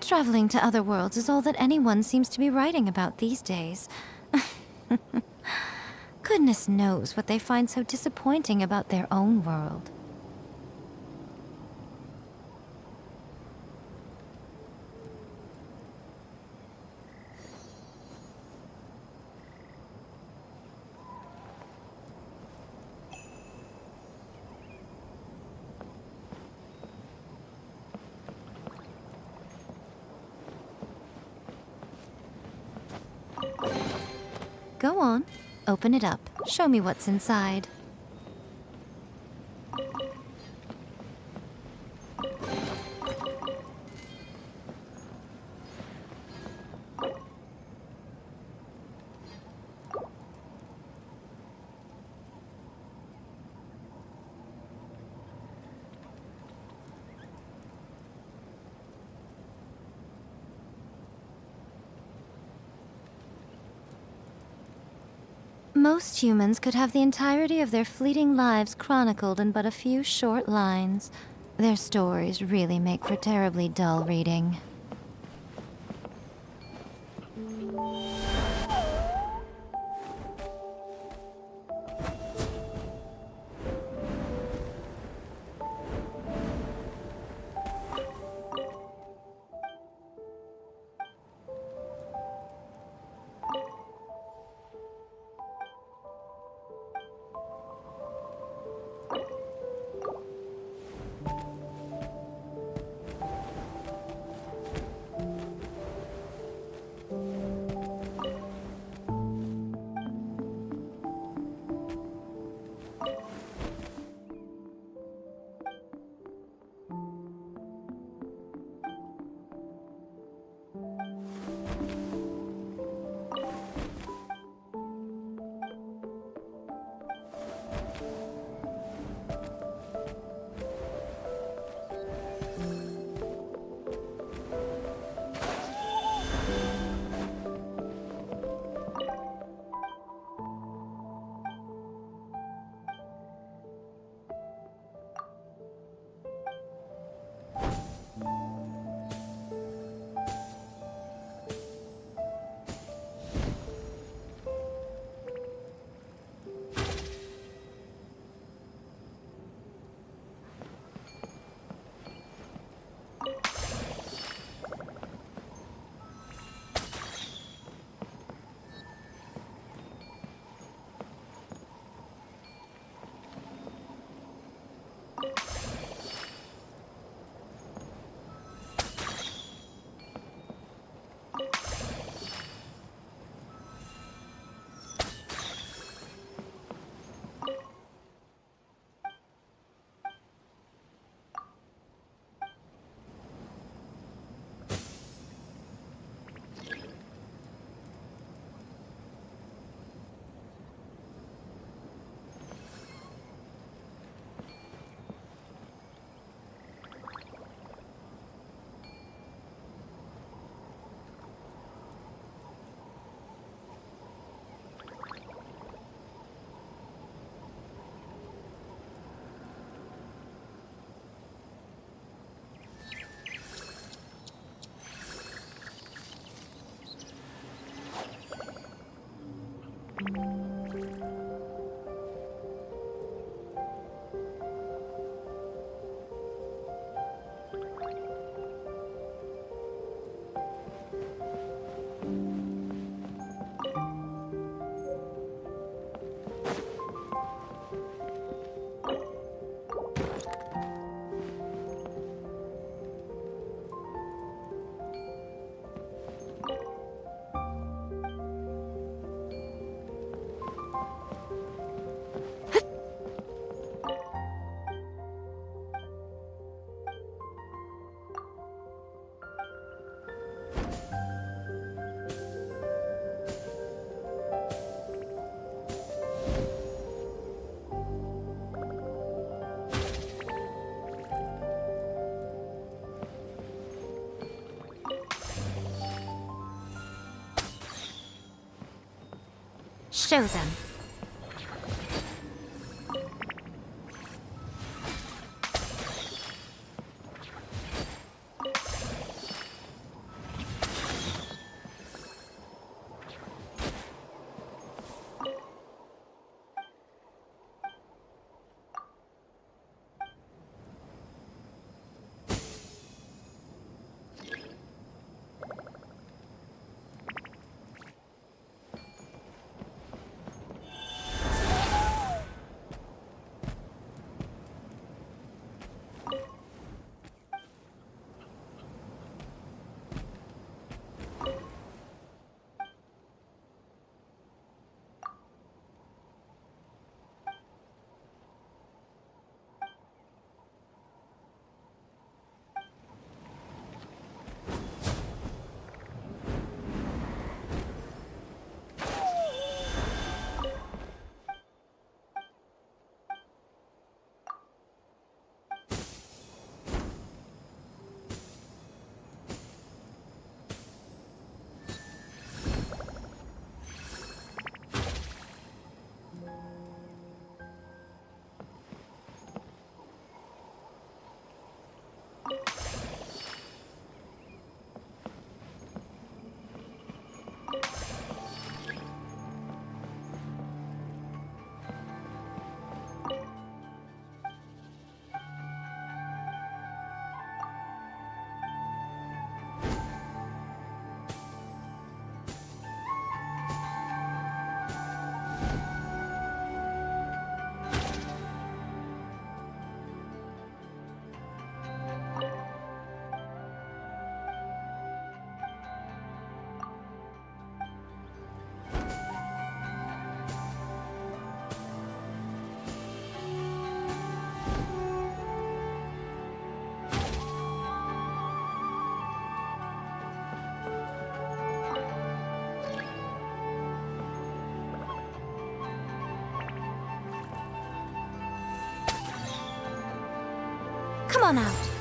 Traveling to other worlds is all that anyone seems to be writing about these days. Goodness knows what they find so disappointing about their own world. Go on. Open it up. Show me what's inside. Most humans could have the entirety of their fleeting lives chronicled in but a few short lines. Their stories really make for terribly dull reading. Show them. on out.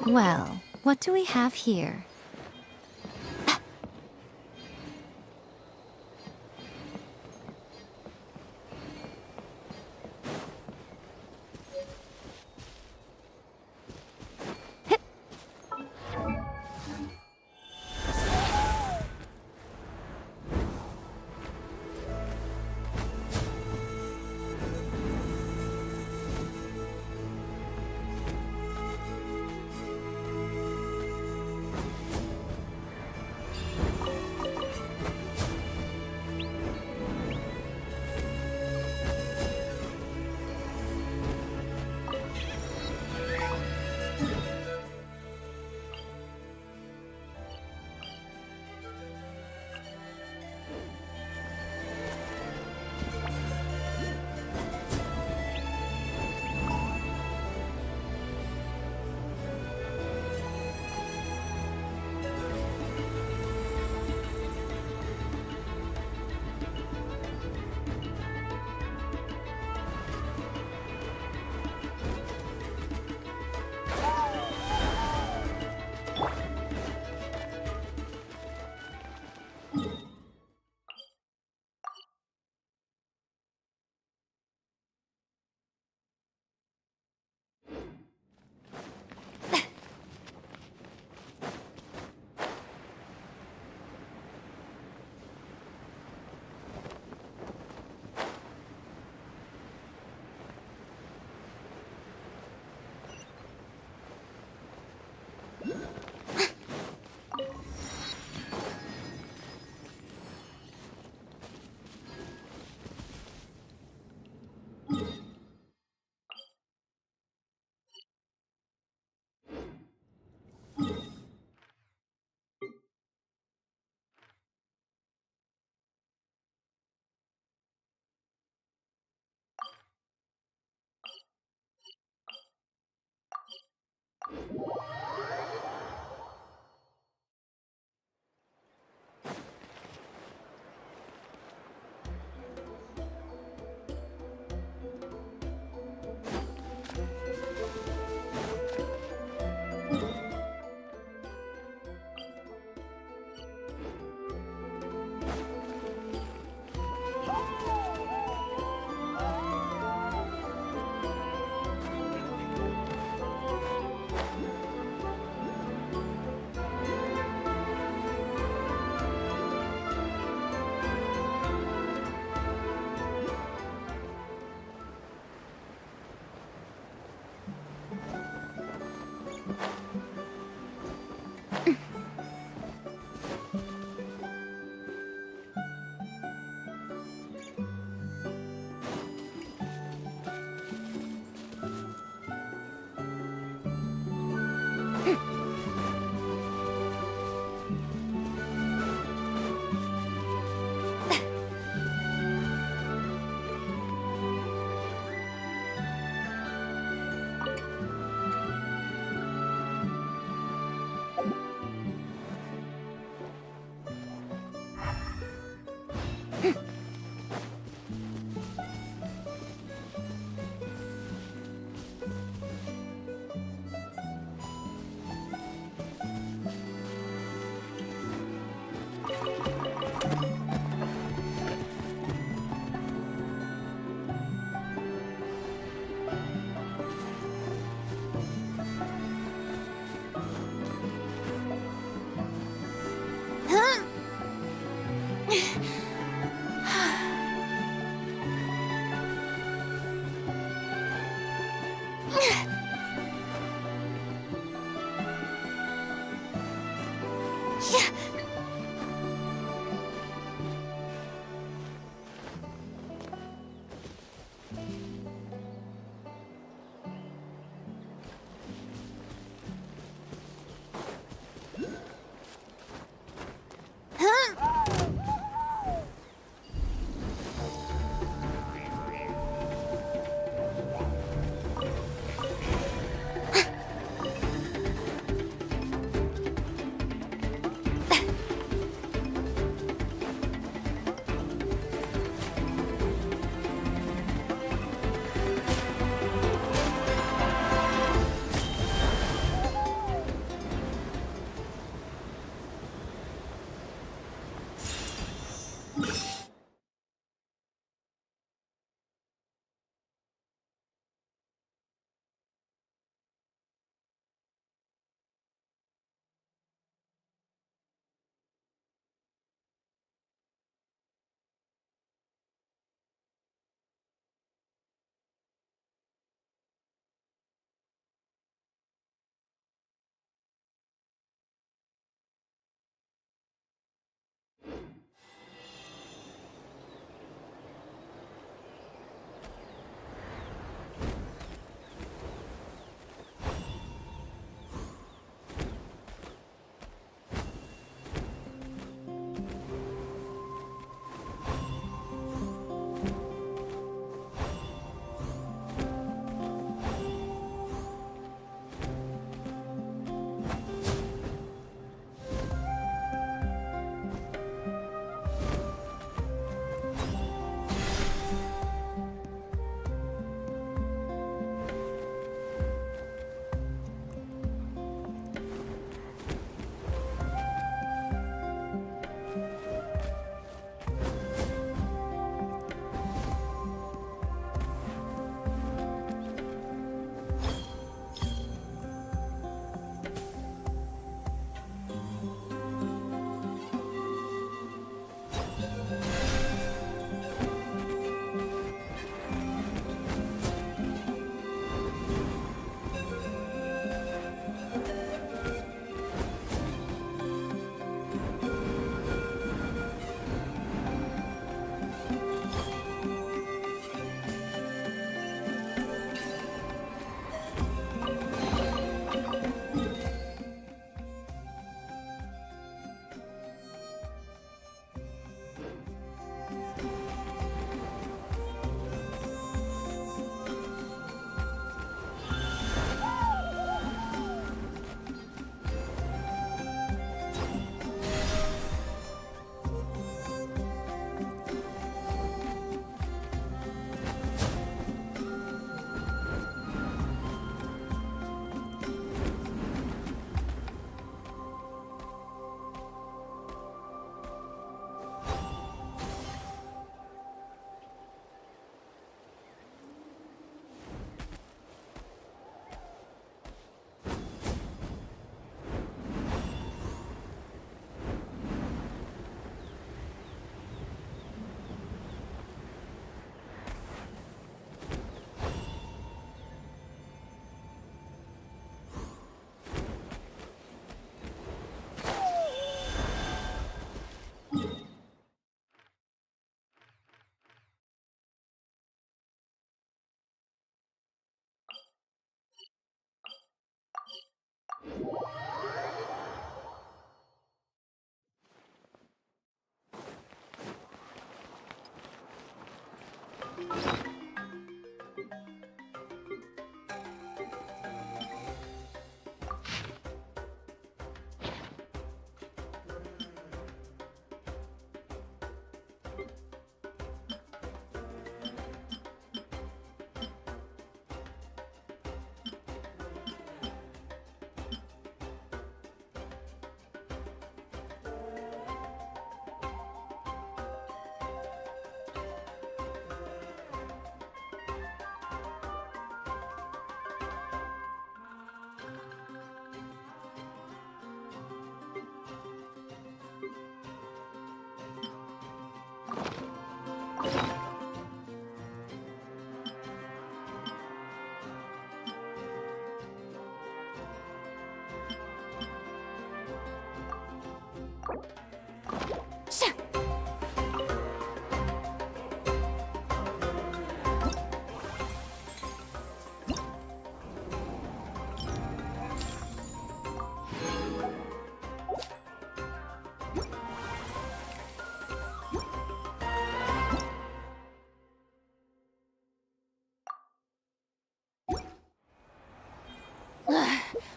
Well, what do we have here?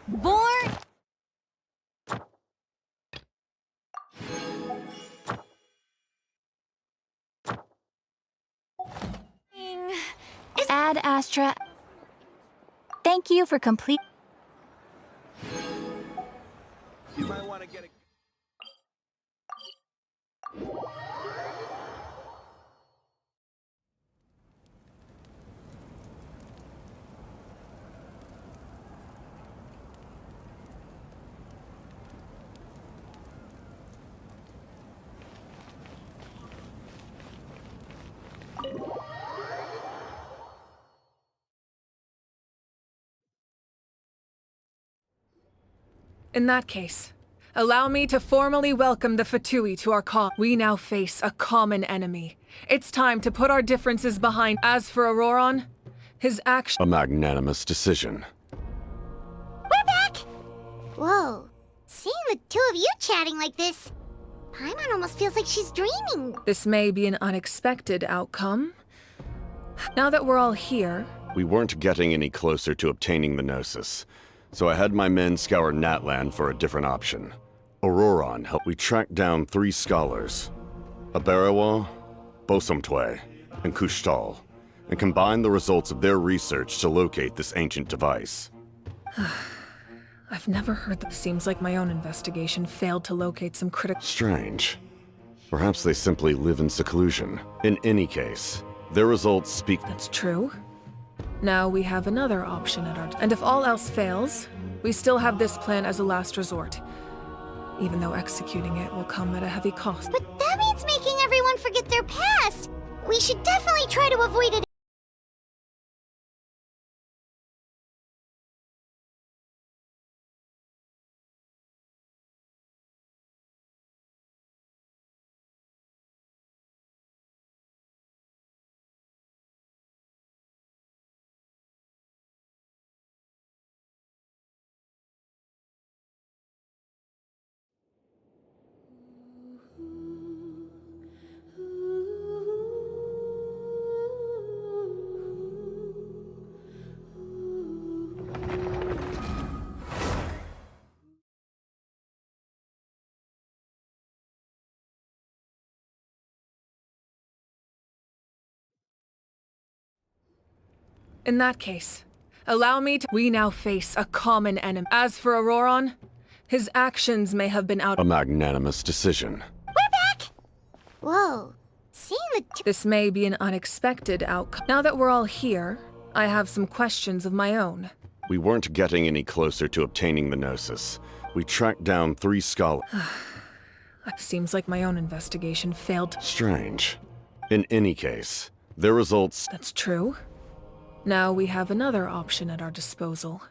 Born. Ad Astra. Thank you for complete. You might want to get a... In that case, allow me to formally welcome the Fatui to our cause. We now face a common enemy. It's time to put our differences behind. As for Auroron, his action— A magnanimous decision. We're back! Whoa. Seeing the two of you chatting like this, Paimon almost feels like she's dreaming. This may be an unexpected outcome. Now that we're all here— We weren't getting any closer to obtaining the Gnosis, so I had my men scour Natlan for a different option. Auroron helped. We tracked down 3 scholars, Aberawa, Bosomtwe, and Kushtal, and combined the results of their research to locate this ancient device. I've never heard that. Seems like my own investigation failed to locate some critical— Strange. Perhaps they simply live in seclusion. In any case, their results speak— That's true. Now we have another option at our— And if all else fails, we still have this plan as a last resort. Even though executing it will come at a heavy cost. But that means making everyone forget their past. We should definitely try to avoid it. In that case, allow me to— We now face a common enemy. As for Auroron, his actions may have been out— A magnanimous decision. We're back! Whoa. Seeing the two— This may be an unexpected outcome. Now that we're all here, I have some questions of my own. We weren't getting any closer to obtaining the Gnosis. We tracked down 3 scholars. Seems like my own investigation failed. Strange. In any case, their results— That's true. Now we have another option at our disposal.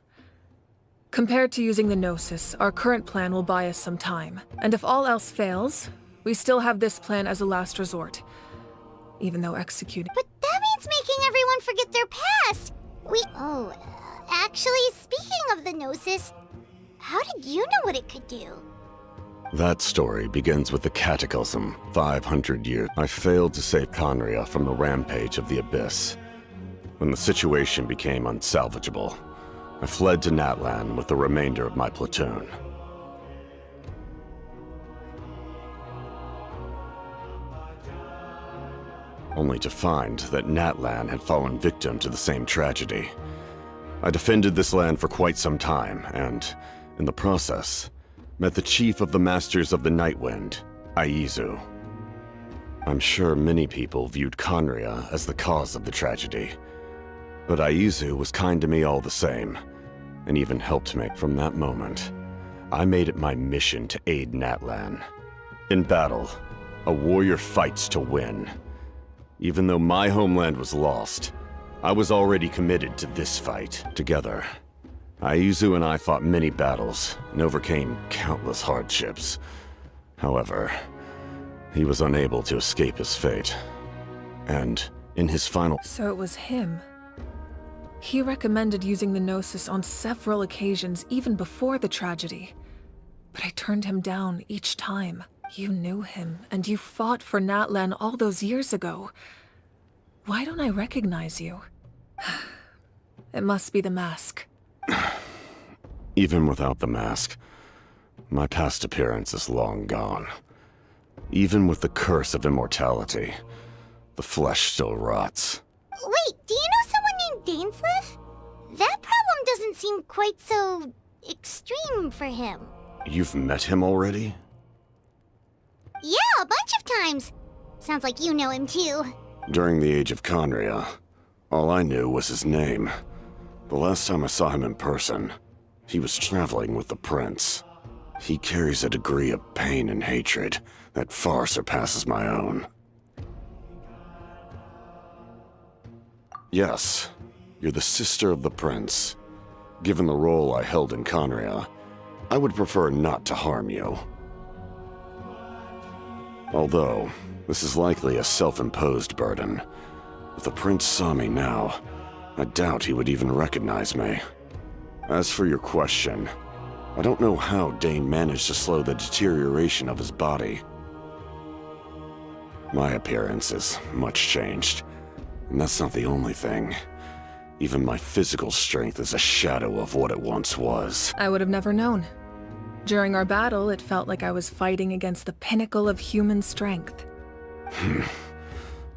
Compared to using the Gnosis, our current plan will buy us some time. And if all else fails, we still have this plan as a last resort. Even though executing— But that means making everyone forget their past. Actually, speaking of the Gnosis, how did you know what it could do? That story begins with the Cataclysm, 500 years. I failed to save Conria from the rampage of the Abyss. When the situation became unsalvageable, I fled to Natlan with the remainder of my platoon. Only to find that Natlan had fallen victim to the same tragedy. I defended this land for quite some time, and, in the process, met the chief of the Masters of the Nightwind, Aizu. I'm sure many people viewed Conria as the cause of the tragedy, but Aizu was kind to me all the same, and even helped me. From that moment, I made it my mission to aid Natlan. In battle, a warrior fights to win. Even though my homeland was lost, I was already committed to this fight. Together, Aizu and I fought many battles and overcame countless hardships. However, he was unable to escape his fate. And in his final... So it was him. He recommended using the Gnosis on several occasions, even before the tragedy. But I turned him down each time. You knew him, and you fought for Natlan all those years ago. Why don't I recognize you? It must be the mask. Even without the mask, my past appearance is long gone. Even with the curse of immortality, the flesh still rots. Wait, do you know someone named Dainsleif? That problem doesn't seem quite so extreme for him. You've met him already? Yeah, a bunch of times. Sounds like you know him too. During the Age of Conria, all I knew was his name. The last time I saw him in person, he was traveling with the prince. He carries a degree of pain and hatred that far surpasses my own. Yes, you're the sister of the prince. Given the role I held in Conria, I would prefer not to harm you. Although, this is likely a self-imposed burden. If the prince saw me now, I doubt he would even recognize me. As for your question, I don't know how Dane managed to slow the deterioration of his body. My appearance is much changed, and that's not the only thing. Even my physical strength is a shadow of what it once was. I would have never known. During our battle, it felt like I was fighting against the pinnacle of human strength.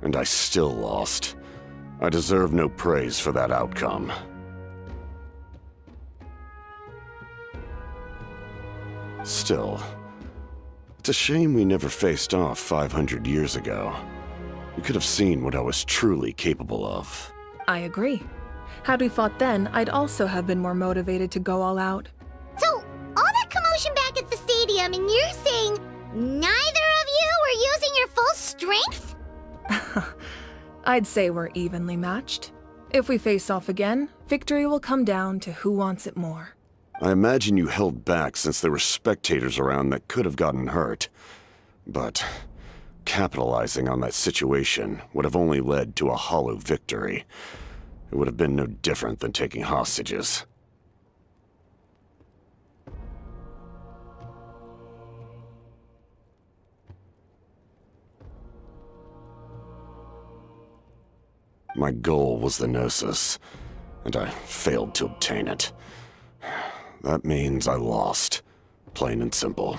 And I still lost. I deserve no praise for that outcome. Still, it's a shame we never faced off 500 years ago. You could have seen what I was truly capable of. I agree. Had we fought then, I'd also have been more motivated to go all out. So, all that commotion back at the stadium, and you're saying neither of you were using your full strength? I'd say we're evenly matched. If we face off again, victory will come down to who wants it more. I imagine you held back since there were spectators around that could have gotten hurt. But capitalizing on that situation would have only led to a hollow victory. It would have been no different than taking hostages. My goal was the Gnosis, and I failed to obtain it. That means I lost, plain and simple.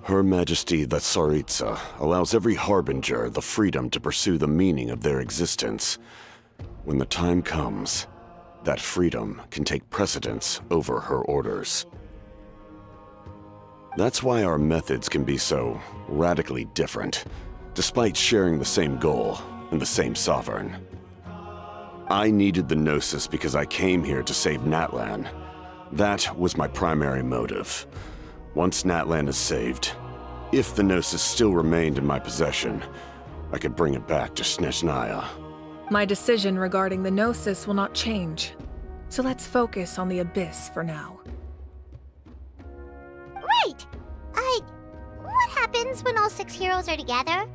Her Majesty the Tsaritsa allows every Harbinger the freedom to pursue the meaning of their existence. When the time comes, that freedom can take precedence over her orders. That's why our methods can be so radically different, despite sharing the same goal and the same sovereign. I needed the Gnosis because I came here to save Natlan. That was my primary motive. Once Natlan is saved, if the Gnosis still remained in my possession, I could bring it back to Snezhnaya. My decision regarding the Gnosis will not change. So let's focus on the Abyss for now. Right! What happens when all 6 heroes are together?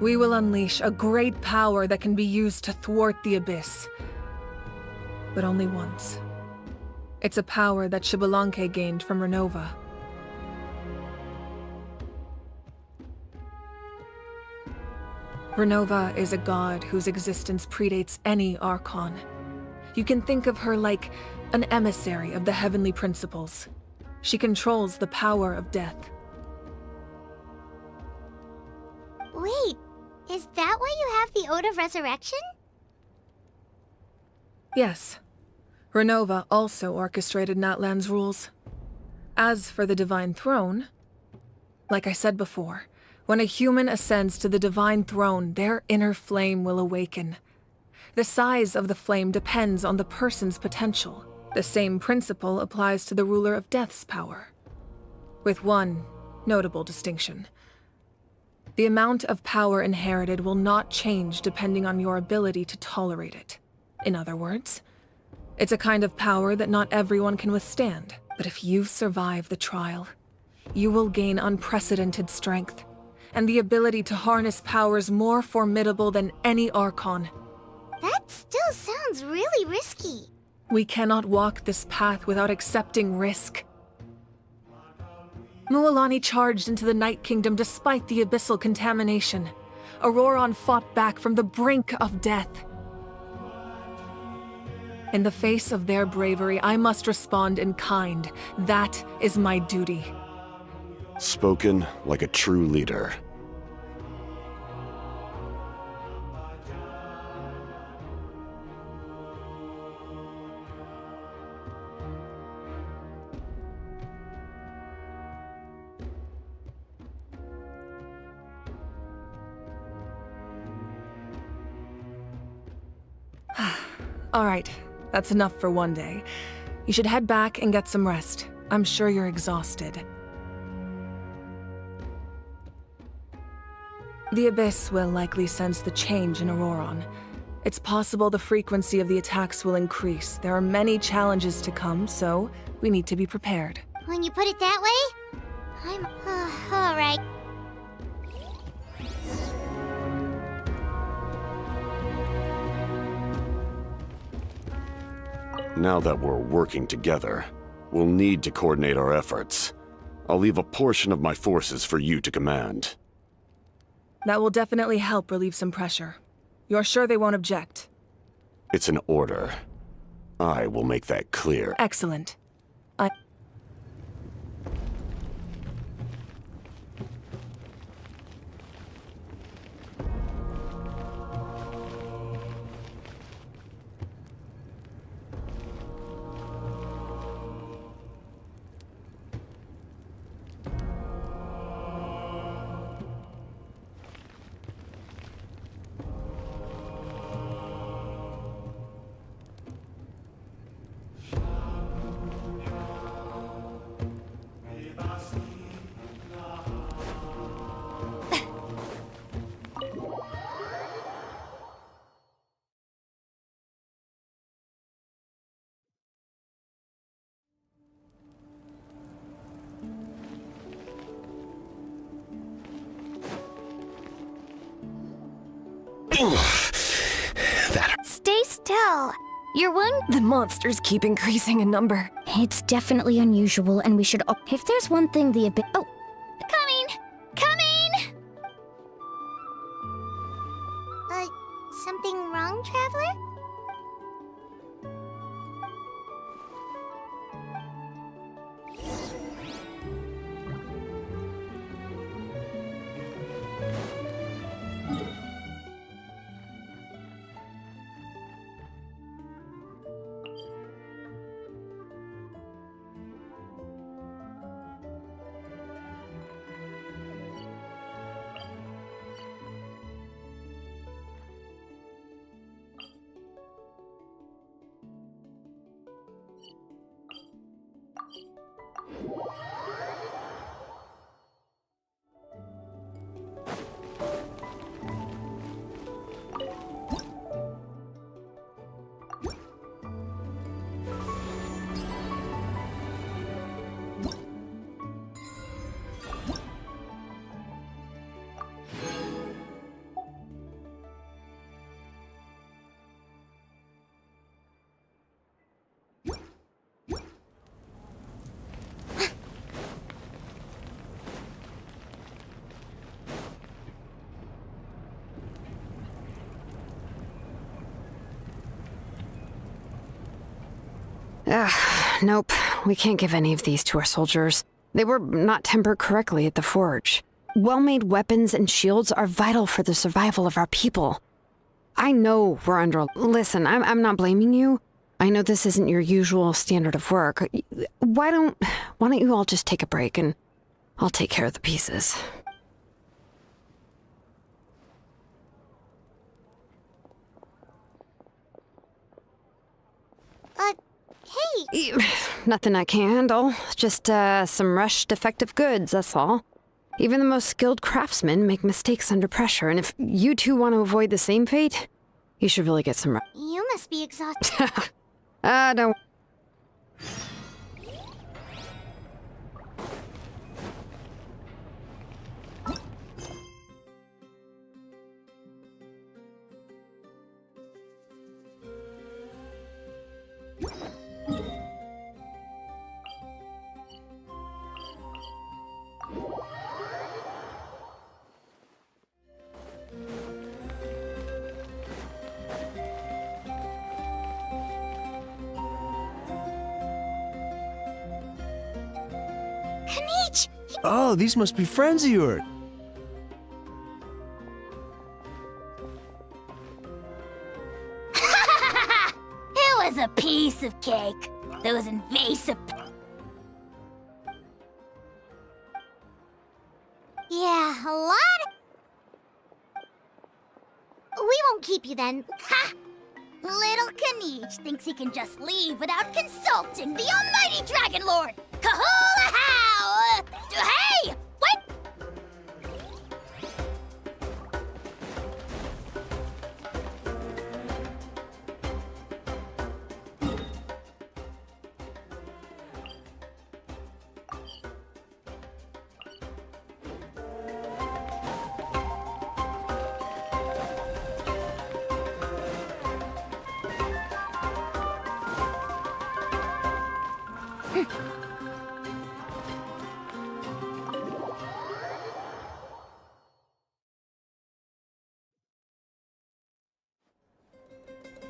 We will unleash a great power that can be used to thwart the Abyss. But only once. It's a power that Xbalanque gained from Renova. Renova is a god whose existence predates any Archon. You can think of her like an emissary of the heavenly principles. She controls the power of death. Wait, is that why you have the Ode of Resurrection? Yes. Renova also orchestrated Natlan's rules. As for the Divine Throne, like I said before, when a human ascends to the Divine Throne, their inner flame will awaken. The size of the flame depends on the person's potential. The same principle applies to the ruler of Death's power. With one, Notable distinction. The amount of power inherited will not change depending on your ability to tolerate it. In other words, it's a kind of power that not everyone can withstand. But if you survive the trial, you will gain unprecedented strength, and the ability to harness powers more formidable than any Archon. That still sounds really risky. We cannot walk this path without accepting risk. Mualani charged into the Night Kingdom despite the abyssal contamination. Auroron fought back from the brink of death. In the face of their bravery, I must respond in kind. That is my duty. Spoken like a true leader. All right, that's enough for one day. You should head back and get some rest. I'm sure you're exhausted. The Abyss will likely sense the change in Auroron. It's possible the frequency of the attacks will increase. There are many challenges to come, so we need to be prepared. When you put it that way, I'm... all right. Now that we're working together, we'll need to coordinate our efforts. I'll leave a portion of my forces for you to command. That will definitely help relieve some pressure. You're sure they won't object? It's an order. I will make that clear. Excellent. Stay still. You're one? The monsters keep increasing in number. It's definitely unusual, and we should. If there's one thing the Abyss. Oh, Coming! Coming! Something wrong, Traveler? Nope. We can't give any of these to our soldiers. They were not tempered correctly at the forge. Well-made weapons and shields are vital for the survival of our people. I know we're under... Listen, I'm not blaming you. I know this isn't your usual standard of work. Why don't you all just take a break and I'll take care of the pieces. Hey! Nothing I can handle. Just, some rushed defective goods, that's all. Even the most skilled craftsmen make mistakes under pressure, and if you two want to avoid the same fate, you should really get some rest. You must be exhausted. Don't. Kanich! Oh, these must be friends of yours. It was a piece of cake. Those invasive... Yeah, a lot of... We won't keep you then. Ha! Little Kanich thinks he can just leave without consulting the almighty Dragon Lord! Kahula how! Hey! What?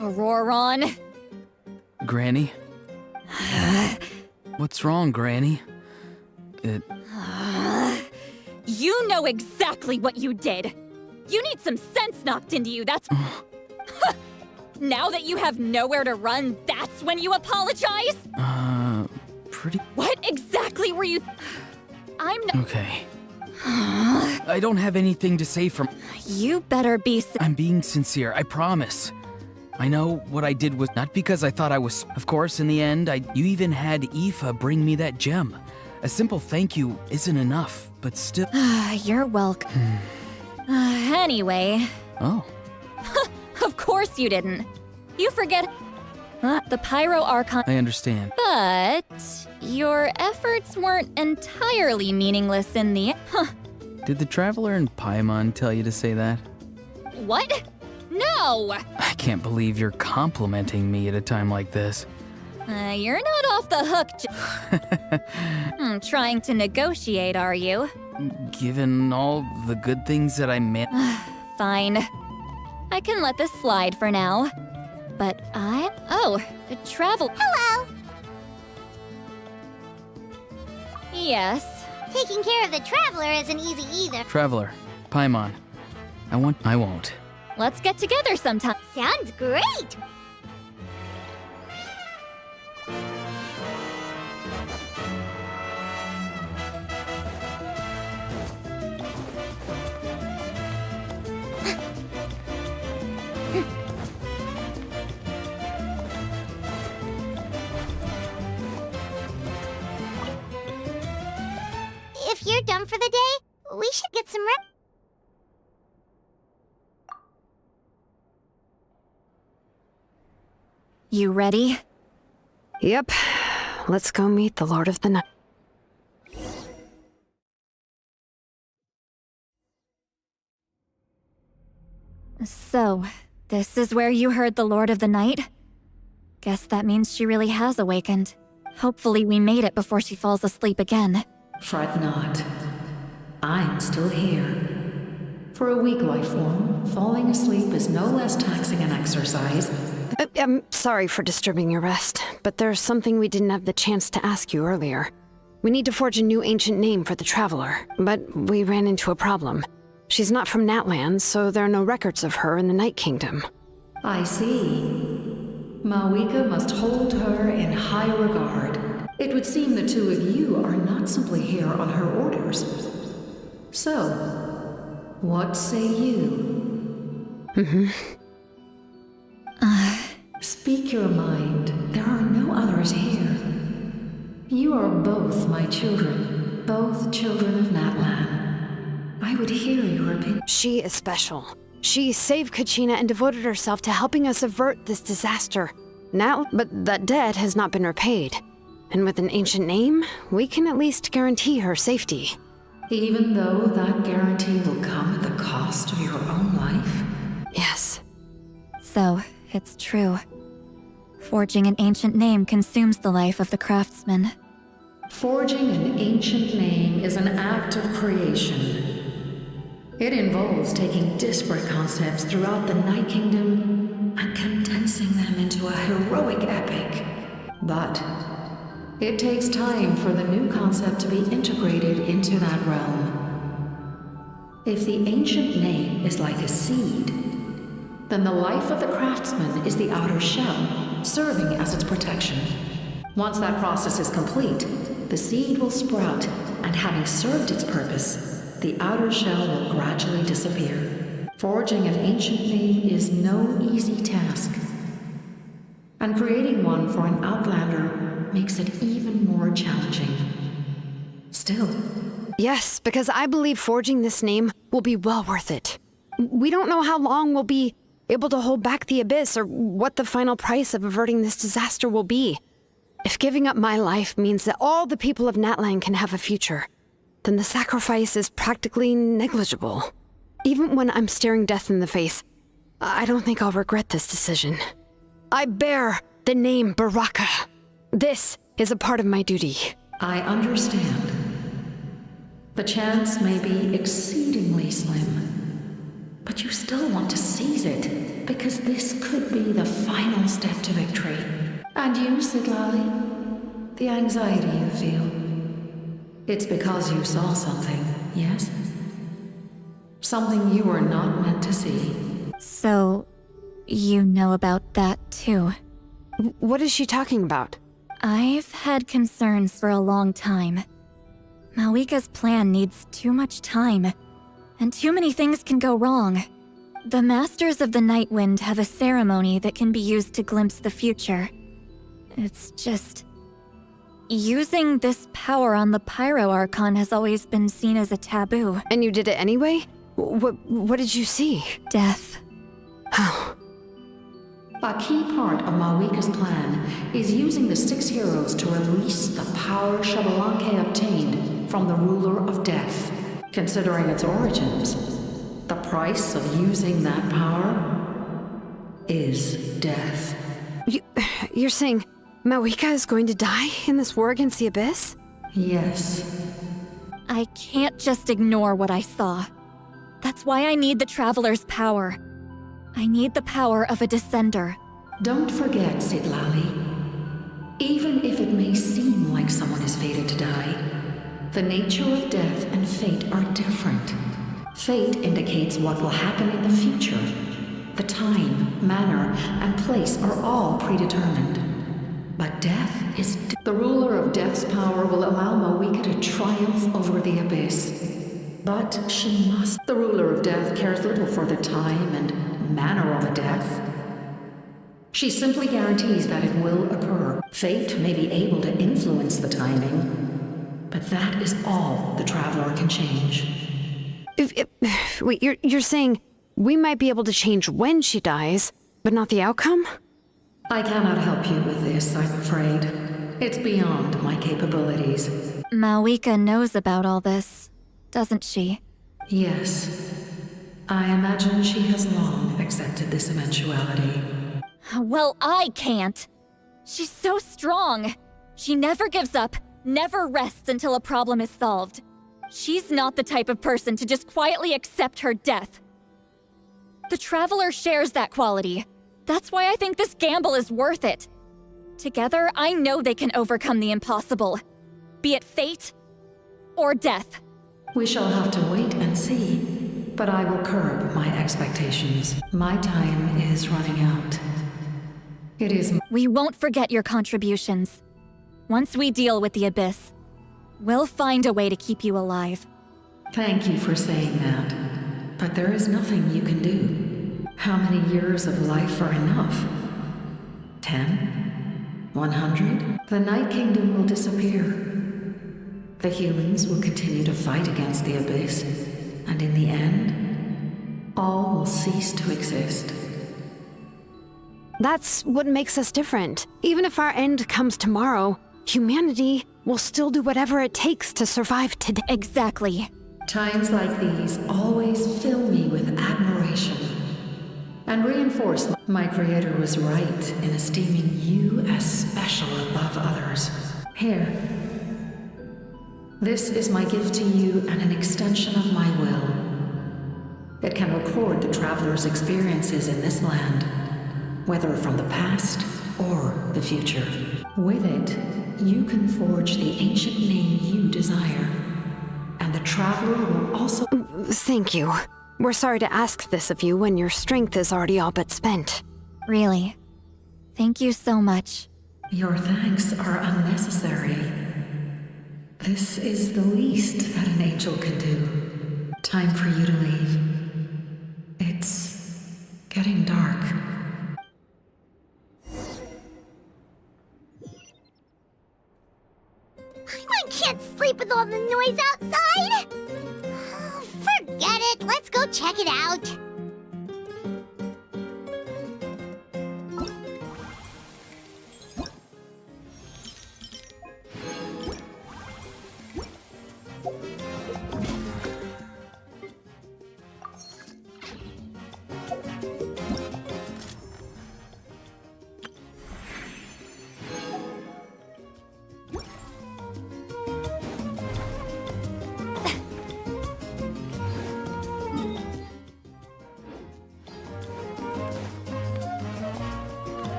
Auroron. Granny? What's wrong, Granny? You know exactly what you did. You need some sense knocked into you, that's... Now that you have nowhere to run, that's when you apologize? Pretty... What exactly were you... I'm not... Okay. I don't have anything to say from... You better be... I'm being sincere, I promise. I know what I did was not because I thought I was... Of course, in the end, you even had Aoife bring me that gem. A simple thank you isn't enough, but still... You're welcome. Anyway... Oh. Of course you didn't. You forget... the Pyro Archon... I understand. But... Your efforts weren't entirely meaningless in the... Did the Traveler in Paimon tell you to say that? What? No! I can't believe you're complimenting me at a time like this. You're not off the hook. Trying to negotiate, are you? Given all the good things that I meant... Fine. I can let this slide for now. But Oh, the travel... Hello! Yes. Taking care of the Traveler isn't easy either. Traveler, Paimon, I won't. Let's get together sometime. Sounds great! If you're done for the day, we should get some rest. You ready? Yep. Let's go meet the Lord of the Night. So, this is where you heard the Lord of the Night? Guess that means she really has awakened. Hopefully we made it before she falls asleep again. Fret not. I'm still here. For a weak life form, falling asleep is no less taxing an exercise. I'm sorry for disturbing your rest, but there's something we didn't have the chance to ask you earlier. We need to forge a new ancient name for the Traveler, but we ran into a problem. She's not from Natlan, so there are no records of her in the Night Kingdom. I see. Mawika must hold her in high regard. It would seem the two of you are not simply here on her orders. So, what say you? Speak your mind. There are no others here. You are both my children, both children of Natlan. I would hear your opinion. She is special. She saved Kachina and devoted herself to helping us avert this disaster. Now, but that debt has not been repaid. And with an ancient name, we can at least guarantee her safety. Even though that guarantee will come at the cost of your own life? Yes. So, it's true. Forging an ancient name consumes the life of the craftsman. Forging an ancient name is an act of creation. It involves taking disparate concepts throughout the Night Kingdom and condensing them into a heroic epic. But it takes time for the new concept to be integrated into that realm. If the ancient name is like a seed, then the life of the craftsman is the outer shell, serving as its protection. Once that process is complete, the seed will sprout, and having served its purpose, the outer shell will gradually disappear. Forging an ancient name is no easy task, and creating one for an outlander makes it even more challenging. Still. Yes, because I believe forging this name will be well worth it. We don't know how long we'll be able to hold back the abyss or what the final price of averting this disaster will be. If giving up my life means that all the people of Natlan can have a future, then the sacrifice is practically negligible. Even when I'm staring death in the face, I don't think I'll regret this decision. I bear the name Baraka. This is a part of my duty. I understand. The chance may be exceedingly slim, but you still want to seize it, because this could be the final step to victory. And you, Shitlan, the anxiety you feel, it's because you saw something, yes? Something you were not meant to see. So, you know about that too. What is she talking about? I've had concerns for a long time. Malika's plan needs too much time, and too many things can go wrong. The Masters of the Night Wind have a ceremony that can be used to glimpse the future. It's just... using this power on the Pyro Archon has always been seen as a taboo. And you did it anyway? What did you see? Death. Oh. A key part of Malika's plan is using the 6 heroes to release the power Xbalanque obtained from the ruler of death. Considering its origins, the price of using that power is death. You're saying Malika is going to die in this war against the Abyss? Yes. I can't just ignore what I saw. That's why I need the Traveler's power. I need the power of a Descender. Don't forget, Shitlan. Even if it may seem like someone is fated to die, the nature of death and fate are different. Fate indicates what will happen in the future. The time, manner, and place are all predetermined. But death is... The ruler of death's power will allow Malika to triumph over the abyss. But she must... The ruler of death cares little for the time and manner of a death. She simply guarantees that it will occur. Fate may be able to influence the timing, but that is all the Traveler can change. Wait, you're saying we might be able to change when she dies, but not the outcome? I cannot help you with this, I'm afraid. It's beyond my capabilities. Malika knows about all this, doesn't she? Yes. I imagine she has long accepted this eventuality. Well, I can't. She's so strong. She never gives up, never rests until a problem is solved. She's not the type of person to just quietly accept her death. The Traveler shares that quality. That's why I think this gamble is worth it. Together, I know they can overcome the impossible. Be it fate or death. We shall have to wait and see, but I will curb my expectations. My time is running out. It is... We won't forget your contributions. Once we deal with the Abyss, we'll find a way to keep you alive. Thank you for saying that, but there is nothing you can do. How many years of life are enough? 10? 100? The Night Kingdom will disappear. The humans will continue to fight against the Abyss, and in the end, all will cease to exist. That's what makes us different. Even if our end comes tomorrow, humanity will still do whatever it takes to survive today. Exactly. Times like these always fill me with admiration and reinforce my creator was right in esteeming you as special above others. Here. This is my gift to you and an extension of my will. It can record the traveler's experiences in this land, whether from the past or the future. With it, you can forge the ancient name you desire. And the traveler will also... Thank you. We're sorry to ask this of you when your strength is already all but spent. Really. Thank you so much. Your thanks are unnecessary. This is the least that an angel can do. Time for you to leave. It's getting dark. I can't sleep with all the noise outside! Forget it, let's go check it out.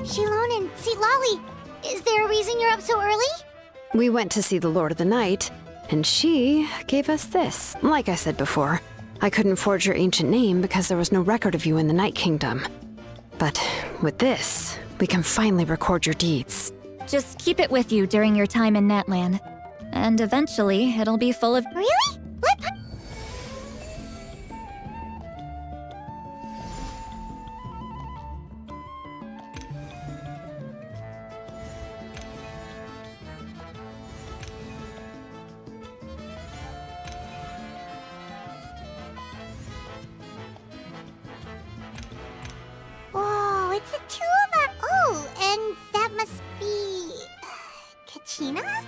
Shitlan and Lolly, is there a reason you're up so early? We went to see the Lord of the Night, and she gave us this. Like I said before, I couldn't forge your ancient name because there was no record of you in the Night Kingdom. But with this, we can finally record your deeds. Just keep it with you during your time in Natlan. And eventually, it'll be full of... Really? What? Whoa, it's the two of us. Oh, and that must be... Kachina?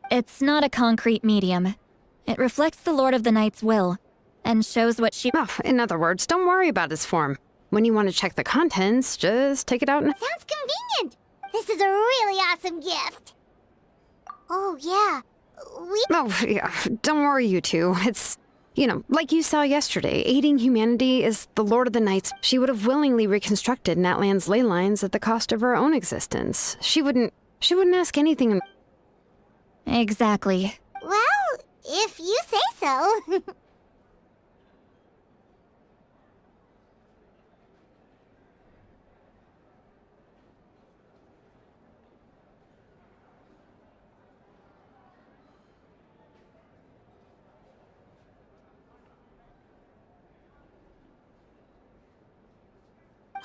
It's not a concrete medium. It reflects the Lord of the Night's will, and shows what she... Oh, in other words, don't worry about its form. When you want to check the contents, just take it out and... Sounds convenient. This is a really awesome gift. Oh, yeah. Oh, yeah. Don't worry, you two. It's, like you saw yesterday, aiding humanity is the Lord of the Nights. She would have willingly reconstructed Natlan's ley lines at the cost of her own existence. She wouldn't ask anything... Exactly. Well, if you say so.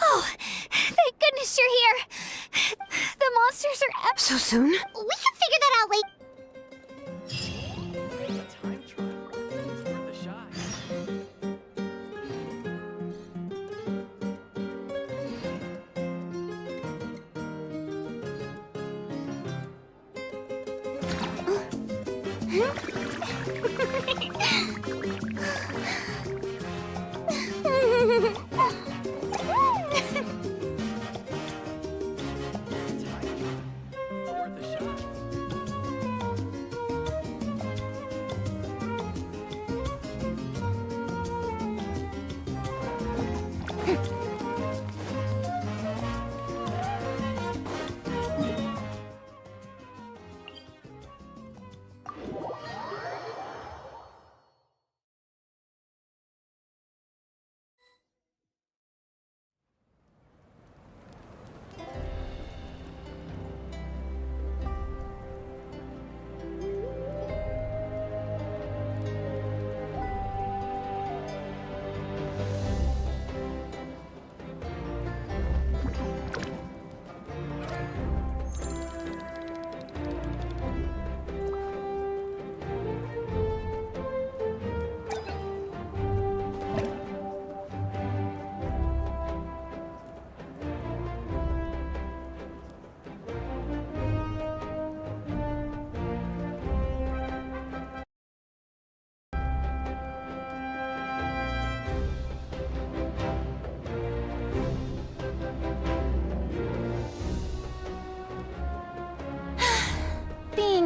Oh, thank goodness you're here. The monsters are... So soon? We can figure that out later. Time trial. It's worth a shot.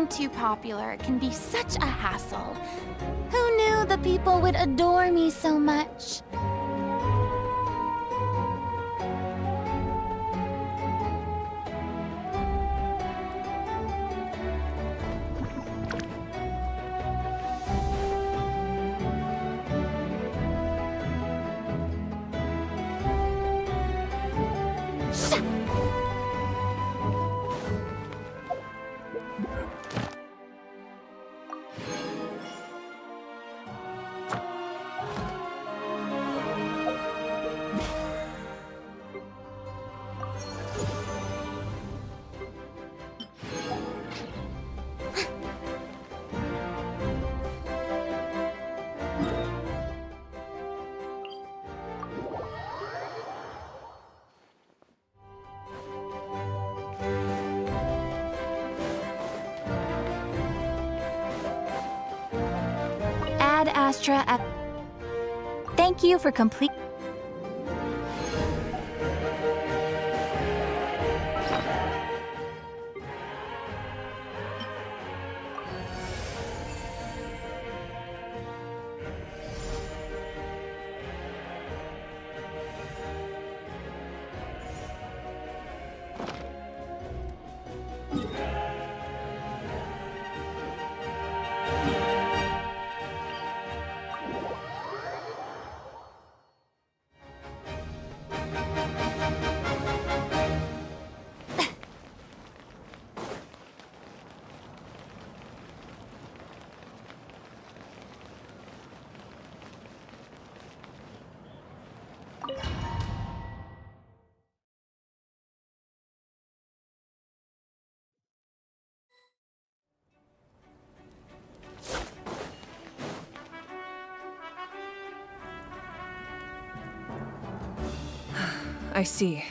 Being too popular can be such a hassle. Who knew the people would adore me so much? Ad Astra at... Thank you for complete. I see.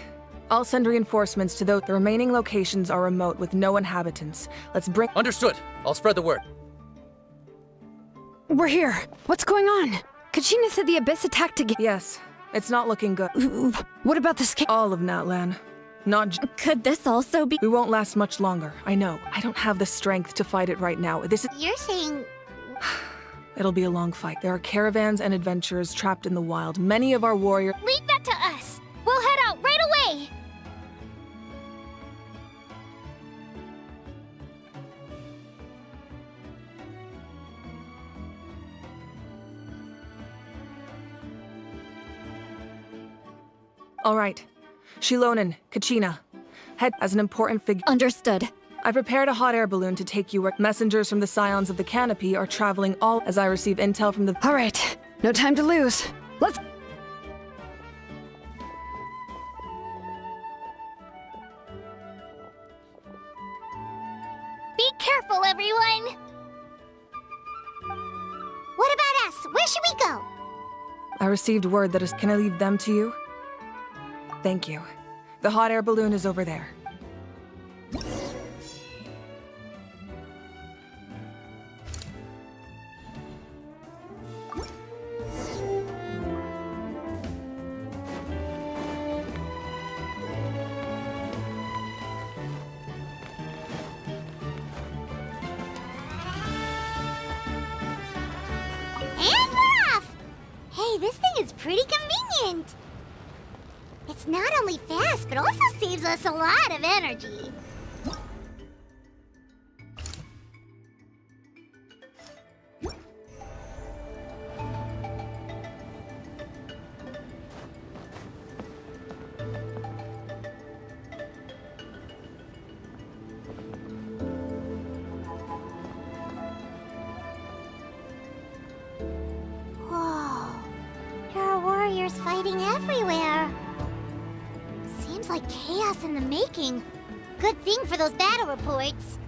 I'll send reinforcements to those. The remaining locations are remote with no inhabitants. Let's bring. Understood. I'll spread the word. We're here. What's going on? Kachina said the Abyss attacked again. Yes, it's not looking good. What about this case? All of Natlan. Could this also be? We won't last much longer. I know. I don't have the strength to fight it right now. This is. You're saying... It'll be a long fight. There are caravans and adventurers trapped in the wild. Many of our warriors. Leave that to us! We'll head out right away! All right. Shilonen, Kachina. Head as an important figure. Understood. I prepared a hot air balloon to take you where messengers from the Scions of the Canopy are traveling all as I receive intel from the. All right. No time to lose. Let's... Be careful, everyone! What about us? Where should we go? I received word that is. Can I leave them to you? Thank you. The hot air balloon is over there. And we're off! Hey, this thing is pretty convenient. It's not only fast, but also saves us a lot of energy. Whoa. There are warriors fighting everywhere. Seems like chaos in the making. Good thing for those battle reports.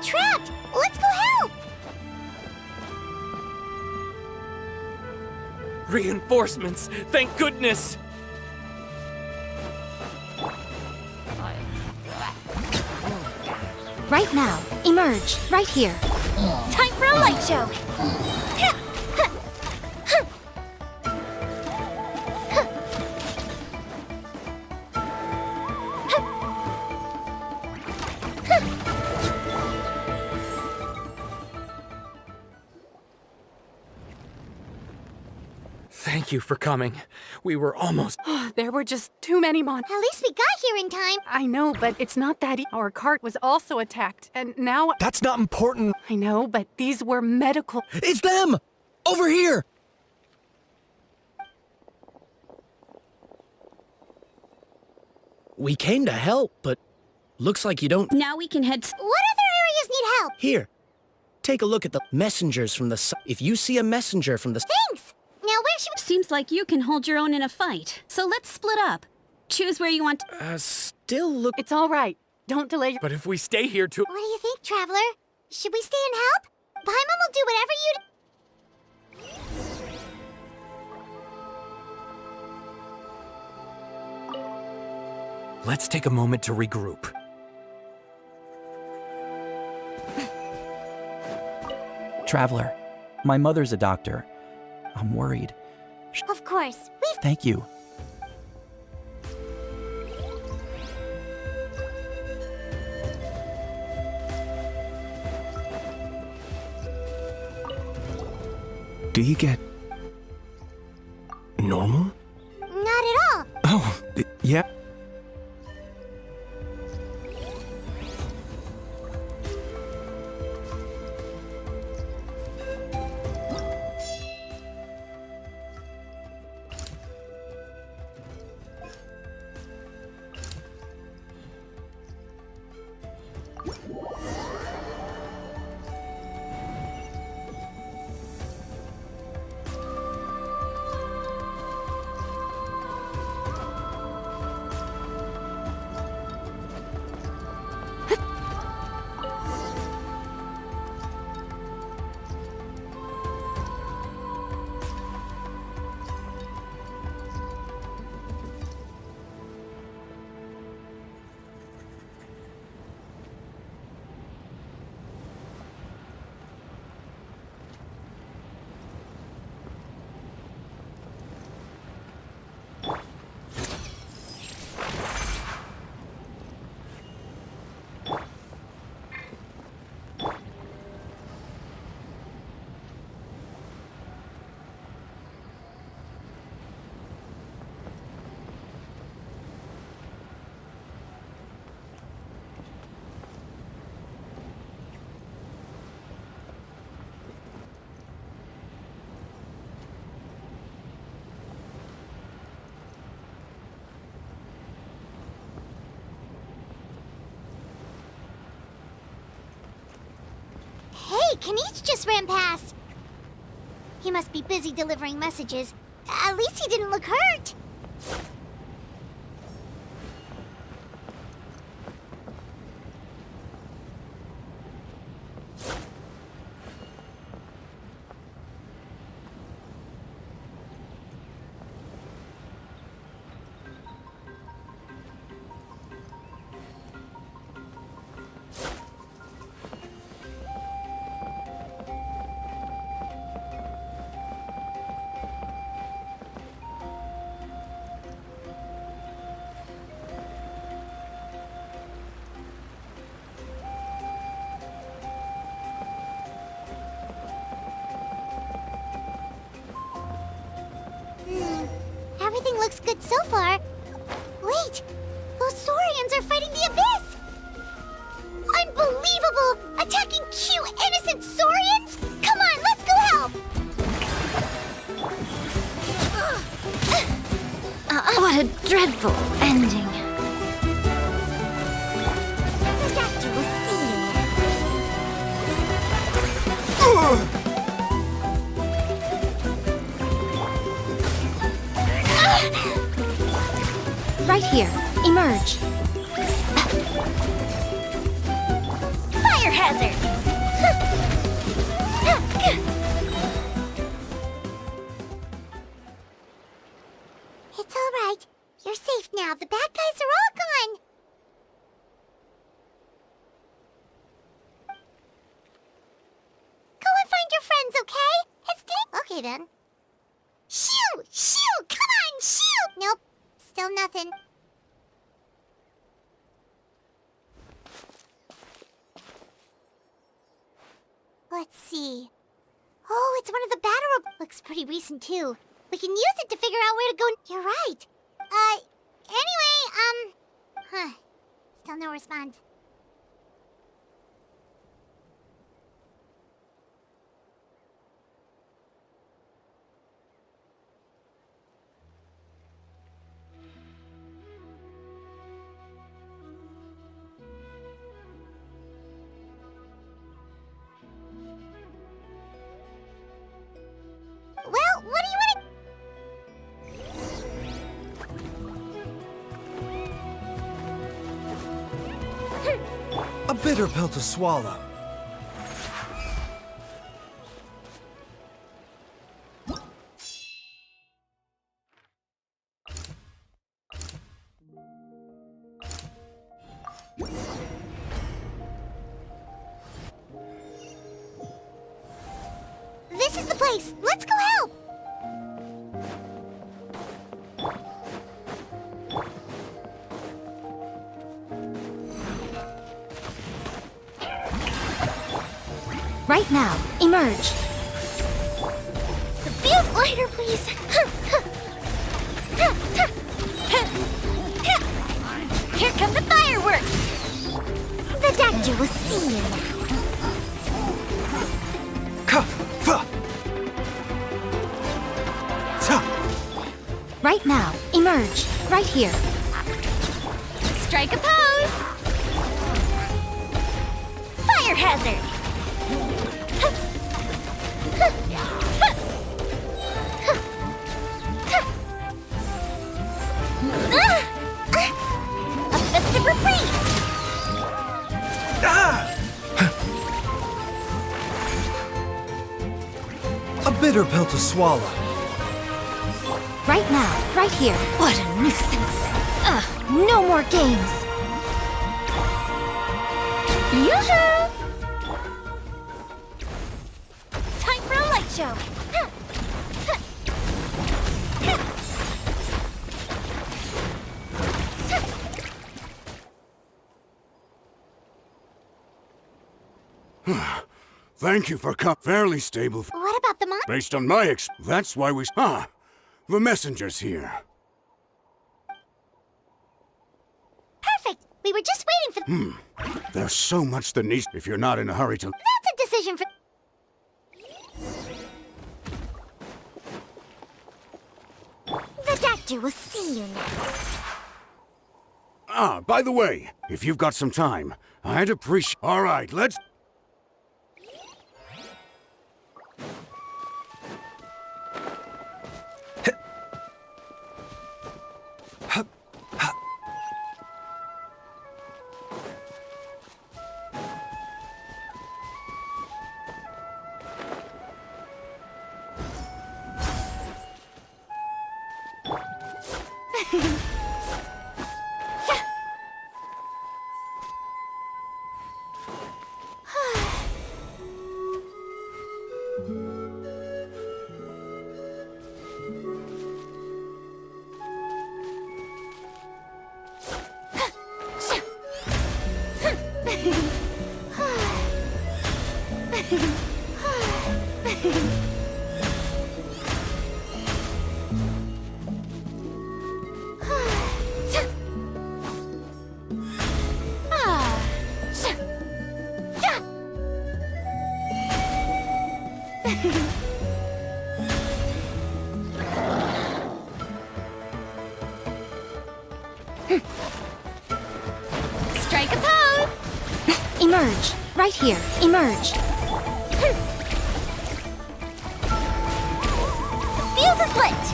trapped! Let's go help! Reinforcements! Thank goodness! Right now. Emerge. Right here. Time for a light show! Thank you for coming. We were almost... There were just too many At least we got here in time. I know, but it's not that Our cart was also attacked, and now... That's not important. I know, but these were medical... It's them! Over here! We came to help, but looks like you don't... Now we can head... What other areas need help? Here, take a look at the messengers from the... If you see a messenger from the... Thanks! Now where should we... Seems like you can hold your own in a fight. So let's split up. Choose where you want to... Still look... It's all right. Don't delay your... But if we stay here too... What do you think, Traveler? Should we stay and help? Paimon will do whatever you... Let's take a moment to regroup. Traveler, my mother's a doctor. I'm worried. Of course. We've... Thank you. Do you get... normal? Not at all. Oh, yeah. Hey, Kanish just ran past. He must be busy delivering messages. At least he didn't look hurt. Everything looks good so far. Wait! Those Saurians are fighting the Abyss! Unbelievable! Attacking cute, innocent Saurians? Come on, let's go help! What a dreadful ending. Scepter will see Right here. Emerge. Firehead! hazard! It's all right. You're safe now. The bad guys are all gone. Go and find your friends, okay? Okay then. Shoo! Shoo! Come on, shoo! Nope. Still nothing. Let's see. Oh, it's one of the battle. Looks pretty recent too. We can use it to figure out where to go. You're right. Anyway, Still no response. Well, what do you want to... A bitter pill to swallow. This is the place. Let's go help. Right now, emerge. The fuse lighter, please. Here come the fireworks. The doctor will see you now. Right now, emerge. Right here. Strike a pose. Fire hazard. A festive reprise. A bitter pill to swallow. Right now, right here. What a nuisance. No more games. Yoo-hoo! Time for a light show. Thank you for fairly stable. What about the monster? Based on my that's why we. The messenger's here. Perfect. We were just waiting for. There's so much that needs. If you're not in a hurry to. That's a decision for. The doctor will see you now. By the way, if you've got some time, I'd appreciate. All right, let's. Strike a pose. Emerge. Right here. Emerge. Fuse is lit.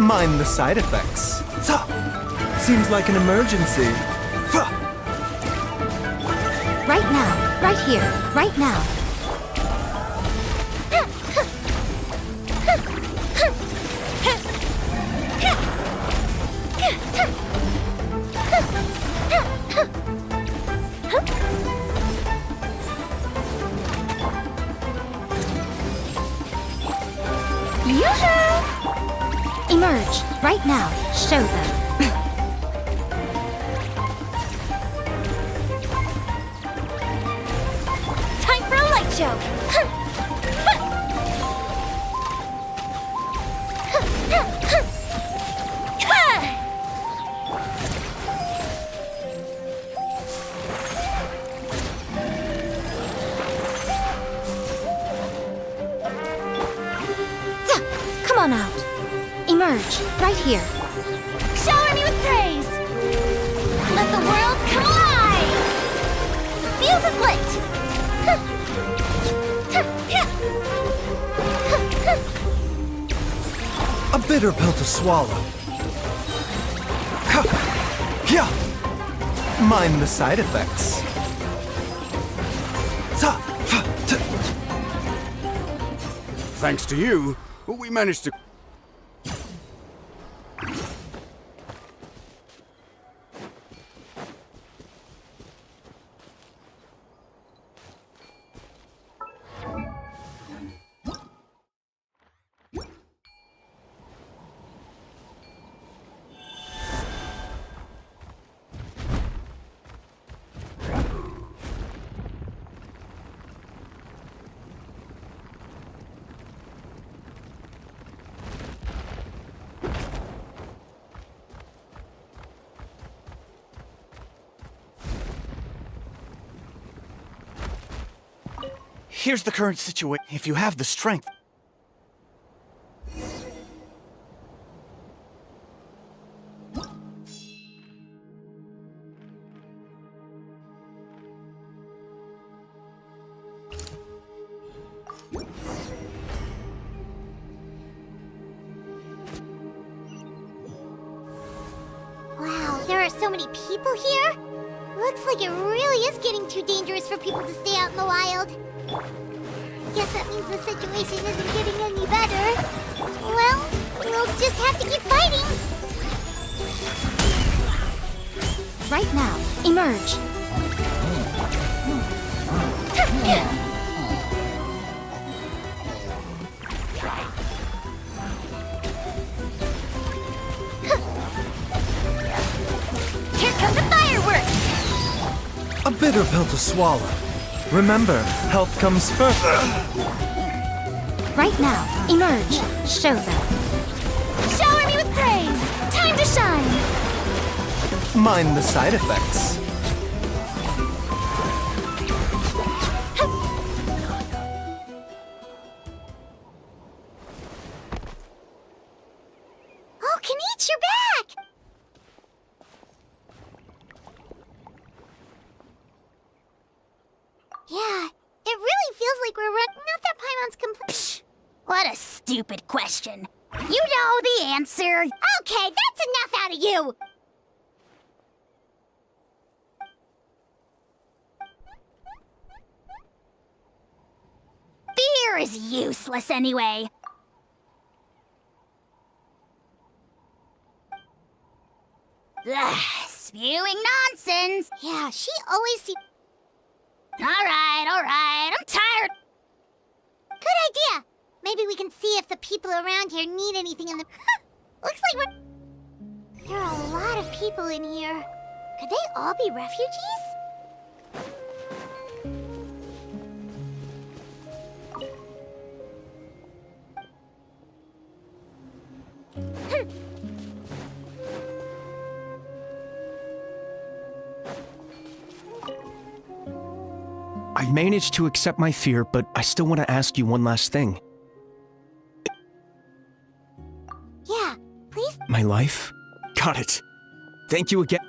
Mind the side effects. Seems like an emergency. Right now. Right here. Right now. Emerge. Right now. Show them. Time for a light show! Come on out. Emerge. Right here. Shower me with praise! Let the world come alive! The fuse is lit! A bitter pill to swallow. Yeah. Mind the side effects. Thanks to you, we managed to... Here's the current situation. If you have the strength. Wow, there are so many people here? Looks like it really is getting too dangerous for people to stay out in the wild. Guess that means the situation isn't getting any better. Well, we'll just have to keep fighting. Right now. Emerge. Here come the fireworks! A bitter pill to swallow. Remember, health comes first. Right now. Emerge. Show them. Shower me with praise! Time to shine! Mind the side effects. Oh, Kanichi, you're back! Yeah, it really feels like we're running. Not that Paimon's complete. What a stupid question. You know the answer. Okay, that's enough out of you! Fear is useless anyway. Ugh, spewing nonsense. Yeah, she always seems... Alright, I'm tired. Good idea. Maybe we can see if the people around here need anything in the... Looks like we're... There are a lot of people in here. Could they all be refugees? I've managed to accept my fear, but I still want to ask you one last thing. Yeah, please. My life? Got it. Thank you again.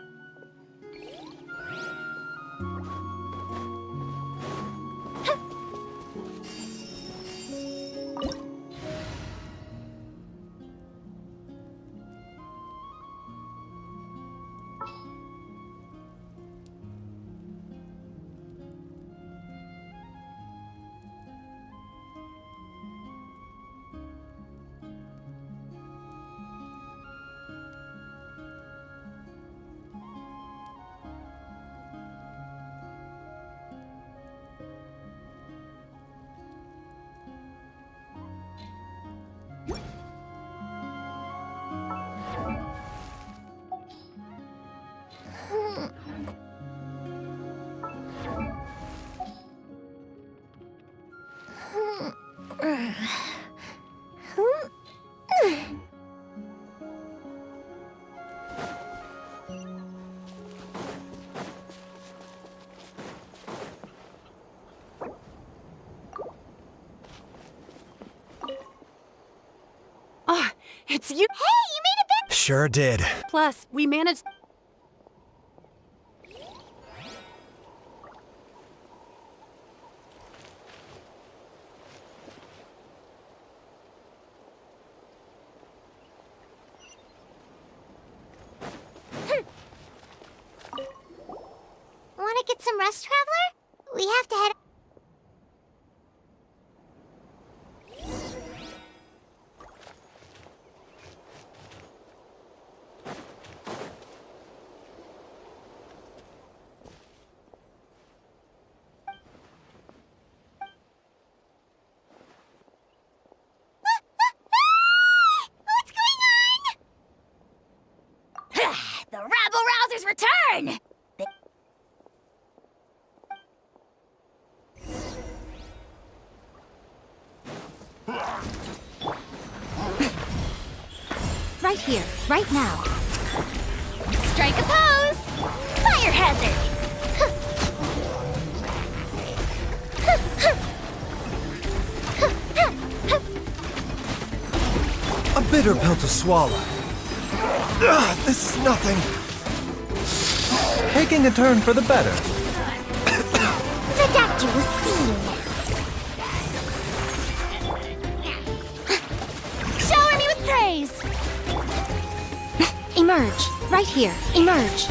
Oh, it's you. Hey, you made it back! Sure did. Plus, we managed. Want to get some rest, Traveler? We have to head. What's going on? The rabble-rousers return! Right here, right now. Strike a pose! Fire hazard! A bitter pill to swallow. Ugh, this is nothing. Taking a turn for the better. The doctor was seen. Shower me with praise! Emerge, right here, emerge.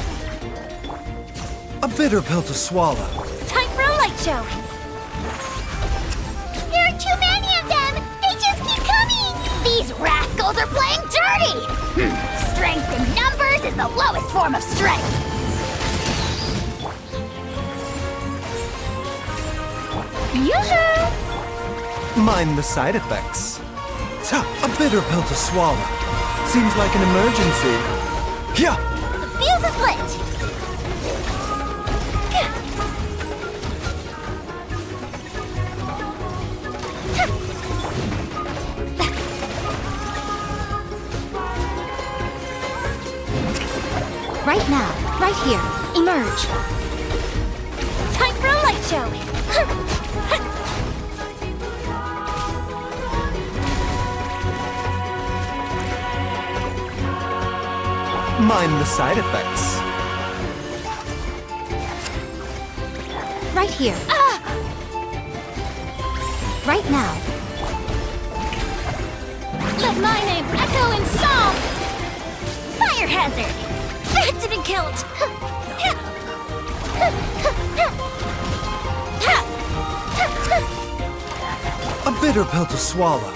A bitter pill to swallow. Time for a light show! There are too many of them! They just keep coming! These rascals are playing dirty! Strength in numbers is the lowest form of strength! Yoo-hoo! Mind the side effects. A bitter pill to swallow. Seems like an emergency. Yeah. The fuse is lit! Right now, right here, emerge. Time for a light show! Mind the side effects. Right here. Right now. Let my name echo in song! Fire hazard! That didn't count! A bitter pill to swallow.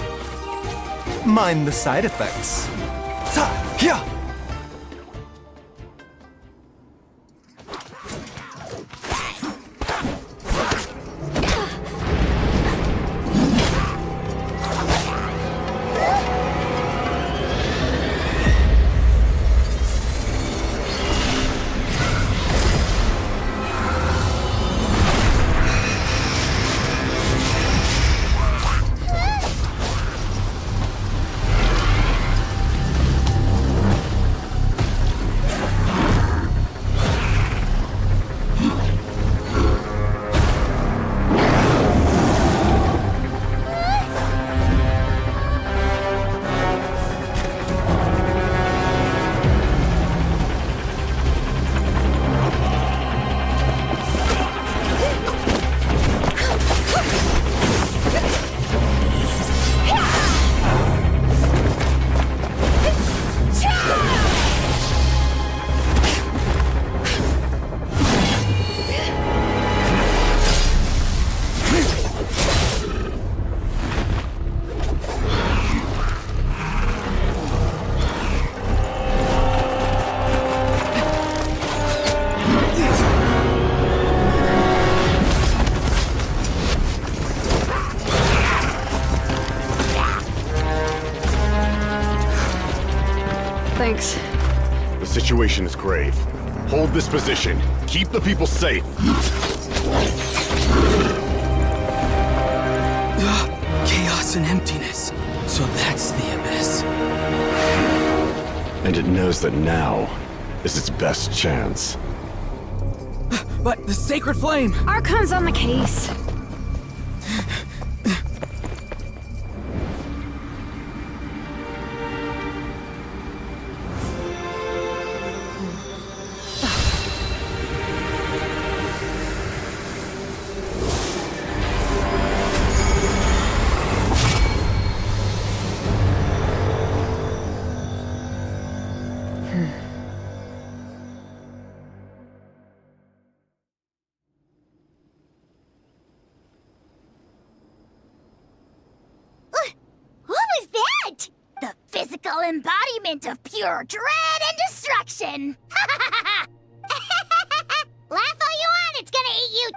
Mind the side effects. Yeah. Thanks. The situation is grave. Hold this position. Keep the people safe. Chaos and And it knows that now is its best chance. But the sacred flame! Archon's on the case. What was that? The physical embodiment of pure dread and destruction! Laugh all you want, it's gonna eat you!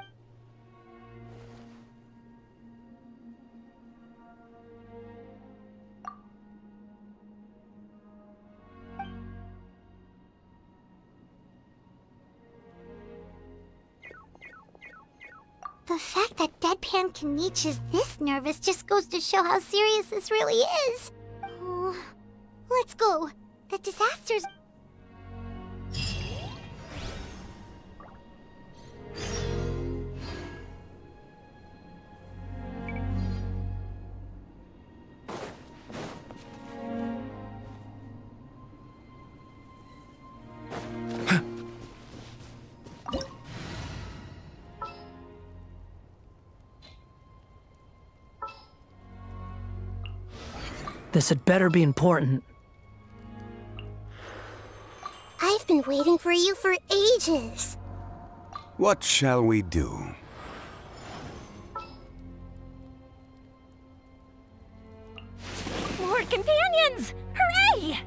The fact that Deadpan Kanich is this nervous just goes to show how serious this really is. Oh, let's go. The disaster's... This had better be important. I've been waiting for you for ages. What shall we do? More companions! Hooray!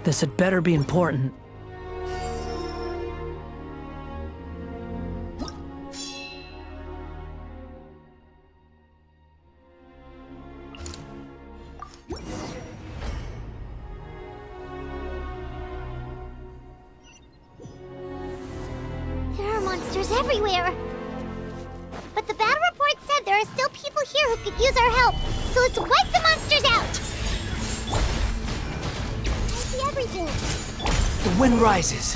This had better be important. There are monsters everywhere. But the battle report said there are still people here who could use our help. So let's wipe the monsters out! I see everything. The wind rises.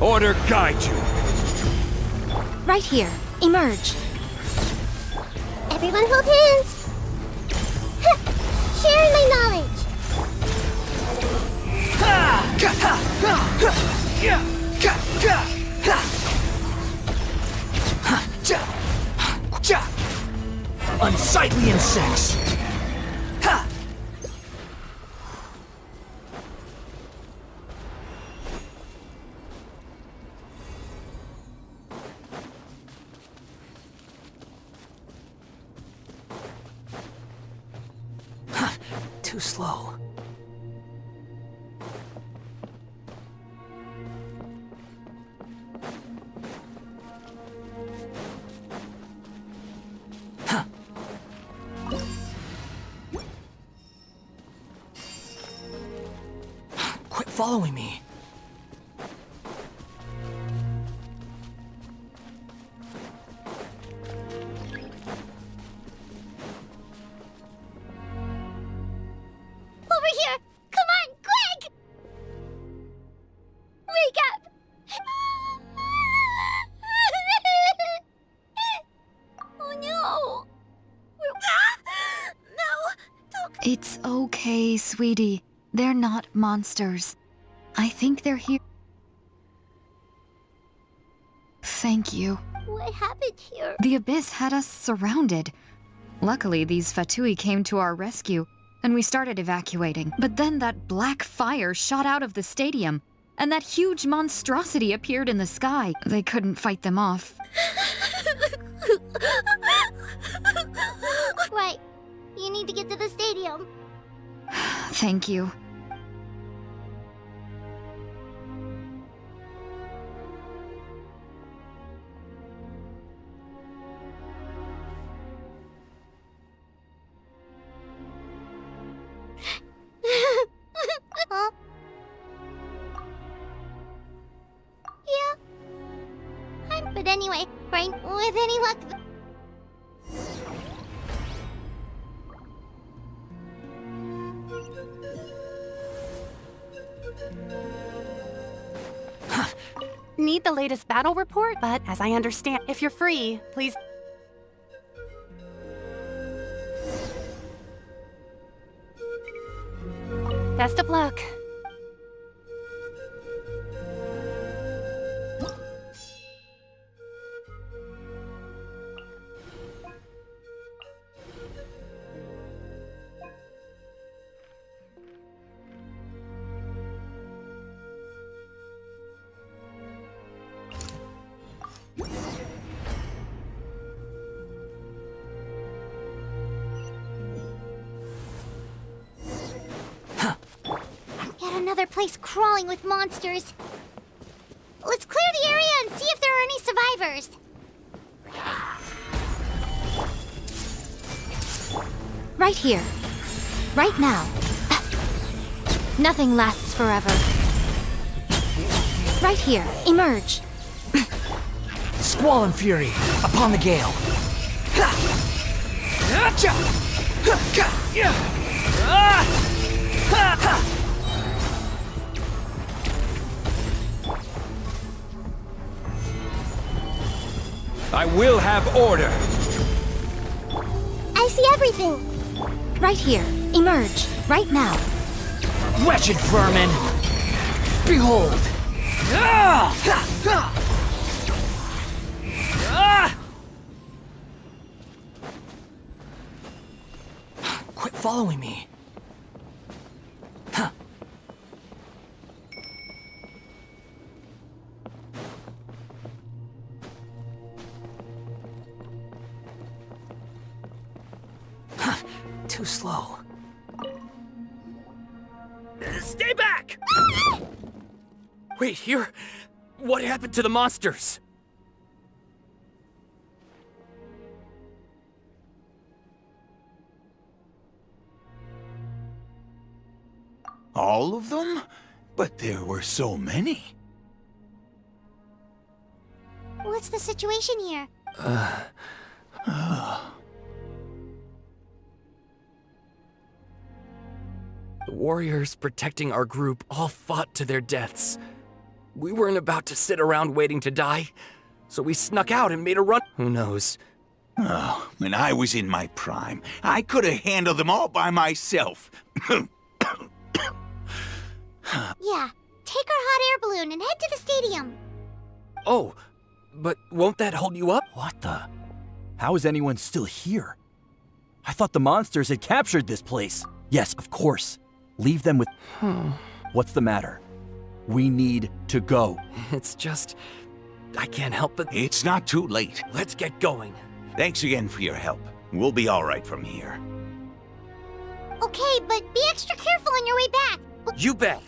Order guide you. Right here. Emerge. Everyone hold hands. Share my knowledge. Unsightly insects! Too slow. Quit following me. Over here! Come on, quick! Wake up! Oh no! No! Don't... It's okay, sweetie. They're not monsters. I think they're here. Thank you. What happened here? The Abyss had us surrounded. Luckily, these Fatui came to our rescue, and we started evacuating. But then that black fire shot out of the stadium, and that huge monstrosity appeared in the sky. They couldn't fight them off. Right. You need to get to the stadium. Thank you. But anyway, right, with any luck... Need the latest battle report? But as I understand, if you're free, please... Best of luck. Yet another place crawling with monsters. Let's clear the area and see if there are any survivors. Right here. Right now. Nothing lasts forever. Right here. Emerge. Squall and fury, upon the gale. I will have order. I see everything. Right here. Emerge. Right now. Wretched vermin! Behold! Quit following me. Too slow. Stay back! Wait, here? What happened to the monsters? All of them? But there were so many. What's the situation here? The warriors protecting our group all fought to their deaths. We weren't about to sit around waiting to die, so we snuck out and made a run. Who knows? Oh, when I was in my prime, I could have handled them all by myself. Yeah, take our hot air balloon and head to the stadium. Oh, but won't that hold you up? What the? How is anyone still here? I thought the monsters had captured this place. Yes, of course. Leave them with... What's the matter? We need to go. It's just... I can't help but... It's not too late. Let's get going. Thanks again for your help. We'll be all right from here. Okay, but be extra careful on your way back. You bet.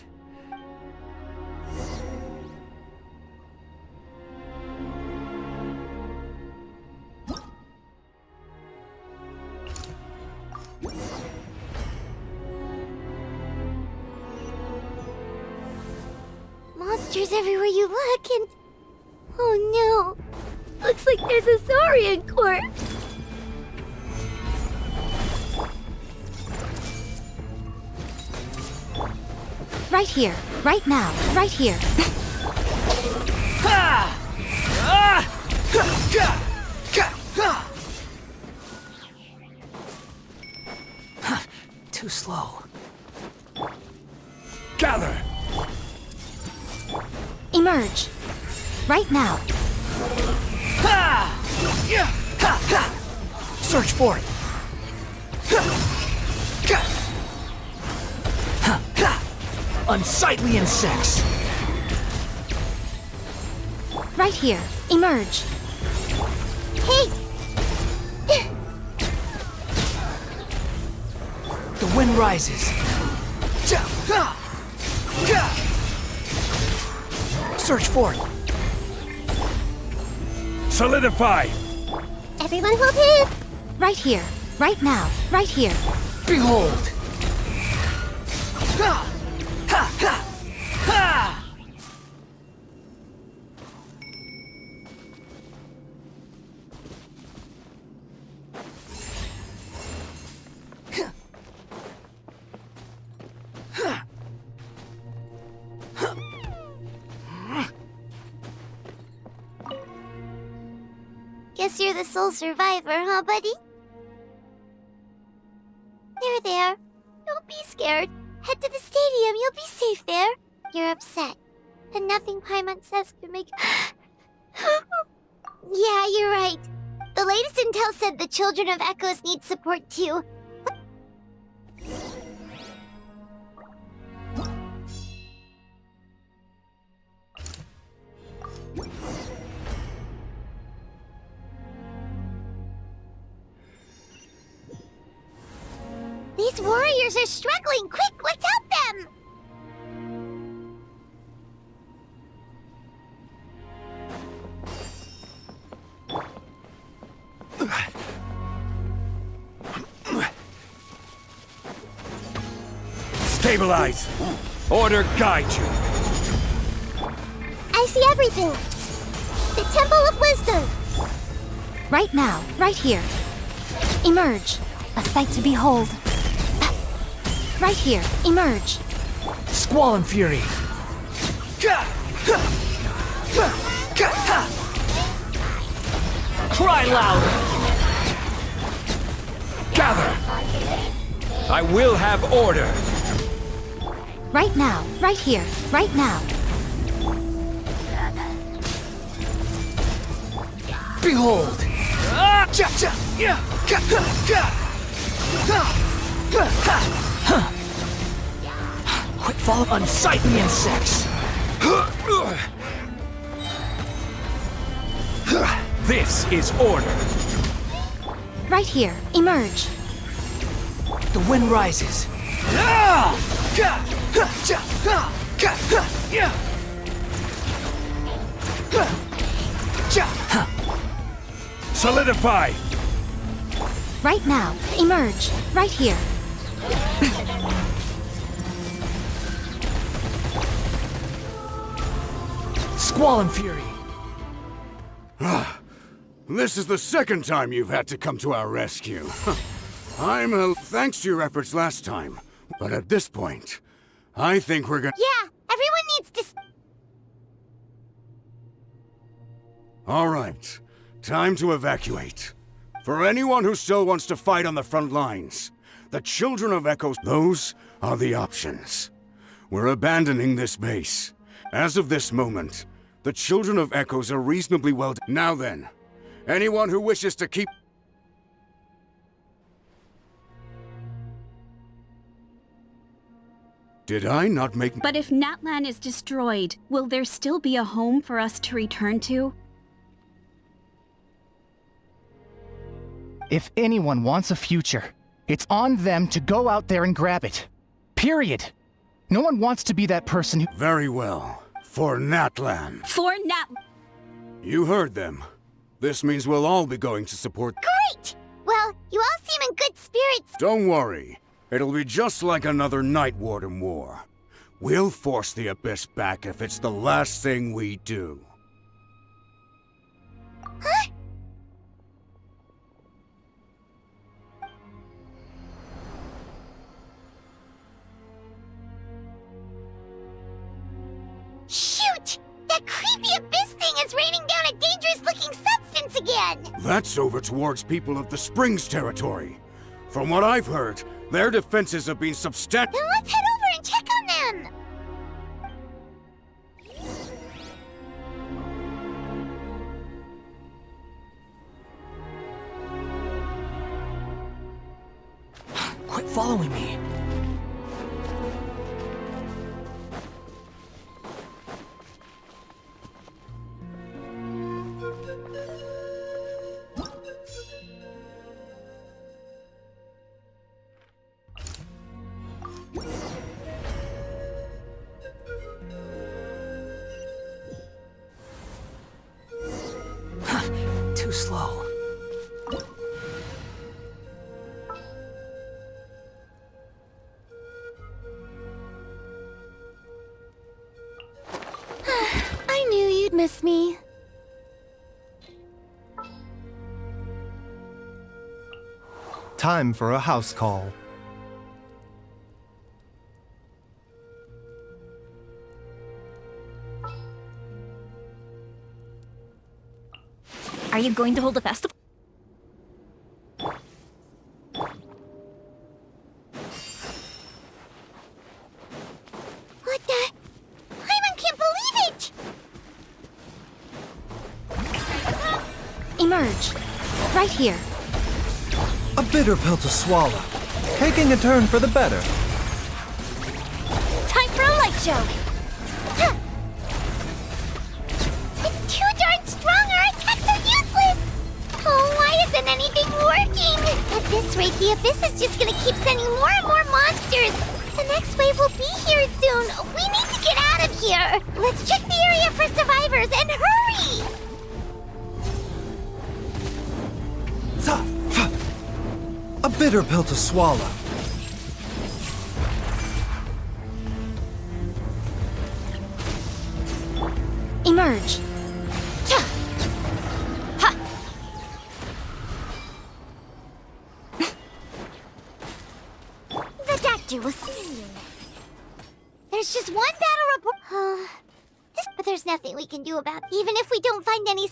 Monsters everywhere you look, and... Oh no! Looks like there's a saurian corpse! Right here. Right now. Right here. Too slow. Gather! Emerge. Right now. Search for it! Unsightly insects! Right here. Emerge. Hey! The wind rises. Search for it. Solidify! Everyone hold his! Right here. Right now. Right here. Behold! Guess you're the sole survivor, huh, buddy? There. Don't be scared. Head to the stadium, you'll be safe there. You're upset. And nothing Paimon says can make... Yeah, you're right. The latest intel said the Children of Echoes need support too. These warriors are struggling! Quick, let's help them! Stabilize! Order guide you! I see everything! The Temple of Wisdom! Right now, right here. Emerge. A sight to behold. Right here. Emerge. Squall and Fury! Cry loud! Gather! I will have order! Right now, right here, right now. Behold! Quick fall, unsightly insects! This is order! Right here, emerge. The wind rises. Solidify! Right now, emerge. Right here. Squall and Fury! This is the second time you've had to come to our rescue. Thanks to your efforts last time. But at this point, I think we're gonna... Yeah, everyone needs to... Alright, time to evacuate. For anyone who still wants to fight on the front lines, the Children of Echoes, those are the options. We're abandoning this base. As of this moment, the Children of Echoes are reasonably well... Now then, anyone who wishes to keep... Did I not make... But if Natlan is destroyed, will there still be a home for us to return to? If anyone wants a future, it's on them to go out there and grab it. Period. No one wants to be that person who... Very well. For Natlan. For Natlan. You heard them. This means we'll all be going to support... Great! Well, you all seem in good spirits. Don't worry. It'll be just like another Night Warden war. We'll force the Abyss back if it's the last thing we do. Huh? Shoot! That creepy Abyss thing is raining down a dangerous-looking substance again! That's over towards people of the Springs territory. From what I've heard, their defenses have been substantial. Then let's head over and check on them! Quit following me. Too slow. I knew you'd miss me. Time for a house call. Are you going to hold a festival? What the? Hyman can't believe it! Emerge. Right here. A bitter pill to swallow. Taking a turn for the better. Time for a light show! Huh. It's too darn strong! Our attacks are useless! Oh, why isn't anything working? At this rate, the Abyss is just gonna keep sending more and more monsters! The next wave will be here soon! We need to get out of here! Let's check the area for survivors, and hurry! A bitter pill to swallow. Emerge. Ha! The doctor will see you. There's just one battle report. But there's nothing we can do about it, even if we don't find any.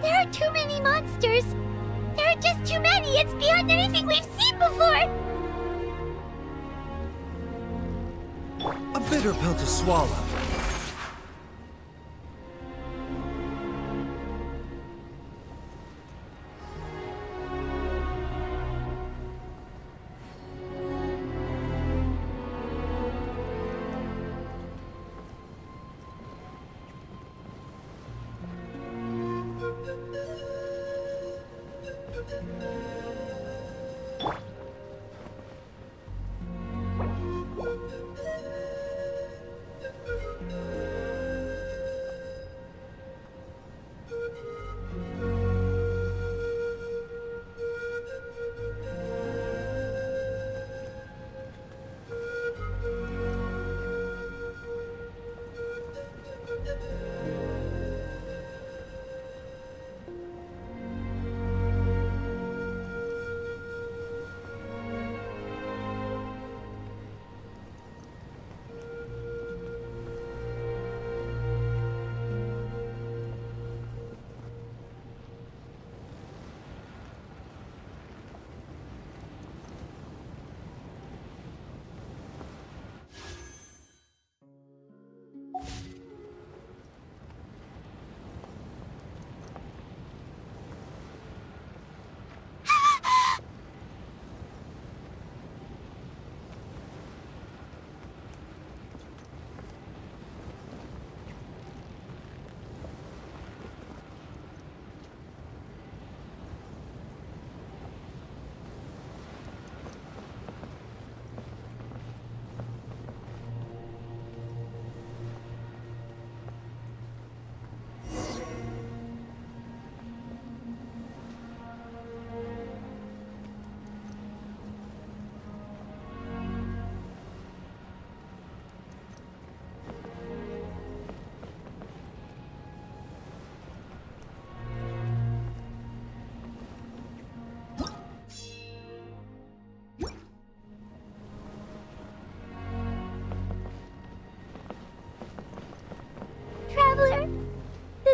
There are too many monsters! There are just too many! It's beyond anything we've seen before! A bitter pill to swallow.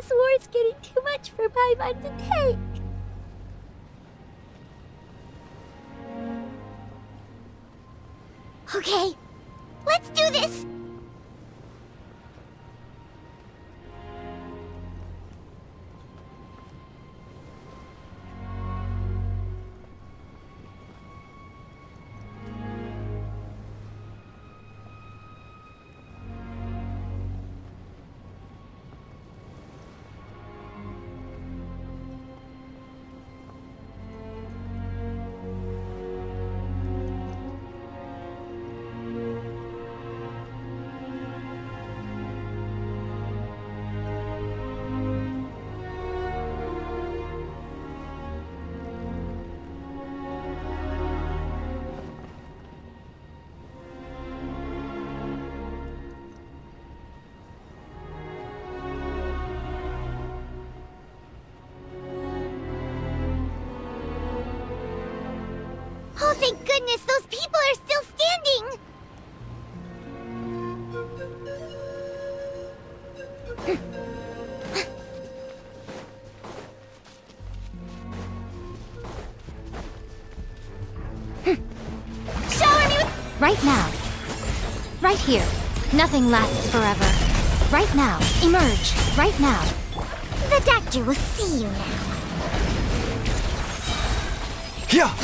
This war's getting too much for my mind to take. Okay, let's do this! Oh, thank goodness, those people are still standing! Shower me with... Right now. Right here. Nothing lasts forever. Right now. Emerge. Right now. The doctor will see you now. Yeah.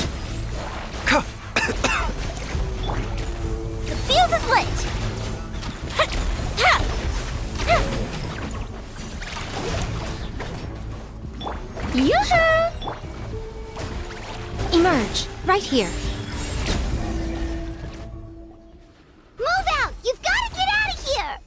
The fuse is lit! Yoo-hoo! Emerge. Right here. Move out! You've got to get out of here!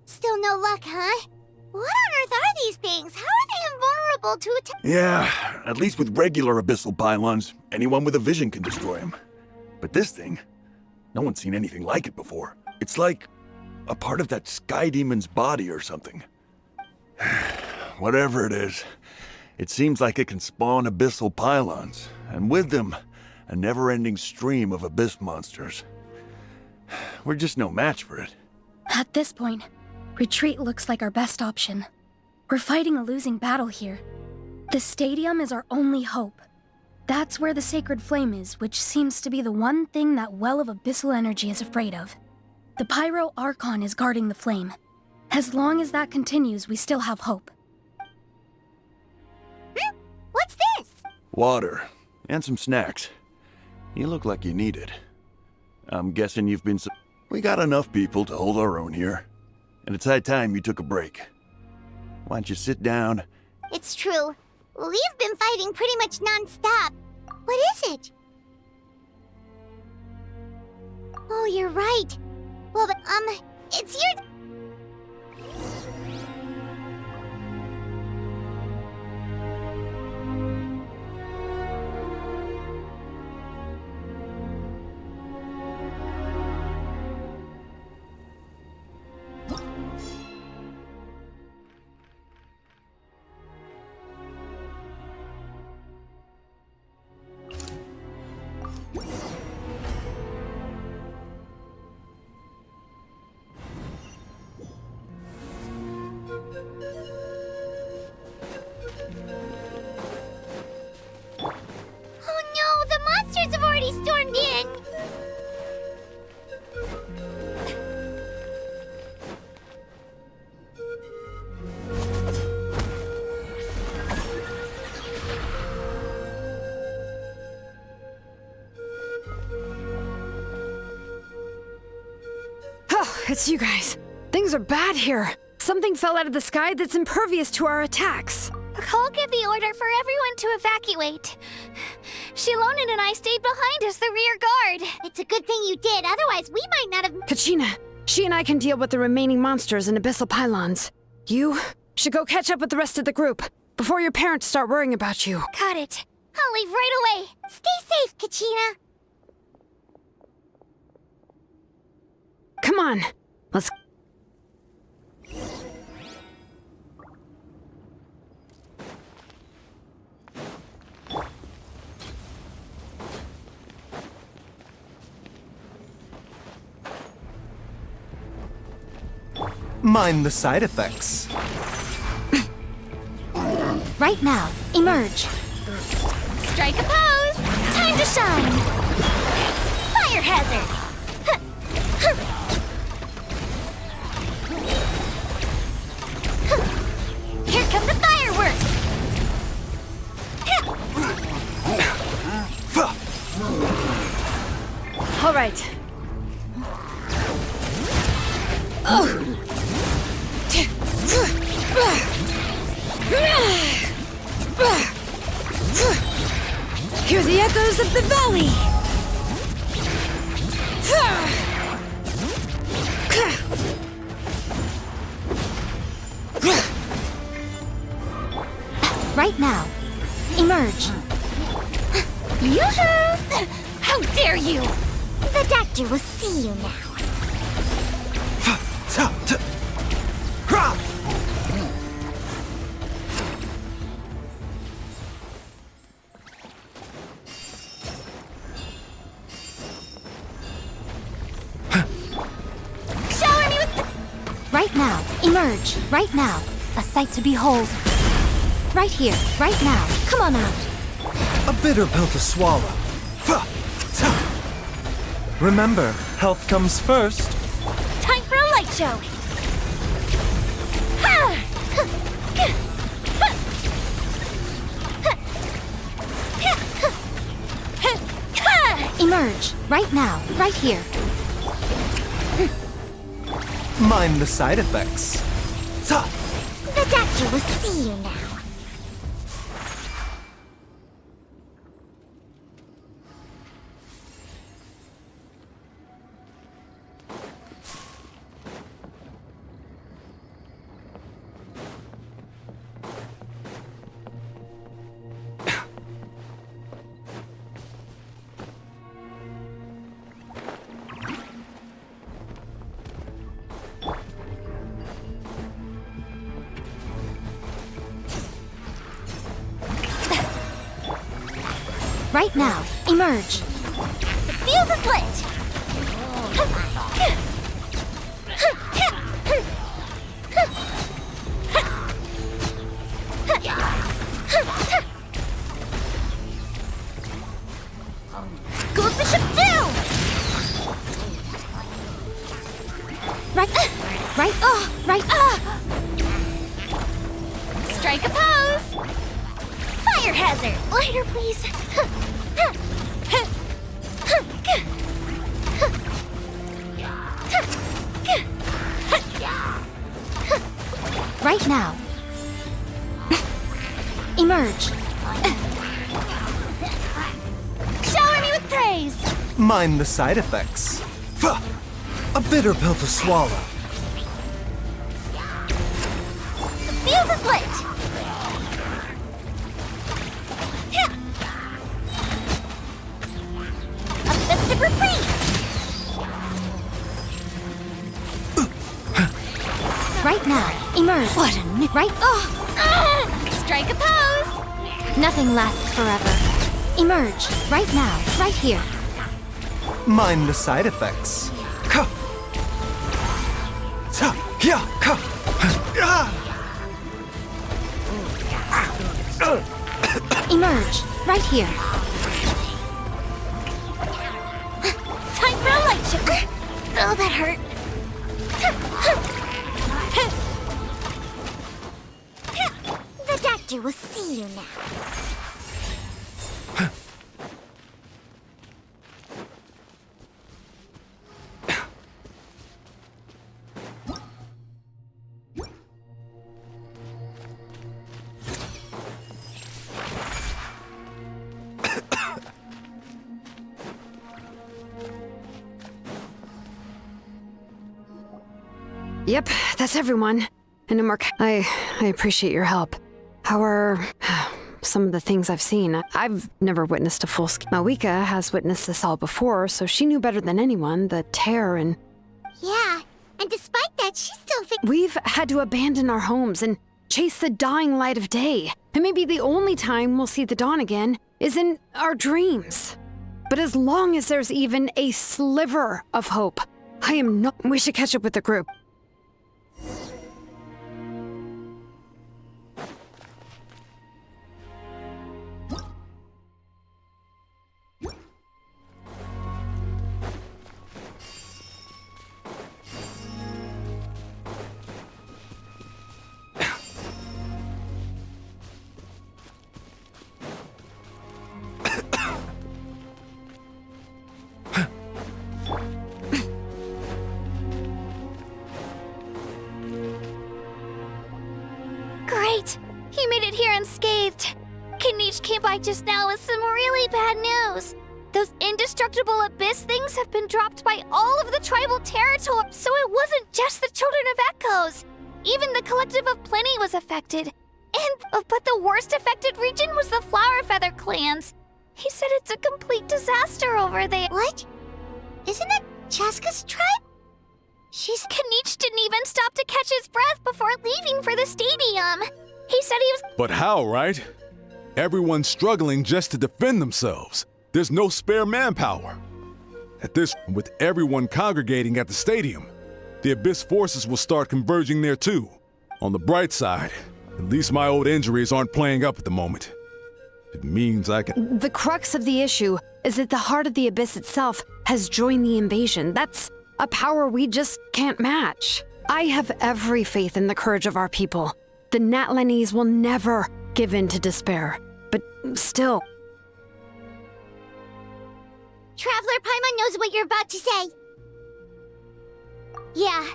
Still no luck, huh? What on earth are these things? How are they invulnerable to attack? Yeah, at least with regular abyssal pylons, anyone with a vision can destroy them. But this thing, no one's seen anything like it before. It's like a part of that sky demon's body or something. Whatever it is, it seems like it can spawn abyssal pylons, and with them, a never-ending stream of abyss monsters. We're just no match for it. At this point, retreat looks like our best option. We're fighting a losing battle here. The stadium is our only hope. That's where the sacred flame is, which seems to be the one thing that well of abyssal energy is afraid of. The Pyro Archon is guarding the flame. As long as that continues, we still have hope. What's this? Water, and some snacks. You look like you need it. I'm guessing you've been We got enough people to hold our own here. And it's high time you took a break. Why don't you sit down? It's true. We've been fighting pretty much non-stop. What is it? Oh, you're right. Well, it's your... have already stormed in! Oh, it's you guys. Things are bad here. Something fell out of the sky that's impervious to our attacks. I'll give the order for everyone to evacuate. Shilonen and I stayed behind as the rear guard. It's a good thing you did, otherwise we might not have... Kachina, she and I can deal with the remaining monsters and abyssal pylons. You should go catch up with the rest of the group before your parents start worrying about you. Got it. I'll leave right away. Stay safe, Kachina. Come on, let's... Mind the side effects. Right now, emerge. Strike a pose! Time to shine! Fire hazard! Here come the fireworks! All right. Hear the echoes of the valley! Right now, emerge. Yoo-hoo! How dare you! The doctor will see you now. Shower me with... Right now, emerge. Right now, a sight to behold. Right here, right now. Come on out. A bitter pill to swallow. Remember, health comes first. Time for a light show! Emerge. Right now, right here. Mind the side effects. The doctor will see you now. Right now, emerge. The fuse is lit! Go with the ship too! Right. Strike a pose! Fire hazard! Lighter, please! Right now. Emerge. Shower me with praise! Mind the side effects. A bitter pill to swallow. The fuse is lit! A festive reprise! Right now. Emerge. What a new... Right. Strike a pose! Nothing lasts forever. Emerge. Right now. Right here. Mind the side effects. Emerge. Right here. Time for a light show! Oh, that hurt. The doctor will see you now. Yep, that's everyone. And no more I appreciate your help. How are some of the things I've seen? I've never witnessed a full scale. Mawika has witnessed this all before, so she knew better than anyone the tear and... Yeah, and despite that, she still thinks... We've had to abandon our homes and chase the dying light of day. And maybe the only time we'll see the dawn again is in our dreams. But as long as there's even a sliver of hope, I am not... We should catch up with the group. just now with some really bad news. Those indestructible abyss things have been dropped by all of the tribal territory, so it wasn't just the Children of Echoes. Even the Collective of Plenty was affected. But the worst affected region was the Flower Feather clans. He said it's a complete disaster over there. What? Isn't that Chaska's tribe? Kanich didn't even stop to catch his breath before leaving for the stadium. He said he was— But how, right? Everyone's struggling just to defend themselves. There's no spare manpower. At this, with everyone congregating at the stadium, the Abyss forces will start converging there too. On the bright side, at least my old injuries aren't playing up at the moment. It means I can— The crux of the issue is that the heart of the Abyss itself has joined the invasion. That's a power we just can't match. I have every faith in the courage of our people. The Natlanese will never give in to despair. But still— Traveler Paimon knows what you're about to say. Yeah,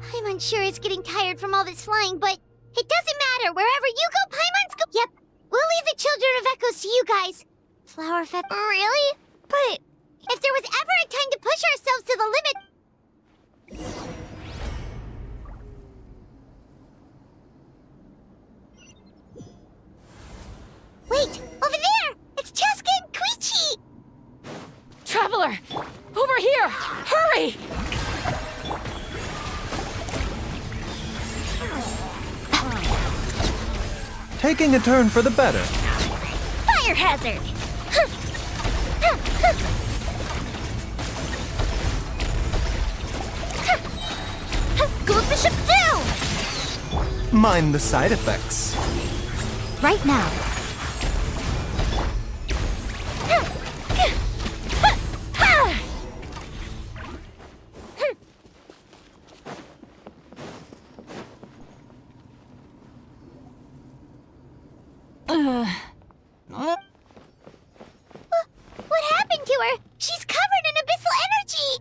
Paimon's sure is getting tired from all this flying, but it doesn't matter. Wherever you go, Paimon's go— Yep, we'll leave the Children of Echoes to you guys. Flower Feather— Really? But if there was ever a time to push ourselves to the limit— Wait! Over there! It's Chaska and Koichi! Traveler! Over here! Hurry! Taking a turn for the better. Fire hazard! Group the ship down! Mind the side effects. Right now. What happened to her? She's covered in abyssal energy!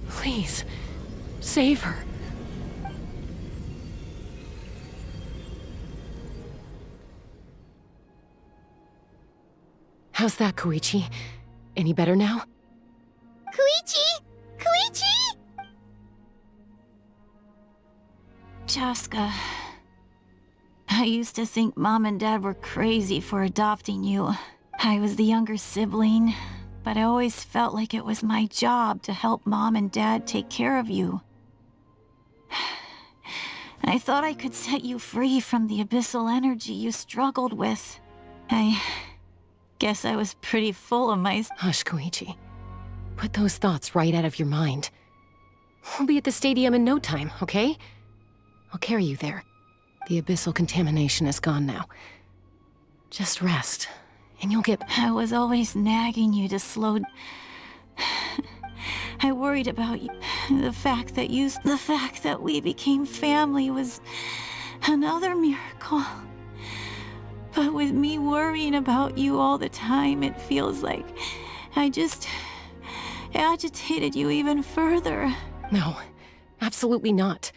Please, save her. How's that, Koichi? Any better now? Koichi! Koichi! Chaska, I used to think Mom and Dad were crazy for adopting you. I was the younger sibling, but I always felt like it was my job to help Mom and Dad take care of you. I thought I could set you free from the abyssal energy you struggled with. I guess I was pretty full of myself. Hush, Koichi. Put those thoughts right out of your mind. We'll be at the stadium in no time, okay? I'll carry you there. The abyssal contamination is gone now. Just rest, and you'll get— I was always nagging you to slow— I worried about you. The fact that we became family was another miracle. But with me worrying about you all the time, it feels like I just agitated you even further. No, absolutely not.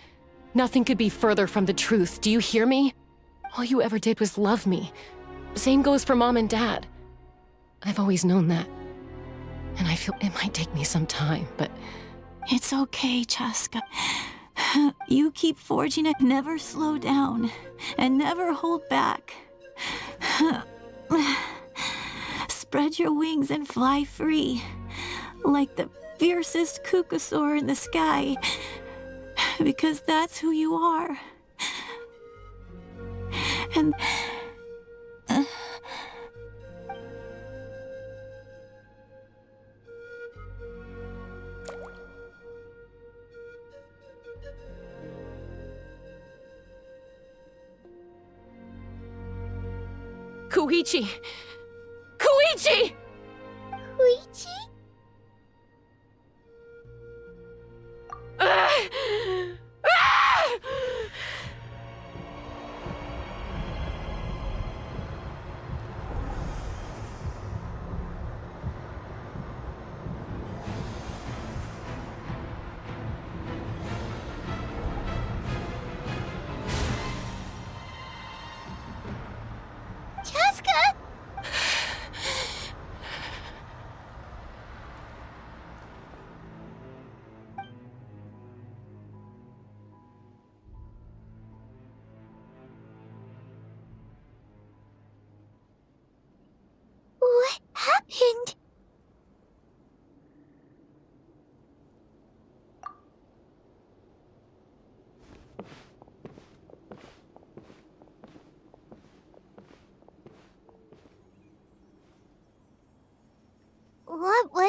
Nothing could be further from the truth. Do you hear me? All you ever did was love me. Same goes for Mom and Dad. I've always known that. And I feel it might take me some time, but— It's okay, Chaska. You keep forging it. Never slow down. And never hold back. Spread your wings and fly free. Like the fiercest kukasaur in the sky. Because that's who you are. And— Koichi! Koichi! Koichi?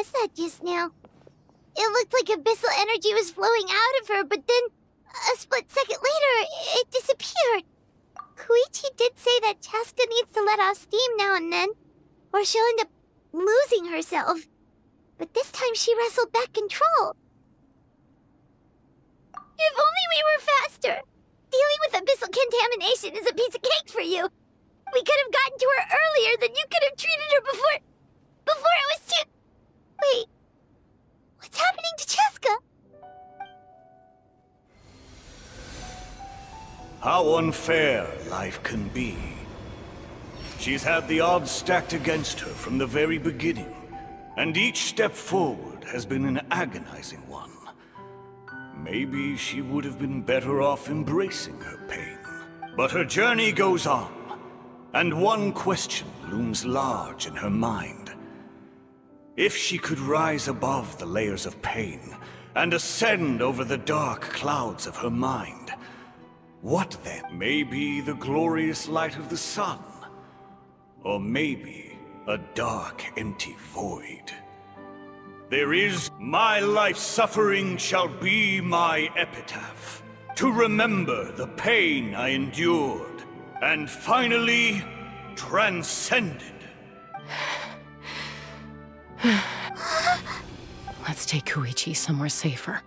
was that just now? It looked like abyssal energy was flowing out of her, but then a split second later, it disappeared. Koichi did say that Chaska needs to let off steam now and then, or she'll end up losing herself. But this time she wrestled back control. If only we were faster! Dealing with abyssal contamination is a piece of cake for you. We could have gotten to her earlier than you could have treated her before it was too... Wait, what's happening to Chaska? How unfair life can be. She's had the odds stacked against her from the very beginning, and each step forward has been an agonizing one. Maybe she would have been better off embracing her pain. But her journey goes on, and one question looms large in her mind. If she could rise above the layers of pain and ascend over the dark clouds of her mind, what then? Maybe the glorious light of the sun, or maybe a dark, empty void. There is, my life's suffering shall be my epitaph, to remember the pain I endured, and finally transcended. Let's take Koichi somewhere safer.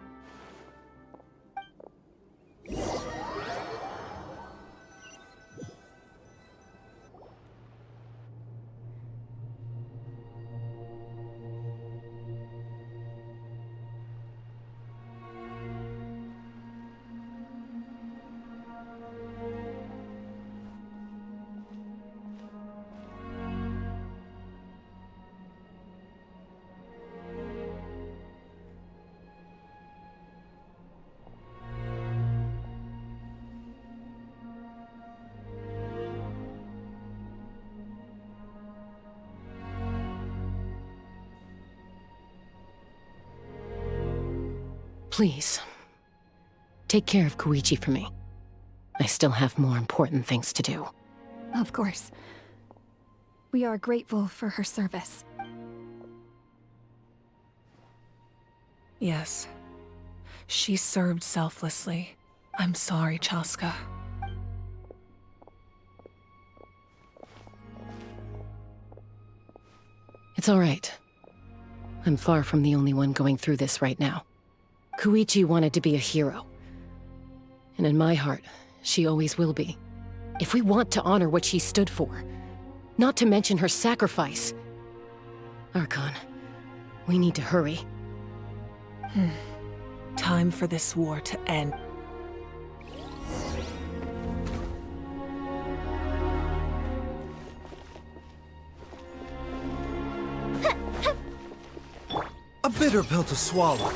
Please, take care of Koichi for me. I still have more important things to do. Of course. We are grateful for her service. Yes. She served selflessly. I'm sorry, Chaska. It's all right. I'm far from the only one going through this right now. Koichi wanted to be a hero. And in my heart, she always will be. If we want to honor what she stood for, not to mention her sacrifice. Archon, we need to hurry. Time for this war to end. A bitter pill to swallow.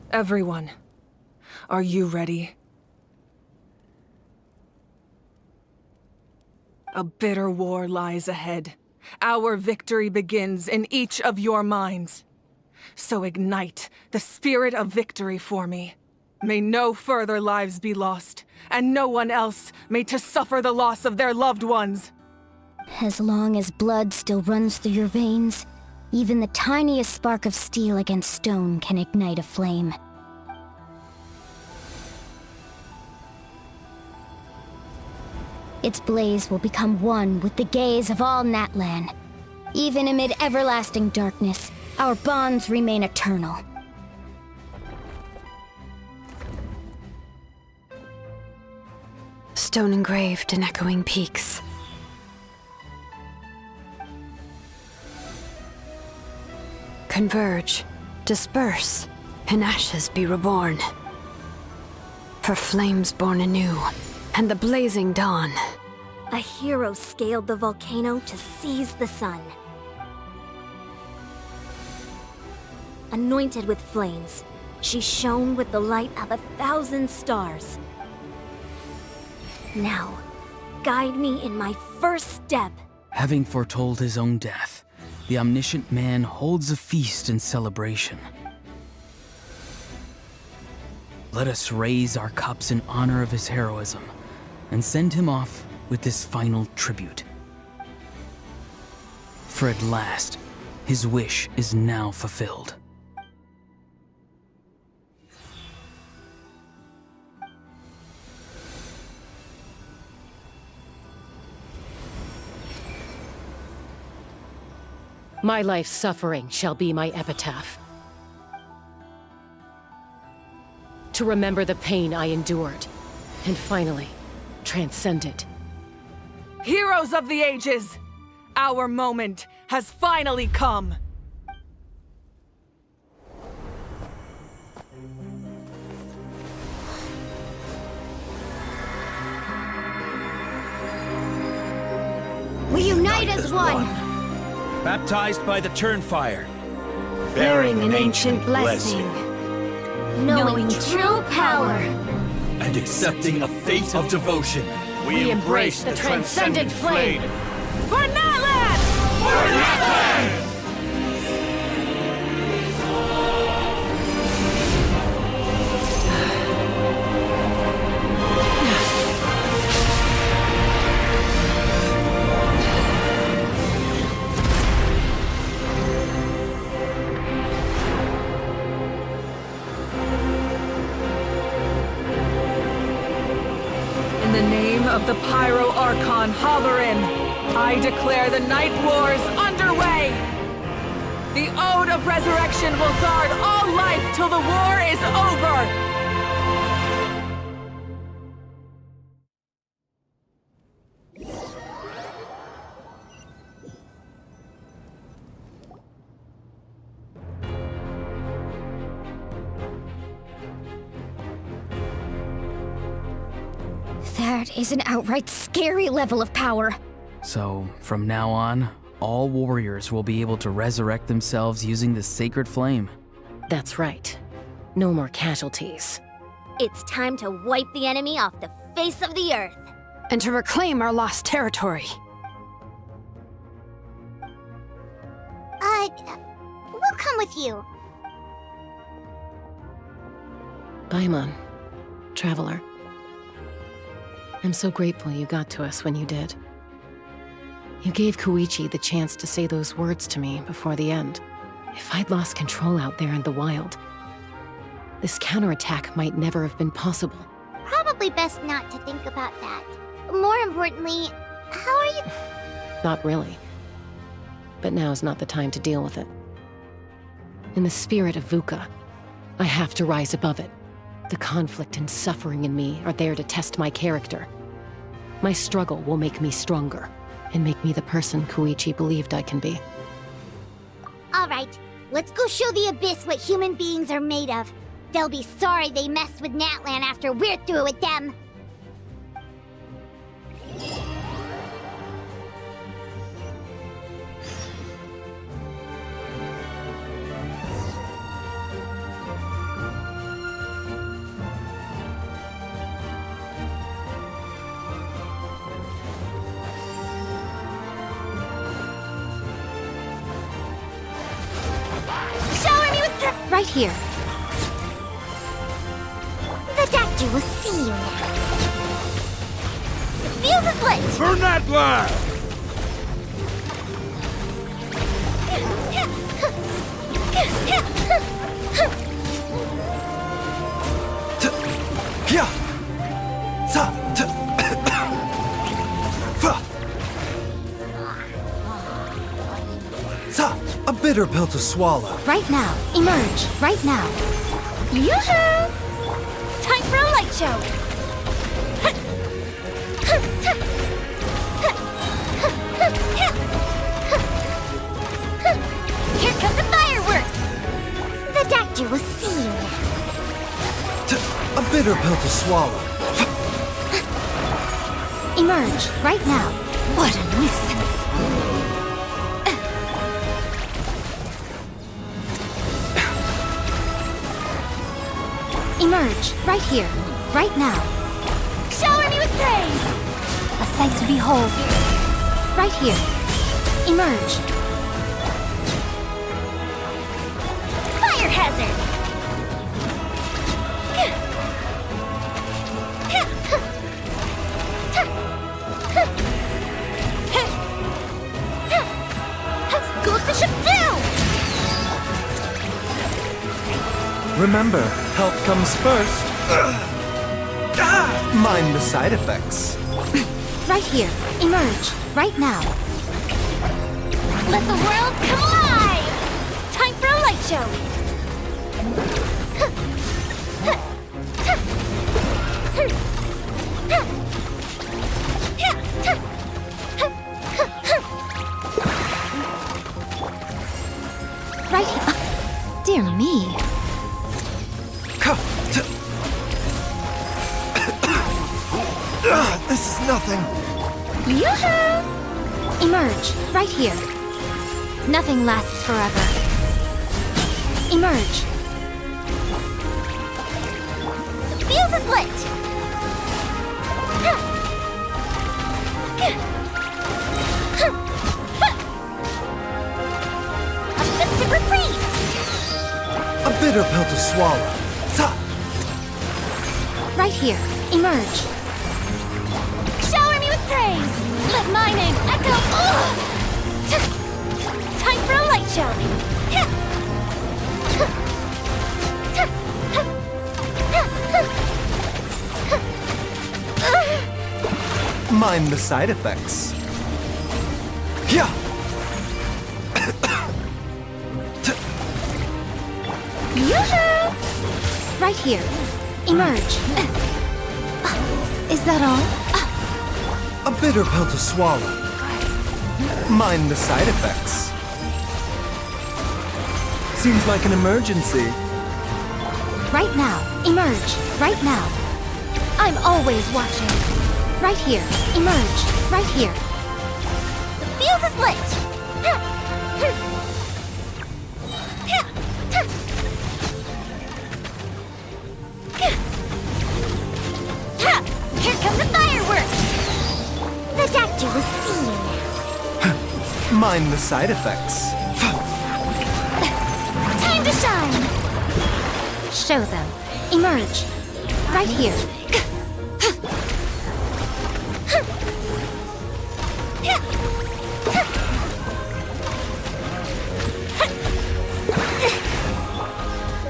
Everyone, are you ready? A bitter war lies ahead. Our victory begins in each of your minds. So ignite the spirit of victory for me. May no further lives be lost, and no one else may to suffer the loss of their loved ones. As long as blood still runs through your veins, even the tiniest spark of steel against stone can ignite a flame. Its blaze will become one with the gaze of all Natlan. Even amid everlasting darkness, our bonds remain eternal. Stone engraved in echoing peaks. Converge, disperse, in ashes be reborn. For flames born anew, and the blazing dawn. A hero scaled the volcano to seize the sun. anointed with flames. She shone with the light of 1,000 stars. Now, guide me in my first step. Having foretold his own death, the omniscient man holds a feast in celebration. Let us raise our cups in honor of his heroism and send him off with this final tribute. For at last, his wish is now fulfilled. My life's suffering shall be my epitaph. To remember the pain I endured, and finally, transcend it. Heroes of the ages! Our moment has finally come! We unite as one! Baptized by the Turnfire. Bearing an ancient blessing. Knowing true power. And accepting a fate of devotion. We embrace the transcendent flame. For Natlan! For Natlan! In the name of the Pyro Archon Halloran, I declare the Night Wars underway! The Ode of Resurrection will guard all life till the war is over! That is an outright scary level of power. So, from now on, all warriors will be able to resurrect themselves using the sacred flame. That's right. No more casualties. It's time to wipe the enemy off the face of the earth. And to reclaim our lost territory. We'll come with you. Paimon, Traveler. I'm so grateful you got to us when you did. You gave Koichi the chance to say those words to me before the end. If I'd lost control out there in the wild, this counterattack might never have been possible. Probably best not to think about that. More importantly, how are you? Not really. But now's not the time to deal with it. In the spirit of VUCA, I have to rise above it. The conflict and suffering in me are there to test my character. My struggle will make me stronger, and make me the person Koichi believed I can be. Alright, let's go show the Abyss what human beings are made of. They'll be sorry they messed with Natlan after we're through with them. Right here. The doctor will see you now. Fuse is lit! For Natlan! A bitter pill to swallow. Right now. Emerge. Right now. Yoo-hoo! Time for a light show! Here come the fireworks! The doctor will see you now. A bitter pill to swallow. Emerge. Right now. What a nuisance. Emerge, right here, right now. Shower me with praise! A sight to behold. Right here. Emerge. Fire hazard! Goldfish of doom! Remember, health comes first. Mind the side effects. Right here. Emerge, right now. Let the world come alive! Time for a light show! Right here. Dear me. This is nothing. Yoo-hoo! Emerge, right here. Nothing lasts forever. Emerge. The fuse is lit! A festive reprise! A bitter pill to swallow. Right here. Emerge. Shower me with praise! Let my name echo! Time for a light show! Mind the side effects. Yeah. Yoo-hoo! Right here. Emerge. Is that all? A bitter pill to swallow. Mind the side effects. Seems like an emergency. Right now. Emerge. Right now. I'm always watching. Right here. Emerge. Right here. The fuse is lit! Here come the fireworks! The doctor was seen. Mind the side effects. Time to shine! Show them. Emerge. Right here.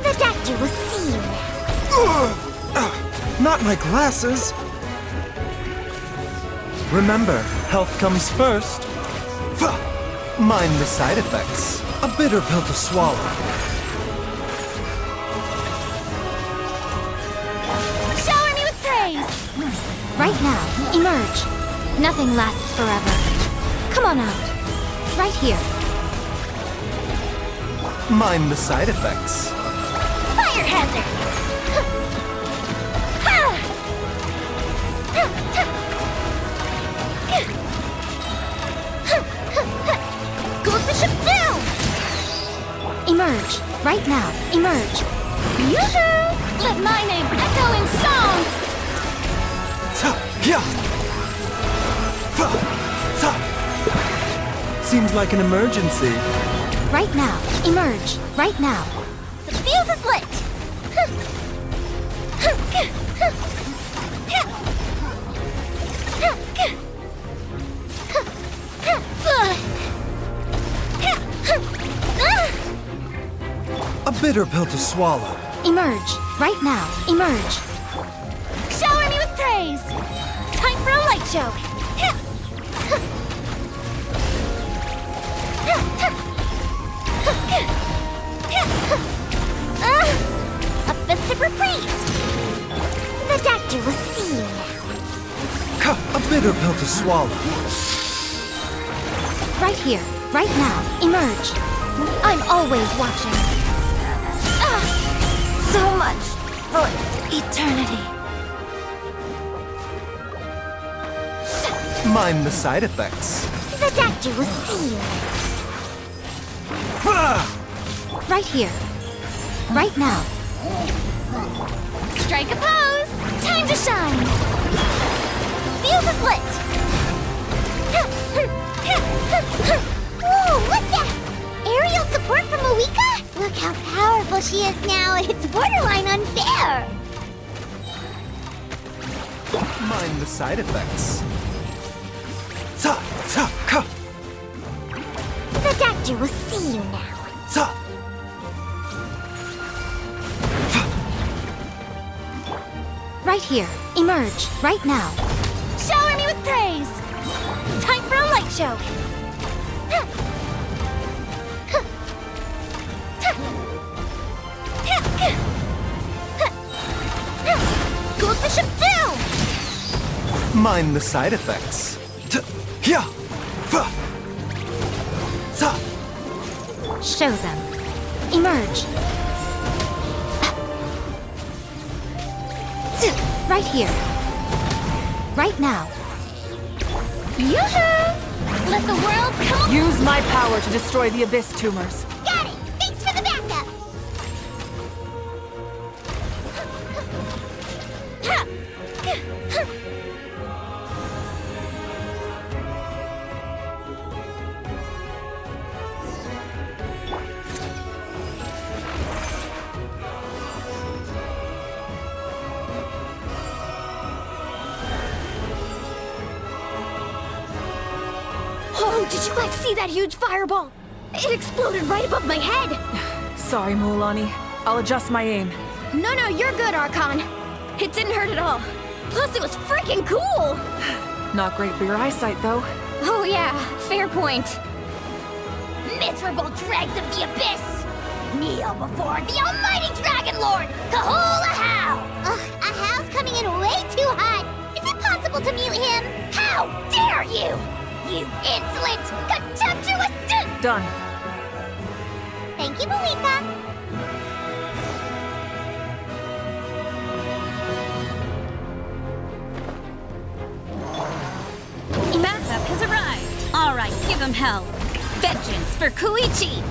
The doctor was seen. Not my glasses. Remember, health comes first. Mind the side effects. A bitter pill to swallow. Shower me with praise! Right now. Emerge. Nothing lasts forever. Come on out. Right here. Mind the side effects. Fire hazard! Goldfish of doom! Emerge. Right now. Emerge. Yoo-hoo! Let my name echo in song! Seems like an emergency. Right now. Emerge. Right now. The fuse is lit! A bitter pill to swallow. Emerge. Right now. Emerge. Shower me with praise! Time for a light show! A festive reprise! The doctor was seen. A bitter pill to swallow. Right here. Right now. Emerge. I'm always watching. So much for eternity. Mind the side effects. The doctor was seen. Right here. Right now. Strike a pose! Time to shine! Fuse is lit! Whoa, what's that? Aerial support from Moika? Look how powerful she is now. It's borderline unfair. Mind the side effects. The doctor will see you now. Right here. Emerge. Right now. Shower me with praise! Time for a light show! Goldfish up down! Mind the side effects. Show them. Emerge. Right here. Right now. Yoo-hoo! Let the world come. Use my power to destroy the Abyss tumors. Got it! Thanks for the backup! Oh, did you guys see that huge fireball? It exploded right above my head! Sorry, Mualani. I'll adjust my aim. No, you're good, Archon. It didn't hurt at all. Plus, it was freaking cool! Not great for your eyesight, though. Oh yeah, fair point. Miserable dregs of the Abyss! Kneel before the almighty Dragon Lord, Kahula How! Ugh, a How's coming in way too hot! Is it possible to mute him? How dare you! You insolent, contemptuous Done. Thank you, Malika! Backup has arrived. All right, give him hell. Vengeance for Koichi.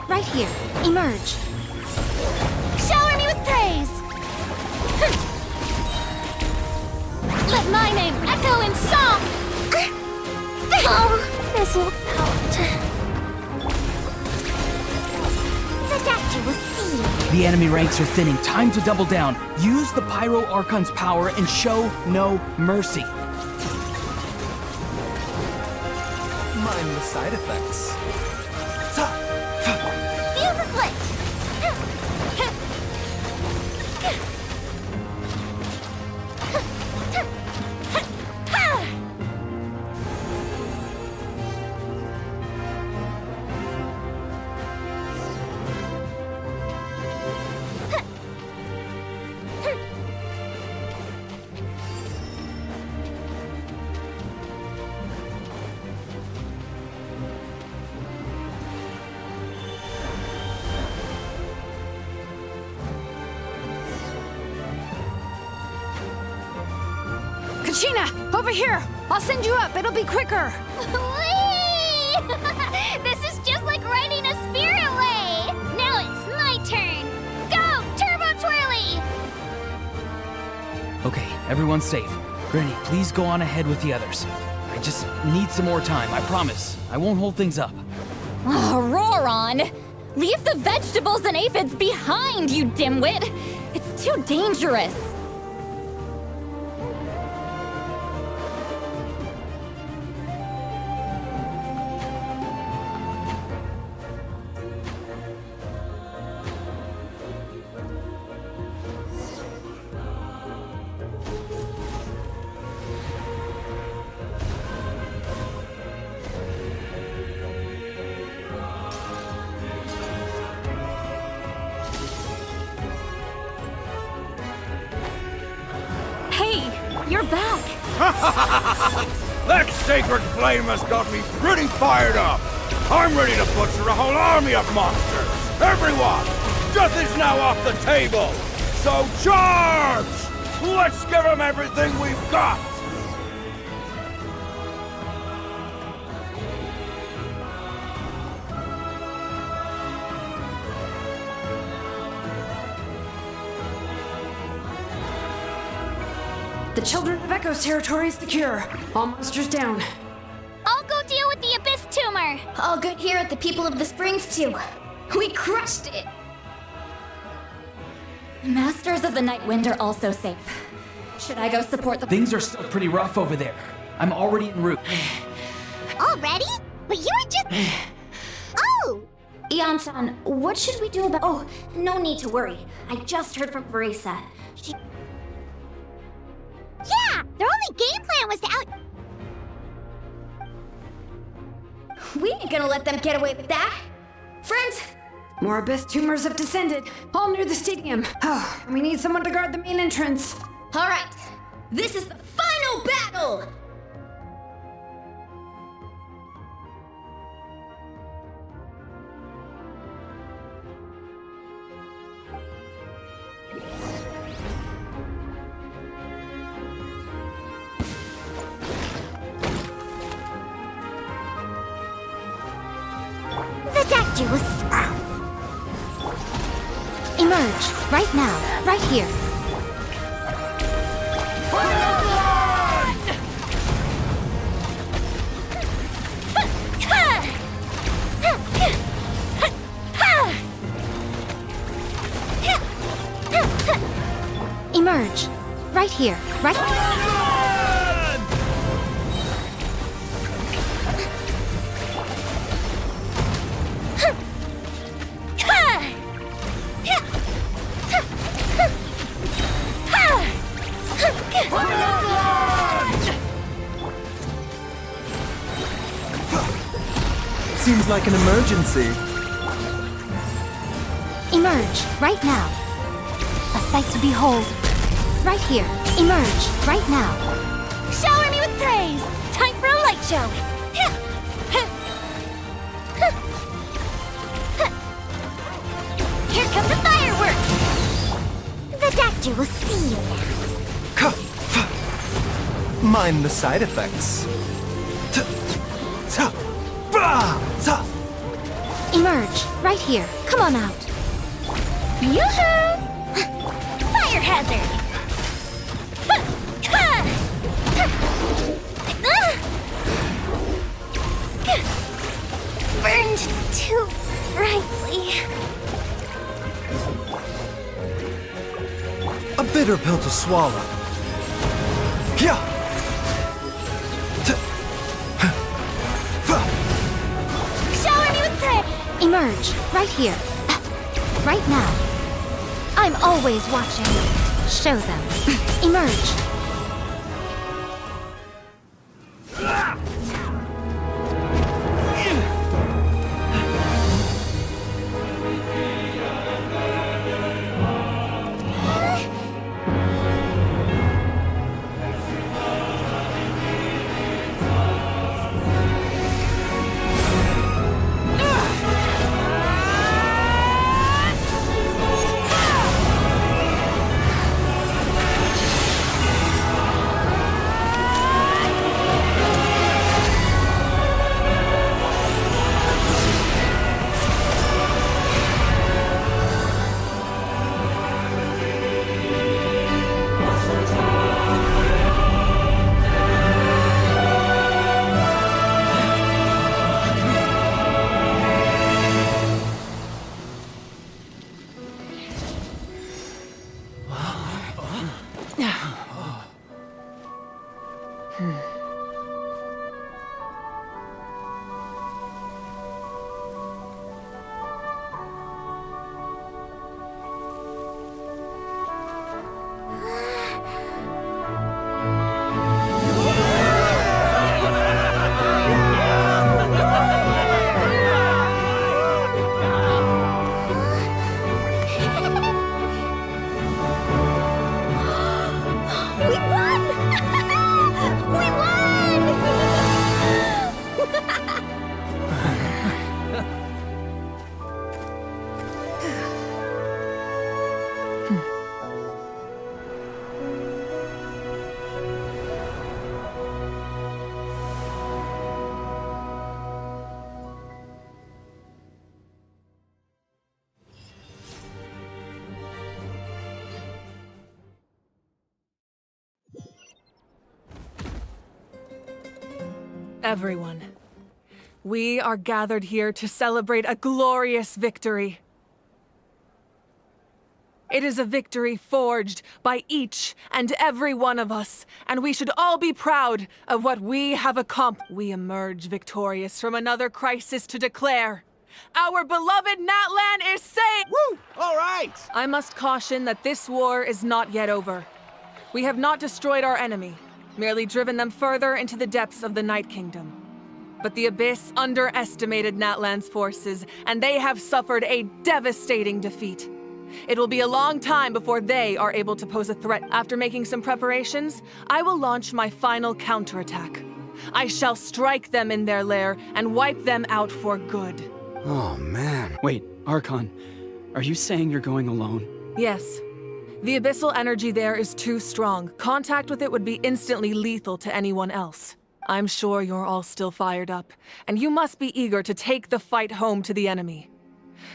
Right here. Emerge. Shower me with praise! Let my name echo in song! Oh, fizzle out. The doctor will see you. The enemy ranks are thinning. Time to double down. Use the Pyro Archon's power and show no mercy. Mind the side effects. Fuse is lit! Kachina, over here! I'll send you up, it'll be quicker! Whee! This is just like riding a spirit way! Now it's my turn! Go, Turbo Twirly! Okay, everyone's safe. Granny, please go on ahead with the others. I just need some more time, I promise. I won't hold things up. Oh, Roron! Leave the vegetables and aphids behind, you dimwit! It's too dangerous! You're back! That sacred flame has got me pretty fired up! I'm ready to butcher a whole army of monsters! Everyone! Death is now off the table! So charge! Let's give them everything we've got! The Children of Echo's territory is secure. All monsters down. I'll go deal with the Abyss Tumor. All good here at the People of the Springs, too. We crushed it! The Masters of the Night Wind are also safe. Should I go support the— Things are still pretty rough over there. I'm already en route. Already? But you were just... Oh! Ian-san, what should we do about— Oh, no need to worry. I just heard from Verisa. Yeah! Their only game plan was to We ain't gonna let them get away with that! Friends! More abyss tumors have descended, all near the stadium. Oh, we need someone to guard the main entrance. Alright, this is the final battle! The Dactu was... Emerge, right now, right here. Emerge, right here, right... Seems like an emergency. Emerge, right now. A sight to behold. Right here. Emerge, right now. Shower me with praise! Time for a light show! Here come the fireworks! The Dactu will see you now. Mind the side effects. Emerge, right here. Come on out. Yoo-hoo! Fire hazard! Burned too brightly. A bitter pill to swallow. Yeah. Shower me with praise! Emerge, right here. Right now. I'm always watching. Show them. Emerge. Everyone, we are gathered here to celebrate a glorious victory. It is a victory forged by each and every one of us, and we should all be proud of what we have accomplished. We emerge victorious from another crisis to declare, our beloved Natlan is safe! Woo! All right! I must caution that this war is not yet over. We have not destroyed our enemy, merely driven them further into the depths of the Night Kingdom. But the Abyss underestimated Natlan's forces, and they have suffered a devastating defeat. It will be a long time before they are able to pose a threat. After making some preparations, I will launch my final counterattack. I shall strike them in their lair and wipe them out for good. Oh, man. Wait, Archon, are you saying you're going alone? Yes. The abyssal energy there is too strong. Contact with it would be instantly lethal to anyone else. I'm sure you're all still fired up, and you must be eager to take the fight home to the enemy.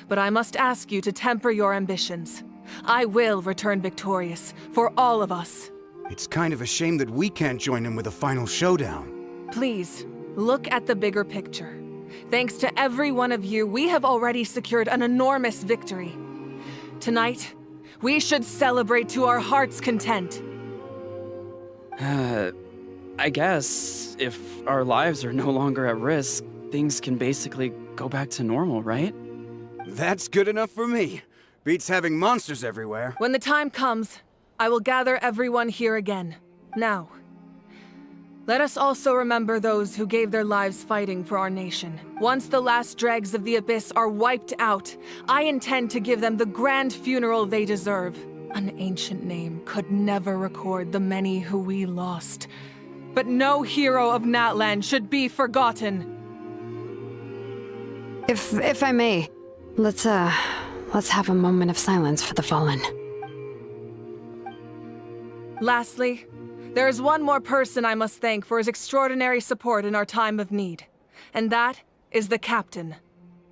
But I must ask you to temper your ambitions. I will return victorious, for all of us. It's kind of a shame that we can't join him with a final showdown. Please, look at the bigger picture. Thanks to every one of you, we have already secured an enormous victory. Tonight, we should celebrate to our heart's content. I guess if our lives are no longer at risk, things can basically go back to normal, right? That's good enough for me. Beats having monsters everywhere. When the time comes, I will gather everyone here again. Now, let us also remember those who gave their lives fighting for our nation. Once the last dregs of the Abyss are wiped out, I intend to give them the grand funeral they deserve. An ancient name could never record the many who we lost. But no hero of Natlan should be forgotten. If I may, let's have a moment of silence for the fallen. Lastly, there is one more person I must thank for his extraordinary support in our time of need, and that is the Captain.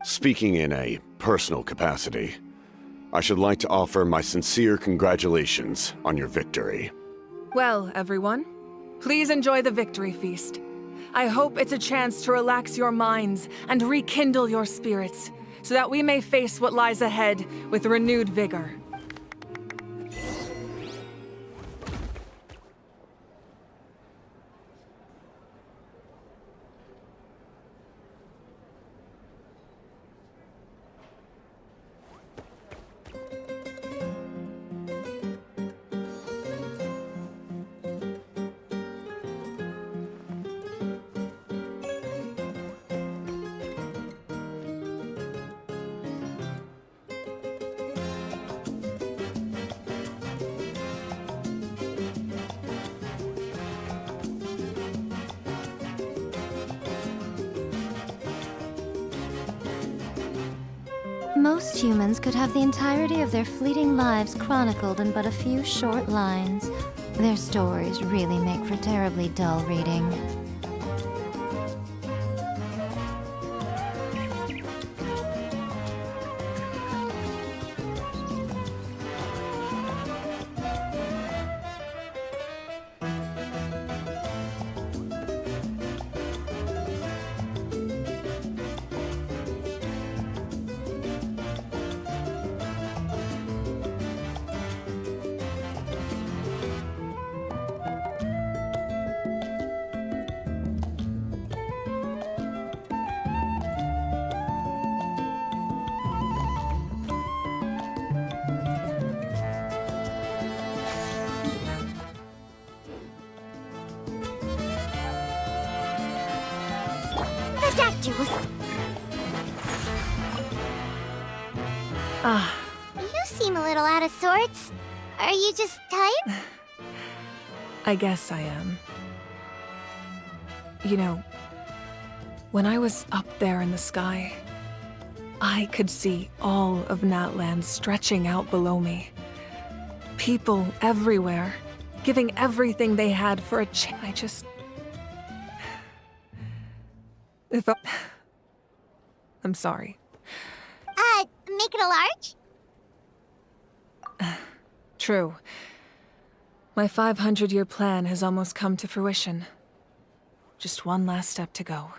Speaking in a personal capacity, I should like to offer my sincere congratulations on your victory. Well, everyone, please enjoy the victory feast. I hope it's a chance to relax your minds and rekindle your spirits, so that we may face what lies ahead with renewed vigor. Most humans could have the entirety of their fleeting lives chronicled in but a few short lines. Their stories really make for terribly dull reading. You seem a little out of sorts. Are you just tired? I guess I am. You know, when I was up there in the sky, I could see all of Natlan stretching out below me. People everywhere, giving everything they had for a chance. I'm sorry. Make it a large? True. My 500-year plan has almost come to fruition. Just one last step to go.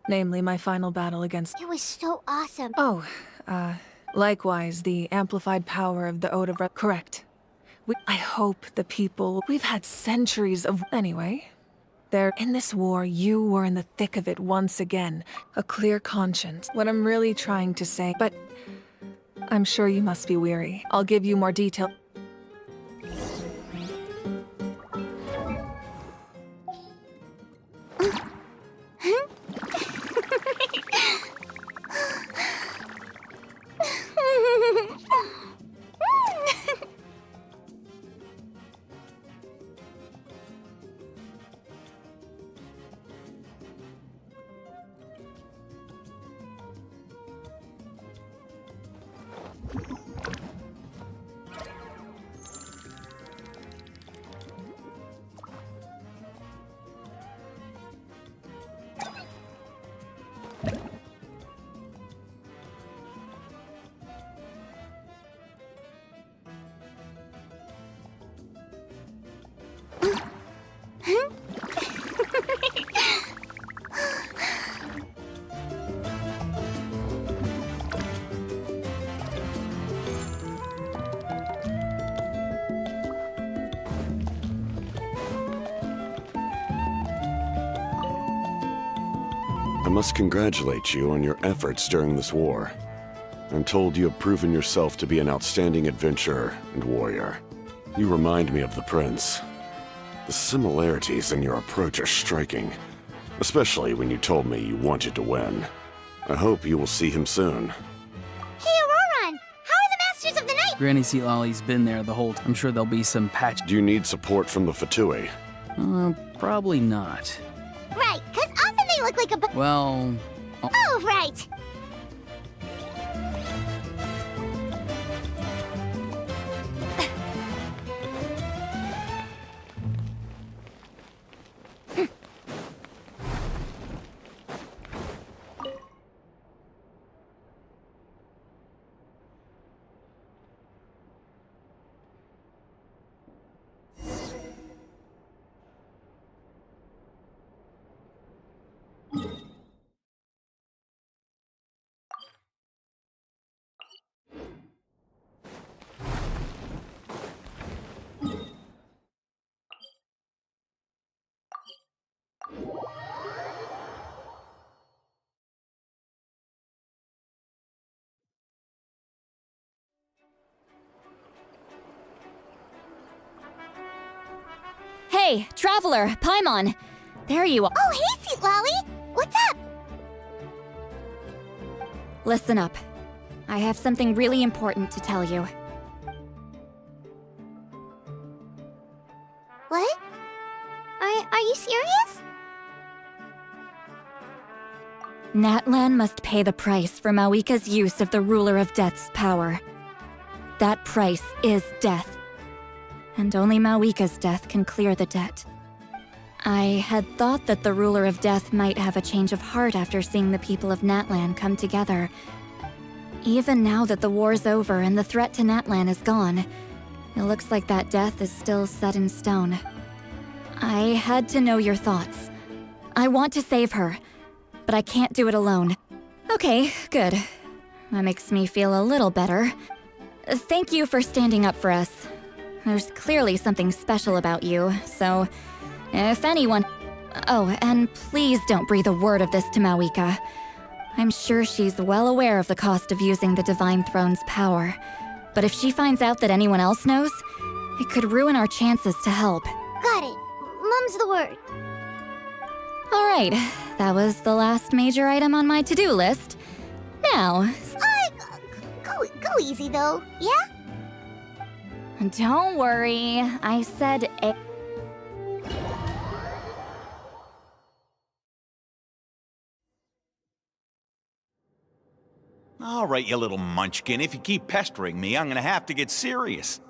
Namely, my final battle against— It was so awesome. Oh, likewise, the amplified power of the Ode of Correct. I hope the people— We've had centuries of— Anyway, in this war, you were in the thick of it once again. A clear conscience. What I'm really trying to say, but I'm sure you must be weary. I'll give you more detail. I must congratulate you on your efforts during this war. I'm told you have proven yourself to be an outstanding adventurer and warrior. You remind me of the prince. The similarities in your approach are striking, especially when you told me you wanted to win. I hope you will see him soon. Hey, Auroron! How are the Masters of the Night? Granny Seatlolly's been there the whole time. I'm sure there'll be some patch. Do you need support from the Fatui? Probably not. Right, because often they look like a Well... Oh, right! Hey, Traveler, Paimon! There you are. Oh, hey, Sweet Lolly! What's up? Listen up. I have something really important to tell you. What? Are you serious? Natlan must pay the price for Mawika's use of the Ruler of Death's power. That price is death. And only Mawika's death can clear the debt. I had thought that the Ruler of Death might have a change of heart after seeing the people of Natlan come together. Even now that the war's over and the threat to Natlan is gone, it looks like that death is still set in stone. I had to know your thoughts. I want to save her, but I can't do it alone. Okay, good. That makes me feel a little better. Thank you for standing up for us. There's clearly something special about you, so if anyone— Oh, and please don't breathe a word of this to Mawika. I'm sure she's well aware of the cost of using the Divine Throne's power. But if she finds out that anyone else knows, it could ruin our chances to help. Got it. Mum's the word. Alright, that was the last major item on my to-do list. Now— Go easy, though, yeah? Don't worry, I said All right, you little munchkin. If you keep pestering me, I'm gonna have to get serious.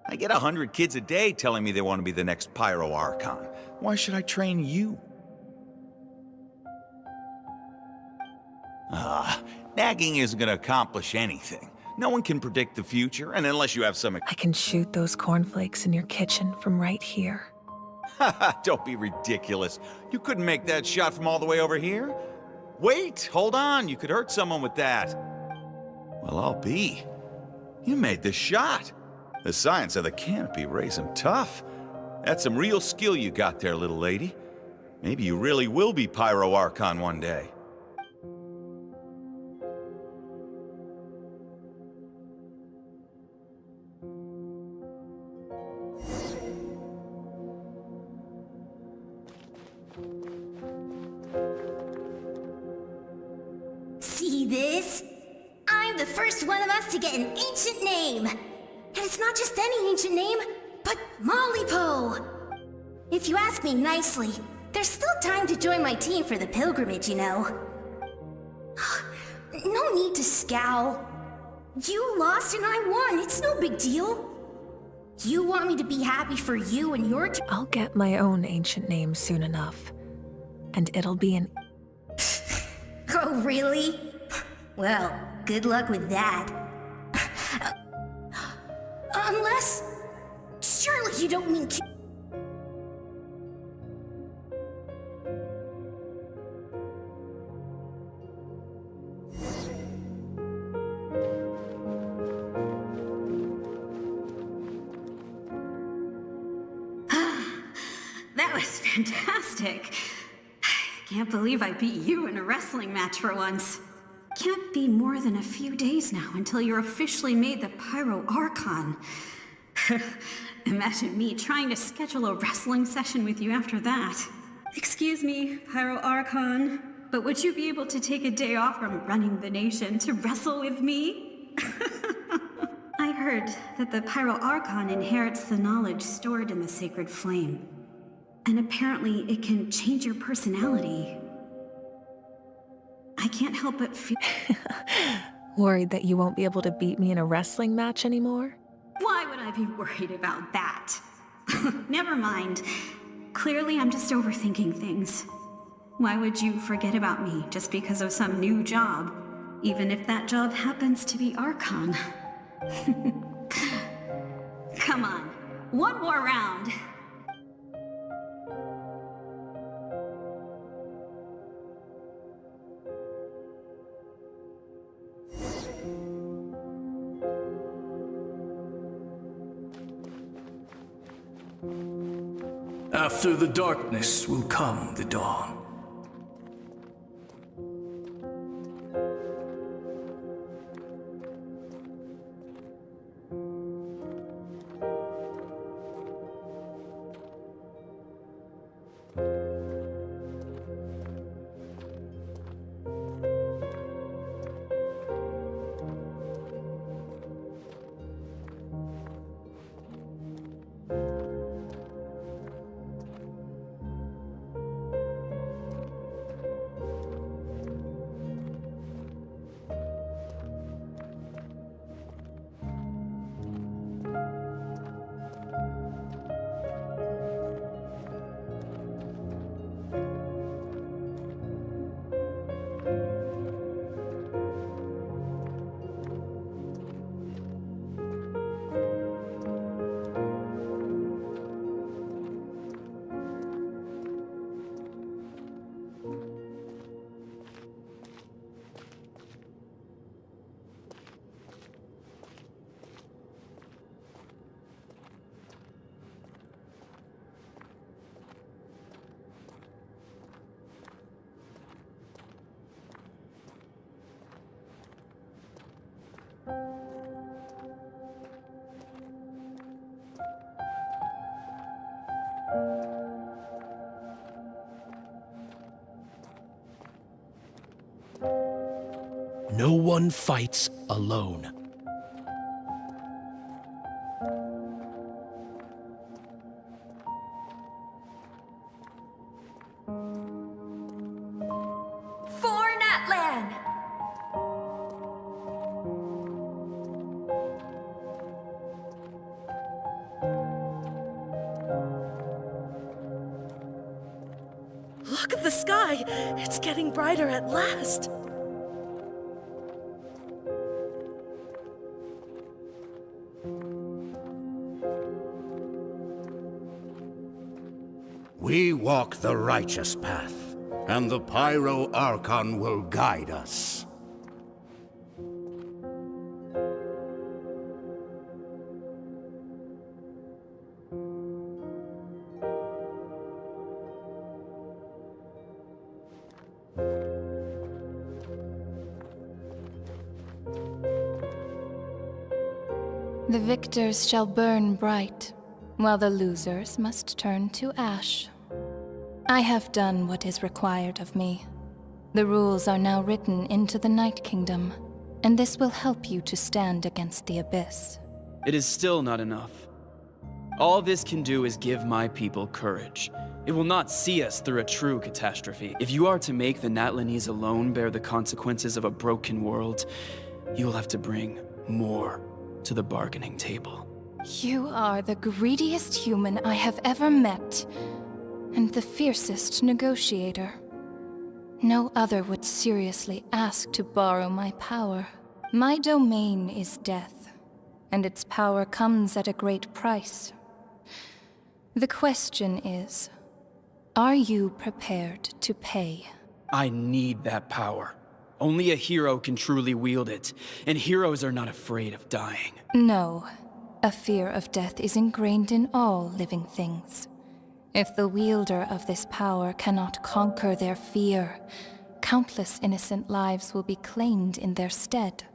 I get 100 kids a day telling me they want to be the next Pyro Archon. Why should I train you? Nagging isn't gonna accomplish anything. No one can predict the future, and unless you have some... I can shoot those cornflakes in your kitchen from right here. Don't be ridiculous. You couldn't make that shot from all the way over here? Wait, hold on. You could hurt someone with that. Well, I'll be. You made the shot. The science of the canopy raised him tough. That's some real skill you got there, little lady. Maybe you really will be Pyro Archon one day. See this? I'm the first one of us to get an ancient name. And it's not just any ancient name, but Mollypo. If you ask me nicely, there's still time to join my team for the pilgrimage, you know. No need to scowl. You lost and I won, it's no big deal. You want me to be happy for you and your I'll get my own ancient name soon enough. And it'll be an... Oh, really? Well, good luck with that. Unless... Surely you don't mean... That was fantastic. Can't believe I beat you in a wrestling match for once. Can't be more than a few days now until you're officially made the Pyro Archon. Imagine me trying to schedule a wrestling session with you after that. Excuse me, Pyro Archon, but would you be able to take a day off from running the nation to wrestle with me? I heard that the Pyro Archon inherits the knowledge stored in the sacred flame. And apparently it can change your personality. I can't help but feel... Worried that you won't be able to beat me in a wrestling match anymore? Why would I be worried about that? Never mind. Clearly I'm just overthinking things. Why would you forget about me just because of some new job? Even if that job happens to be Archon. Come on, one more round. After the darkness will come the dawn. No one fights alone. sky! It's getting brighter at last! We walk the righteous path, and the Pyro Archon will guide us. The victors shall burn bright, while the losers must turn to ash. I have done what is required of me. The rules are now written into the Night Kingdom, and this will help you to stand against the Abyss. It is still not enough. All this can do is give my people courage. It will not see us through a true catastrophe. If you are to make the Natlanese alone bear the consequences of a broken world, you will have to bring more to the bargaining table. You are the greediest human I have ever met, and the fiercest negotiator. No other would seriously ask to borrow my power. My domain is death, and its power comes at a great price. The question is, are you prepared to pay? I need that power. Only a hero can truly wield it, and heroes are not afraid of dying. No. A fear of death is ingrained in all living things. If the wielder of this power cannot conquer their fear, countless innocent lives will be claimed in their stead.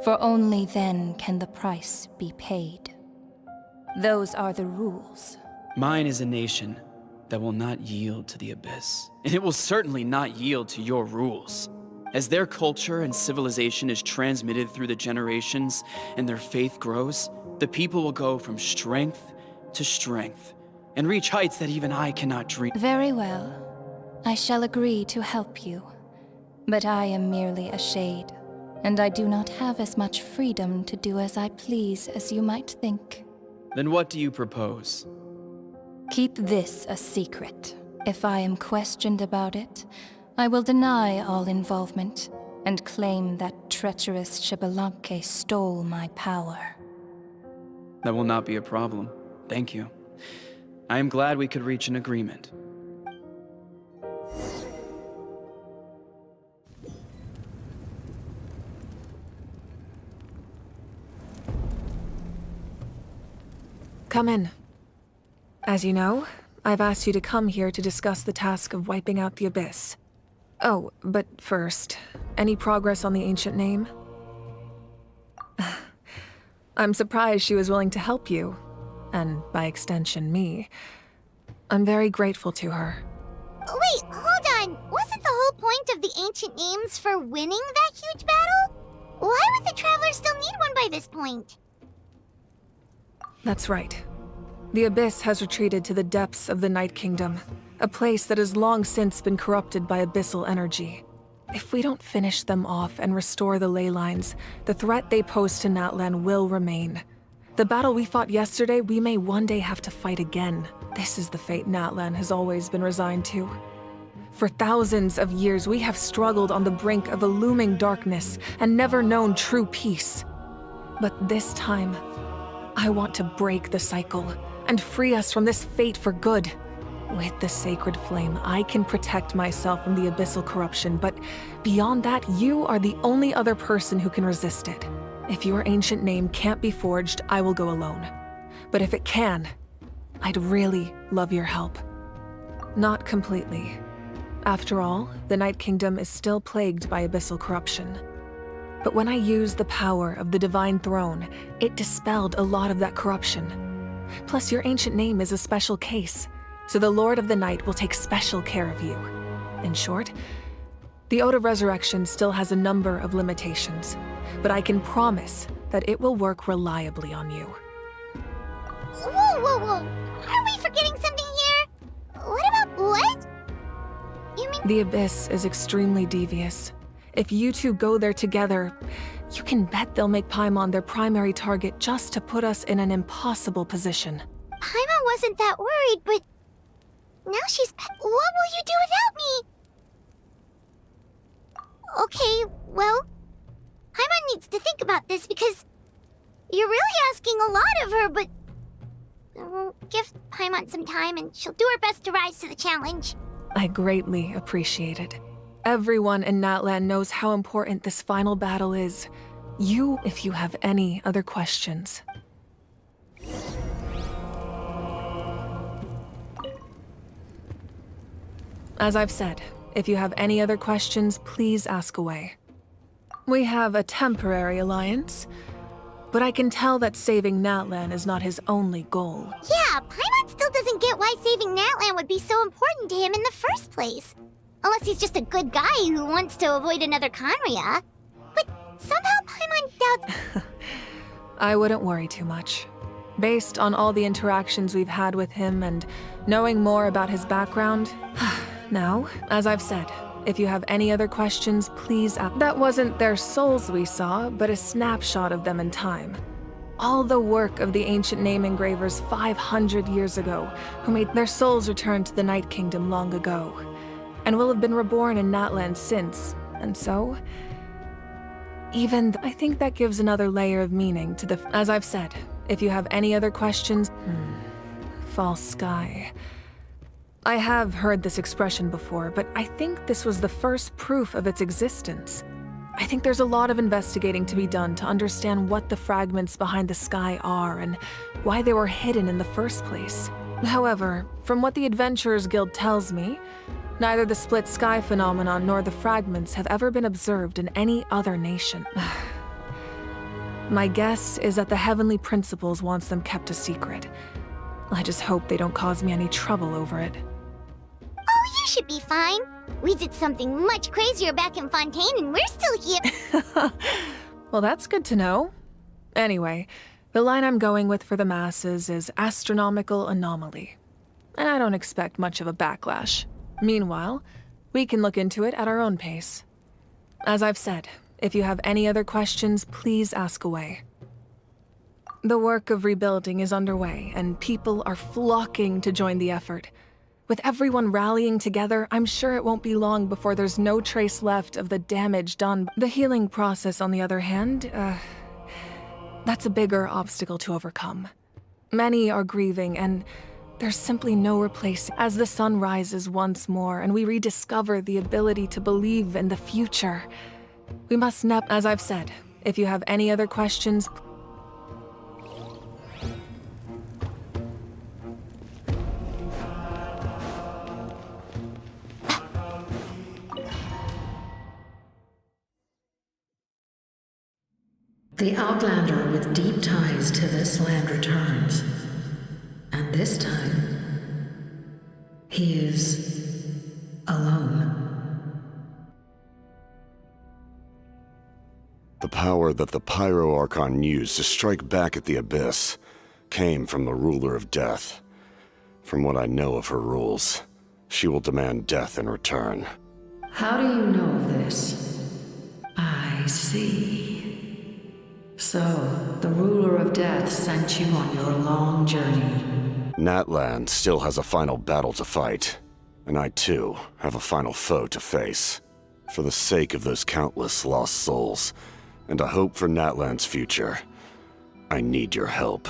For only then can the price be paid. Those are the rules. Mine is a nation that will not yield to the Abyss, and it will certainly not yield to your rules. As their culture and civilization is transmitted through the generations and their faith grows, the people will go from strength to strength and reach heights that even I cannot dream. Very well. I shall agree to help you. But I am merely a shade, and I do not have as much freedom to do as I please as you might think. Then what do you propose? Keep this a secret. If I am questioned about it, I will deny all involvement and claim that treacherous Xbalanque stole my power. That will not be a problem. Thank you. I am glad we could reach an agreement. Come in. As you know, I've asked you to come here to discuss the task of wiping out the Abyss. Oh, but first, any progress on the ancient name? I'm surprised she was willing to help you, and by extension, me. I'm very grateful to her. Wait, hold on. Wasn't the whole point of the ancient names for winning that huge battle? Why would the Travelers still need one by this point? That's right. The Abyss has retreated to the depths of the Night Kingdom, a place that has long since been corrupted by abyssal energy. If we don't finish them off and restore the ley lines, the threat they pose to Natlan will remain. The battle we fought yesterday, we may one day have to fight again. This is the fate Natlan has always been resigned to. For thousands of years, we have struggled on the brink of a looming darkness and never known true peace. But this time, I want to break the cycle and free us from this fate for good. With the sacred flame, I can protect myself from the abyssal corruption, but beyond that, you are the only other person who can resist it. If your ancient name can't be forged, I will go alone. But if it can, I'd really love your help. Not completely. After all, the Night Kingdom is still plagued by abyssal corruption. But when I used the power of the Divine Throne, it dispelled a lot of that corruption. Plus, your ancient name is a special case, so the Lord of the Night will take special care of you. In short, the Ode of Resurrection still has a number of limitations, but I can promise that it will work reliably on you. Whoa, whoa, whoa! Are we forgetting something here? What about what? You mean— The Abyss is extremely devious. If you two go there together, you can bet they'll make Paimon their primary target just to put us in an impossible position. Paimon wasn't that worried, but now she's— What will you do without me? Okay, well, Paimon needs to think about this because you're really asking a lot of her, but give Paimon some time and she'll do her best to rise to the challenge. I greatly appreciate it. Everyone in Natlan knows how important this final battle is. If you have any other questions. As I've said, if you have any other questions, please ask away. We have a temporary alliance, but I can tell that saving Natlan is not his only goal. Yeah, Paimon still doesn't get why saving Natlan would be so important to him in the first place. Unless he's just a good guy who wants to avoid another Conria. But somehow Paimon doubts... I wouldn't worry too much. Based on all the interactions we've had with him and knowing more about his background... Now, as I've said, if you have any other questions, please ask. That wasn't their souls we saw, but a snapshot of them in time. All the work of the ancient name engravers 500 years ago, who made their souls return to the Night Kingdom long ago, and will have been reborn in Natlan since, and so... I think that gives another layer of meaning to the... As I've said, if you have any other questions... False sky... I have heard this expression before, but I think this was the first proof of its existence. I think there's a lot of investigating to be done to understand what the fragments behind the sky are and why they were hidden in the first place. However, from what the Adventurers Guild tells me, neither the split sky phenomenon nor the fragments have ever been observed in any other nation. My guess is that the Heavenly Principles wants them kept a secret. I just hope they don't cause me any trouble over it. Oh, you should be fine. We did something much crazier back in Fontaine and we're still here. Well, that's good to know. Anyway, the line I'm going with for the masses is astronomical anomaly. And I don't expect much of a backlash. Meanwhile, we can look into it at our own pace. As I've said, if you have any other questions, please ask away. The work of rebuilding is underway, and people are flocking to join the effort. With everyone rallying together, I'm sure it won't be long before there's no trace left of the damage done. The healing process, on the other hand, that's a bigger obstacle to overcome. Many are grieving, and there's simply no replacing. As the sun rises once more, and we rediscover the ability to believe in the future, we must as I've said, if you have any other questions, The Outlander with deep ties to this land returns. And this time, he is alone. The power that the Pyro Archon used to strike back at the Abyss came from the Ruler of Death. From what I know of her rules, she will demand death in return. How do you know of this? I see. So, the Ruler of Death sent you on your long journey. Natlan still has a final battle to fight, and I too have a final foe to face. For the sake of those countless lost souls, and a hope for Natlan's future, I need your help.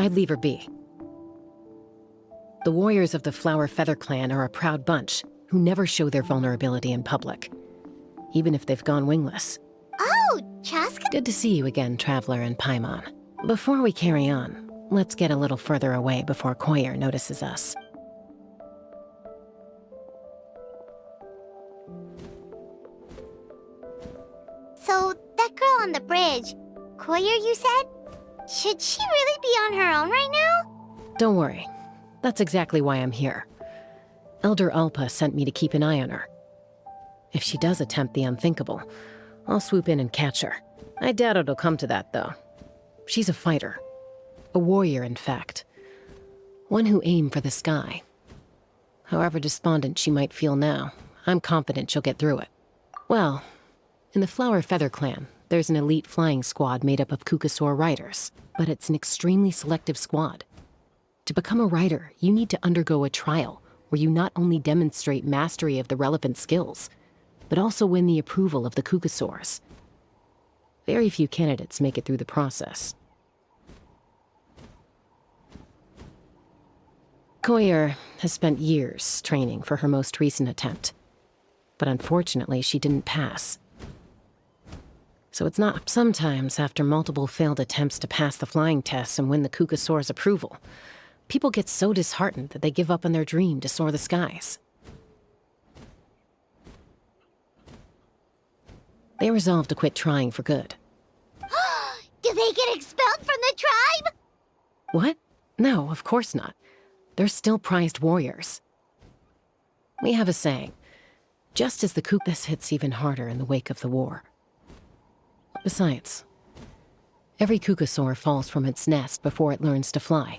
I'd leave her be. The warriors of the Flower Feather Clan are a proud bunch who never show their vulnerability in public, even if they've gone wingless. Oh, Chaska? Good to see you again, Traveler and Paimon. Before we carry on, let's get a little further away before Koyer notices us. So, that girl on the bridge, Koyer, you said? Should she really be on her own right now? Don't worry. That's exactly why I'm here. Elder Alpa sent me to keep an eye on her. If she does attempt the unthinkable, I'll swoop in and catch her. I doubt it'll come to that, though. She's a fighter. A warrior, in fact. One who aimed for the sky. However despondent she might feel now, I'm confident she'll get through it. Well, in the Flower Feather Clan, there's an elite flying squad made up of Kukasaur riders, but it's an extremely selective squad. To become a rider, you need to undergo a trial where you not only demonstrate mastery of the relevant skills, but also win the approval of the Kukasaurs. Very few candidates make it through the process. Koyer has spent years training for her most recent attempt, but unfortunately she didn't pass. So it's not. Sometimes, after multiple failed attempts to pass the flying test and win the Kukasaur's approval, people get so disheartened that they give up on their dream to soar the skies. They resolve to quit trying for good. Do they get expelled from the tribe? What? No, of course not. They're still prized warriors. We have a saying, just as the this hits even harder in the wake of the war. Besides, every Kukasaur falls from its nest before it learns to fly.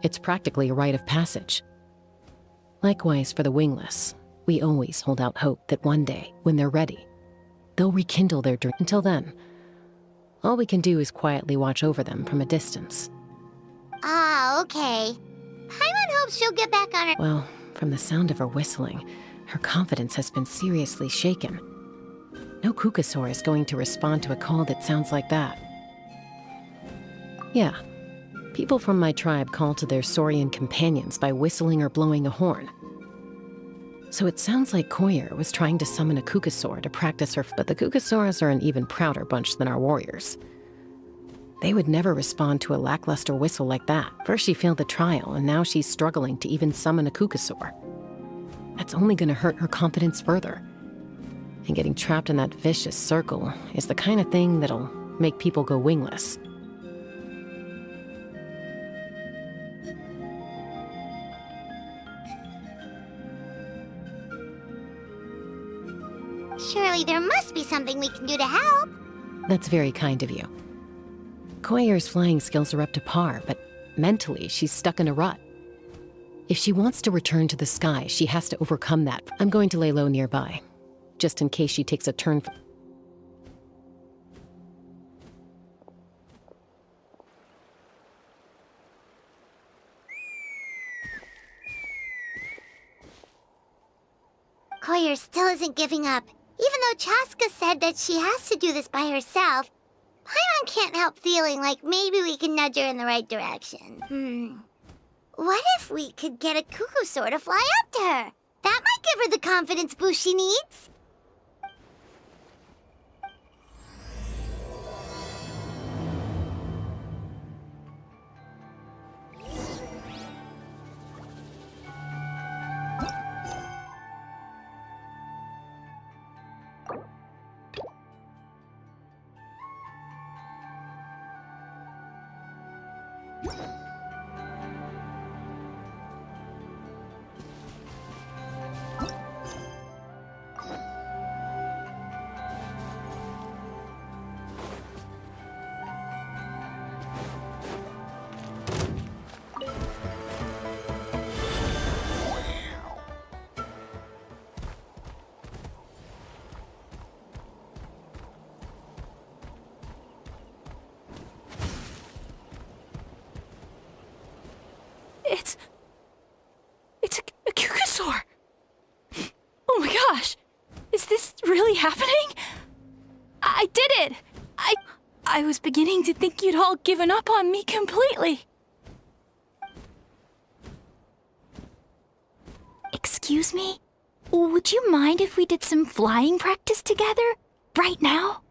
It's practically a rite of passage. Likewise for the wingless, we always hold out hope that one day, when they're ready, they'll rekindle their dream. Until then, all we can do is quietly watch over them from a distance. Ah, okay. Paimon hopes she'll get back on her— Well, from the sound of her whistling, her confidence has been seriously shaken. No Kukasaur is going to respond to a call that sounds like that. Yeah, people from my tribe call to their Saurian companions by whistling or blowing a horn. So it sounds like Koyer was trying to summon a Kukasaur to practice her— But the Kukasaurs are an even prouder bunch than our warriors. They would never respond to a lackluster whistle like that. First she failed the trial, and now she's struggling to even summon a Kukasaur. That's only gonna hurt her confidence further. And getting trapped in that vicious circle is the kind of thing that'll make people go wingless. Surely there must be something we can do to help. That's very kind of you. Koyer's flying skills are up to par, but mentally she's stuck in a rut. If she wants to return to the sky, she has to overcome that. I'm going to lay low nearby, just in case she takes a turn. Koyer still isn't giving up. Even though Chaska said that she has to do this by herself, Paimon can't help feeling like maybe we can nudge her in the right direction. What if we could get a Kukasaur to fly up to her? That might give her the confidence boost she needs. It's a Kukasaur! Oh my gosh! Is this really happening? I did it! I was beginning to think you'd all given up on me completely. Excuse me? Would you mind if we did some flying practice together? Right now?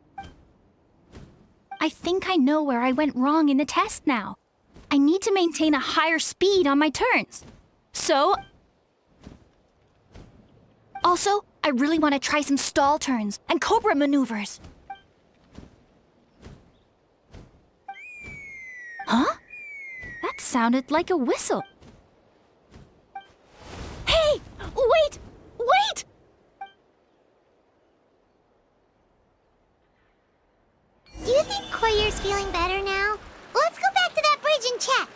I think I know where I went wrong in the test now. I need to maintain a higher speed on my turns. So... Also, I really want to try some stall turns and cobra maneuvers. Huh? That sounded like a whistle. Hey! Wait! Wait! Do you think Koyer's feeling better now? Let's go back to that bridge and check.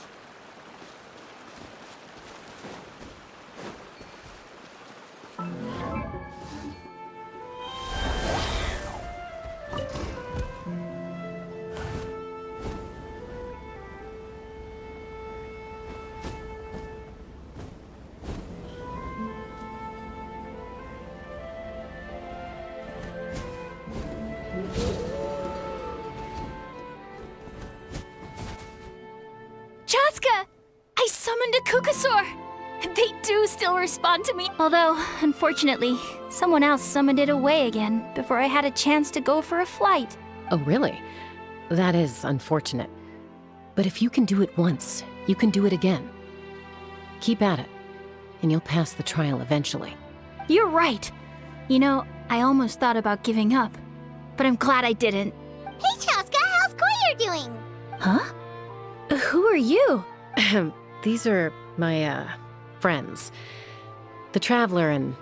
Chaska! I summoned a Kukasaur! They do still respond to me. Although, unfortunately, someone else summoned it away again before I had a chance to go for a flight. Oh, really? That is unfortunate. But if you can do it once, you can do it again. Keep at it, and you'll pass the trial eventually. You're right. You know, I almost thought about giving up, but I'm glad I didn't. Hey, Chaska, how's Koyer doing? Huh? Who are you? These are my, friends. The Traveler and...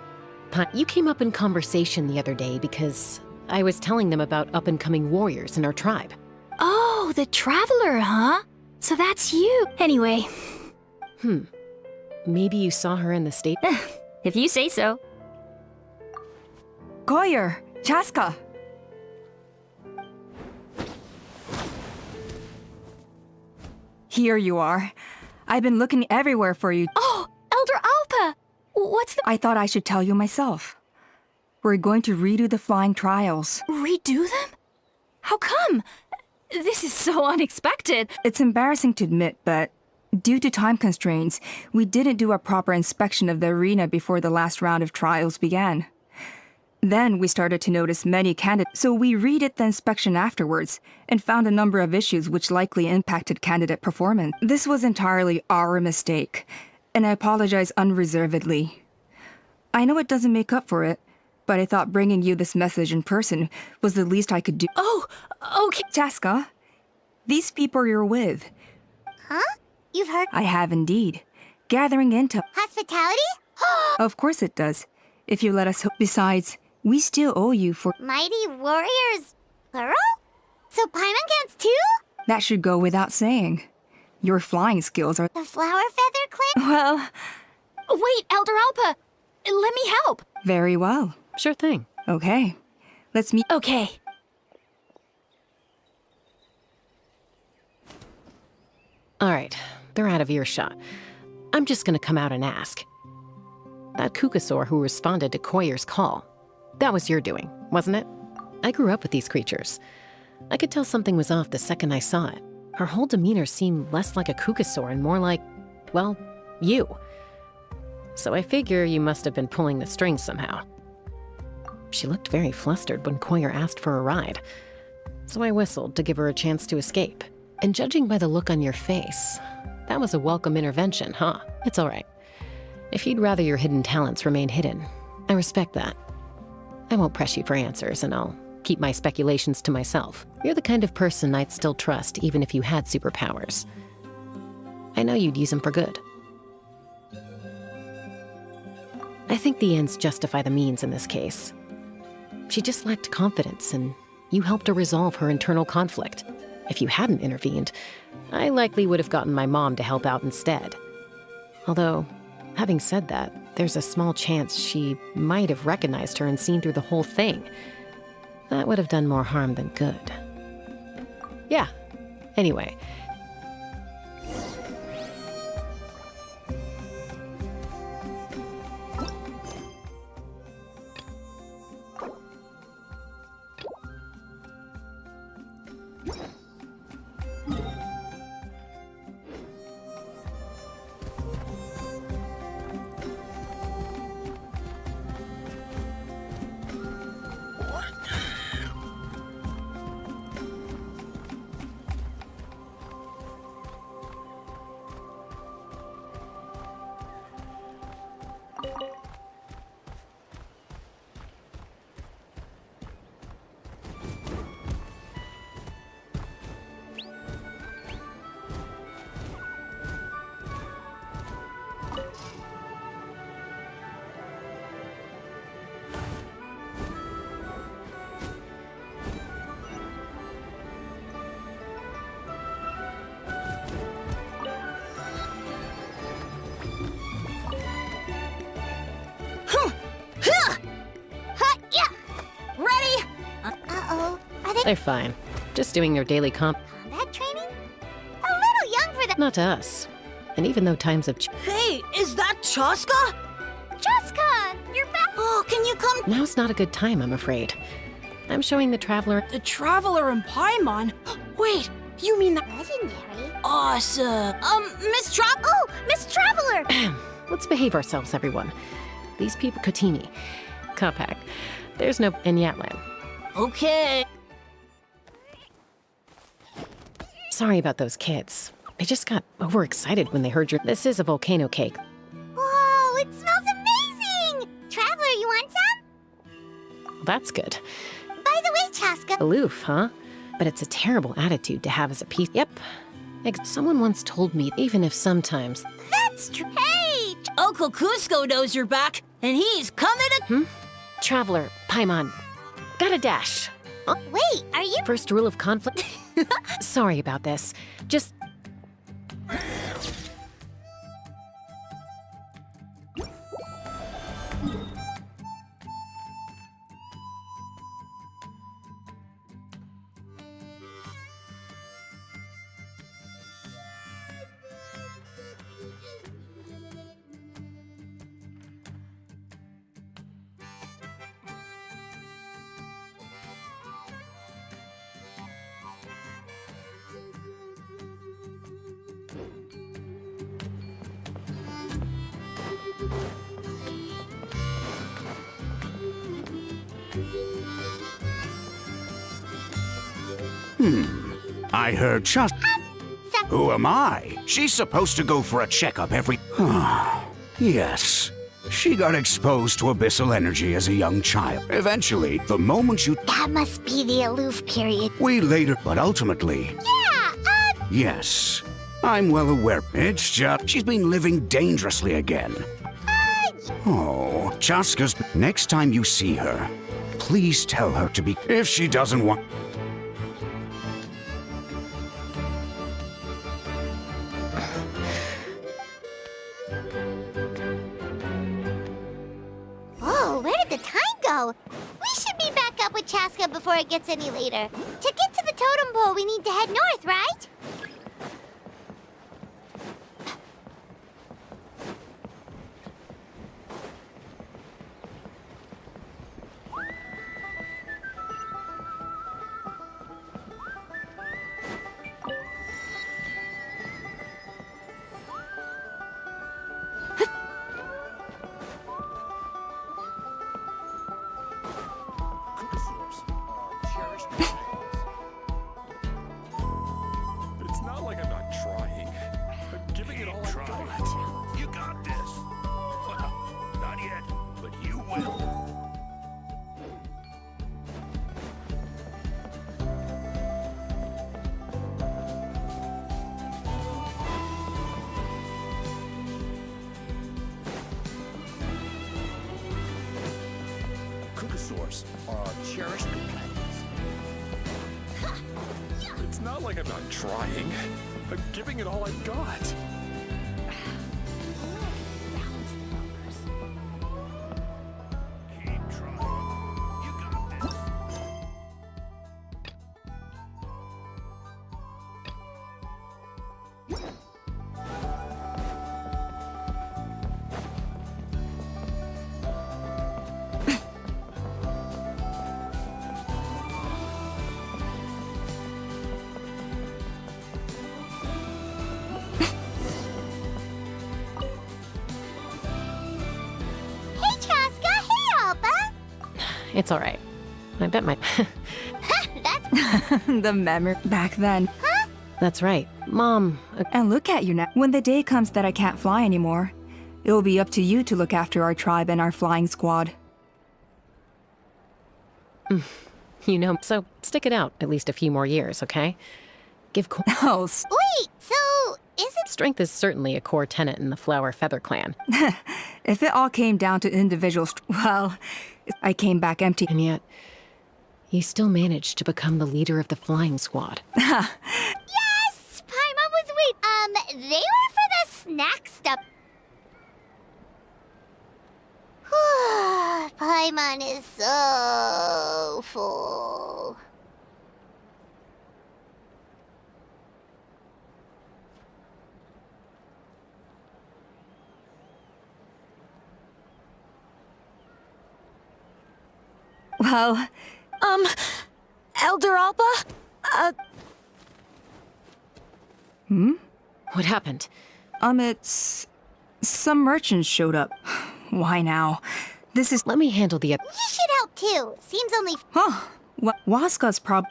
You came up in conversation the other day because I was telling them about up-and-coming warriors in our tribe. Oh, the Traveler, huh? So that's you. Anyway. Maybe you saw her in the state? If you say so. Koyer, Chaska. Here you are. I've been looking everywhere for you. Oh, Elder Alpa! What's the... I thought I should tell you myself. We're going to redo the flying trials. Redo them? How come? This is so unexpected. It's embarrassing to admit, but due to time constraints, we didn't do a proper inspection of the arena before the last round of trials began. Then we started to notice many candidates, so we redid the inspection afterwards and found a number of issues which likely impacted candidate performance. This was entirely our mistake, and I apologize unreservedly. I know it doesn't make up for it, but I thought bringing you this message in person was the least I could do. Oh, okay. Chaska, these people you're with. Huh? You've heard? I have indeed. Gathering into... Hospitality? Of course it does, if you let us... Besides... We still owe you for... Mighty warriors, plural? So Paimon counts too? That should go without saying. Your flying skills are... The Flower Feather Clan? Well... Wait, Elder Alpa! Let me help! Very well. Sure thing. Okay. Let's meet... Okay. All right, they're out of earshot. I'm just gonna come out and ask. That Kukasaur who responded to Koyer's call, that was your doing, wasn't it? I grew up with these creatures. I could tell something was off the second I saw it. Her whole demeanor seemed less like a Kukasaur and more like, well, you. So I figure you must have been pulling the strings somehow. She looked very flustered when Koyer asked for a ride, so I whistled to give her a chance to escape. And judging by the look on your face, that was a welcome intervention, huh? It's all right. If you'd rather your hidden talents remain hidden, I respect that. I won't press you for answers, and I'll keep my speculations to myself. You're the kind of person I'd still trust even if you had superpowers. I know you'd use them for good. I think the ends justify the means in this case. She just lacked confidence, and you helped her resolve her internal conflict. If you hadn't intervened, I likely would have gotten my mom to help out instead. Although, having said that, there's a small chance she might have recognized her and seen through the whole thing. That would have done more harm than good. Yeah. Anyway. They're fine. Just doing their daily combat training? A little young for that. Not to us. And even though times have Hey, is that Chaska? Chaska, you're back. Oh, can you come? Now's not a good time, I'm afraid. I'm showing the Traveler. The Traveler in Paimon? Wait, you mean that? Legendary? Awesome. Miss Oh, Miss Traveler! Let's behave ourselves, everyone. These people, Kotini, Kapak, there's no in Yatlan. Okay. Sorry about those kids. They just got overexcited when they heard your. This is a volcano cake. Whoa, it smells amazing! Traveler, you want some? That's good. By the way, Chaska. Aloof, huh? But it's a terrible attitude to have as a piece. Yep. Someone once told me, even if sometimes. That's true. Hey! Uncle Cusco knows you're back, and he's coming to. Traveler, Paimon, got a dash. Wait, are you? First rule of conflict. Sorry about this. Just. I heard Who am I? She's supposed to go for a checkup every... Yes. She got exposed to abyssal energy as a young child. Eventually, the moment you... That must be the aloof period. We later... But ultimately... Yeah, Yes. I'm well aware. It's just... She's been living dangerously again. Oh, Chaska's... Next time you see her, please tell her to be... If she doesn't want... Whoa, where did the time go? We should be back up with Chaska before it gets any later. To get to the totem pole, we need to head north, right? It's not like I'm not trying. I'm giving it all I've got. You got this. Well, not yet, but you will. Kukasaurs are our cherished companions. It's not like I'm not trying. I'm giving it all I've got. Keep trying. You got this. Hey, Chaska! Hey, Alba! It's all right. I bet my. That's... The memory back then. Huh? That's right. Mom. And look at you now. When the day comes that I can't fly anymore, it will be up to you to look after our tribe and our flying squad. You know, so stick it out at least a few more years, okay? Give. Oh, Wait, so is it... Strength is certainly a core tenet in the Flower Feather Clan. if it all came down to individual well, I came back empty. And yet, you still managed to become the leader of the flying squad. Yes! Paimon was wait, they were for the snack stuff. Paimon is so full. Oh. Elder Alpa? What happened? It's... Some merchants showed up. Why now? This is... Let me handle the... You should help too. Seems only... Huh. Waska's prob...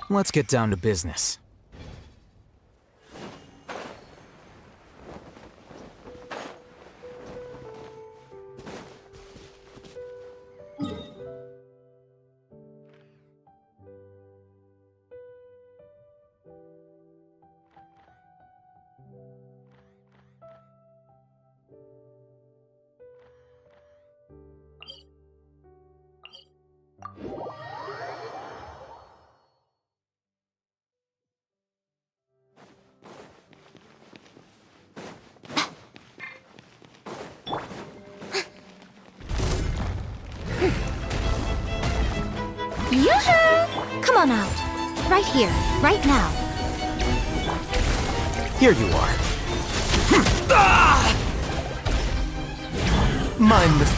Let's get down to business. Yoo-hoo! Come on out. Right here, right now. Here you are. Mindless.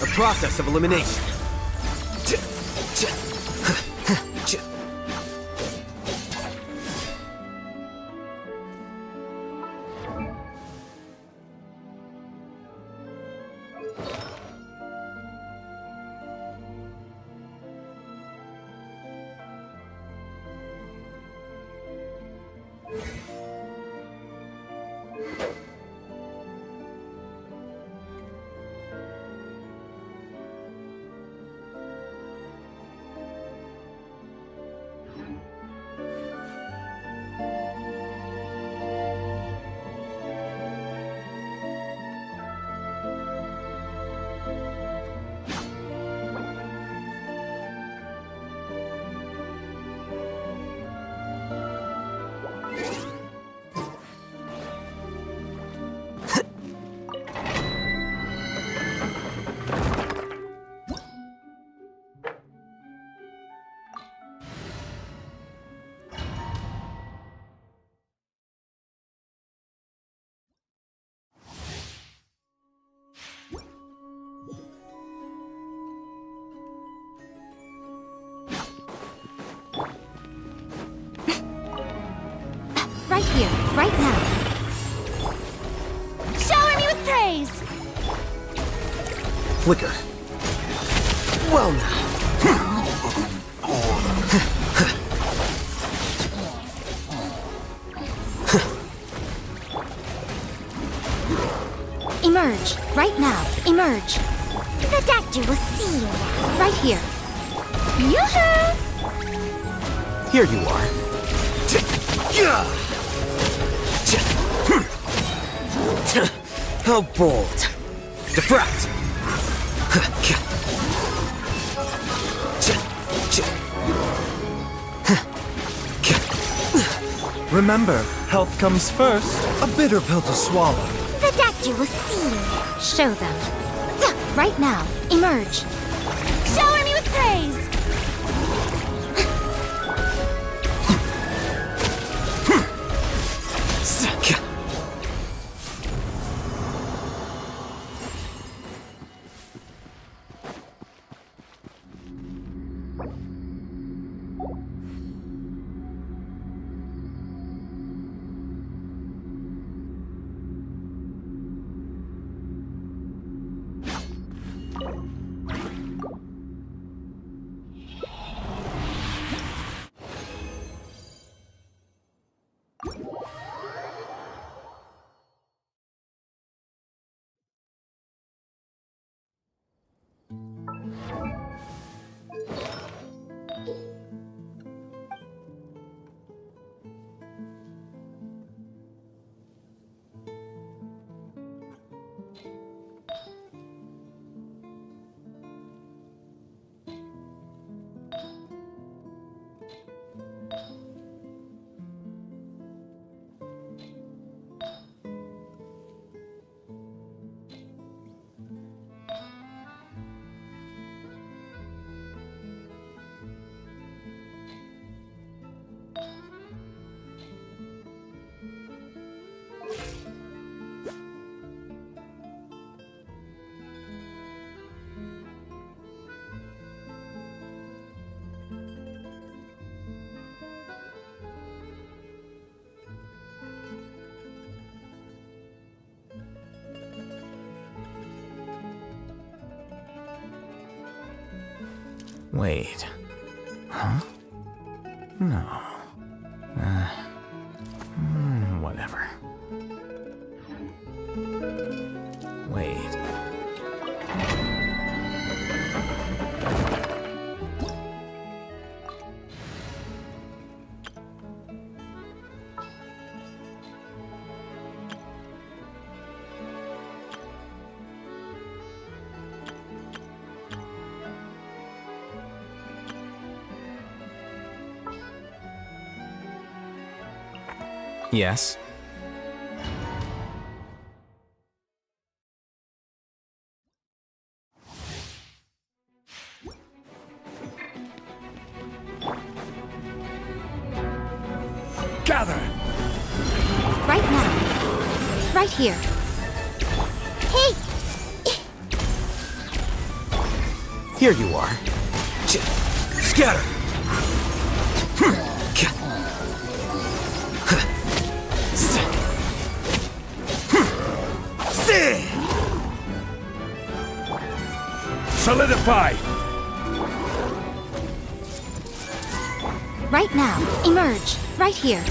A process of elimination. Right here, right now. Shower me with praise! Flicker. Well now. Emerge, right now. Emerge. The doctor will see you. Right here. Yoo-hoo! Here you are. How bold. Diffract. Remember, health comes first. A bitter pill to swallow. The doctor will see you. Show them. Right now. Emerge. Shower me with praise! Wait. Huh? No. Whatever. Wait. Yes. Gather! Right now. right here. Hey! Here you are. Scatter! Solidify! Right now. Emerge. Right here.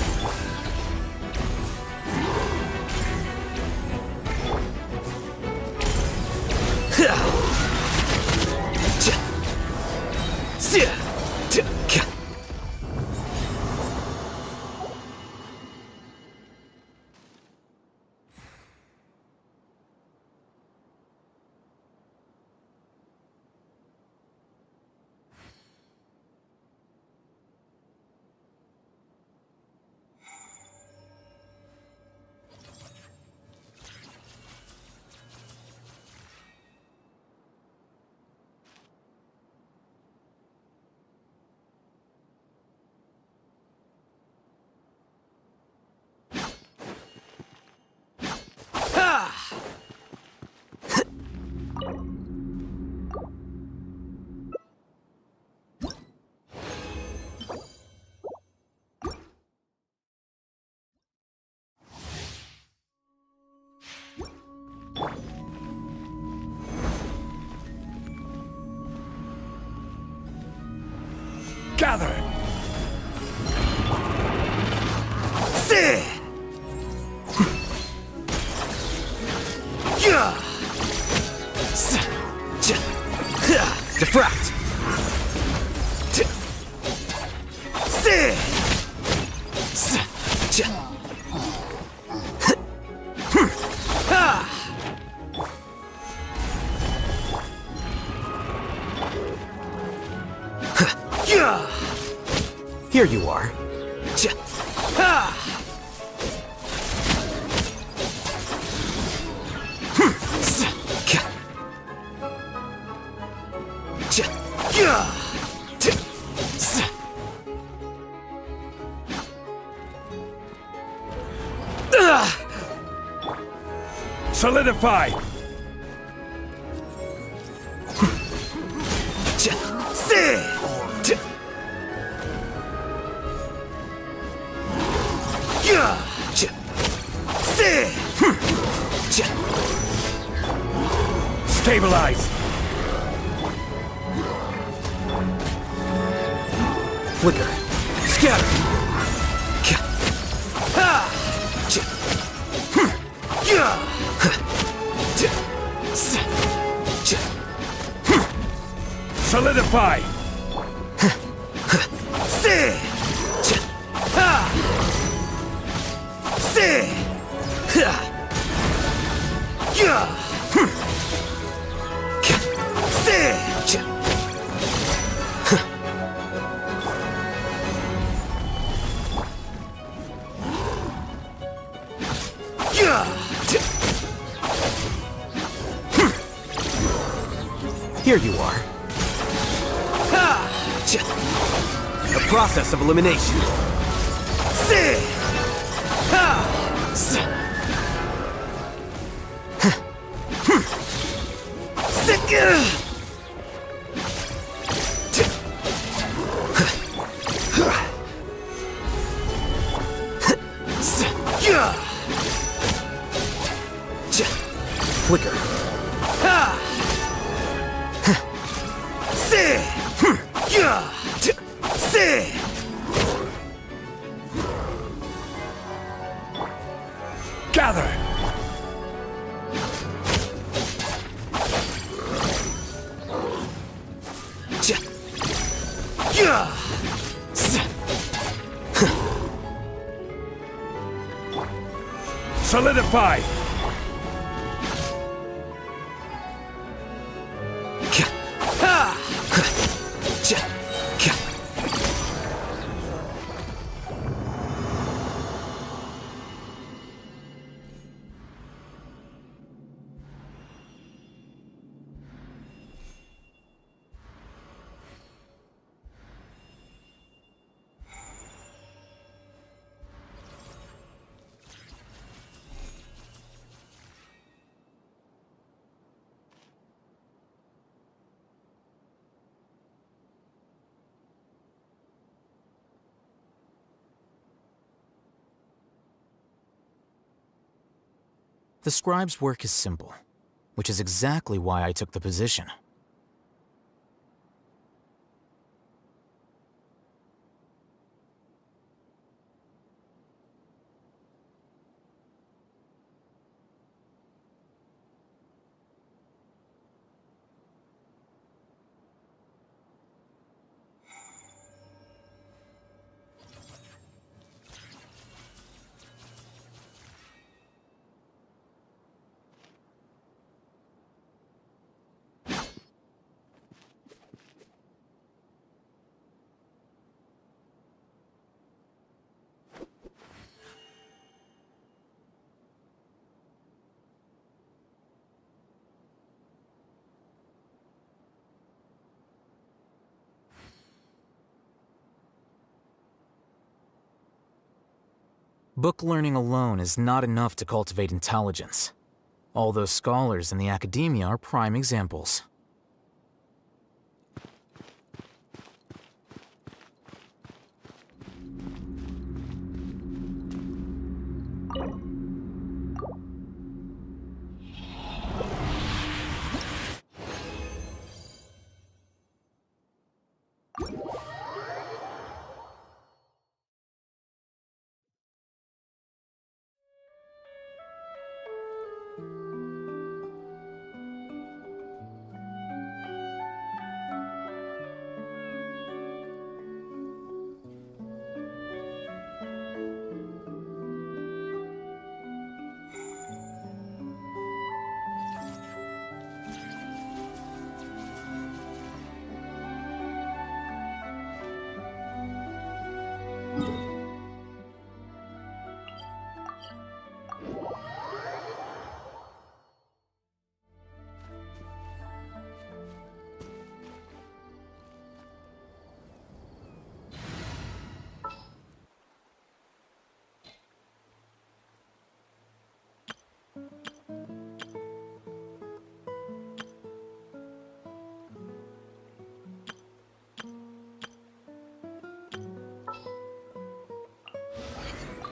Gather! Diffract! Here you are. Solidify! Stabilize! Flicker. Scatter! Solidify! Here you are. The process of elimination. Flicker. Gather! Solidify! The scribe's work is simple, which is exactly why I took the position. Book learning alone is not enough to cultivate intelligence. All those scholars in the academia are prime examples.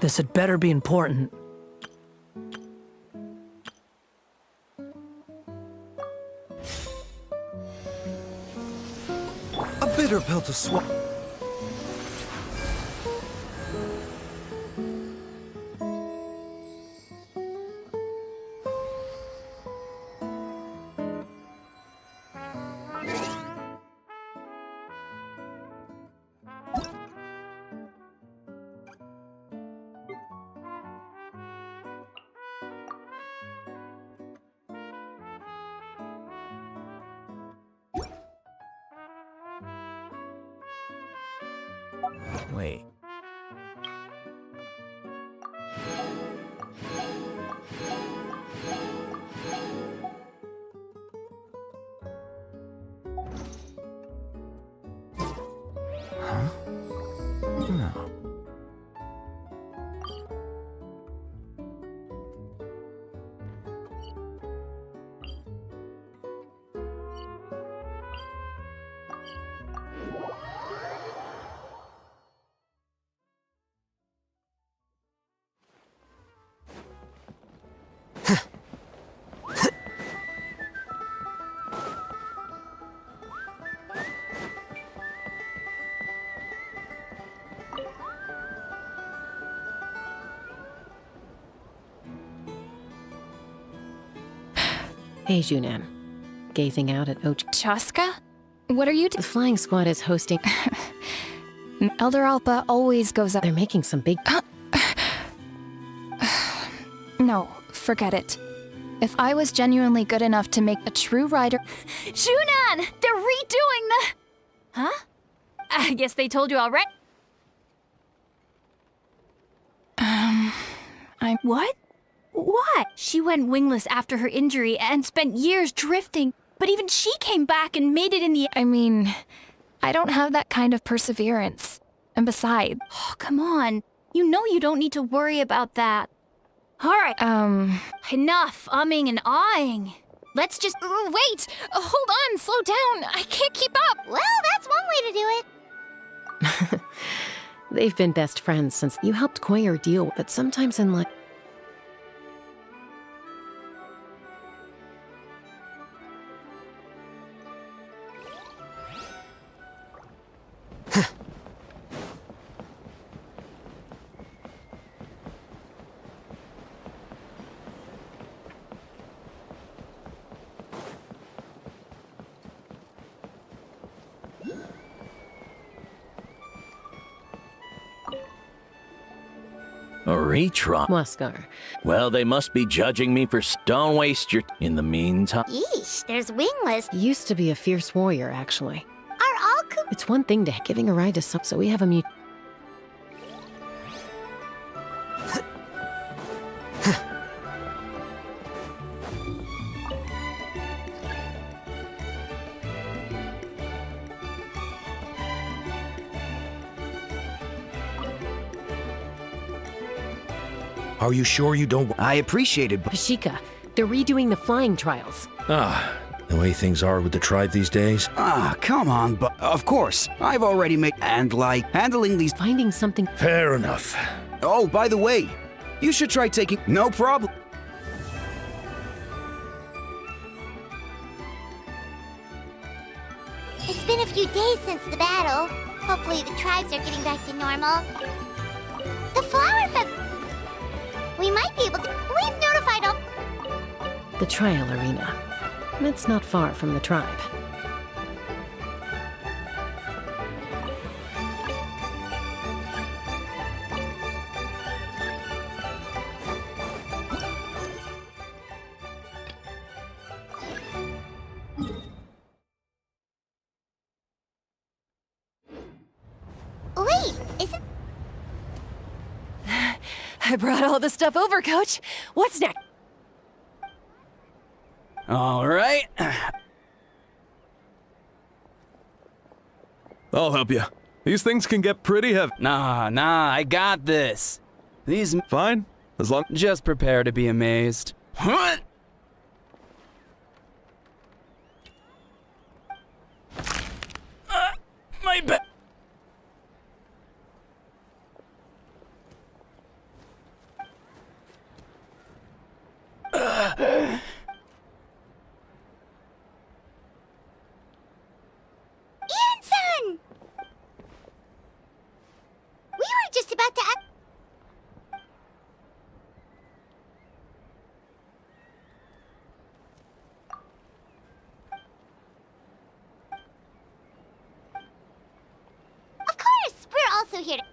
This had better be important. A bitter pill to swallow. Wait. Huh? No. Hey, Junan. Gazing out at Chaska? What are you The flying squad is hosting... Elder Alpa always goes up. They're making some big... No, forget it. If I was genuinely good enough to make a true rider... Junan! They're redoing the... Huh? I guess they told you already. What? What? She went wingless after her injury and spent years drifting, but even she came back and made it in the... I mean, I don't have that kind of perseverance. And besides... Oh, come on. You know you don't need to worry about that. All right. Enough umming and ahhing. Let's just... Wait! Hold on, slow down. I can't keep up. Well, that's one way to do it. They've been best friends since you helped Coyer deal with it. Sometimes in like... A retry? Muskar. Well, they must be judging me for don't waste your... In the meantime... Yeesh, there's Wingless. Used to be a fierce warrior, actually. Are all It's one thing to giving a ride to some, so we have a mute. Are you sure you don't? I appreciate it, but... Pashika, they're redoing the flying trials. The way things are with the tribe these days. Come on, but of course. I've already made... And like, handling these... Finding something... Fair enough. Oh, by the way, you should try taking... No problem. It's been a few days since the battle. Hopefully the tribes are getting back to normal. The flower we might be able to... We've notified all... The trial arena. It's not far from the tribe. Wait, is it... I brought all the stuff over, Coach. What's next? All right. I'll help you. These things can get pretty heavy. Nah, I got this. These... Fine, as long... Just prepare to be amazed. What? My back. Ian-san! We were just about to act... Of course! We're also here to...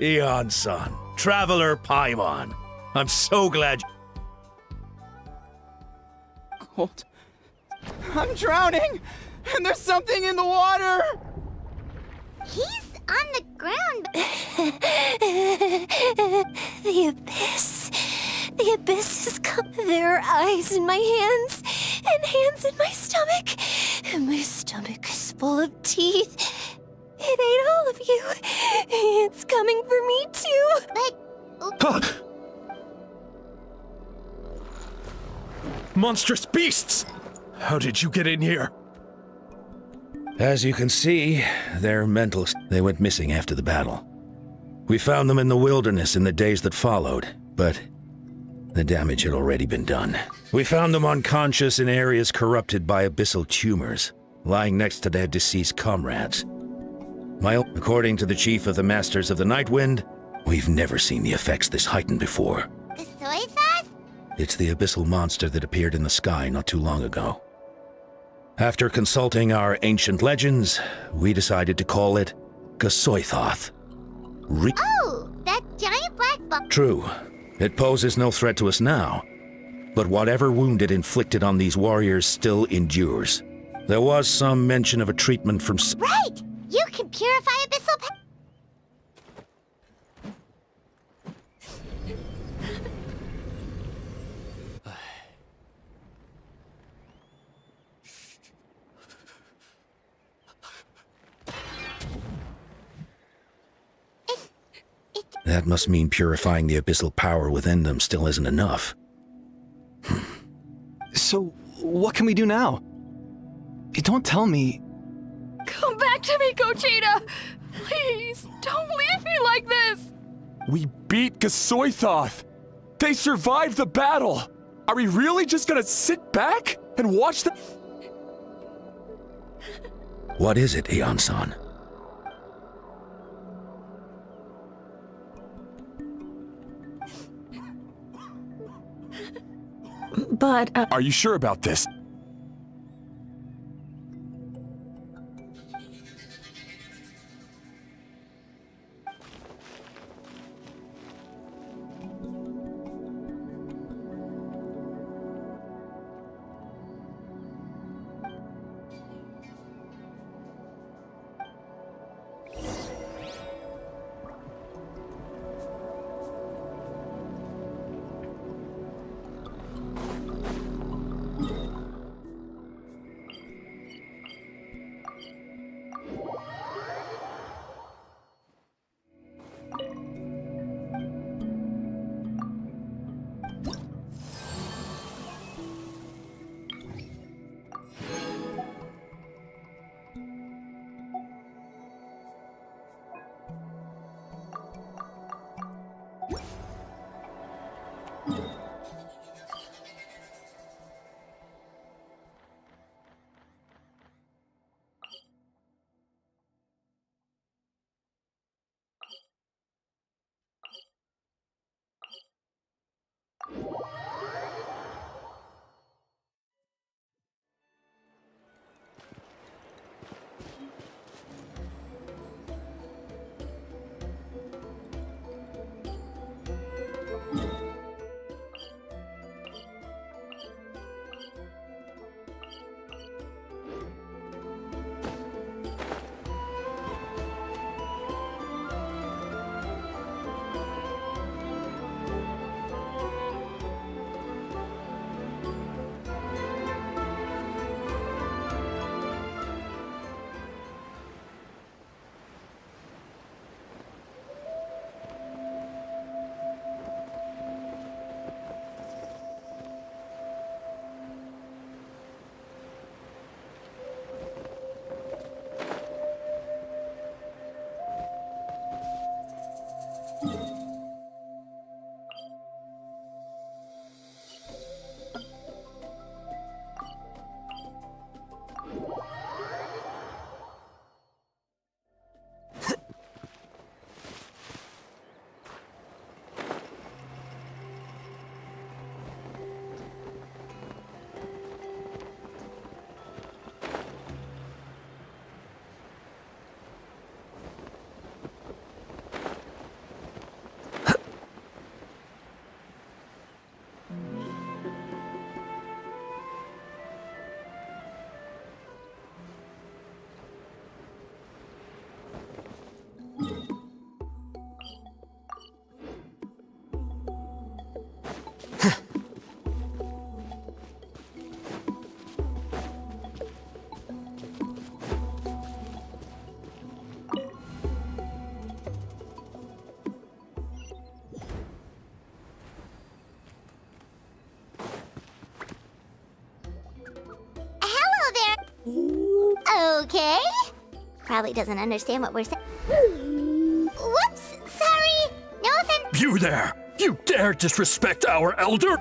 Eon-san, Traveler Paimon. I'm so glad Cold. I'm drowning! And there's something in the water! He's on the ground. The abyss. The abyss has come. There are eyes in my hands, and hands in my stomach. And my stomach is full of teeth. It ate all of you. It's coming for me too. But... Monstrous beasts! How did you get in here? As you can see, they're mental. They went missing after the battle. We found them in the wilderness in the days that followed, but the damage had already been done. We found them unconscious in areas corrupted by abyssal tumors, lying next to their deceased comrades. According to the chief of the Masters of the Nightwind, we've never seen the effects this heightened before. The soy thought? It's the abyssal monster that appeared in the sky not too long ago. After consulting our ancient legends, we decided to call it Gasoithoth. Oh, that giant black bug. True. It poses no threat to us now, but whatever wound it inflicted on these warriors still endures. There was some mention of a treatment from... Right! You can purify abyssal That must mean purifying the abyssal power within them still isn't enough. So, what can we do now? Don't tell me. Come back to me, Gogeta! Please, don't leave me like this! We beat Gasoithoth! They survived the battle! Are we really just gonna sit back and watch them? What is it, Aeon-san? But, Are you sure about this? Okay. Probably doesn't understand what we're saying. Whoops, sorry. No offense. You there! You dare disrespect our elder?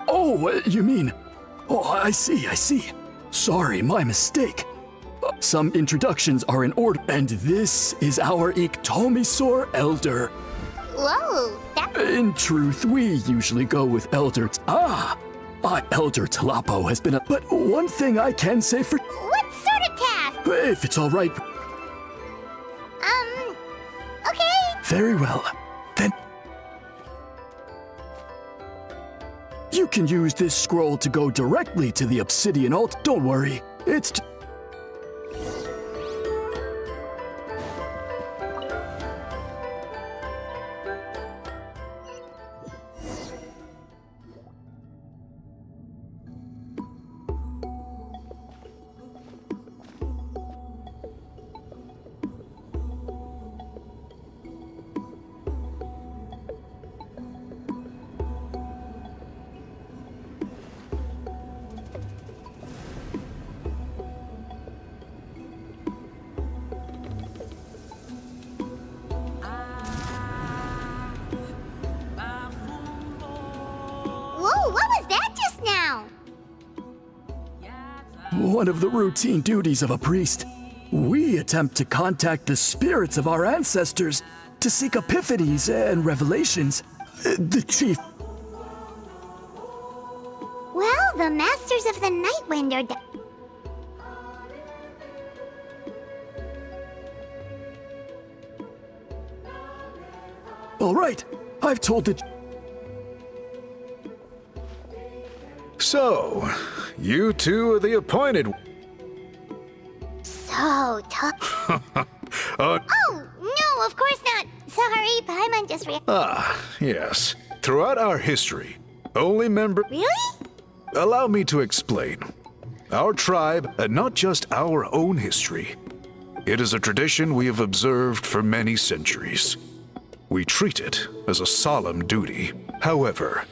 Oh, you mean... Oh, I see. Sorry, my mistake. Some introductions are in order, and this is our Iktomisor elder. Whoa, that... In truth, we usually go with Elder... Elder Talapo has been a... But one thing I can say for... What sort of task? If it's all right... Okay. Very well. Then... You can use this scroll to go directly to the Obsidian Alt. Don't worry. It's... one of the routine duties of a priest. We attempt to contact the spirits of our ancestors to seek epiphanies and revelations. The chief. Well, the Masters of the Night Wind are All right, I've told the. So, you two are the appointed. so tough. uh, Oh, no, of course not. Sorry, Paimon just yes. Throughout our history, only member. Really? Allow me to explain. Our tribe, and not just our own history, it is a tradition we have observed for many centuries. We treat it as a solemn duty. However,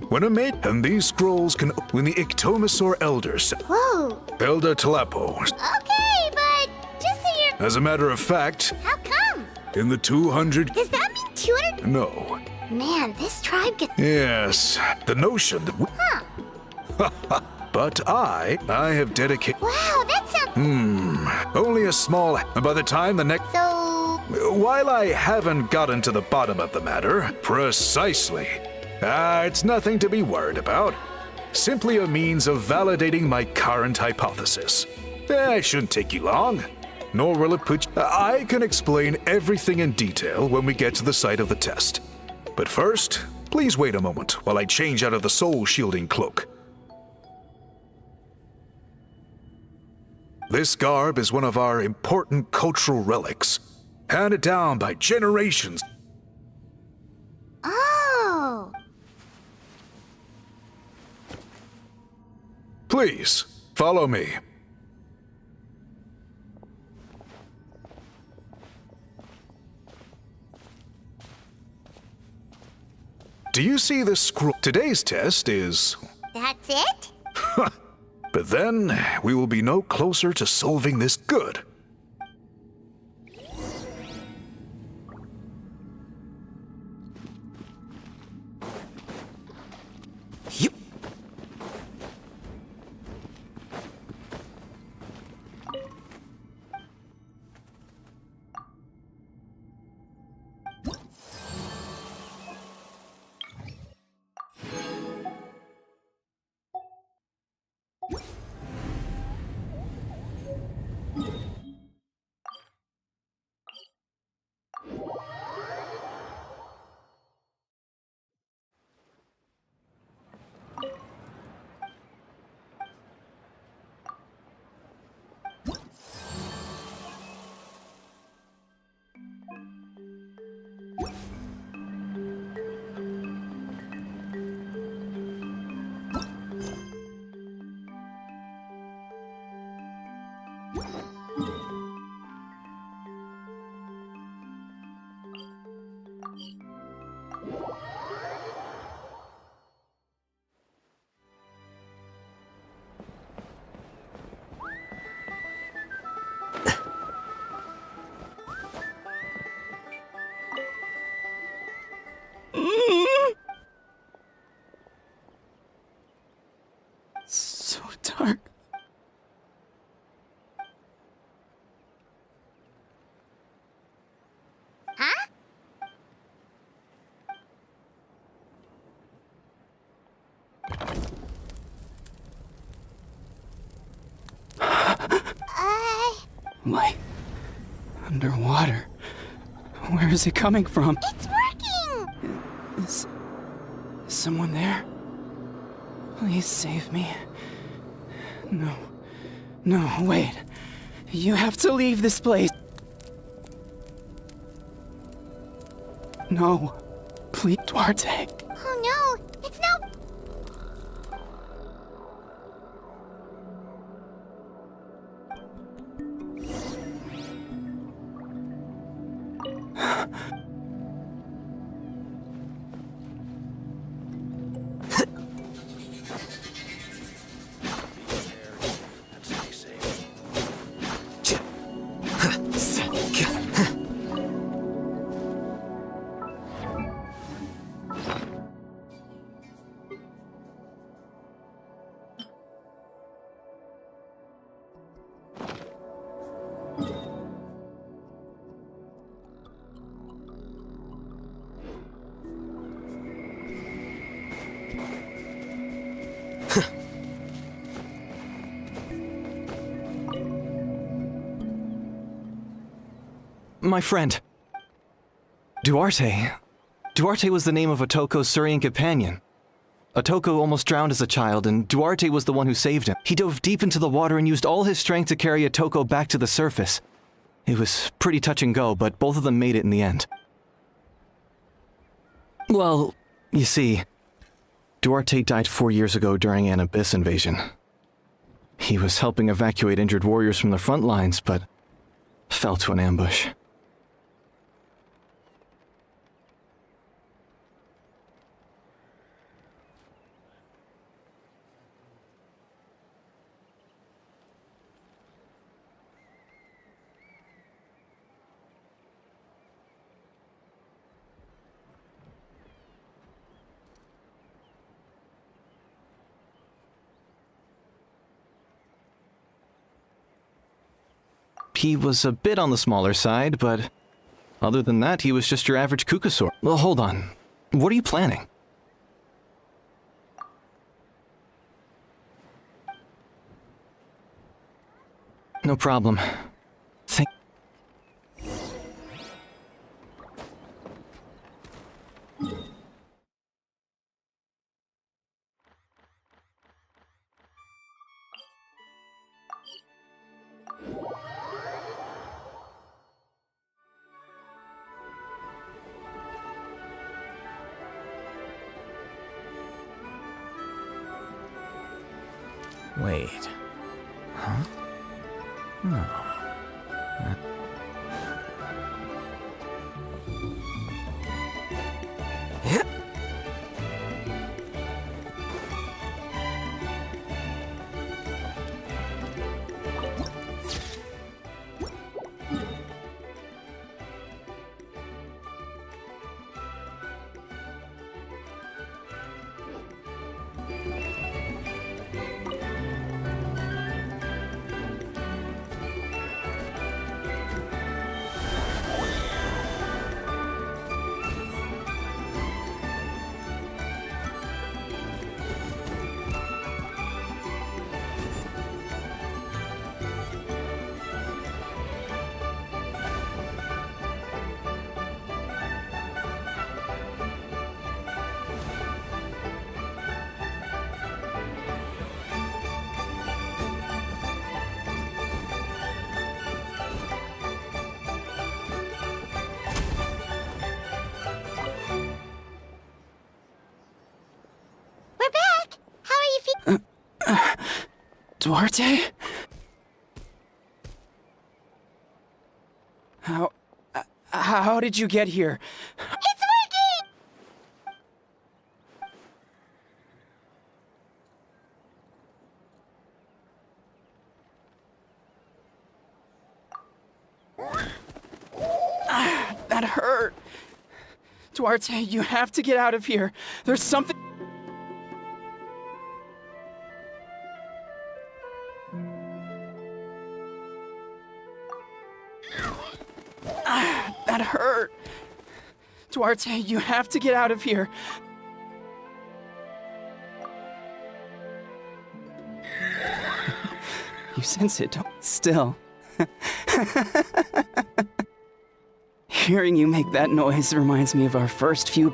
when a mate and these scrolls can, when the Ictomasaur elders, Whoa. Elder Telepo. Okay, but just so you're. As a matter of fact, How come? in the 200. Does that mean 200? No. Man, this tribe gets. Yes, the notion that. Huh. But I have dedicated. Wow, that sounds. Only a small. By the time the next. So. While I haven't gotten to the bottom of the matter, precisely. It's nothing to be worried about. Simply a means of validating my current hypothesis. It shouldn't take you long. Nor will it put. I can explain everything in detail when we get to the site of the test. But first, please wait a moment while I change out of the soul shielding cloak. This garb is one of our important cultural relics, handed down by generations. Oh. Please, follow me. Do you see this scroll? Today's test is. That's it? But then, we will be no closer to solving this good. So dark. Huh? Light. Underwater. Where is it coming from? It's working! Is someone there? Please save me. No. No, wait. You have to leave this place. No. Please, Duarte. Oh no, it's no. My friend. Duarte. Duarte was the name of Otoko's Surian companion. Otoko almost drowned as a child, and Duarte was the one who saved him. He dove deep into the water and used all his strength to carry Otoko back to the surface. It was pretty touch and go, but both of them made it in the end. Well, you see, Duarte died 4 years ago during an abyss invasion. He was helping evacuate injured warriors from the front lines, but fell to an ambush. He was a bit on the smaller side, but other than that, he was just your average Kukasaur. Well, hold on. What are you planning? No problem. Wait. Huh? No. Duarte? How did you get here? It's working! That hurt. Duarte, you have to get out of here. There's something... That hurt. Duarte, you have to get out of here. You sense it, still. Hearing you make that noise reminds me of our first few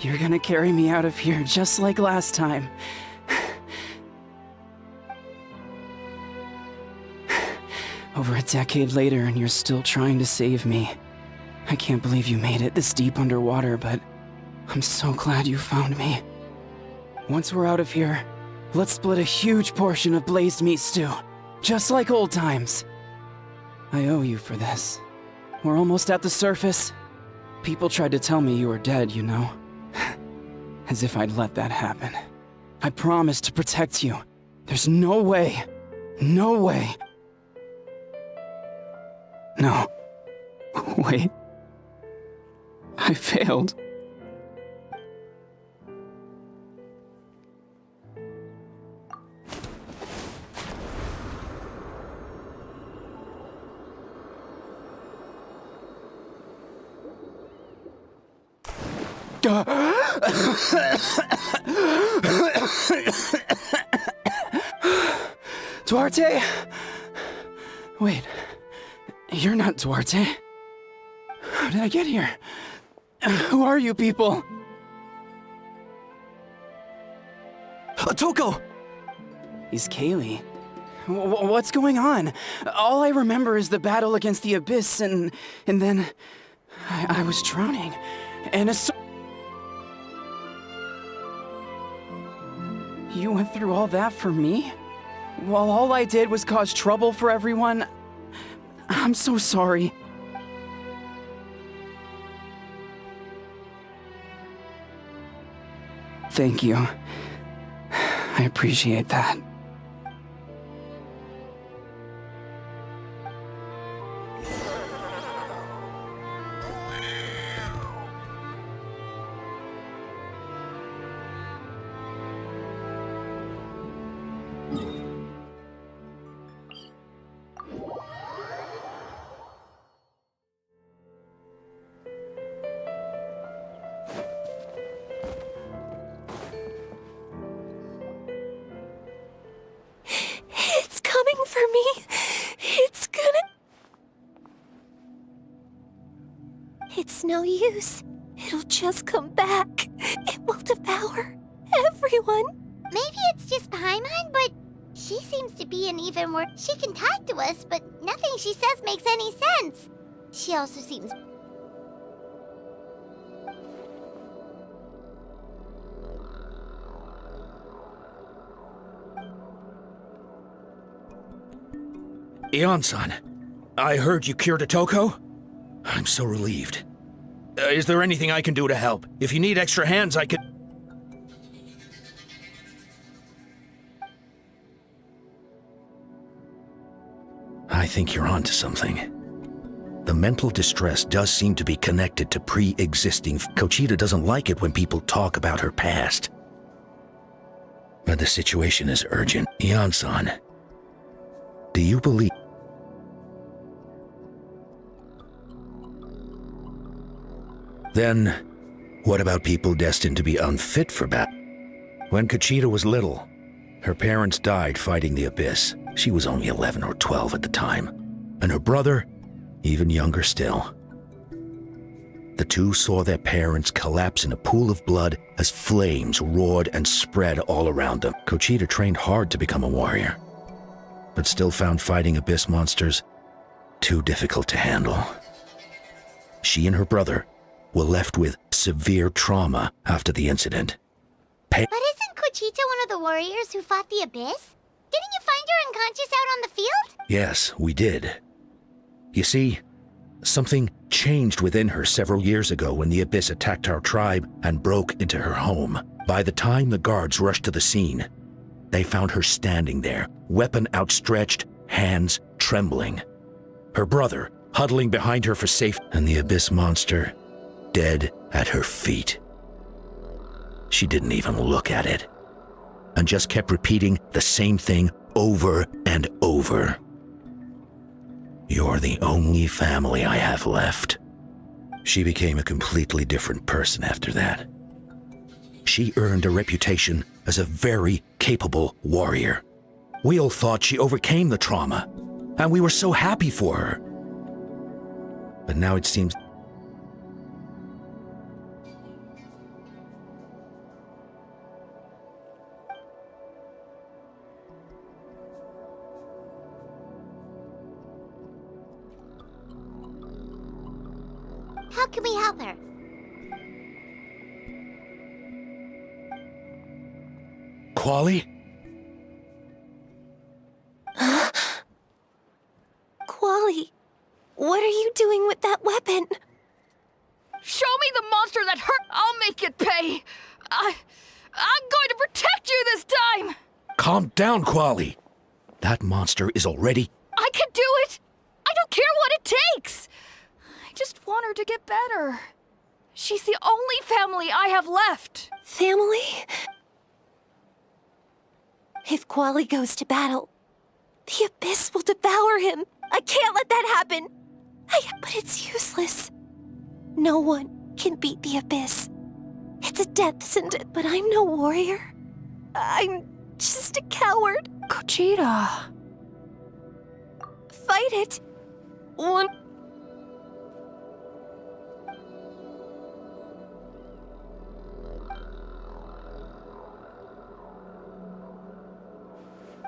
You're gonna carry me out of here just like last time. Over a decade later, and you're still trying to save me. I can't believe you made it this deep underwater, but I'm so glad you found me. Once we're out of here, let's split a huge portion of blazed meat stew, just like old times. I owe you for this. We're almost at the surface. People tried to tell me you were dead, you know. As if I'd let that happen. I promised to protect you. There's no way. No way. No. Wait. I failed. Duarte? Wait, you're not Duarte. How did I get here? Who are you people? Toko! He's Kaylee. What's going on? All I remember is the battle against the Abyss, and then I was drowning. And You went through all that for me? While all I did was cause trouble for everyone? I'm so sorry. Thank you. I appreciate that. It's coming for me. It's gonna... It's no use. It'll just come back. It will devour everyone. Maybe it's just Paimon, but she seems to be an even more... She can talk to us, but nothing she says makes any sense. She also seems... Ion-san, I heard you cured a Toko? I'm so relieved. Is there anything I can do to help? If you need extra hands, I could... I think you're onto something. The mental distress does seem to be connected to pre-existing... Kochita doesn't like it when people talk about her past. But the situation is urgent. Ion-san, do you believe... Then, what about people destined to be unfit for battle? When Kochita was little, her parents died fighting the Abyss. She was only 11 or 12 at the time, and her brother, even younger still. The two saw their parents collapse in a pool of blood as flames roared and spread all around them. Kochita trained hard to become a warrior, but still found fighting Abyss monsters too difficult to handle. She and her brother were left with severe trauma after the incident. But isn't Kochita one of the warriors who fought the Abyss? Didn't you find her unconscious out on the field? Yes, we did. You see, something changed within her several years ago when the Abyss attacked our tribe and broke into her home. By the time the guards rushed to the scene, they found her standing there, weapon outstretched, hands trembling. Her brother huddling behind her for safety, and the Abyss monster dead at her feet. She didn't even look at it, and just kept repeating the same thing over and over. You're the only family I have left. She became a completely different person after that. She earned a reputation as a very capable warrior. We all thought she overcame the trauma, and we were so happy for her. But now it seems... How can we help her? Quali? Quali, what are you doing with that weapon? Show me the monster that hurt. I'll make it pay. I'm going to protect you this time. Calm down, Quali. That monster is already... I can do it. I don't care what it takes. I just want her to get better. She's the only family I have left. Family? If Quali goes to battle, the Abyss will devour him. I can't let that happen. But it's useless. No one can beat the Abyss. It's a death sentence, but I'm no warrior. I'm just a coward. Kochita, fight it. One.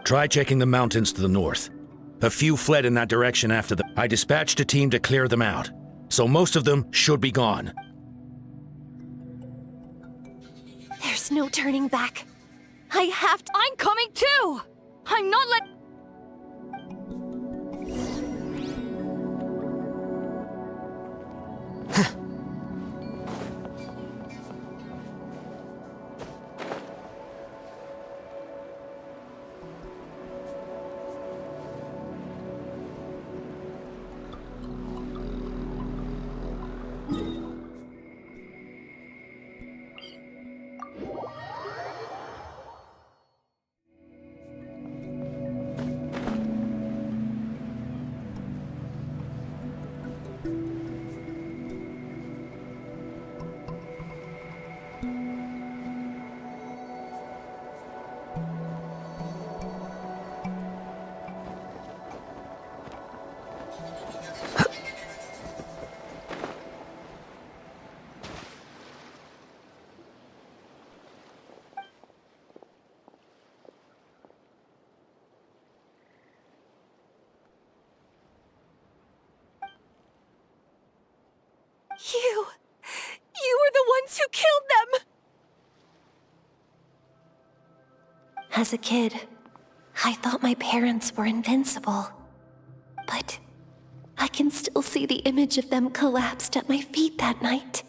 Try checking the mountains to the north. A few fled in that direction after the... I dispatched a team to clear them out, so most of them should be gone. There's no turning back. I have to. I'm coming too! I'm not let. You were the ones who killed them! As a kid, I thought my parents were invincible. But I can still see the image of them collapsed at my feet that night.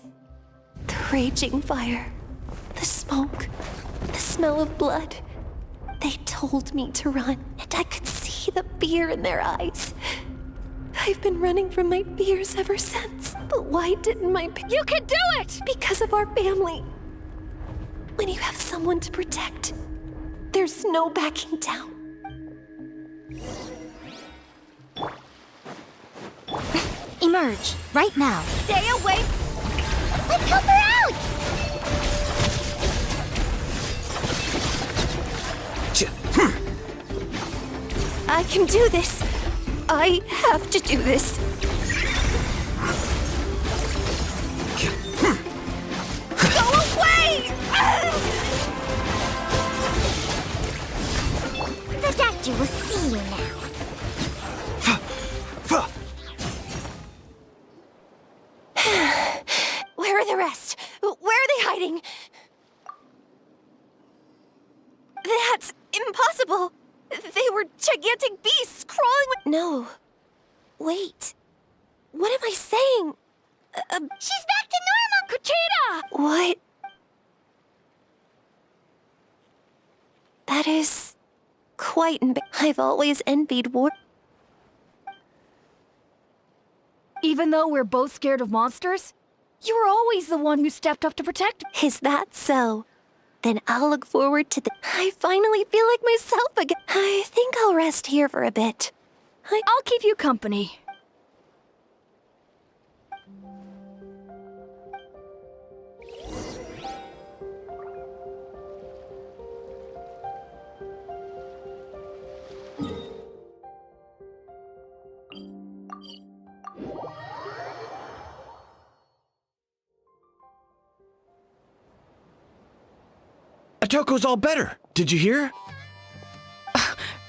The raging fire, the smoke, the smell of blood. They told me to run, and I could see the fear in their eyes. I've been running from my fears ever since. But why didn't my You can do it! Because of our family. When you have someone to protect, there's no backing down. Emerge, right now. Stay away! Let's help her out! I can do this. I have to do this. Go away! The doctor will see you now. Where are the rest? Where are they hiding? That's impossible. They were gigantic beasts crawling with... No. Wait. What am I saying? She's back to normal, Kuchita! What? That is quite I've always envied war. Even though we're both scared of monsters, you were always the one who stepped up to protect me. Is that so? Then I'll look forward to the... I finally feel like myself again. I think I'll rest here for a bit. I'll keep you company. Atoko's all better. Did you hear?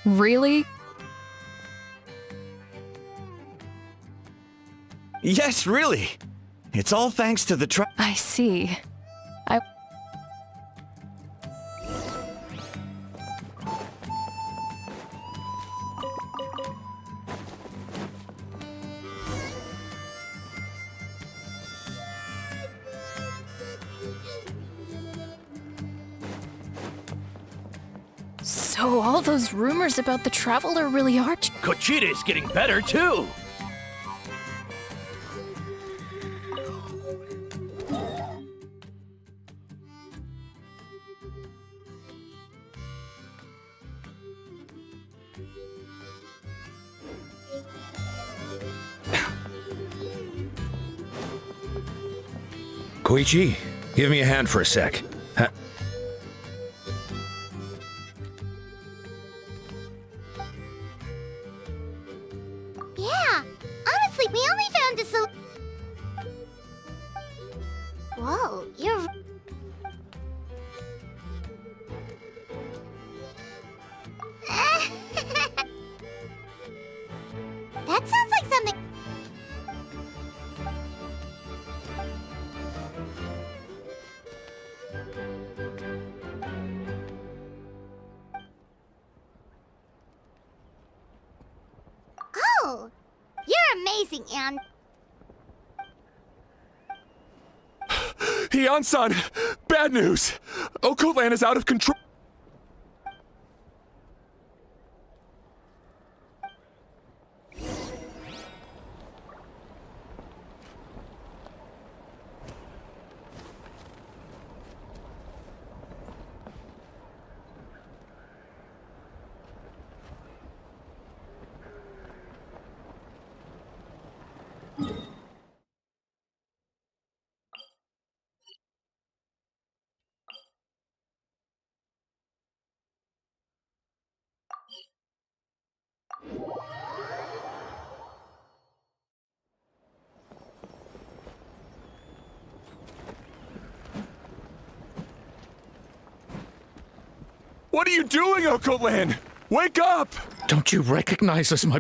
Really? Yes, really. It's all thanks to the I see. So all those rumors about the Traveler really are... Kuchita's getting better, too! Koichi, give me a hand for a sec. We only found a Whoa, you're... That sounds like something... Oh! You're amazing, Anne. Hian-san! Bad news! Okoland is out of control! What are you doing, Okoland? Wake up! Don't you recognize us, my...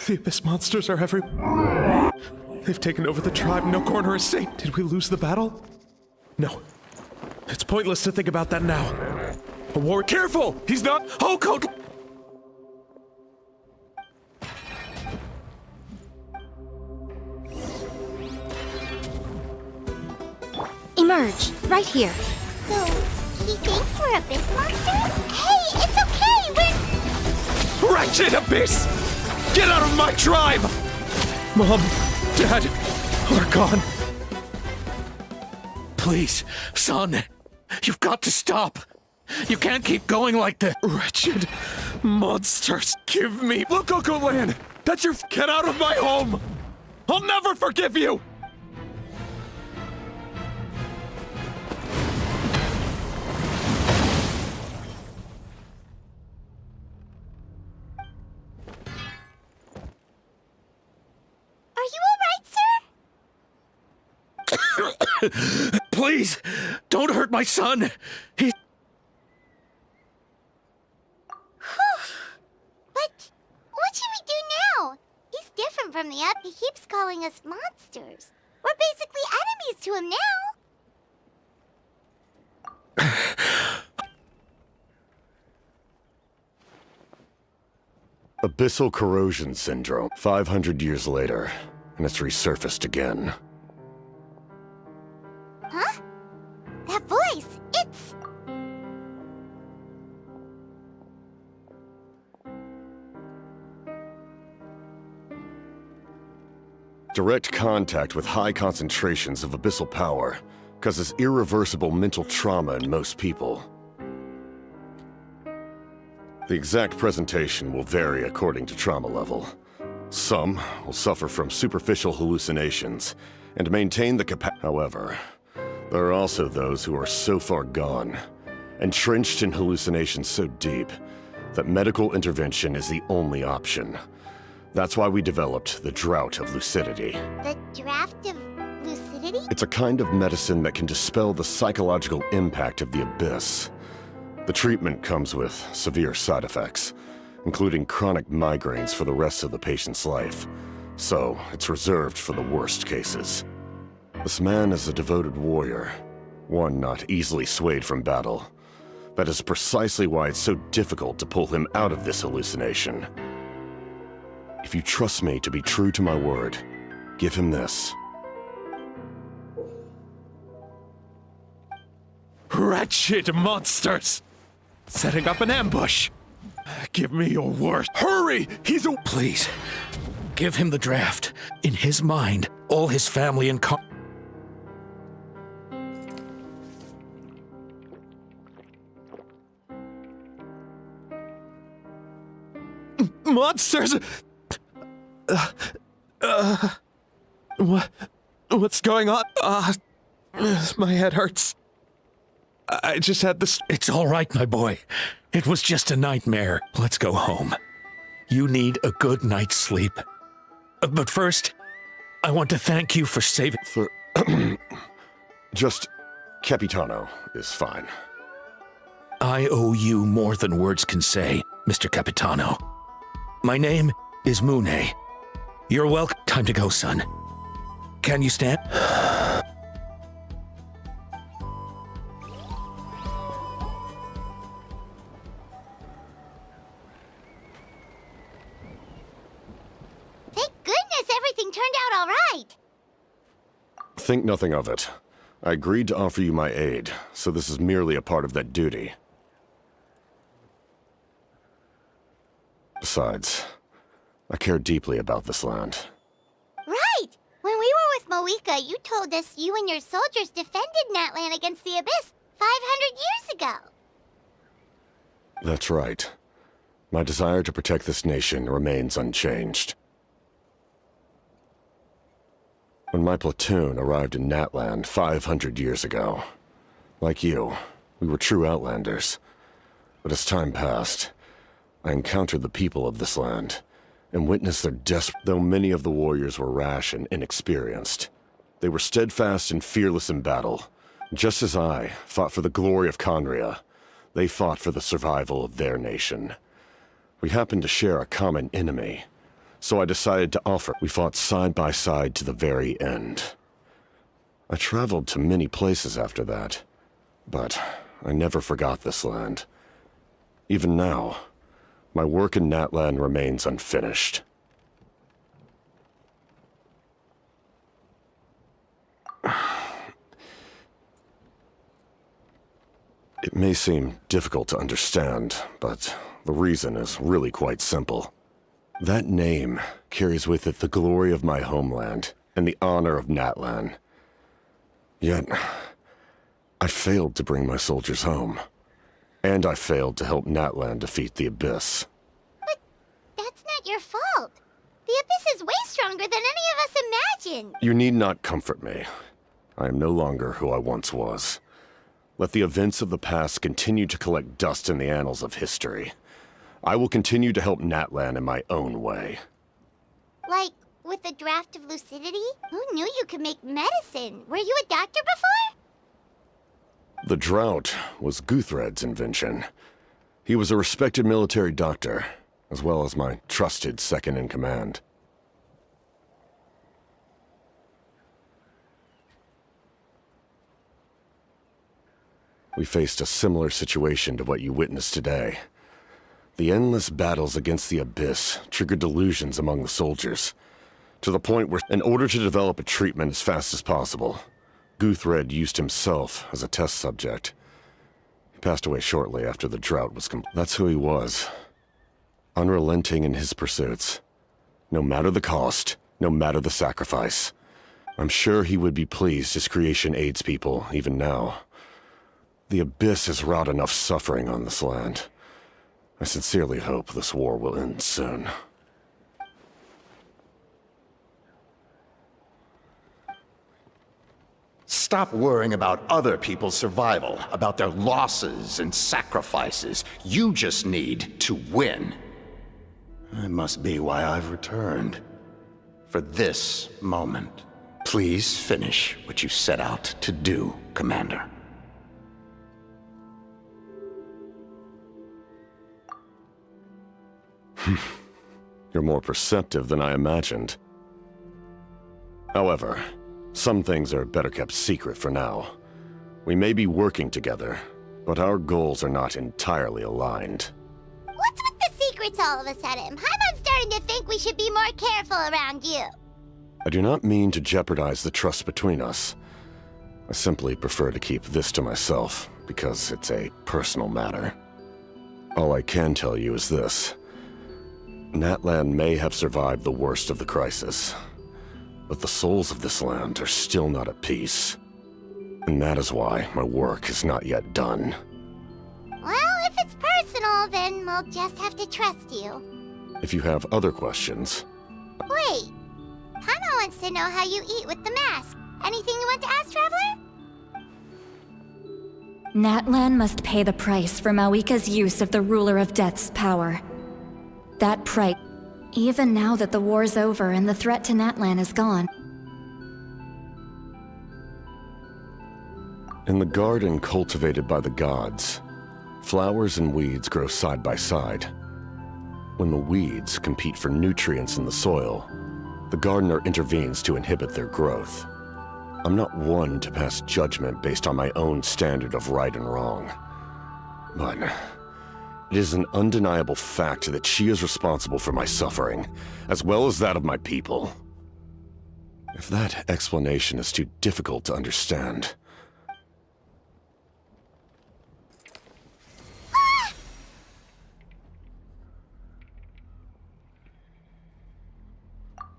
The Abyss monsters are everywhere. They've taken over the tribe. No corner is safe. Did we lose the battle? No. It's pointless to think about that now. A war... Careful! He's not... Okoland! Emerge, right here. So, he thinks we're Abyss monsters? Hey, it's okay, we're... Wretched Abyss! Get out of my tribe! Mom, Dad, are gone. Please, son, you've got to stop. You can't keep going like this. Wretched monsters, give me... Look, Okoland! That's your... Get out of my home! I'll never forgive you! Please, don't hurt my son. He... But what should we do now? He's different from the He keeps calling us monsters. We're basically enemies to him now. Abyssal corrosion syndrome. 500 years later, and it's resurfaced again. Huh? That voice, it's... Direct contact with high concentrations of abyssal power causes irreversible mental trauma in most people. The exact presentation will vary according to trauma level. Some will suffer from superficial hallucinations and maintain the capacity. However, there are also those who are so far gone, entrenched in hallucinations so deep, that medical intervention is the only option. That's why we developed the Drought of Lucidity. The Draft of Lucidity? It's a kind of medicine that can dispel the psychological impact of the Abyss. The treatment comes with severe side effects, including chronic migraines for the rest of the patient's life. So, it's reserved for the worst cases. This man is a devoted warrior, one not easily swayed from battle. That is precisely why it's so difficult to pull him out of this hallucination. If you trust me to be true to my word, give him this. Wretched monsters! Setting up an ambush! Give me your word. Hurry! He's a... Please, give him the draft. In his mind, all his family and Monsters! What's going on? My head hurts. I just had this... It's all right, my boy. It was just a nightmare. Let's go home. You need a good night's sleep. But first, I want to thank you for saving... Just Capitano is fine. I owe you more than words can say, Mr. Capitano. My name is Mune. You're welcome. Time to go, son. Can you stand? Thank goodness everything turned out all right. Think nothing of it. I agreed to offer you my aid, so this is merely a part of that duty. Besides, I care deeply about this land. Right! When we were with Moika, you told us you and your soldiers defended Natlan against the Abyss 500 years ago. That's right. My desire to protect this nation remains unchanged. When my platoon arrived in Natlan 500 years ago, like you, we were true outlanders. But as time passed, I encountered the people of this land, and witnessed their though many of the warriors were rash and inexperienced. They were steadfast and fearless in battle. Just as I fought for the glory of Conria, they fought for the survival of their nation. We happened to share a common enemy, so I decided to offer. We fought side by side to the very end. I traveled to many places after that, but I never forgot this land. Even now, my work in Natlan remains unfinished. It may seem difficult to understand, but the reason is really quite simple. That name carries with it the glory of my homeland and the honor of Natlan. Yet, I failed to bring my soldiers home. And I failed to help Natlan defeat the Abyss. But that's not your fault. The Abyss is way stronger than any of us imagined. You need not comfort me. I am no longer who I once was. Let the events of the past continue to collect dust in the annals of history. I will continue to help Natlan in my own way. Like, with the draft of lucidity? Who knew you could make medicine? Were you a doctor before? The drought was Guthred's invention. He was a respected military doctor, as well as my trusted second-in-command. We faced a similar situation to what you witnessed today. The endless battles against the Abyss triggered delusions among the soldiers, to the point where, in order to develop a treatment as fast as possible, Guthred used himself as a test subject. He passed away shortly after the drought was complete. That's who he was. Unrelenting in his pursuits. No matter the cost, no matter the sacrifice. I'm sure he would be pleased his creation aids people, even now. The Abyss has wrought enough suffering on this land. I sincerely hope this war will end soon. Stop worrying about other people's survival, about their losses and sacrifices. You just need to win. That must be why I've returned. For this moment. Please finish what you set out to do, Commander. You're more perceptive than I imagined. However, some things are better kept secret for now. We may be working together, but our goals are not entirely aligned. What's with the secrets all of a sudden? I'm starting to think we should be more careful around you. I do not mean to jeopardize the trust between us. I simply prefer to keep this to myself, because it's a personal matter. All I can tell you is this. Natlan may have survived the worst of the crisis, but the souls of this land are still not at peace. And that is why my work is not yet done. Well, if it's personal, then we'll just have to trust you. If you have other questions... Wait, Hana wants to know how you eat with the mask. Anything you want to ask, Traveler? Natlan must pay the price for Mawika's use of the Ruler of Death's power. That price, even now that the war's over and the threat to Natlan is gone. In the garden cultivated by the gods, flowers and weeds grow side by side. When the weeds compete for nutrients in the soil, the gardener intervenes to inhibit their growth. I'm not one to pass judgment based on my own standard of right and wrong. But it is an undeniable fact that she is responsible for my suffering, as well as that of my people. If that explanation is too difficult to understand...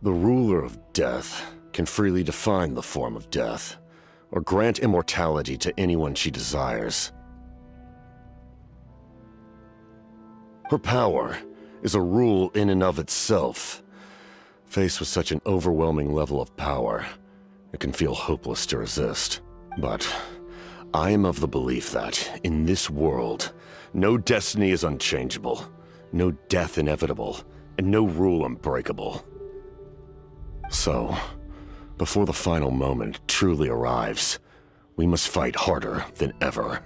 The ruler of death can freely define the form of death, or grant immortality to anyone she desires. Her power is a rule in and of itself. Faced with such an overwhelming level of power, it can feel hopeless to resist. But I am of the belief that, in this world, no destiny is unchangeable, no death inevitable, and no rule unbreakable. So, before the final moment truly arrives, we must fight harder than ever.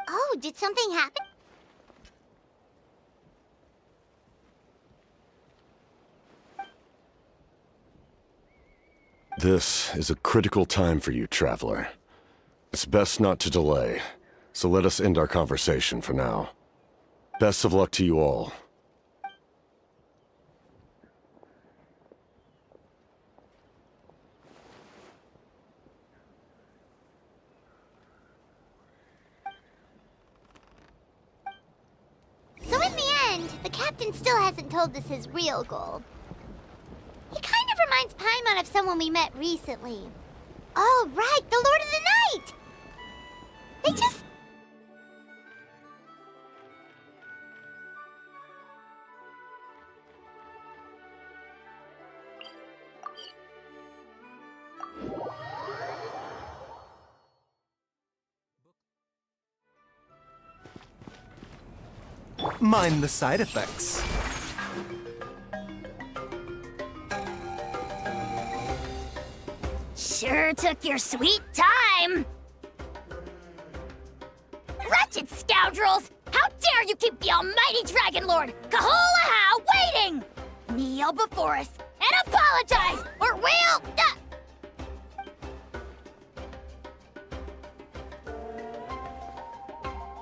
Oh, did something happen? This is a critical time for you, Traveler. It's best not to delay, so let us end our conversation for now. Best of luck to you all. So in the end, the captain still hasn't told us his real goal. He kind of reminds Paimon of someone we met recently. Oh, right, the Lord of the Night! They just... Mind the side effects. Sure took your sweet time! Wretched scoundrels! How dare you keep the almighty Dragon Lord, Kahulaha, waiting! Kneel before us and apologize, or we'll...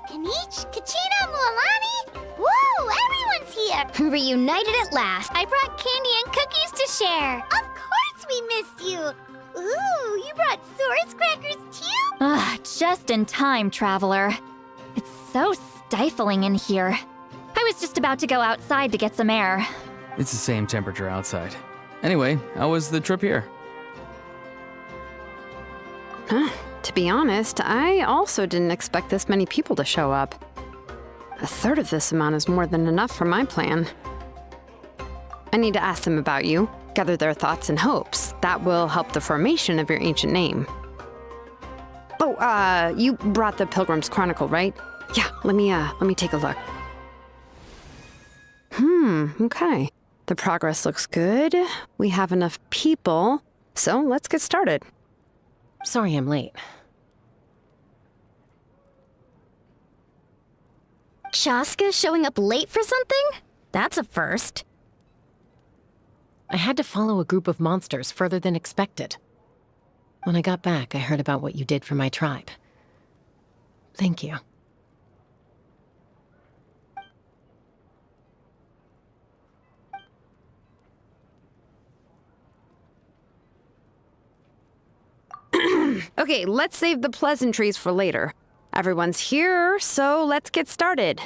Kanich, Kachina, Mualani? Woo, everyone's here! Reunited at last. I brought candy and cookies to share. Of course we missed you! Ooh, you brought Source crackers too? Just in time, Traveler. It's so stifling in here. I was just about to go outside to get some air. It's the same temperature outside. Anyway, how was the trip here? To be honest, I also didn't expect this many people to show up. A third of this amount is more than enough for my plan. I need to ask them about you, gather their thoughts and hopes. That will help the formation of your ancient name. Oh, you brought the Pilgrim's Chronicle, right? Yeah, let me take a look. Okay. The progress looks good. We have enough people, so let's get started. Sorry I'm late. Shaska showing up late for something? That's a first. I had to follow a group of monsters further than expected. When I got back, I heard about what you did for my tribe. Thank you. Okay, let's save the pleasantries for later. Everyone's here, so let's get started.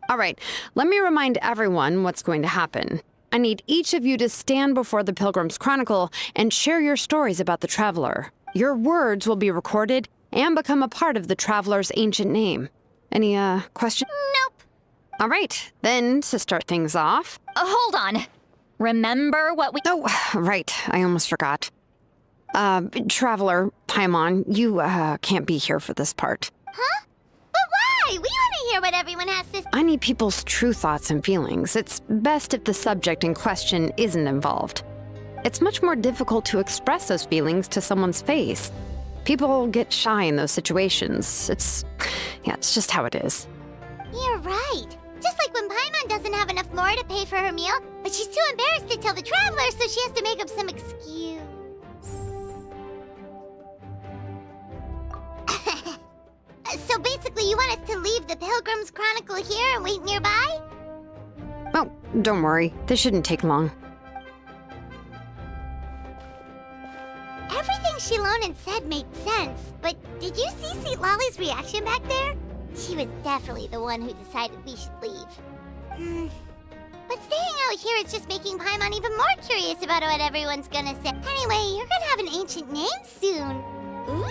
All right, let me remind everyone what's going to happen. I need each of you to stand before the Pilgrim's Chronicle and share your stories about the Traveler. Your words will be recorded and become a part of the Traveler's ancient name. Any, questions? Nope. All right, then, to start things off... Hold on. Remember what we... Oh, right, I almost forgot. Traveler, Paimon, you, can't be here for this part. Huh? But why? We want to hear what everyone has to say. I need people's true thoughts and feelings. It's best if the subject in question isn't involved. It's much more difficult to express those feelings to someone's face. People get shy in those situations. It's just how it is. You're right. Just like when Paimon doesn't have enough lore to pay for her meal, but she's too embarrassed to tell the traveler, so she has to make up some excuse. So basically, you want us to leave the Pilgrim's Chronicle here and wait nearby? Oh, don't worry. This shouldn't take long. Everything Shitlan said made sense, but did you see St. Lolly's reaction back there? She was definitely the one who decided we should leave. But staying out here is just making Paimon even more curious about what everyone's gonna say. Anyway, you're gonna have an ancient name soon. Ooh,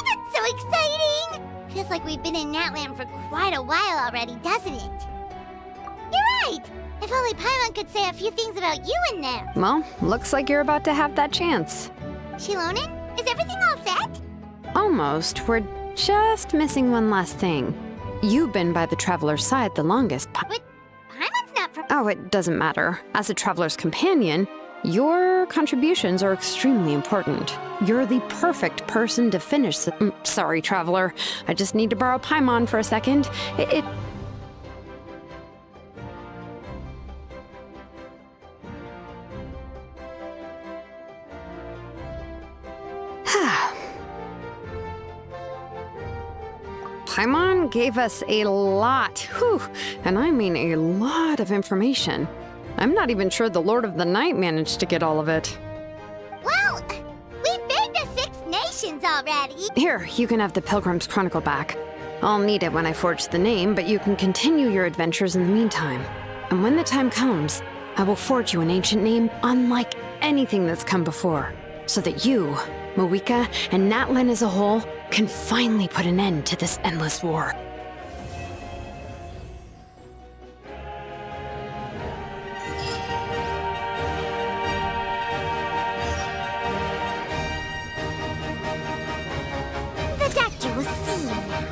that's so exciting! Feels like we've been in Natlan for quite a while already, doesn't it? You're right! If only Paimon could say a few things about you in there. Well, looks like you're about to have that chance. Shitlan, is everything all set? Almost. We're just missing one last thing. You've been by the Traveler's side the longest. But Paimon's not from— Oh, it doesn't matter. As a Traveler's companion, your contributions are extremely important. You're the perfect person to finish the— sorry, Traveler. I just need to borrow Paimon for a second. Paimon gave us a lot, and I mean a lot of information. I'm not even sure the Lord of the Night managed to get all of it. Well, we've been to 6 nations already. Here, you can have the Pilgrim's Chronicle back. I'll need it when I forge the name, but you can continue your adventures in the meantime. And when the time comes, I will forge you an ancient name unlike anything that's come before, so that you, Moeka, and Natlan as a whole can finally put an end to this endless war. The doctor will see you now.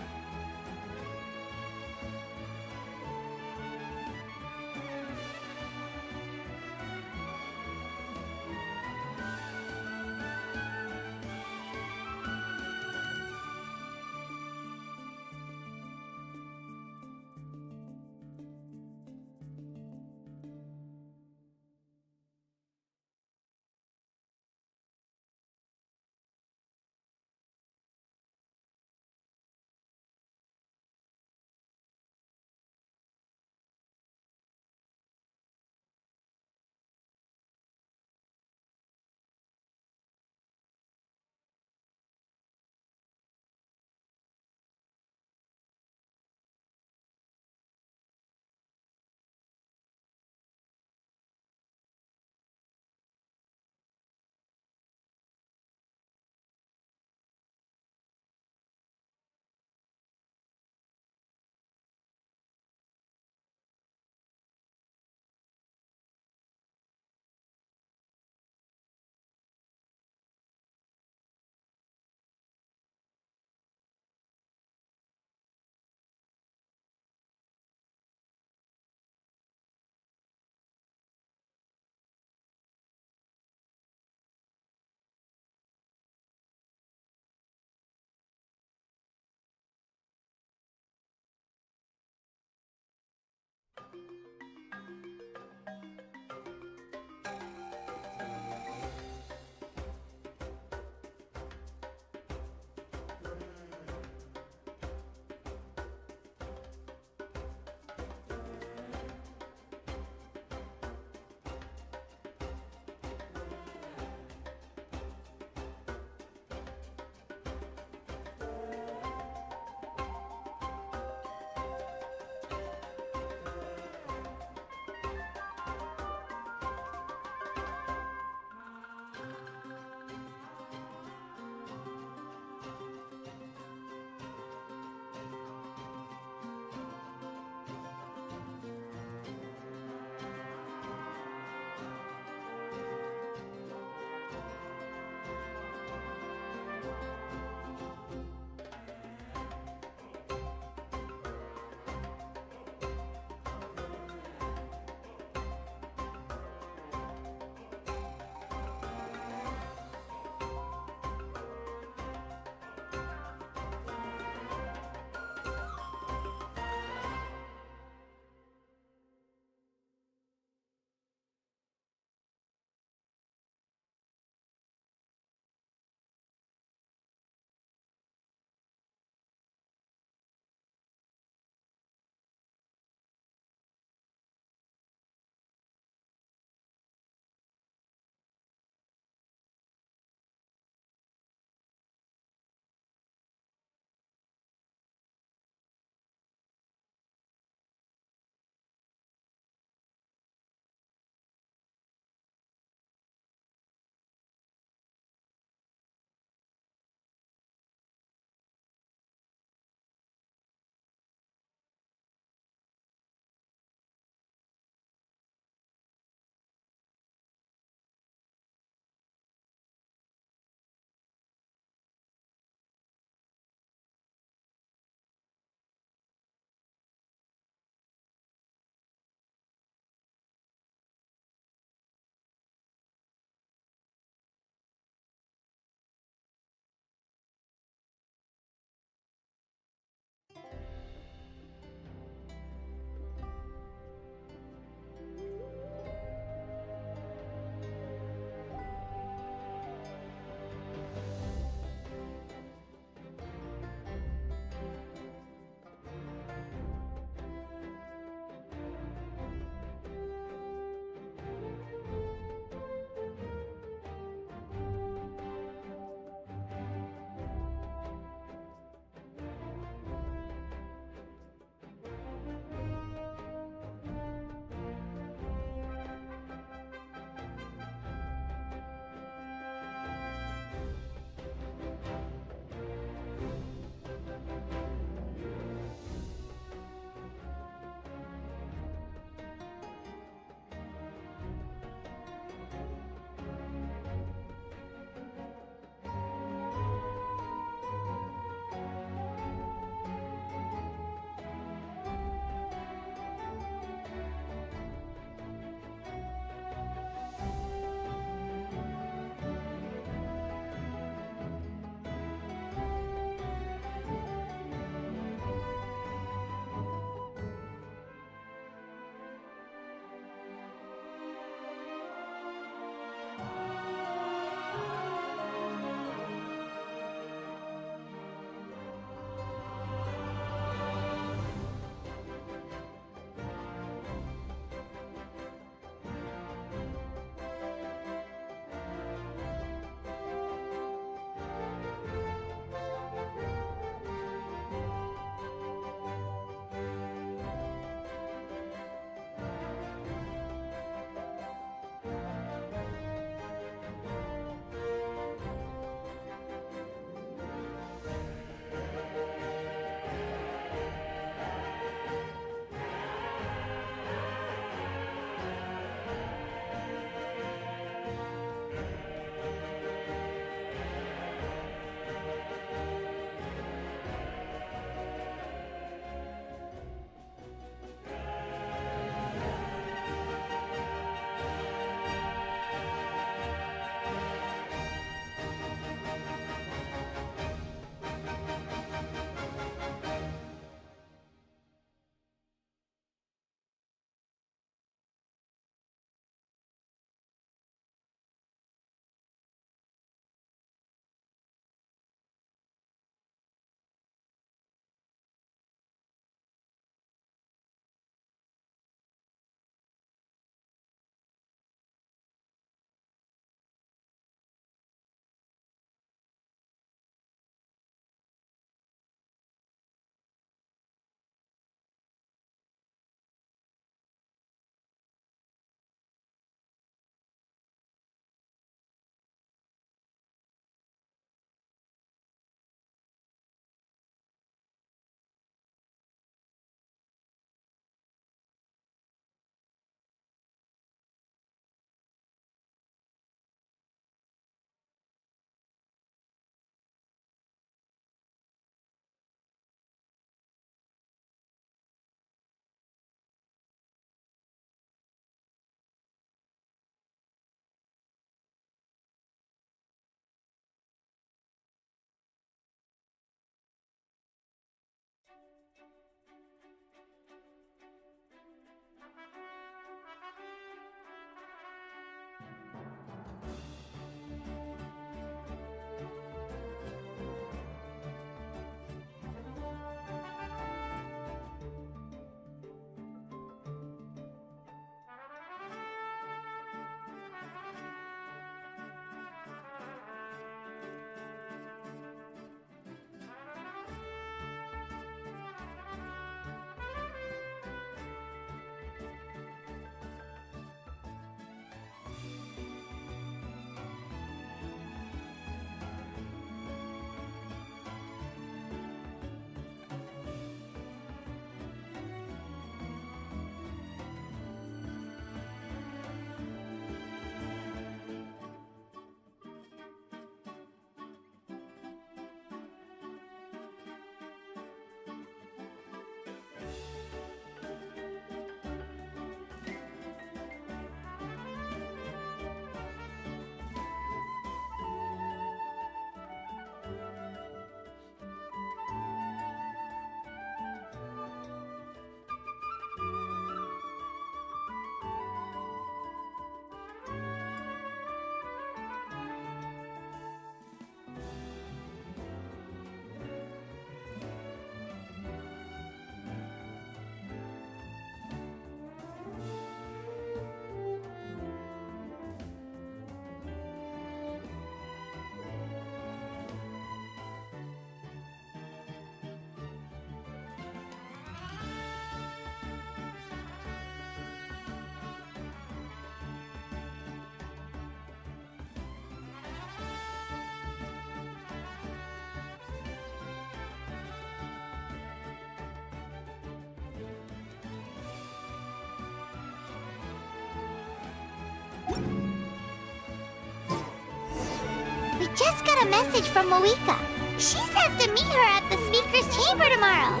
just got a message from Moika. She says to meet her at the speaker's chamber tomorrow.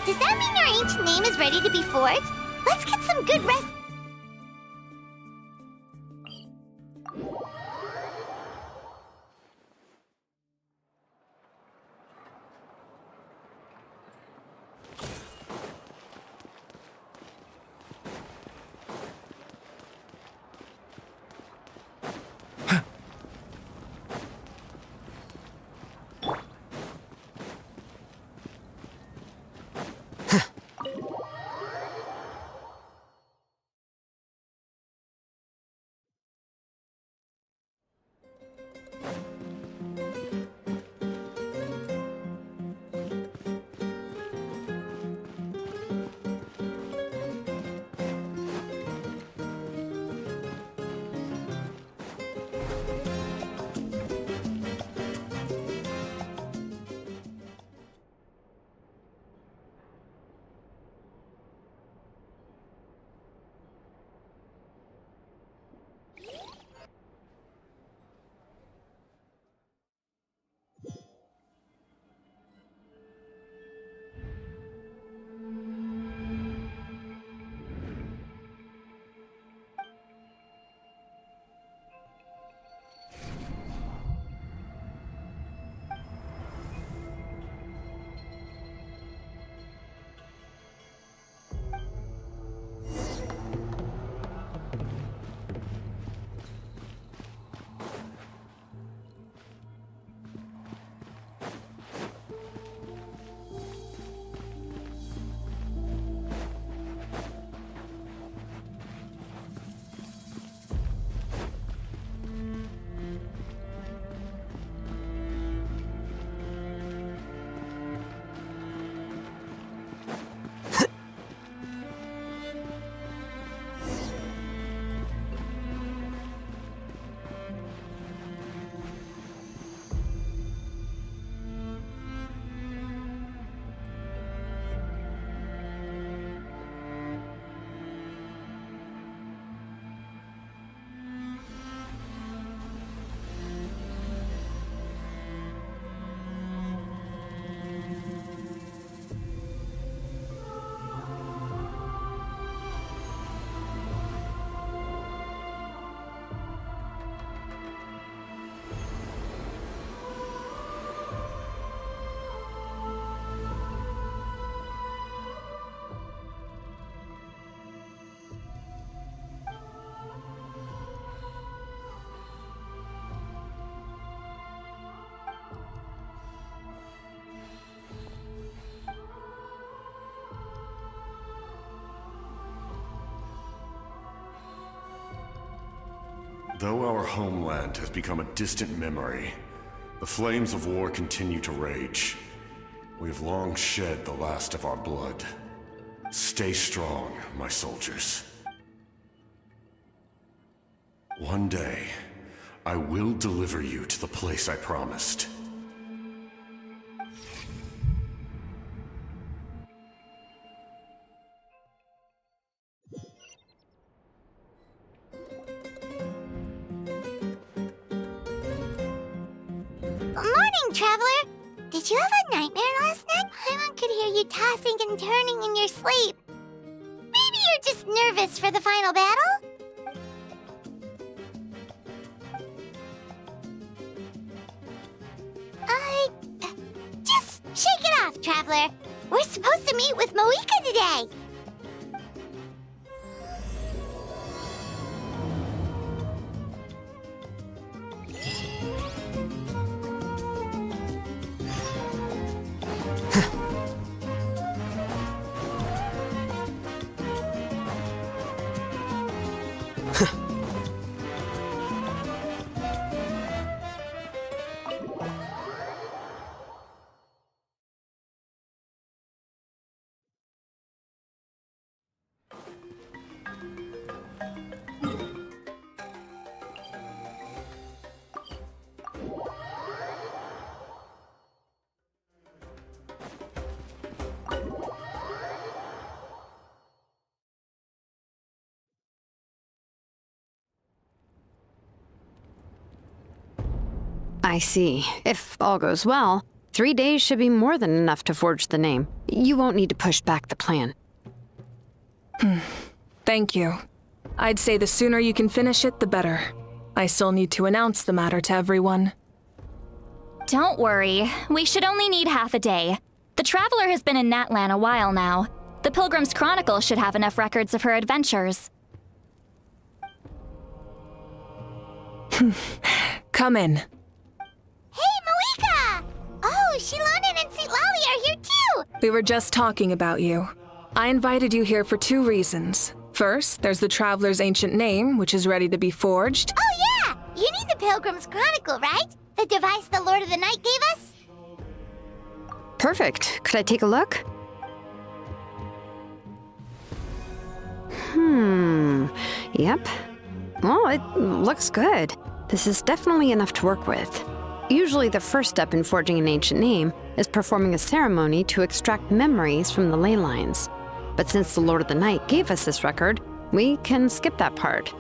Does that mean your ancient name is ready to be forged? Let's get some good rest. Though our homeland has become a distant memory, the flames of war continue to rage. We have long shed the last of our blood. Stay strong, my soldiers. One day, I will deliver you to the place I promised. Morning, Traveler! Did you have a nightmare last night? Paimon could hear you tossing and turning in your sleep. Maybe you're just nervous for the final battle? Just shake it off, Traveler. We're supposed to meet with Moika today. I see. If all goes well, 3 days should be more than enough to forge the name. You won't need to push back the plan. Thank you. I'd say the sooner you can finish it, the better. I still need to announce the matter to everyone. Don't worry, we should only need half a day. The Traveler has been in Natlan a while now. The Pilgrim's Chronicle should have enough records of her adventures. Come in. Hey, Malika! Oh, Shitlan and Citlali are here too! We were just talking about you. I invited you here for 2 reasons. First, there's the Traveler's ancient name, which is ready to be forged. Oh yeah! You need the Pilgrim's Chronicle, right? The device the Lord of the Night gave us? Perfect. Could I take a look? Yep. Well, it looks good. This is definitely enough to work with. Usually the first step in forging an ancient name is performing a ceremony to extract memories from the ley lines. But since the Lord of the Night gave us this record, we can skip that part.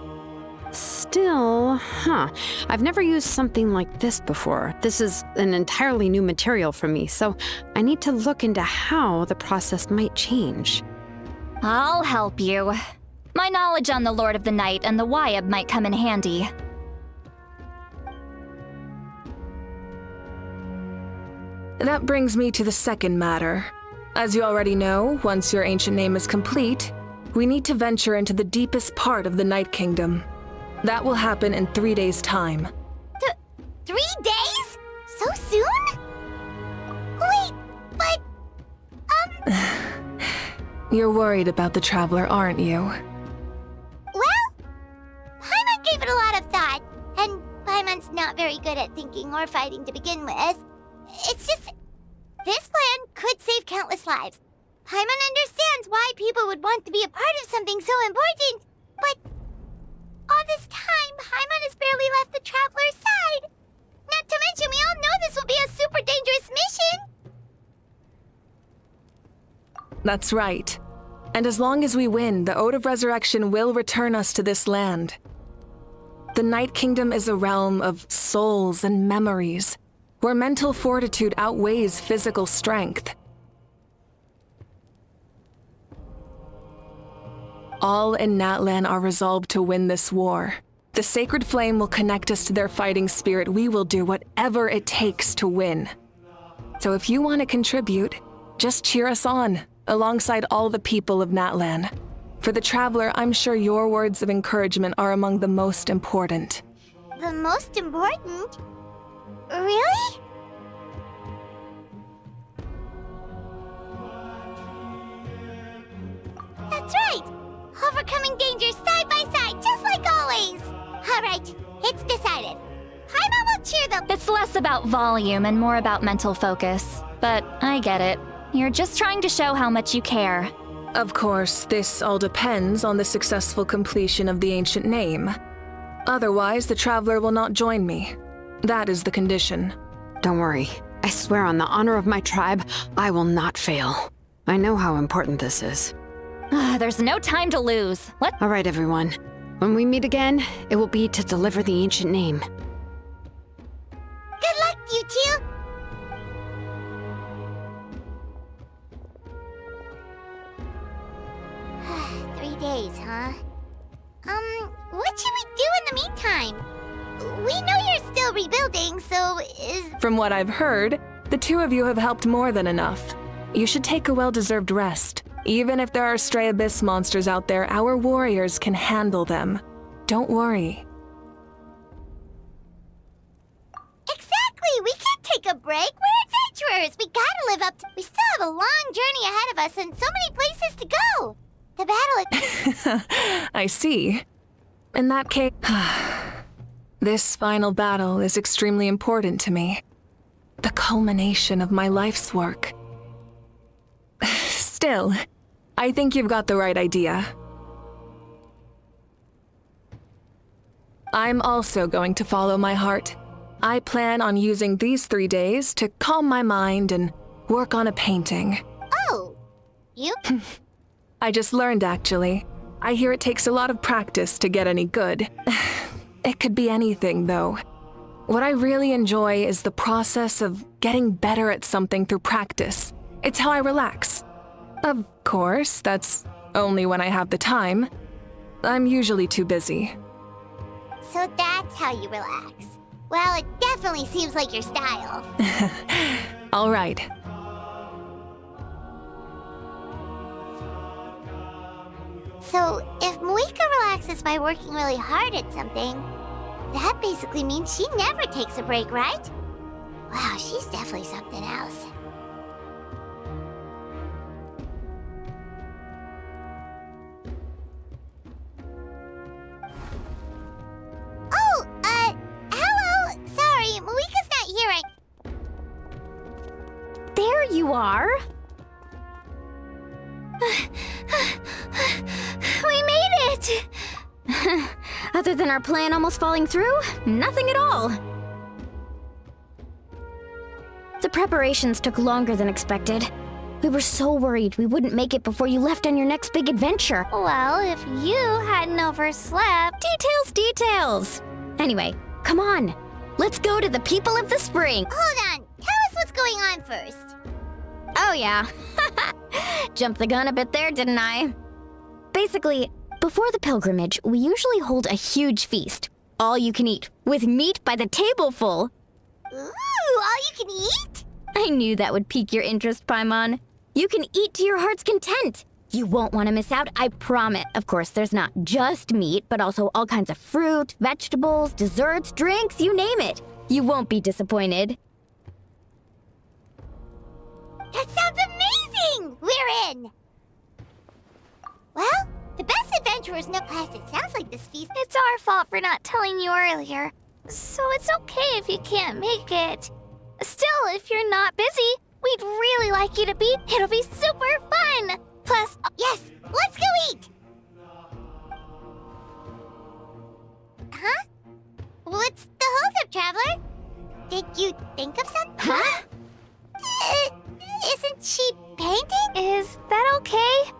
Still, I've never used something like this before. This is an entirely new material for me, so I need to look into how the process might change. I'll help you. My knowledge on the Lord of the Night and the Wyab might come in handy. That brings me to the second matter. As you already know, once your ancient name is complete, we need to venture into the deepest part of the Night Kingdom. That will happen in 3 days' time. 3 days? So soon? Wait, but... You're worried about the Traveler, aren't you? Well, Paimon gave it a lot of thought, and Paimon's not very good at thinking or fighting to begin with. It's just... this plan could save countless lives. Paimon understands why people would want to be a part of something so important, but... all this time, Paimon has barely left the Traveler's side. Not to mention, we all know this will be a super dangerous mission. That's right. And as long as we win, the Ode of Resurrection will return us to this land. The Night Kingdom is a realm of souls and memories, where mental fortitude outweighs physical strength. All in Natlan are resolved to win this war. The sacred flame will connect us to their fighting spirit. We will do whatever it takes to win. So if you want to contribute, just cheer us on, alongside all the people of Natlan. For the Traveler, I'm sure your words of encouragement are among the most important. The most important? Really? That's right! Overcoming dangers side by side, just like always! Alright, it's decided. Paimon will cheer them. It's less about volume and more about mental focus. But I get it. You're just trying to show how much you care. Of course, this all depends on the successful completion of the ancient name. Otherwise, the Traveler will not join me. That is the condition. Don't worry. I swear on the honor of my tribe, I will not fail. I know how important this is. There's no time to lose. All right, everyone. When we meet again, it will be to deliver the ancient name. Good luck, you two! Three days, huh? What should we do in the meantime? We know you're still rebuilding, so From what I've heard, the 2 of you have helped more than enough. You should take a well-deserved rest. Even if there are stray abyss monsters out there, our warriors can handle them. Don't worry. Exactly! We can't take a break! We're adventurers! We gotta live up to... We still have a long journey ahead of us and so many places to go! The battle... I see. In that case... This final battle is extremely important to me. The culmination of my life's work. Still, I think you've got the right idea. I'm also going to follow my heart. I plan on using these 3 days to calm my mind and work on a painting. Oh, you? I just learned, actually. I hear it takes a lot of practice to get any good. It could be anything, though. What I really enjoy is the process of getting better at something through practice. It's how I relax. Of course, that's only when I have the time. I'm usually too busy. So that's how you relax. Well, it definitely seems like your style. All right. So, if Moika relaxes by working really hard at something, that basically means she never takes a break, right? Wow, she's definitely something else. Oh, hello! Sorry, Moika's not here right... There you are. We made it! Other than our plan almost falling through, nothing at all. The preparations took longer than expected. We were so worried we wouldn't make it before you left on your next big adventure. Well, if you hadn't overslept... Details! Anyway, come on. Let's go to the people of the spring. Hold on. Tell us what's going on first. Oh yeah. Jumped the gun a bit there, didn't I? Basically, before the pilgrimage, we usually hold a huge feast. All you can eat, with meat by the tableful. Ooh, all you can eat? I knew that would pique your interest, Paimon. You can eat to your heart's content. You won't want to miss out, I promise. Of course, there's not just meat, but also all kinds of fruit, vegetables, desserts, drinks, you name it. You won't be disappointed. That sounds amazing! We're in! Well, the best adventurers know class. It sounds like this feast... It's our fault for not telling you earlier. So it's okay if you can't make it. Still, if you're not busy, we'd really like you to be. It'll be super fun! Plus... Yes! Let's go eat! Huh? What's the holdup, Traveler? Did you think of something? Huh? Isn't she painting? Is that okay?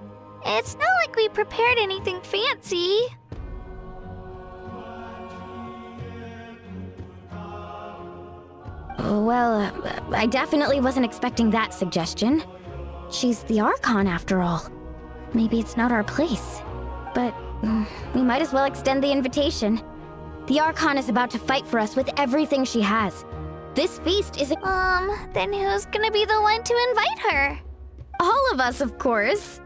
It's not like we prepared anything fancy. Well, I definitely wasn't expecting that suggestion. She's the Archon, after all. Maybe it's not our place. But we might as well extend the invitation. The Archon is about to fight for us with everything she has. This feast is a... Then who's gonna be the one to invite her? All of us, of course.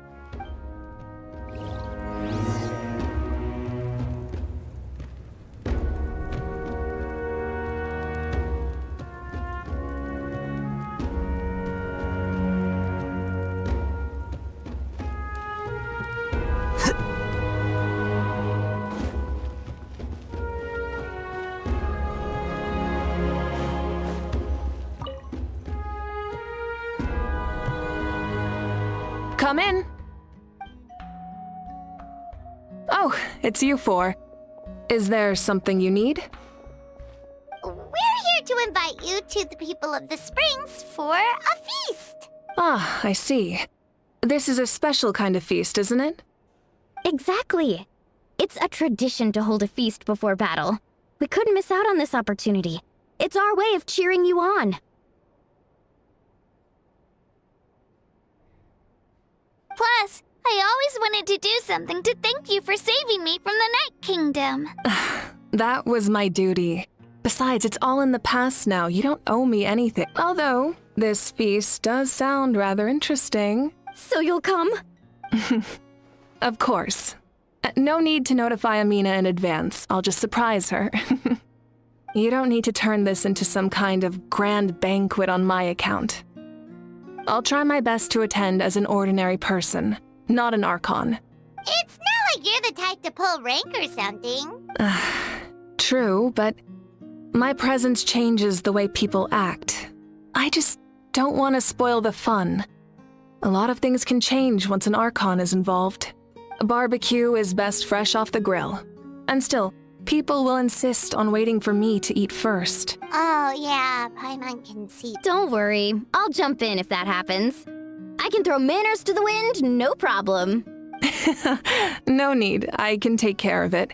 Come in. Oh, it's you four. Is there something you need? We're here to invite you to the people of the Springs for a feast. Ah, I see. This is a special kind of feast, isn't it? Exactly. It's a tradition to hold a feast before battle. We couldn't miss out on this opportunity. It's our way of cheering you on. Plus, I always wanted to do something to thank you for saving me from the Night Kingdom. That was my duty. Besides, it's all in the past now. You don't owe me anything. Although, this feast does sound rather interesting. So you'll come? Of course. No need to notify Amina in advance. I'll just surprise her. You don't need to turn this into some kind of grand banquet on my account. I'll try my best to attend as an ordinary person, not an Archon. It's not like you're the type to pull rank or something. True, but my presence changes the way people act. I just don't want to spoil the fun. A lot of things can change once an Archon is involved. A barbecue is best fresh off the grill. And still, people will insist on waiting for me to eat first. Oh, yeah, Paimon can see. Don't worry, I'll jump in if that happens. I can throw manners to the wind, no problem. No need, I can take care of it.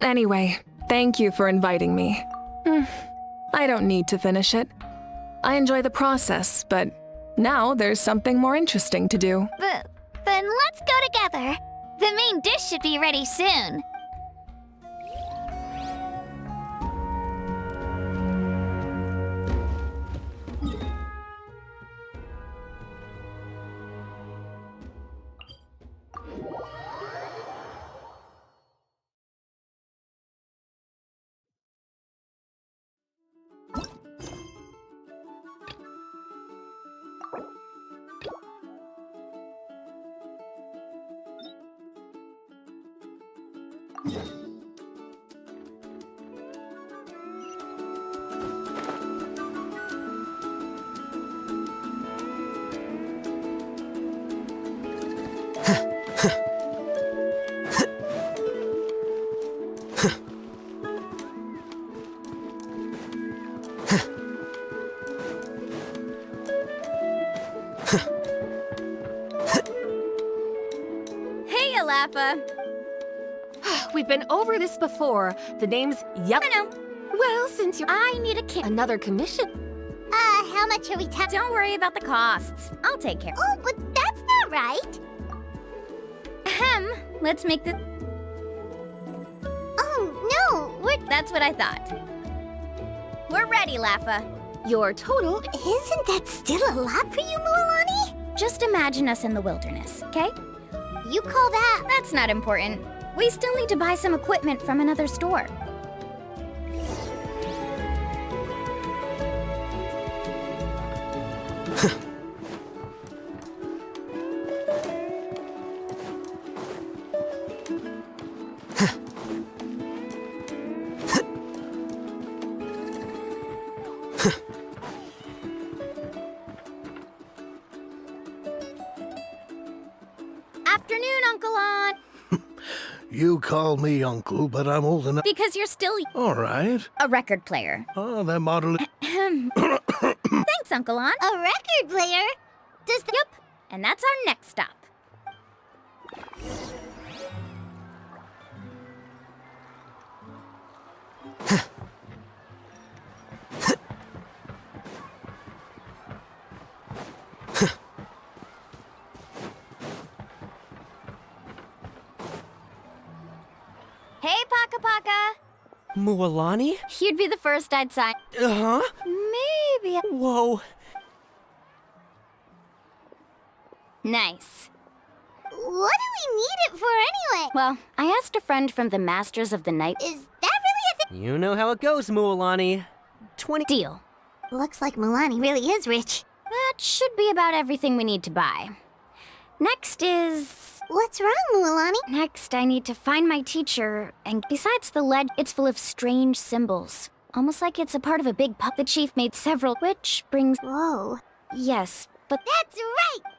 Anyway, thank you for inviting me. I don't need to finish it. I enjoy the process, but now there's something more interesting to do. Then let's go together. The main dish should be ready soon. Hey, Alappa. We've been over this before. The name's Yep. I know. Well, since you're... I need another commission. How much are we Don't worry about the costs. I'll take care. Oh, but that's not right. Ahem. Let's make the... Oh, no, That's what I thought. We're ready, Lappa. Your total... Isn't that still a lot for you, Mualani? Just imagine us in the wilderness, okay? You call that... That's not important. We still need to buy some equipment from another store. Afternoon, Uncle On. You call me uncle, but I'm old enough. Because you're still All right. a record player. Oh, that model. Thanks, Uncle On. A record player? Yep. And that's our next stop. Hey, Paka Paka. Mualani? You'd be the first I'd sign. Uh-huh. Maybe. Whoa. Nice. What do we need it for anyway? Well, I asked a friend from the Masters of the Night. Is that really a thing? You know how it goes, Mualani. 20... Deal. Looks like Mualani really is rich. That should be about everything we need to buy. Next is... What's wrong, Mualani? Next, I need to find my teacher, and besides the lead, it's full of strange symbols. Almost like it's a part of a big pup. The chief made several, which brings... Whoa. Yes, but... That's right!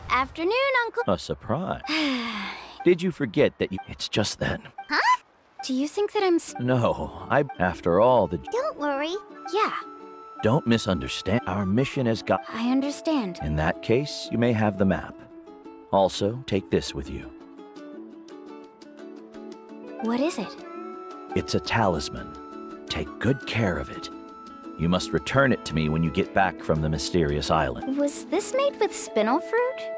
Afternoon, Uncle. A surprise. Did you forget that you... It's just then. Huh? Do you think that I'm... No, after all, Don't worry. Yeah, Don't misunderstand. Our mission has got... I understand. In that case, you may have the map. Also, take this with you. What is it? It's a talisman. Take good care of it. You must return it to me when you get back from the mysterious island. Was this made with spinel fruit?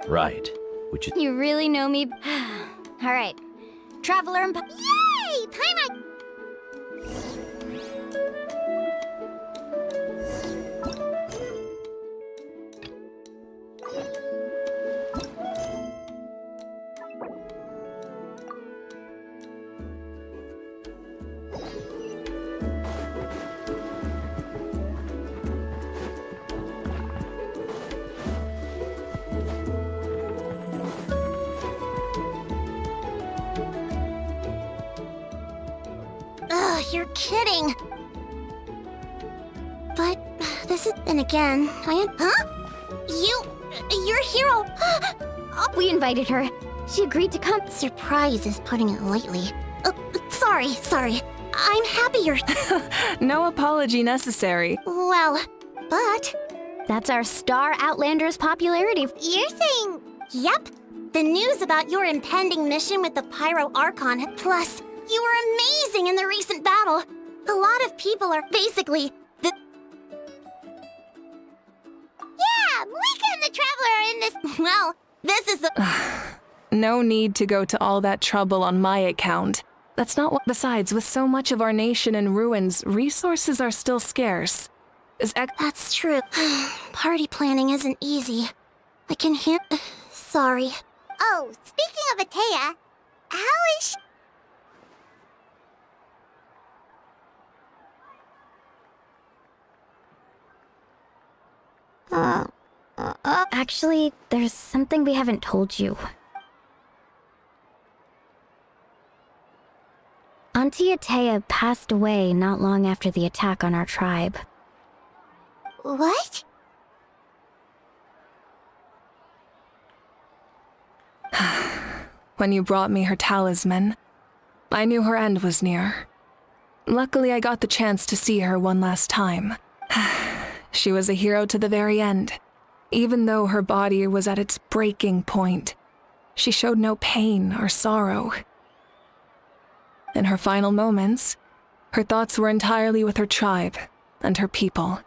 Right. Which is... You really know me. All right. Traveler and... Yay! Paimon! you're kidding. But this is... And again, Huh? You're a hero. We invited her. She agreed to come. Surprise is putting it lightly. Sorry. I'm happy you're... No apology necessary. Well, but... That's our star Outlander's popularity. You're saying... Yep. The news about your impending mission with the Pyro Archon, plus, you were amazing in the recent battle. A lot of people are basically... Yeah, Malika and the Traveler are in this... Well, this is the... No need to go to all that trouble on my account. That's not what... Besides, with so much of our nation in ruins, resources are still scarce. That's true. Party planning isn't easy. I can hear... Sorry. Oh, speaking of Atea, how is she... Actually, there's something we haven't told you. Auntie Atea passed away not long after the attack on our tribe. What? When you brought me her talisman, I knew her end was near. Luckily, I got the chance to see her one last time. She was a hero to the very end. Even though her body was at its breaking point, she showed no pain or sorrow. In her final moments, her thoughts were entirely with her tribe and her people.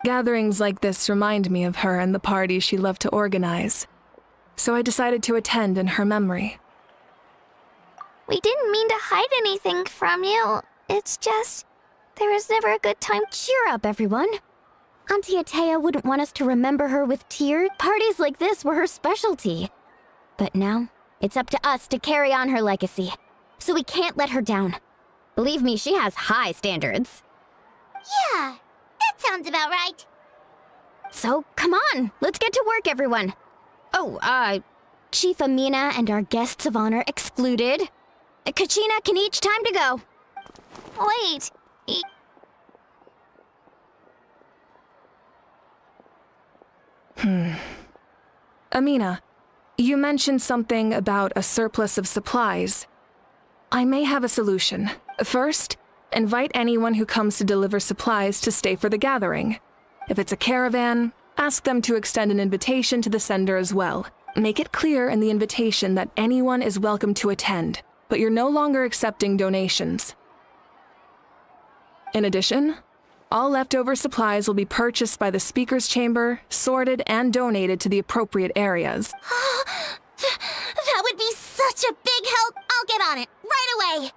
Gatherings like this remind me of her and the parties she loved to organize, so I decided to attend in her memory. We didn't mean to hide anything from you. It's just, there was never a good time. Cheer up, everyone. Auntie Atea wouldn't want us to remember her with tears. Parties like this were her specialty. But now, it's up to us to carry on her legacy. So we can't let her down. Believe me, she has high standards. Yeah, that sounds about right. So, come on, let's get to work, everyone. Oh, Chief Amina and our guests of honor excluded. Kachina can each time to go. Wait. Amina, you mentioned something about a surplus of supplies. I may have a solution. First, invite anyone who comes to deliver supplies to stay for the gathering. If it's a caravan, ask them to extend an invitation to the sender as well. Make it clear in the invitation that anyone is welcome to attend, but you're no longer accepting donations. In addition, all leftover supplies will be purchased by the speaker's chamber, sorted, and donated to the appropriate areas. That would be such a big help! I'll get on it, right away!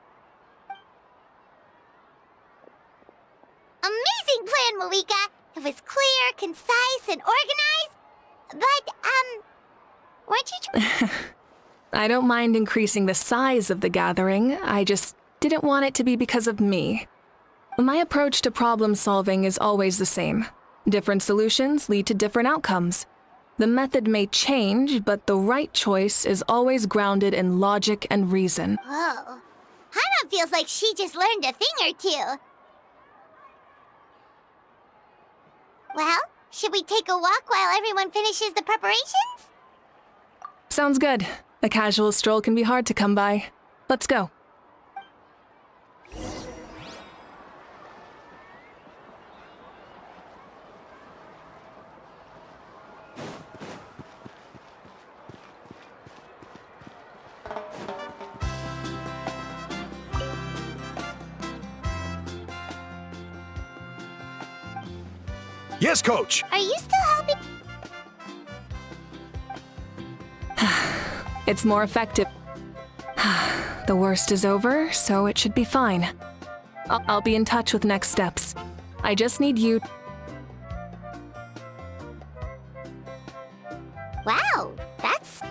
Amazing plan, Malika! It was clear, concise, and organized. But, weren't you I don't mind increasing the size of the gathering, I just didn't want it to be because of me. My approach to problem solving is always the same. Different solutions lead to different outcomes. The method may change, but the right choice is always grounded in logic and reason. Whoa. Hana feels like she just learned a thing or two. Well, should we take a walk while everyone finishes the preparations? Sounds good. A casual stroll can be hard to come by. Let's go. Yes, Coach! Are you still helping? It's more effective. The worst is over, so it should be fine. I'll be in touch with next steps. I just need you... Wow, that's...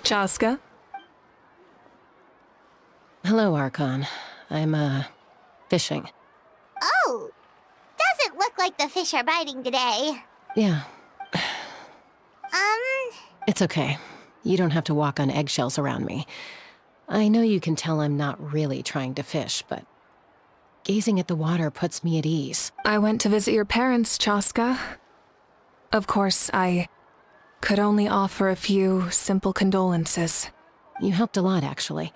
Chaska? Hello, Archon. I'm, fishing. Oh, doesn't look like the fish are biting today. Yeah, Um, it's okay. You don't have to walk on eggshells around me. I know you can tell I'm not really trying to fish, but gazing at the water puts me at ease. I went to visit your parents, Chaska. Of course, I could only offer a few simple condolences. You helped a lot, actually.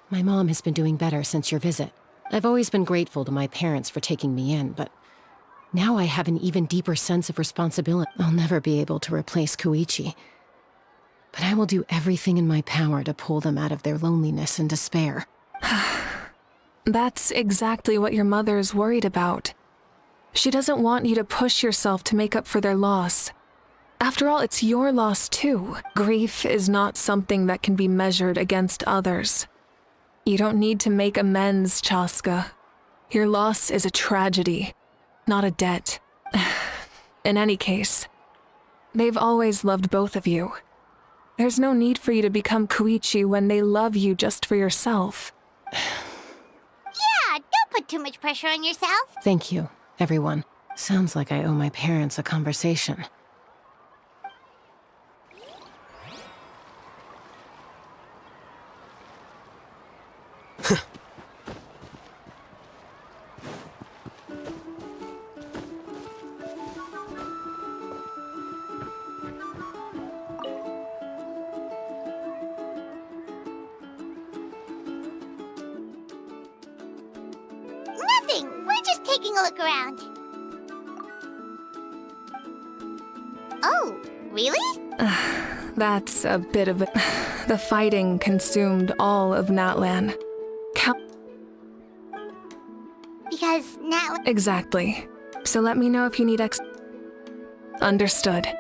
My mom has been doing better since your visit. I've always been grateful to my parents for taking me in, but now I have an even deeper sense of responsibility. I'll never be able to replace Koichi, but I will do everything in my power to pull them out of their loneliness and despair. That's exactly what your mother is worried about. She doesn't want you to push yourself to make up for their loss. After all, it's your loss too. Grief is not something that can be measured against others. You don't need to make amends, Chaska. Your loss is a tragedy, not a debt. In any case, they've always loved both of you. There's no need for you to become Koichi when they love you just for yourself. yeah, don't put too much pressure on yourself. Thank you, everyone. Sounds like I owe my parents a conversation. Nothing. We're just taking a look around. Oh, really? That's a bit of it. The fighting consumed all of Natlan. Because now... Exactly. So let me know if you need Understood. Hey,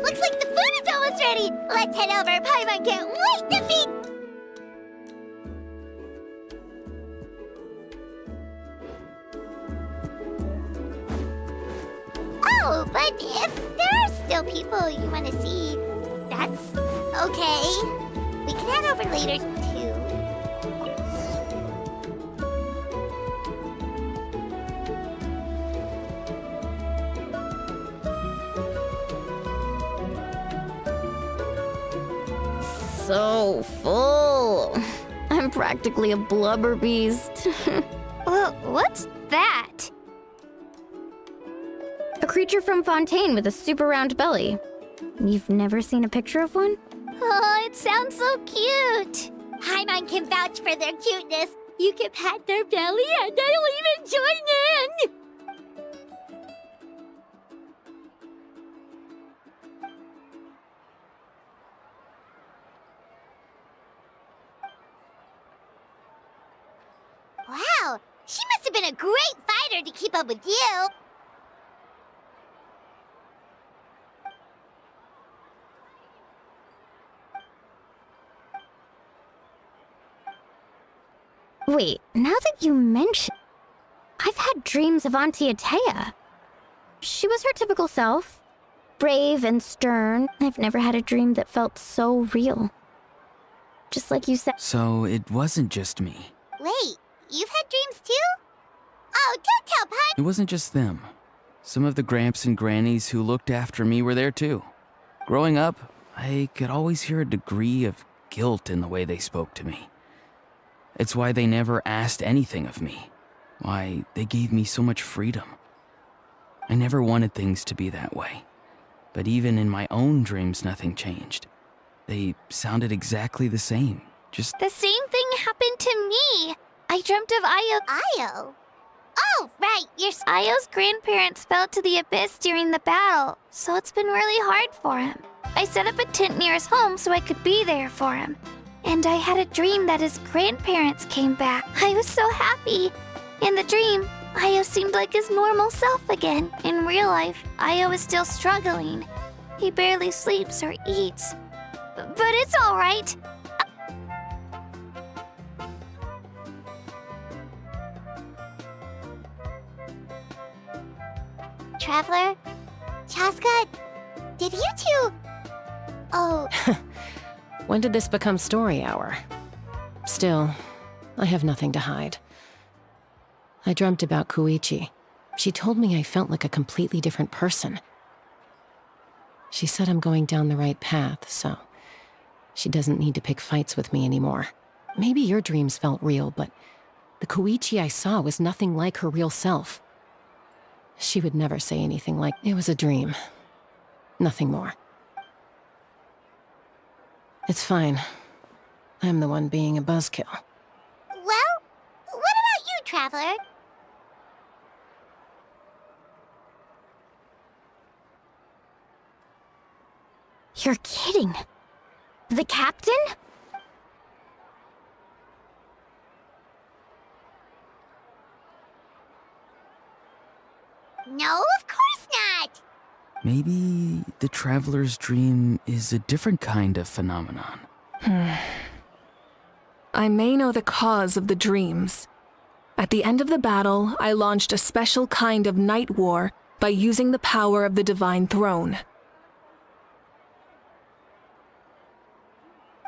looks like the food is almost ready. Let's head over. Paimon can't wait to feed... Oh, but if there are still people you want to see, that's okay. We can head over later, too. So full. I'm practically a blubber beast. Well, what's that? A creature from Fontaine with a super round belly. You've never seen a picture of one? Oh, it sounds so cute. Paimon can vouch for their cuteness. You can pat their belly and they'll even join in. Wow, she must have been a great fighter to keep up with you. Wait, now that you mention, I've had dreams of Auntie Atea. She was her typical self, brave and stern. I've never had a dream that felt so real. Just like you said. So it wasn't just me. Wait, you've had dreams too? Oh, don't tell Paimon. It wasn't just them. Some of the Gramps and Grannies who looked after me were there too. Growing up, I could always hear a degree of guilt in the way they spoke to me. It's why they never asked anything of me. Why they gave me so much freedom. I never wanted things to be that way. But even in my own dreams, nothing changed. They sounded exactly the same. Just The same thing happened to me. I dreamt of Io. Io? Oh, right, Io's grandparents fell to the abyss during the battle, so it's been really hard for him. I set up a tent near his home so I could be there for him. And I had a dream that his grandparents came back. I was so happy. In the dream, Io seemed like his normal self again. In real life, Io is still struggling. He barely sleeps or eats. But it's all right. Traveler, Chaska, did you two... Oh, When did this become story hour? Still, I have nothing to hide. I dreamt about Koichi. She told me I felt like a completely different person. She said I'm going down the right path, so she doesn't need to pick fights with me anymore. Maybe your dreams felt real, but the Koichi I saw was nothing like her real self. She would never say anything like, it was a dream. Nothing more. It's fine. I'm the one being a buzzkill. well, what about you, Traveler? You're kidding. The captain? No, of course not! Maybe the traveler's dream is a different kind of phenomenon. I may know the cause of the dreams. At the end of the battle, I launched a special kind of night war by using the power of the Divine Throne.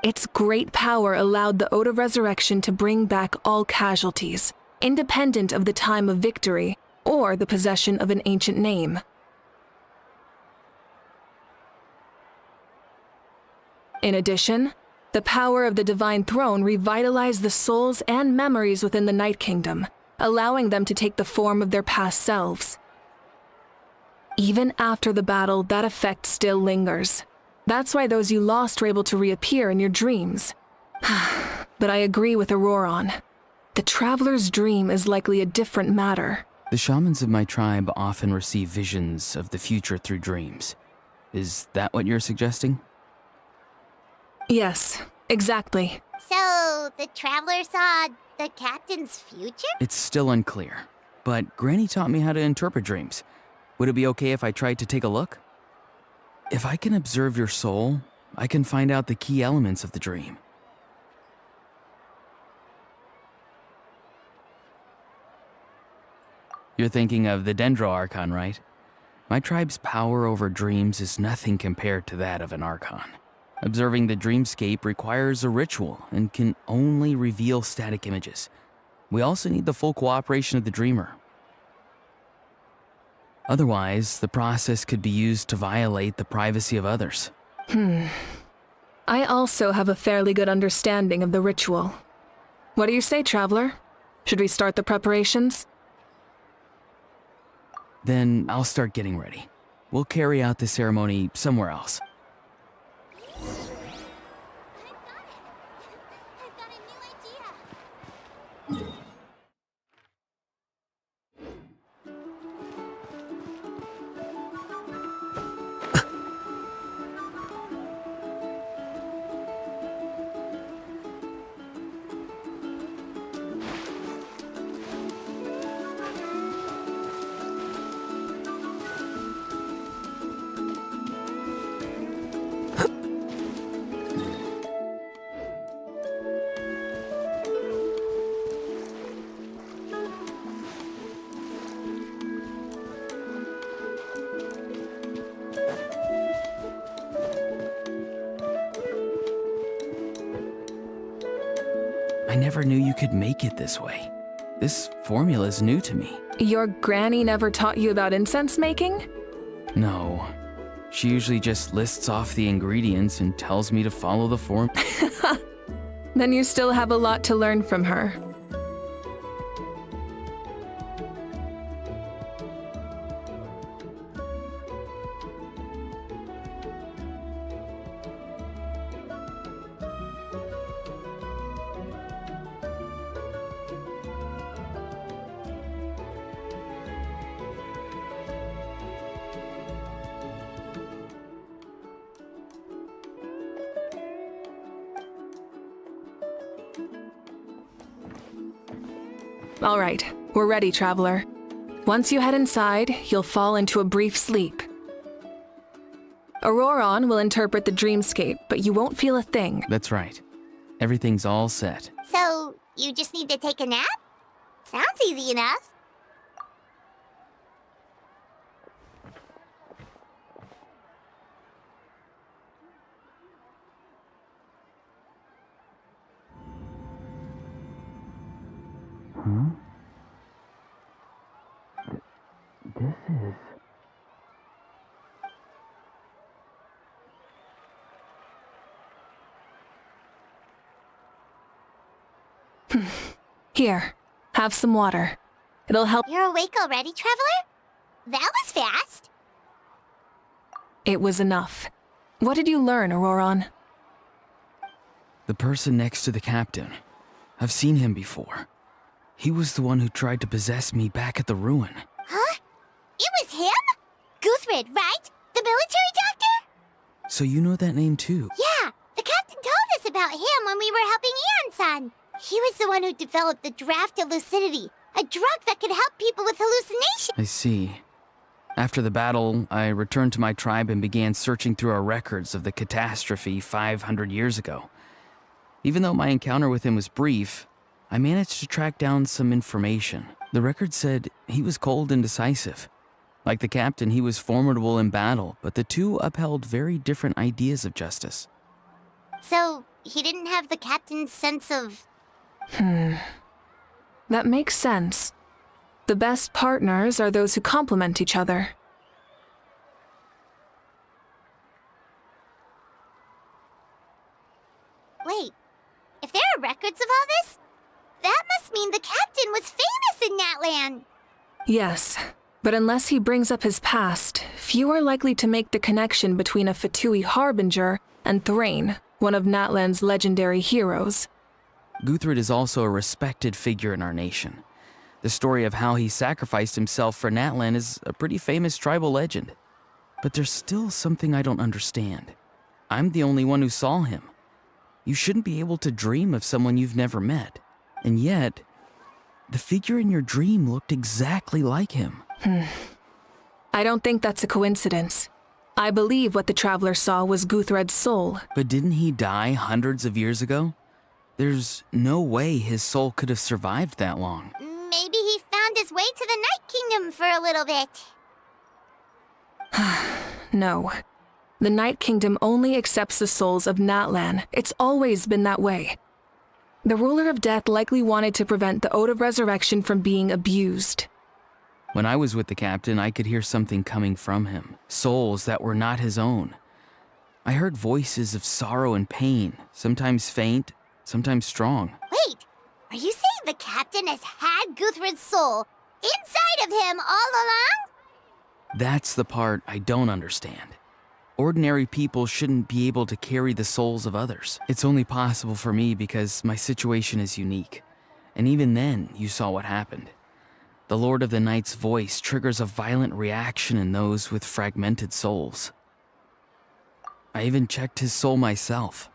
Its great power allowed the Ode of Resurrection to bring back all casualties, independent of the time of victory or the possession of an ancient name. In addition, the power of the Divine Throne revitalized the souls and memories within the Night Kingdom, allowing them to take the form of their past selves. Even after the battle, that effect still lingers. That's why those you lost were able to reappear in your dreams. But I agree with Auroron. The Traveler's dream is likely a different matter. The shamans of my tribe often receive visions of the future through dreams. Is that what you're suggesting? Yes, exactly. So, the Traveler saw the captain's future? It's still unclear, but Granny taught me how to interpret dreams. Would it be okay if I tried to take a look? If I can observe your soul, I can find out the key elements of the dream. You're thinking of the Dendro Archon, right? My tribe's power over dreams is nothing compared to that of an Archon. Observing the dreamscape requires a ritual and can only reveal static images. We also need the full cooperation of the dreamer. Otherwise, the process could be used to violate the privacy of others. I also have a fairly good understanding of the ritual. What do you say, Traveler? Should we start the preparations? Then I'll start getting ready. We'll carry out the ceremony somewhere else. I never knew you could make it this way. This formula is new to me. Your granny never taught you about incense making? No. She usually just lists off the ingredients and tells me to follow the form. Then you still have a lot to learn from her. All right, we're ready, Traveler. Once you head inside, you'll fall into a brief sleep. Auroron will interpret the dreamscape, but you won't feel a thing. That's right. Everything's all set. So, you just need to take a nap? Sounds easy enough. This is... Here, have some water. It'll help. You're awake already, Traveler? That was fast. It was enough. What did you learn, Auroron? The person next to the captain. I've seen him before. He was the one who tried to possess me back at the ruin. Huh? It was him? Guthrid, right? The military doctor? So you know that name too? Yeah, the captain told us about him when we were helping Eon-san. He was the one who developed the draft of lucidity, a drug that could help people with hallucinations. I see. After the battle, I returned to my tribe and began searching through our records of the catastrophe 500 years ago. Even though my encounter with him was brief, I managed to track down some information. The record said he was cold and decisive. Like the captain, he was formidable in battle, but the two upheld very different ideas of justice. So, he didn't have the captain's sense of... That makes sense. The best partners are those who complement each other. Wait, if there are records of all this, that must mean the captain was famous in Natlan. Yes, but unless he brings up his past, few are likely to make the connection between a Fatui harbinger and Thrain, one of Natlan's legendary heroes. Guthrid is also a respected figure in our nation. The story of how he sacrificed himself for Natlan is a pretty famous tribal legend. But there's still something I don't understand. I'm the only one who saw him. You shouldn't be able to dream of someone you've never met. And yet, the figure in your dream looked exactly like him. I don't think that's a coincidence. I believe what the traveler saw was Guthred's soul. But didn't he die hundreds of years ago? There's no way his soul could have survived that long. Maybe he found his way to the Night Kingdom for a little bit. No. The Night Kingdom only accepts the souls of Natlan. It's always been that way. The ruler of death likely wanted to prevent the Ode of Resurrection from being abused. When I was with the captain, I could hear something coming from him. Souls that were not his own. I heard voices of sorrow and pain, sometimes faint, sometimes strong. Wait, are you saying the captain has had Guthrid's soul inside of him all along? That's the part I don't understand. Ordinary people shouldn't be able to carry the souls of others. It's only possible for me because my situation is unique. And even then, you saw what happened. The Lord of the Night's voice triggers a violent reaction in those with fragmented souls. I even checked his soul myself.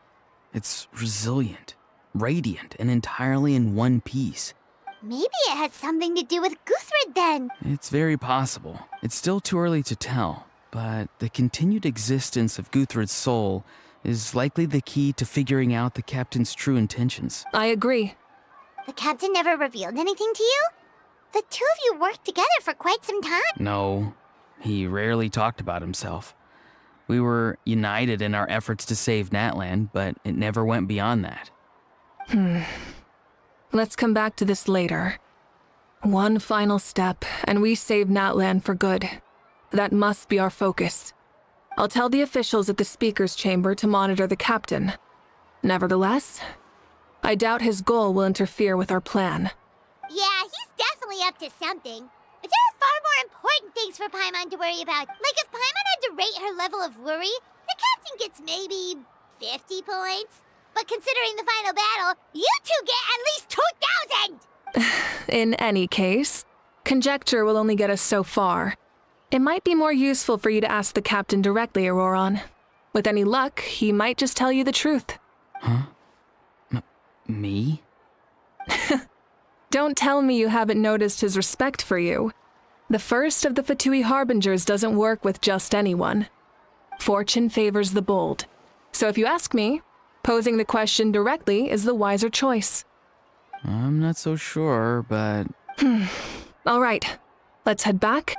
It's resilient, radiant, and entirely in one piece. Maybe it has something to do with Guthrid then. It's very possible. It's still too early to tell, but the continued existence of Guthrid's soul is likely the key to figuring out the captain's true intentions. I agree. The captain never revealed anything to you? The two of you worked together for quite some time. No, he rarely talked about himself. We were united in our efforts to save Natlan, but it never went beyond that. Let's come back to this later. One final step, and we save Natlan for good. That must be our focus. I'll tell the officials at the speaker's chamber to monitor the captain. Nevertheless, I doubt his goal will interfere with our plan. Yeah, he's definitely up to something. But there are far more important things for Paimon to worry about. Like if Paimon had to rate her level of worry, the captain gets maybe 50 points. But considering the final battle, you two get at least 2,000! In any case, conjecture will only get us so far. It might be more useful for you to ask the captain directly, Auroron. With any luck, he might just tell you the truth. Huh? Me? Don't tell me you haven't noticed his respect for you. The first of the Fatui Harbingers doesn't work with just anyone. Fortune favors the bold. So if you ask me, posing the question directly is the wiser choice. I'm not so sure, but... All right, let's head back.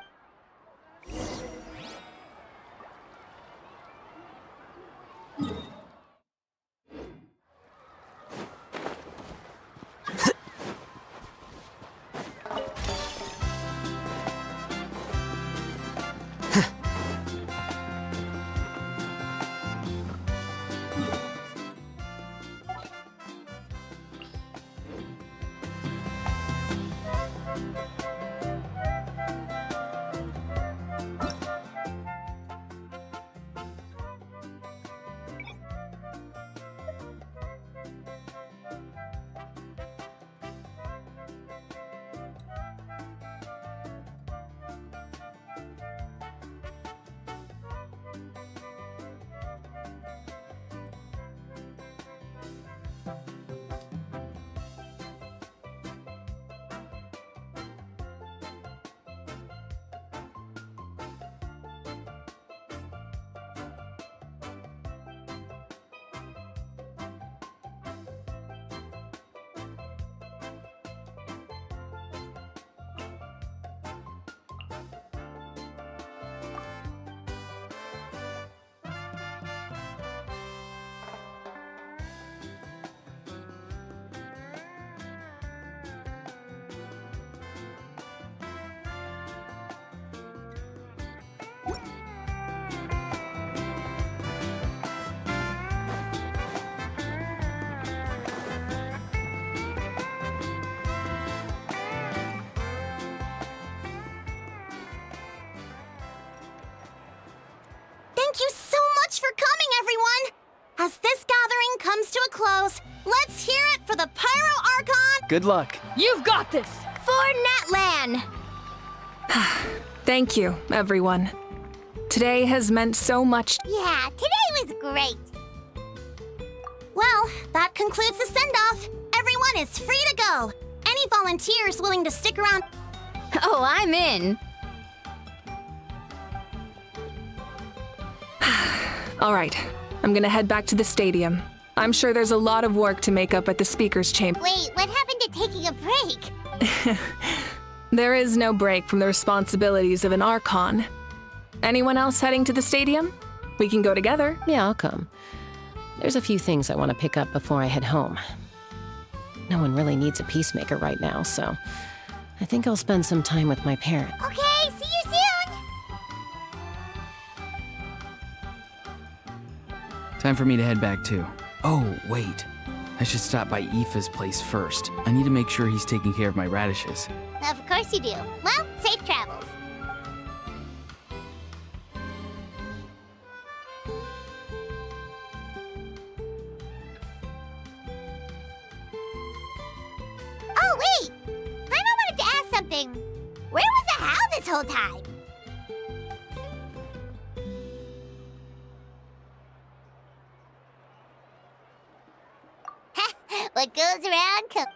for coming, everyone! As this gathering comes to a close, let's hear it for the Pyro Archon! Good luck. You've got this! For Natlan! Thank you, everyone. Today has meant so much. Yeah, today was great. Well, that concludes the send-off. Everyone is free to go. Any volunteers willing to stick around? Oh, I'm in. All right, I'm gonna head back to the stadium. I'm sure there's a lot of work to make up at the speaker's chamber. Wait, what happened to taking a break? There is no break from the responsibilities of an Archon. Anyone else heading to the stadium? We can go together. Yeah, I'll come. There's a few things I want to pick up before I head home. No one really needs a peacemaker right now, so I think I'll spend some time with my parents. Okay, see you soon! Time for me to head back too. Oh, wait. I should stop by Aoife's place first. I need to make sure he's taking care of my radishes. Of course you do. Well, safe travels. Oh, wait! I wanted to ask something. Where was the How this whole time? What goes around comes.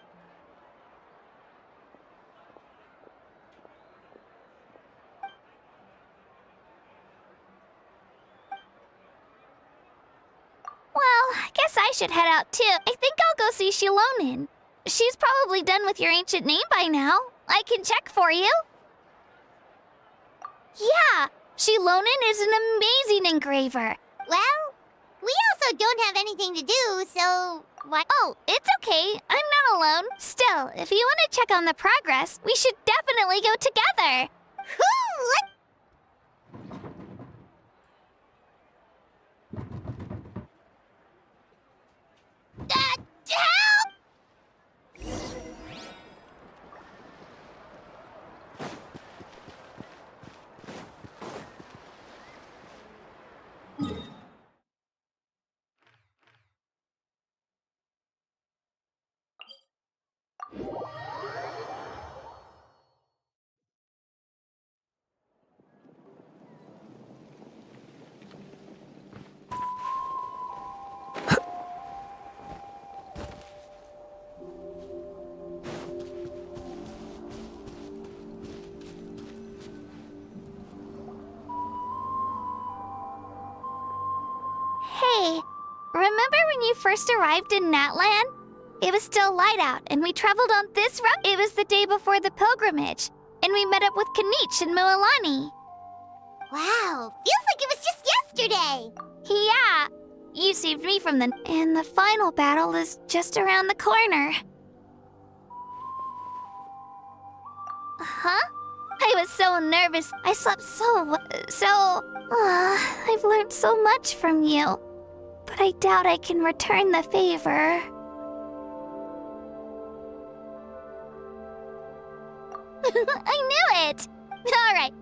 Well, I guess I should head out too. I think I'll go see Shitlan. She's probably done with your ancient name by now. I can check for you. Yeah, Shitlan is an amazing engraver. Well, we also don't have anything to do, so why? Oh, it's okay. I'm not alone. Still, if you want to check on the progress, we should definitely go together. Help! Hey, remember when you first arrived in Natlan? It was still light out, and we traveled on this route. It was the day before the pilgrimage, and we met up with Kanich and Moalani. Wow, feels like it was just yesterday. Yeah, you saved me from the... And the final battle is just around the corner. Huh? I was so nervous. I slept I've learned so much from you. But I doubt I can return the favor. I knew it! Alright,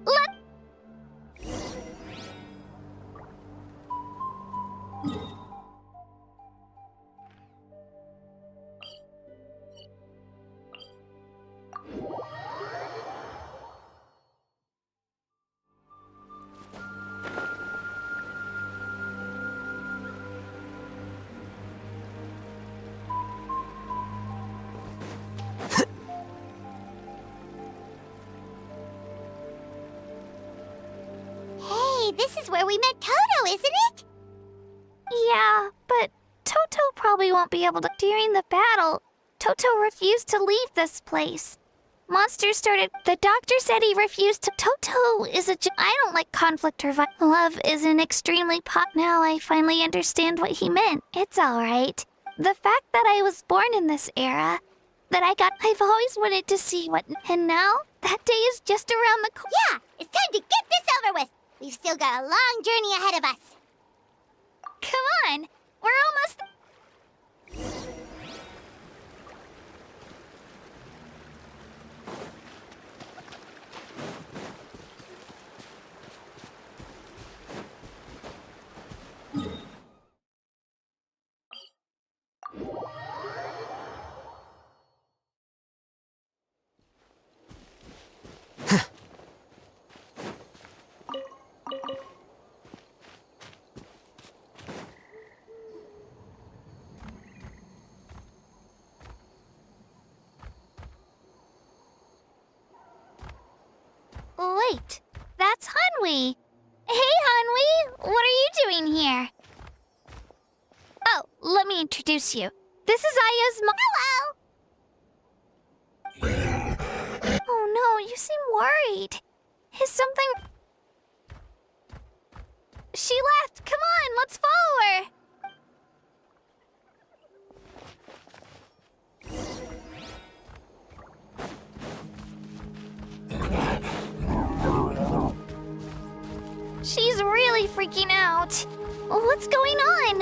Hey, this is where we met Toto, isn't it? Yeah, but Toto probably won't be able to. During the battle, Toto refused to leave this place. Monsters started. The doctor said he refused to. Toto is I don't like conflict or violence. Love is an extremely Now I finally understand what he meant. It's alright. The fact that I was born in this era, I've always wanted to see what. And now, that day is just around the corner. Yeah, it's time to get this over with. We've still got a long journey ahead of us. Come on, we're almost... right. That's Hanwi. Hey, Hanwi. What are you doing here? Oh, let me introduce you. This is Aya's mom. Hello! Oh no, you seem worried. Is something... She left. Come on, let's follow her. She's really freaking out. What's going on?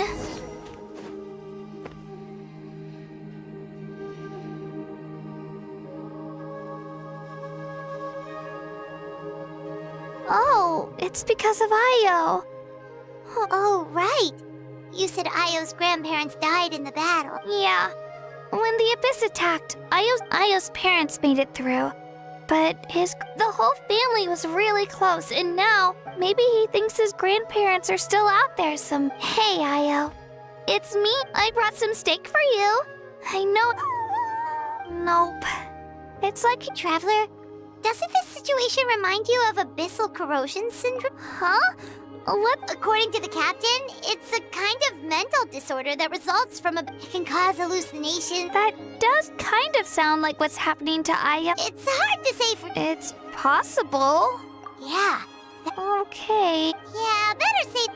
Oh, it's because of Io. Oh, right. You said Io's grandparents died in the battle. Yeah. When the Abyss attacked, Io's parents made it through. But the whole family was really close, and now maybe he thinks his grandparents are still out there Hey, Io. It's me. I brought some steak for you. I know... Nope. It's like... Traveler, doesn't this situation remind you of abyssal corrosion syndrome? Huh? What? According to the captain, it's a kind of mental disorder that results from it can cause hallucinations. That does kind of sound like what's happening to Aya. It's hard to say for... It's possible. Yeah. Okay. Yeah, better say...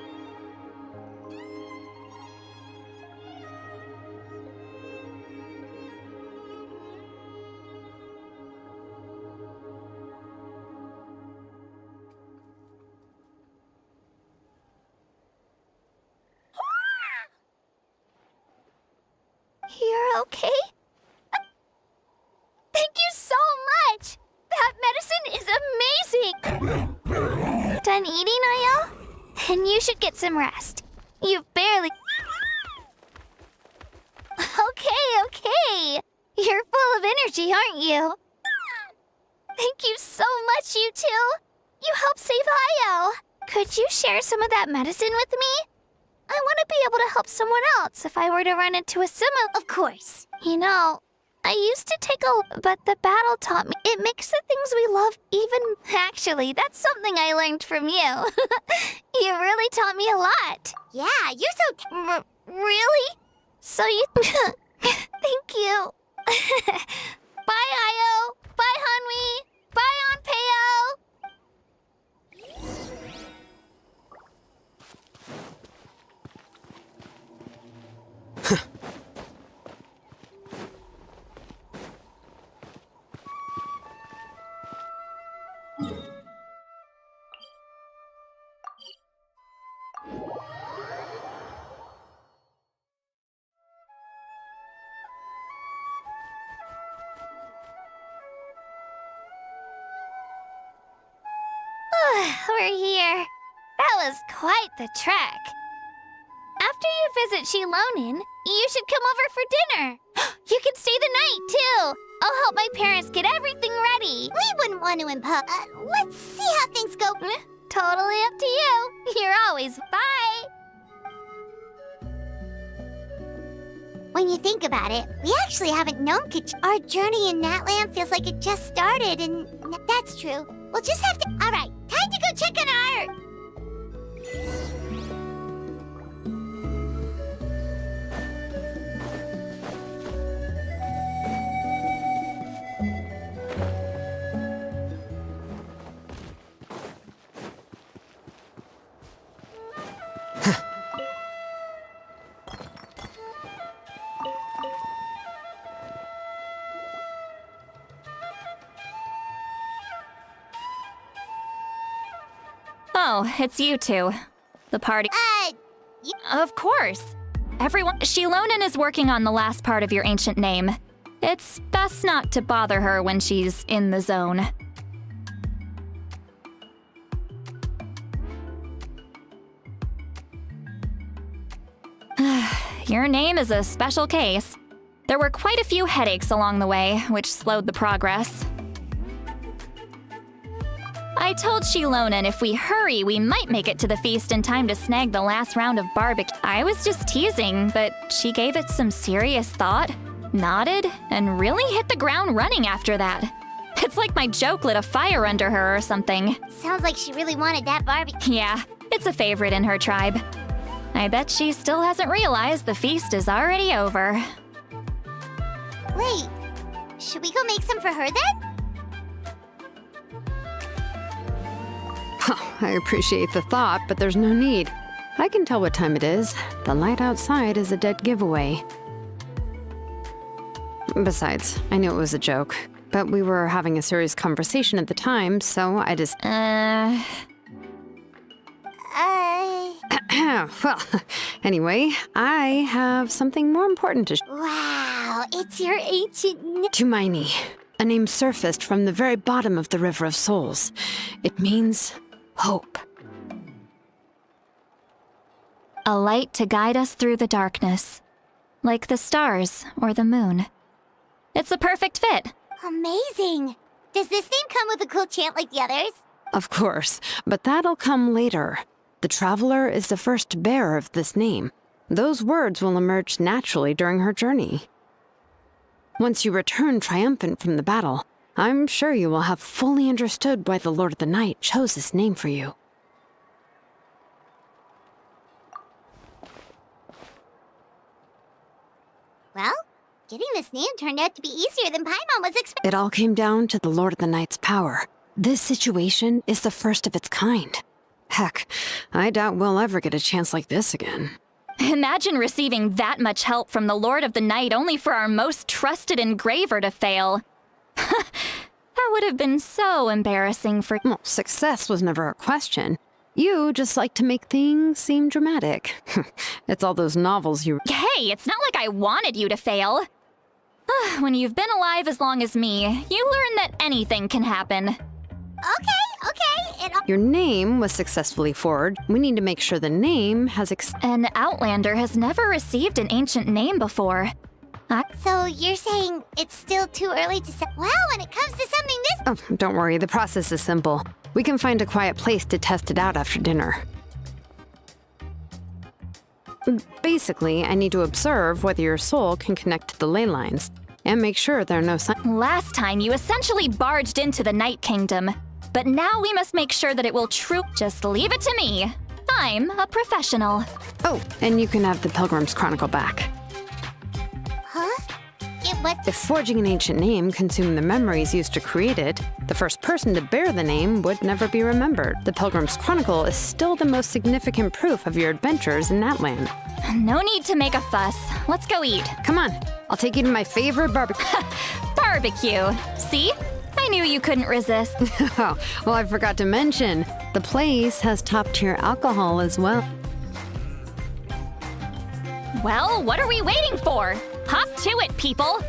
You're okay? Thank you so much! That medicine is amazing! Done eating, Io? Then you should get some rest. You've barely... Okay. You're full of energy, aren't you? Thank you so much, you two! You helped save Io! Could you share some of that medicine with me? I want to be able to help someone else if I were to run into a similar... Of course. You know, I used to take but the battle taught me it makes the things we love even... Actually, that's something I learned from you. You really taught me a lot. Yeah, you're so... Really? So you... Thank you. Bye, Io. Bye, Hanwi. Bye, Anpeo. We're here. That was quite the trek. After you visit Shitlan, you should come over for dinner. You can stay the night, too. I'll help my parents get everything ready. We wouldn't want to impose... let's see how things go. Totally up to you. You're always... Bye. When you think about it, we actually haven't known Our journey in Natland feels like it just started, and that's true. We'll just have to... All right, time to go check on our... Oh, it's you two. The party. Of course. Everyone. Shitlan is working on the last part of your ancient name. It's best not to bother her when she's in the zone. Your name is a special case. There were quite a few headaches along the way, which slowed the progress. I told Shitlan if we hurry, we might make it to the feast in time to snag the last round of barbecue. I was just teasing, but she gave it some serious thought, nodded, and really hit the ground running after that. It's like my joke lit a fire under her or something. Sounds like she really wanted that barbecue. Yeah, it's a favorite in her tribe. I bet she still hasn't realized the feast is already over. Wait, should we go make some for her then? I appreciate the thought, but there's no need. I can tell what time it is. The light outside is a dead giveaway. Besides, I knew it was a joke, but we were having a serious conversation at the time, so I just... Well, anyway, I have something more important to... Wow, it's your ancient... Tumaini, a name surfaced from the very bottom of the River of Souls. It means hope. A light to guide us through the darkness, like the stars or the moon. It's a perfect fit. Amazing! Does this name come with a cool chant like the others? Of course, but that'll come later. The Traveler is the first bearer of this name. Those words will emerge naturally during her journey. Once you return triumphant from the battle, I'm sure you will have fully understood why the Lord of the Night chose this name for you. Well, getting this name turned out to be easier than Paimon was expecting. It all came down to the Lord of the Night's power. This situation is the first of its kind. Heck, I doubt we'll ever get a chance like this again. Imagine receiving that much help from the Lord of the Night only for our most trusted engraver to fail. That would have been so embarrassing for— Well, success was never a question. You just like to make things seem dramatic. It's all those novels you— Hey, it's not like I wanted you to fail. When you've been alive as long as me, you learn that anything can happen. Okay. Your name was successfully forged. We need to make sure the name has An Outlander has never received an ancient name before. So you're saying it's still too early to say— Well, when it comes to something this— Oh, don't worry, the process is simple. We can find a quiet place to test it out after dinner. Basically, I need to observe whether your soul can connect to the ley lines, and make sure there are no signs. Last time, you essentially barged into the Night Kingdom. But now we must make sure that it will Just leave it to me. I'm a professional. Oh, and you can have the Pilgrim's Chronicle back. Huh? It was— If forging an ancient name consumed the memories used to create it, the first person to bear the name would never be remembered. The Pilgrim's Chronicle is still the most significant proof of your adventures in that land. No need to make a fuss. Let's go eat. Come on, I'll take you to my favorite barbecue. Barbecue. See? I knew you couldn't resist. Oh, well, I forgot to mention, the place has top-tier alcohol as well. Well, what are we waiting for? Hop to it, people!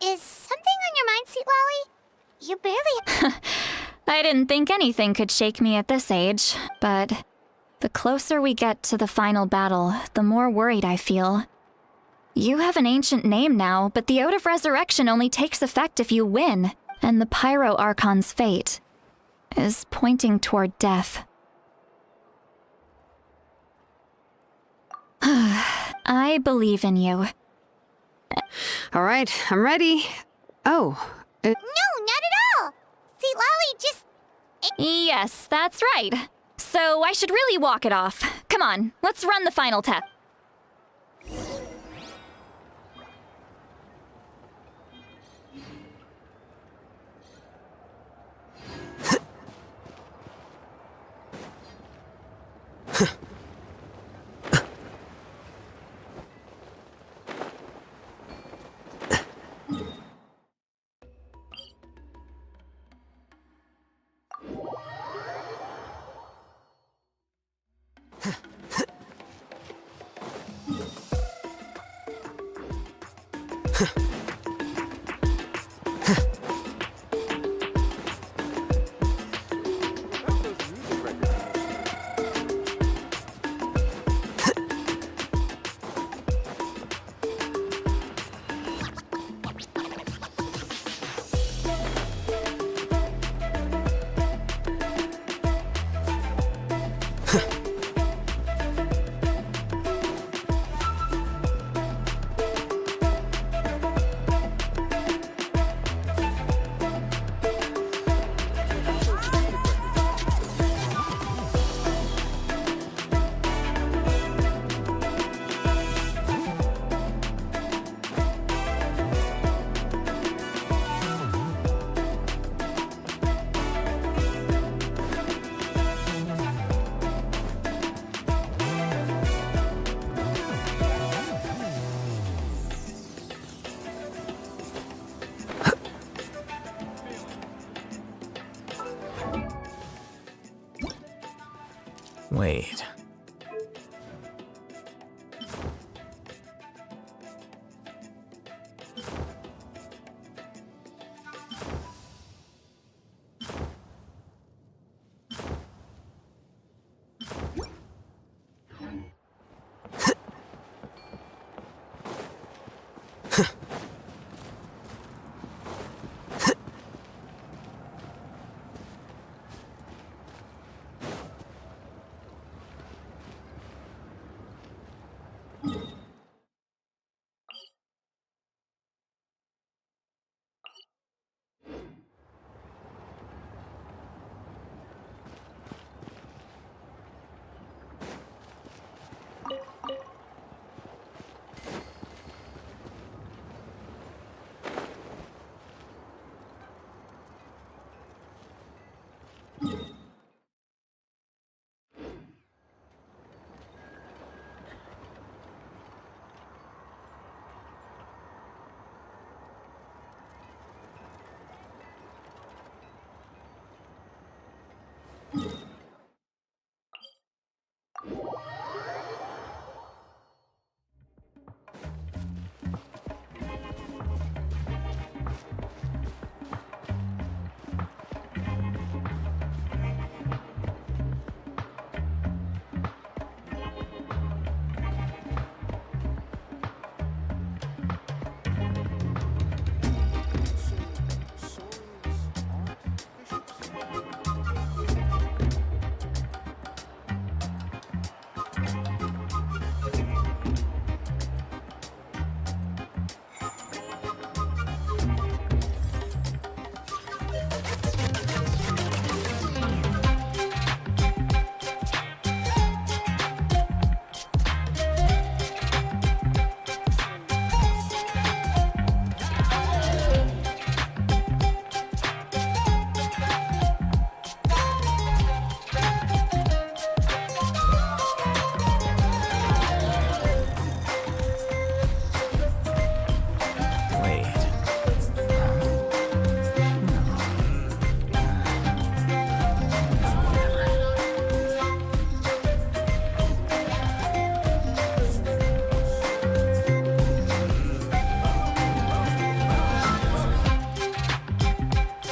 Is something on your mind, Sweet Lolly? You barely— I didn't think anything could shake me at this age, but the closer we get to the final battle, the more worried I feel. You have an ancient name now, but the Ode of Resurrection only takes effect if you win, and the Pyro Archon's fate is pointing toward death. I believe in you. All right, I'm ready. Oh. No, not at all! Sweet Lolly, just— Yes, that's right. So I should really walk it off. Come on, let's run the final test. Wait.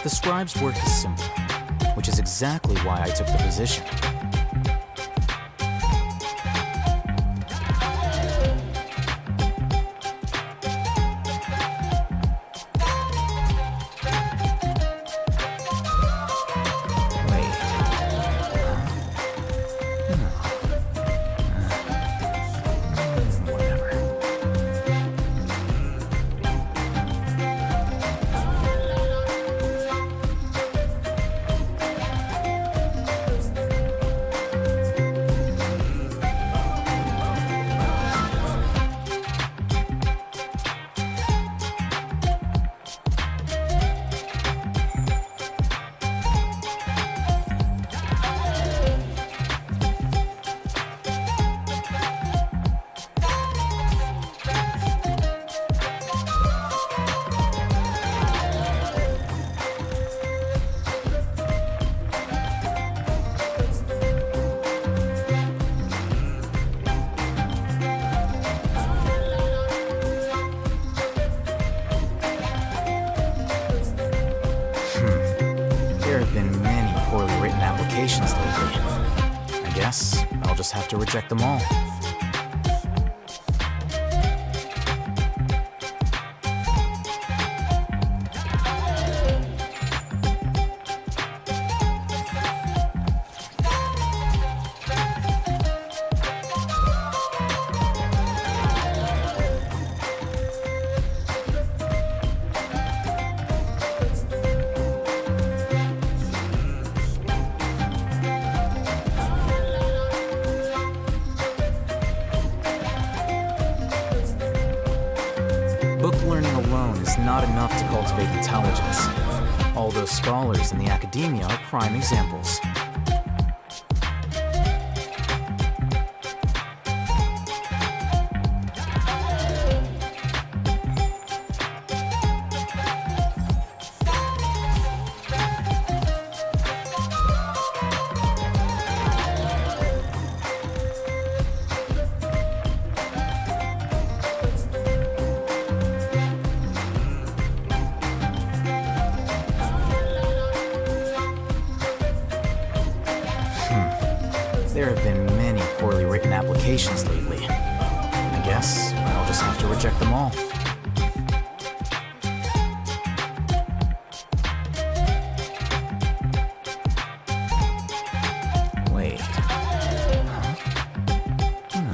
The scribe's work is simple, which is exactly why I took the position. Lately. I guess I'll just have to reject them all. Not enough to cultivate intelligence. All those scholars in the academia are prime examples. There have been many poorly written applications lately. I guess I'll just have to reject them all. Wait. Huh? No.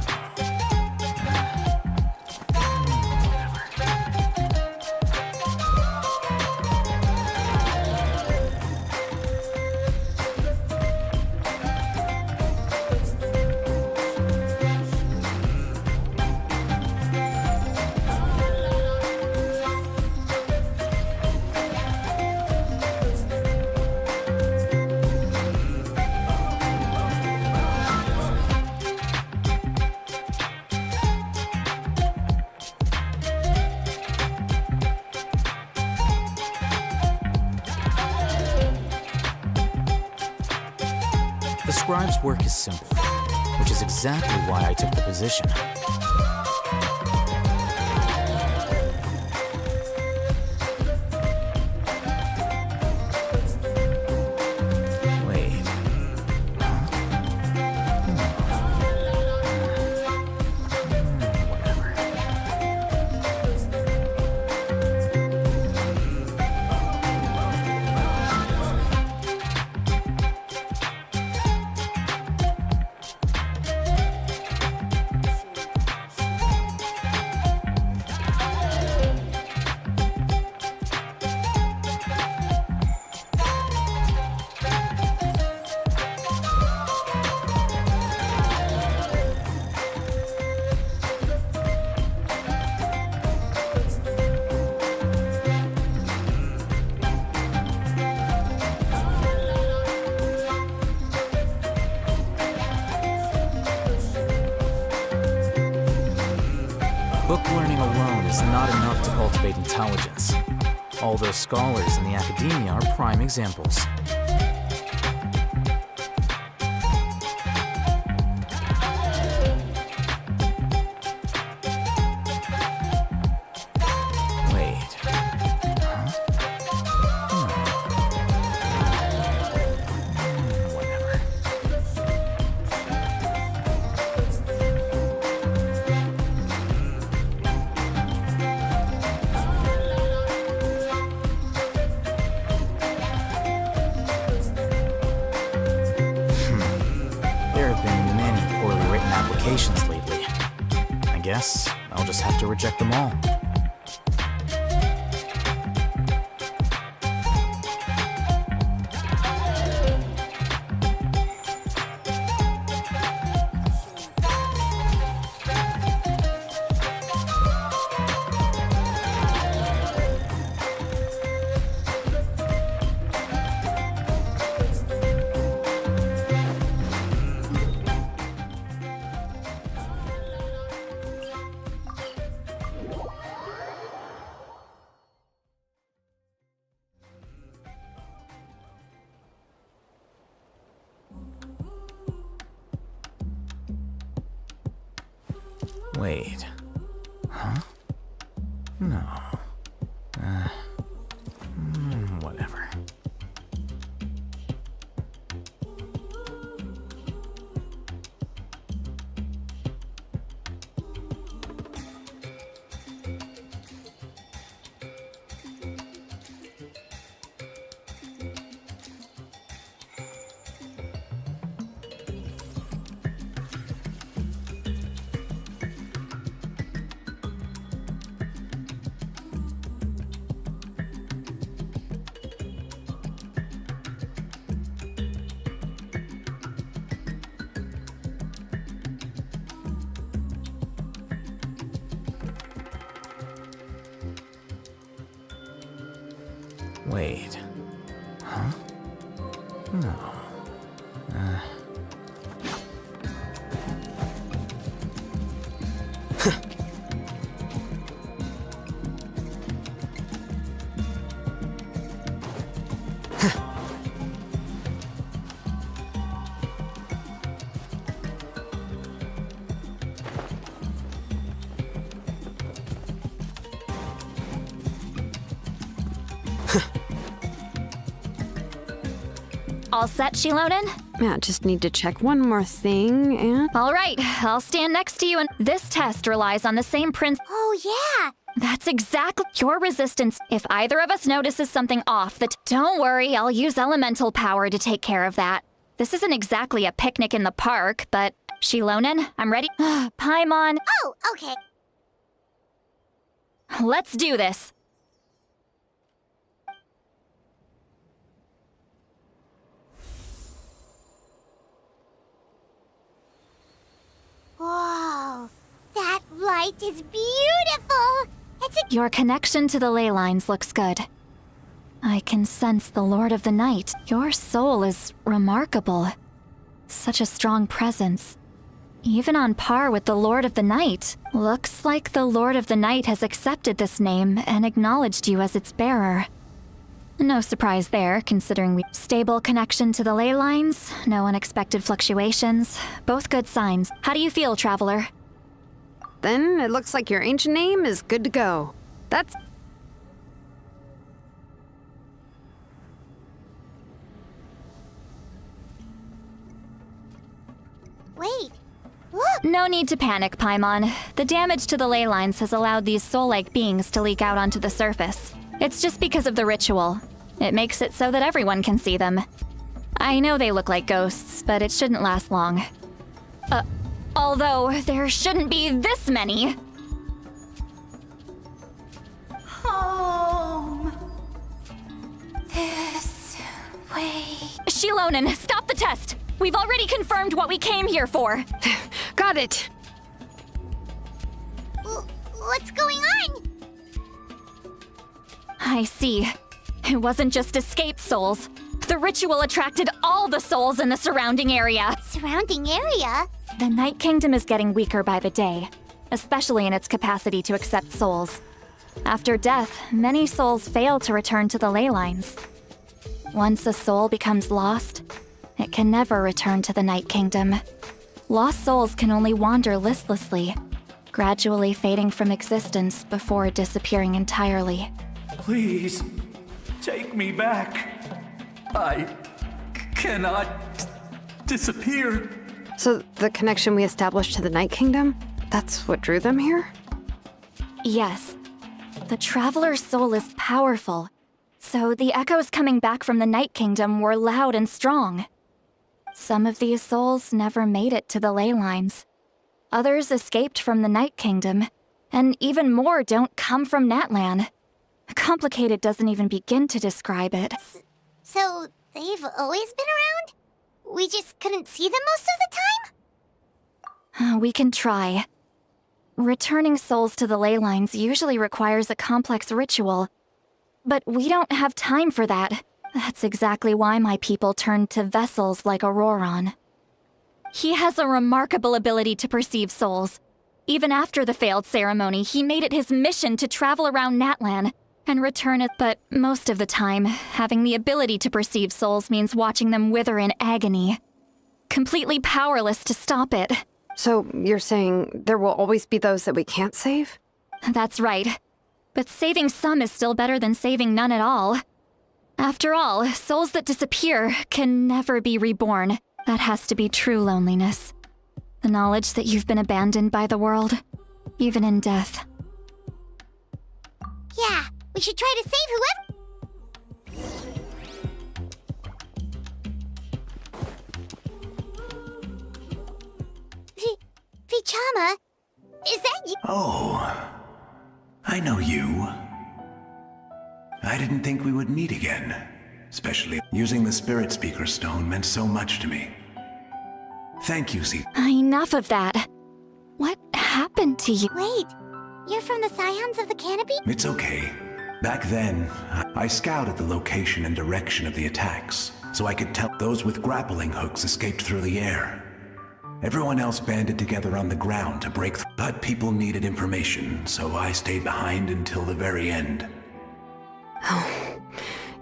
The scribe's work is simple, which is exactly why I took the position. Wait. Huh? Whatever. Book learning alone is not enough to cultivate intelligence. All those scholars in the academia are prime examples. Wait. Huh? Whatever. There have been many poorly written applications lately. I guess I'll just have to reject them all. Wait. Huh? No. Whatever. Wait. Huh? No. All set, Shilonen? Yeah, just need to check one more thing, and... All right, I'll stand next to you, and this test relies on the same principle. Oh, yeah! That's exactly your resistance. If either of us notices something off, don't worry, I'll use elemental power to take care of that. This isn't exactly a picnic in the park, but... Shilonen, I'm ready. Paimon. Oh, okay. Let's do this. Whoa, that light is beautiful! Your connection to the ley lines looks good. I can sense the Lord of the Night. Your soul is remarkable. Such a strong presence. Even on par with the Lord of the Night. Looks like the Lord of the Night has accepted this name and acknowledged you as its bearer. No surprise there, considering we stable connection to the ley lines, no unexpected fluctuations, both good signs. How do you feel, Traveler? Then it looks like your ancient name is good to go. That's... Wait, look! No need to panic, Paimon. The damage to the ley lines has allowed these soul-like beings to leak out onto the surface. It's just because of the ritual. It makes it so that everyone can see them. I know they look like ghosts, but it shouldn't last long. Although there shouldn't be this many. Home. This way. Shilonen, stop the test! We've already confirmed what we came here for. Got it! What's going on? I see. It wasn't just escaped souls. The ritual attracted all the souls in the surrounding area. Surrounding area? The Night Kingdom is getting weaker by the day, especially in its capacity to accept souls. After death, many souls fail to return to the ley lines. Once a soul becomes lost, it can never return to the Night Kingdom. Lost souls can only wander listlessly, gradually fading from existence before disappearing entirely. Please, take me back. I cannot disappear. So the connection we established to the Night Kingdom, that's what drew them here? Yes. The Traveler's soul is powerful, so the echoes coming back from the Night Kingdom were loud and strong. Some of these souls never made it to the ley lines. Others escaped from the Night Kingdom, and even more don't come from Natlan. Complicated doesn't even begin to describe it. So, they've always been around? We just couldn't see them most of the time? We can try. Returning souls to the ley lines usually requires a complex ritual. But we don't have time for that. That's exactly why my people turned to vessels like Auroron. He has a remarkable ability to perceive souls. Even after the failed ceremony, he made it his mission to travel around Natlan and return it, but most of the time, having the ability to perceive souls means watching them wither in agony. Completely powerless to stop it. So you're saying there will always be those that we can't save? That's right. But saving some is still better than saving none at all. After all, souls that disappear can never be reborn. That has to be true loneliness. The knowledge that you've been abandoned by the world, even in death. Yeah, we should try to save whoever... Vichama, is that you? Oh, I know you. I didn't think we would meet again. Especially using the Spirit Speaker Stone meant so much to me. Thank you, Z. Enough of that. What happened to you? Wait, you're from the Scions of the Canopy? It's okay. Back then, I scouted the location and direction of the attacks, so I could tell those with grappling hooks escaped through the air. Everyone else banded together on the ground to break through, but people needed information, so I stayed behind until the very end. Oh,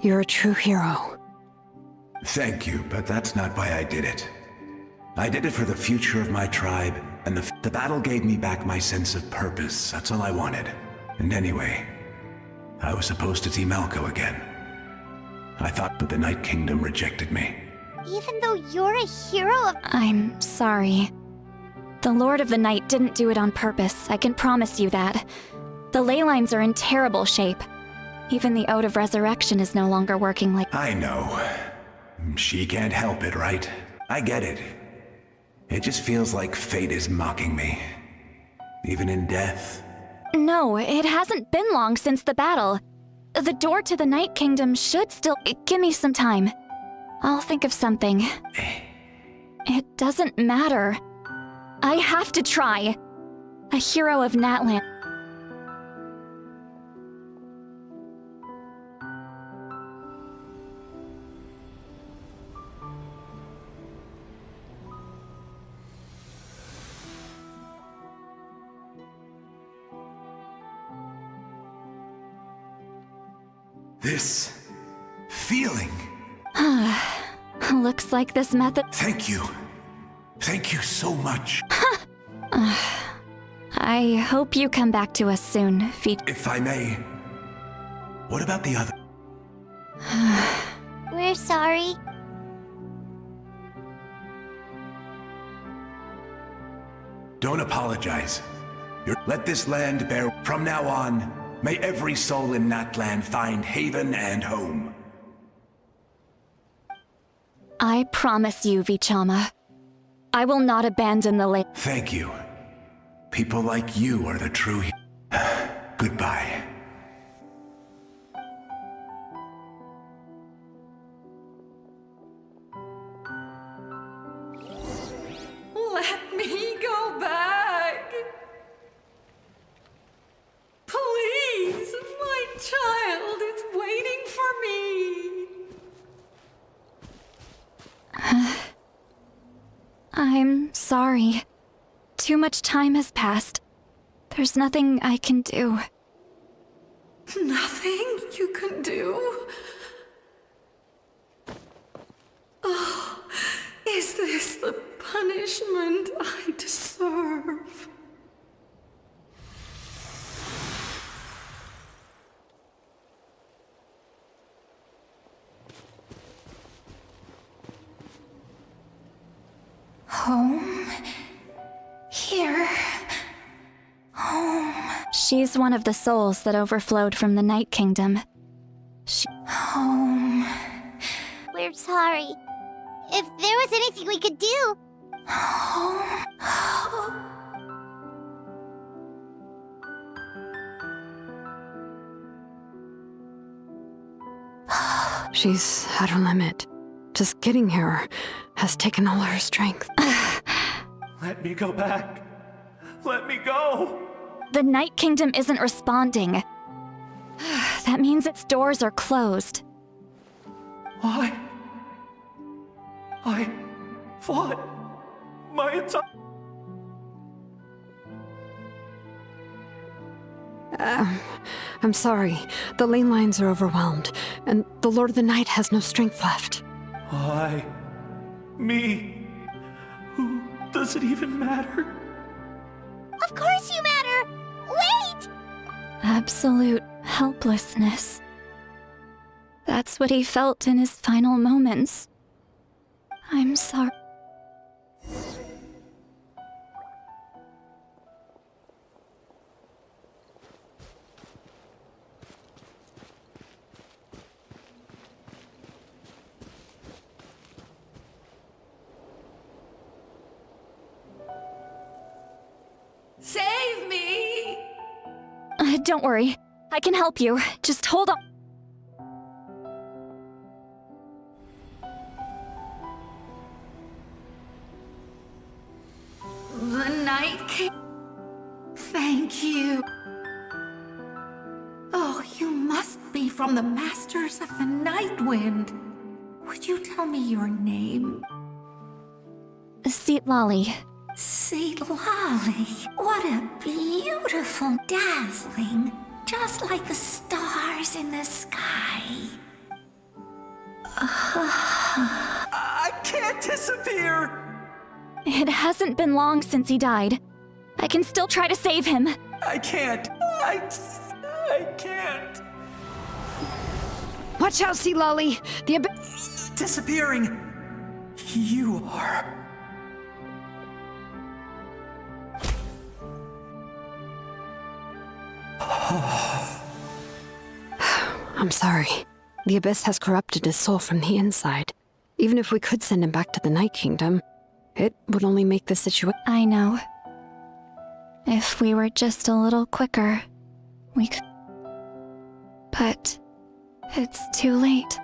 you're a true hero. Thank you, but that's not why I did it. I did it for the future of my tribe, and the battle gave me back my sense of purpose. That's all I wanted. And anyway, I was supposed to see Malco again. I thought, but the Night Kingdom rejected me. Even though you're a hero of— I'm sorry. The Lord of the Night didn't do it on purpose, I can promise you that. The ley lines are in terrible shape. Even the Ode of Resurrection is no longer working like— I know. She can't help it, right? I get it. It just feels like fate is mocking me. Even in death. No, it hasn't been long since the battle. The door to the Night Kingdom should still— Give me some time. I'll think of something. It doesn't matter. I have to try. A hero of Natlan. This feeling. Looks like this method— Thank you. Thank you so much. I hope you come back to us soon, If I may, what about the other? We're sorry. Don't apologize. Let this land bear. From now on, may every soul in Natlan find haven and home. I promise you, Vichama. I will not abandon the lake. Thank you. People like you are the true. Goodbye. Let me go back. Please, my child is waiting for me. I'm sorry. Too much time has passed. There's nothing I can do. Nothing you can do? Oh, is this the punishment I deserve? Home? Here? Home. She's one of the souls that overflowed from the Night Kingdom. Home. We're sorry. If there was anything we could do. She's at her limit. Just getting here has taken all her strength. Let me go back. Let me go. The Night Kingdom isn't responding. That means its doors are closed. Why? I fought my entire... I'm sorry. The lane lines are overwhelmed, and the Lord of the Night has no strength left. Why? Me? Who does it even matter? Of course you matter! Wait! Absolute helplessness. That's what he felt in his final moments. I'm sorry. Save me! Don't worry. I can help you. Just hold on. The Night King. Thank you. Oh, you must be from the Masters of the Night Wind. Would you tell me your name? Shitlan. Shitlan. What a beautiful, dazzling, just like the stars in the sky. I can't disappear! It hasn't been long since he died. I can still try to save him. I can't. I can't. Watch out, Sea Lolly. The disappearing. You are... I'm sorry. The Abyss has corrupted his soul from the inside. Even if we could send him back to the Night Kingdom, it would only make the situation... I know. If we were just a little quicker, we could... But... it's too late.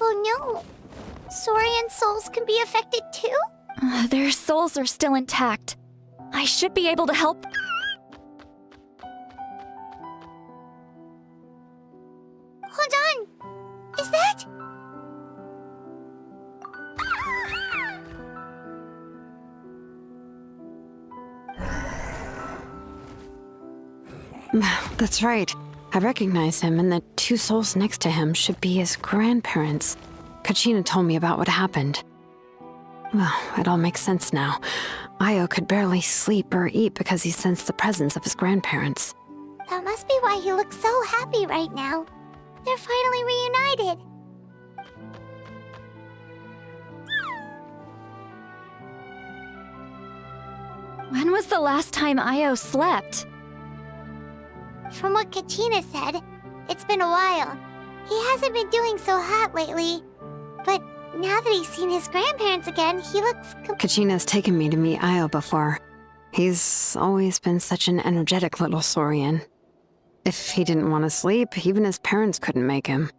Oh no! Saurian souls can be affected too? Their souls are still intact. I should be able to help. Hold on! Is that... That's right. I recognize him, and the two souls next to him should be his grandparents. Kachina told me about what happened. Well, it all makes sense now. Io could barely sleep or eat because he sensed the presence of his grandparents. That must be why he looks so happy right now. They're finally reunited. When was the last time Io slept? From what Kachina said, it's been a while. He hasn't been doing so hot lately. But now that he's seen his grandparents again, he looks... Kachina's taken me to meet Io before. He's always been such an energetic little Saurian. If he didn't want to sleep, even his parents couldn't make him.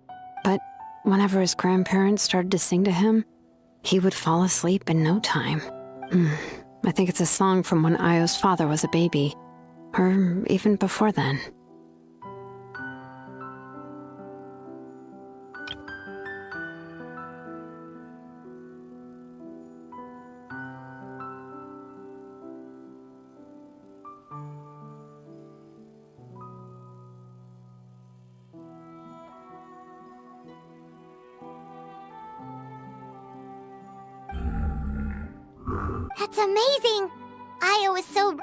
But whenever his grandparents started to sing to him, he would fall asleep in no time. I think it's a song from when Io's father was a baby. Or even before then. That's amazing! Io is so...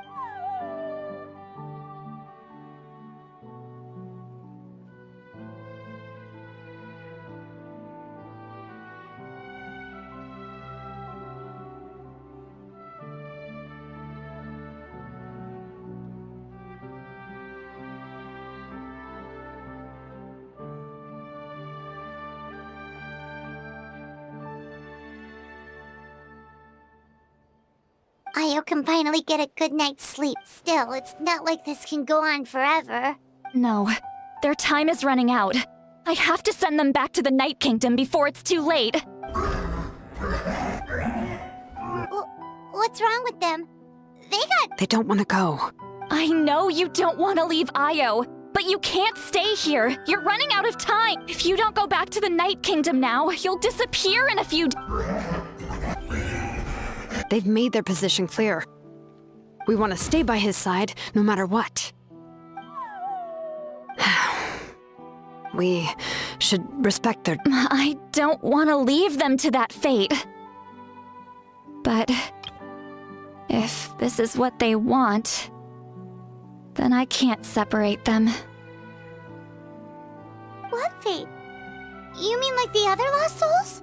Io can finally get a good night's sleep. Still, it's not like this can go on forever. No, their time is running out. I have to send them back to the Night Kingdom before it's too late. What's wrong with them? They don't want to go. I know you don't want to leave Io, but you can't stay here. You're running out of time. If you don't go back to the Night Kingdom now, you'll disappear in a few... They've made their position clear. We want to stay by his side, no matter what. We should respect their... I don't want to leave them to that fate. But if this is what they want, then I can't separate them. What fate? You mean like the other lost souls?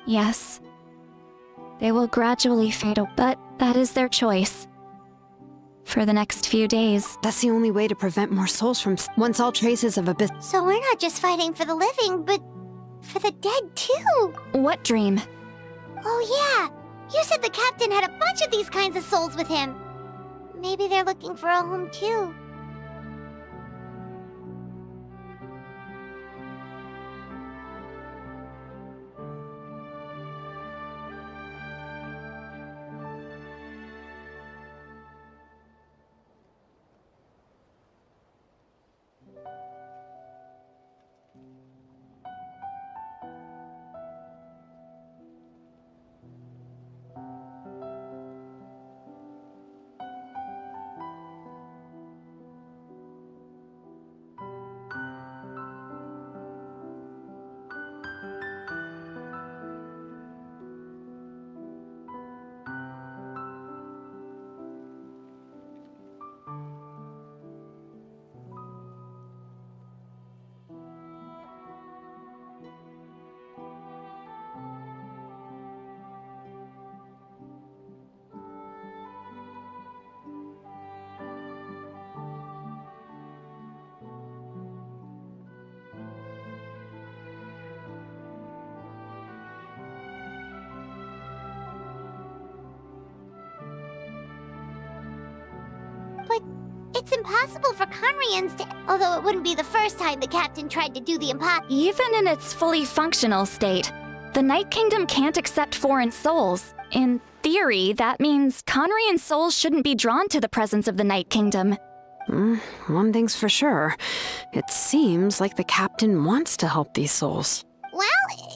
Yes. They will gradually fade away, but that is their choice. For the next few days. That's the only way to prevent more souls from... Once all traces of Abyss... So we're not just fighting for the living, but for the dead, too. What dream? Oh, yeah. You said the captain had a bunch of these kinds of souls with him. Maybe they're looking for a home, too. It's impossible for Conrians to... Although it wouldn't be the first time the captain tried to do the impossible. Even in its fully functional state, the Night Kingdom can't accept foreign souls. In theory, that means Conrian souls shouldn't be drawn to the presence of the Night Kingdom. One thing's for sure. It seems like the captain wants to help these souls. Well,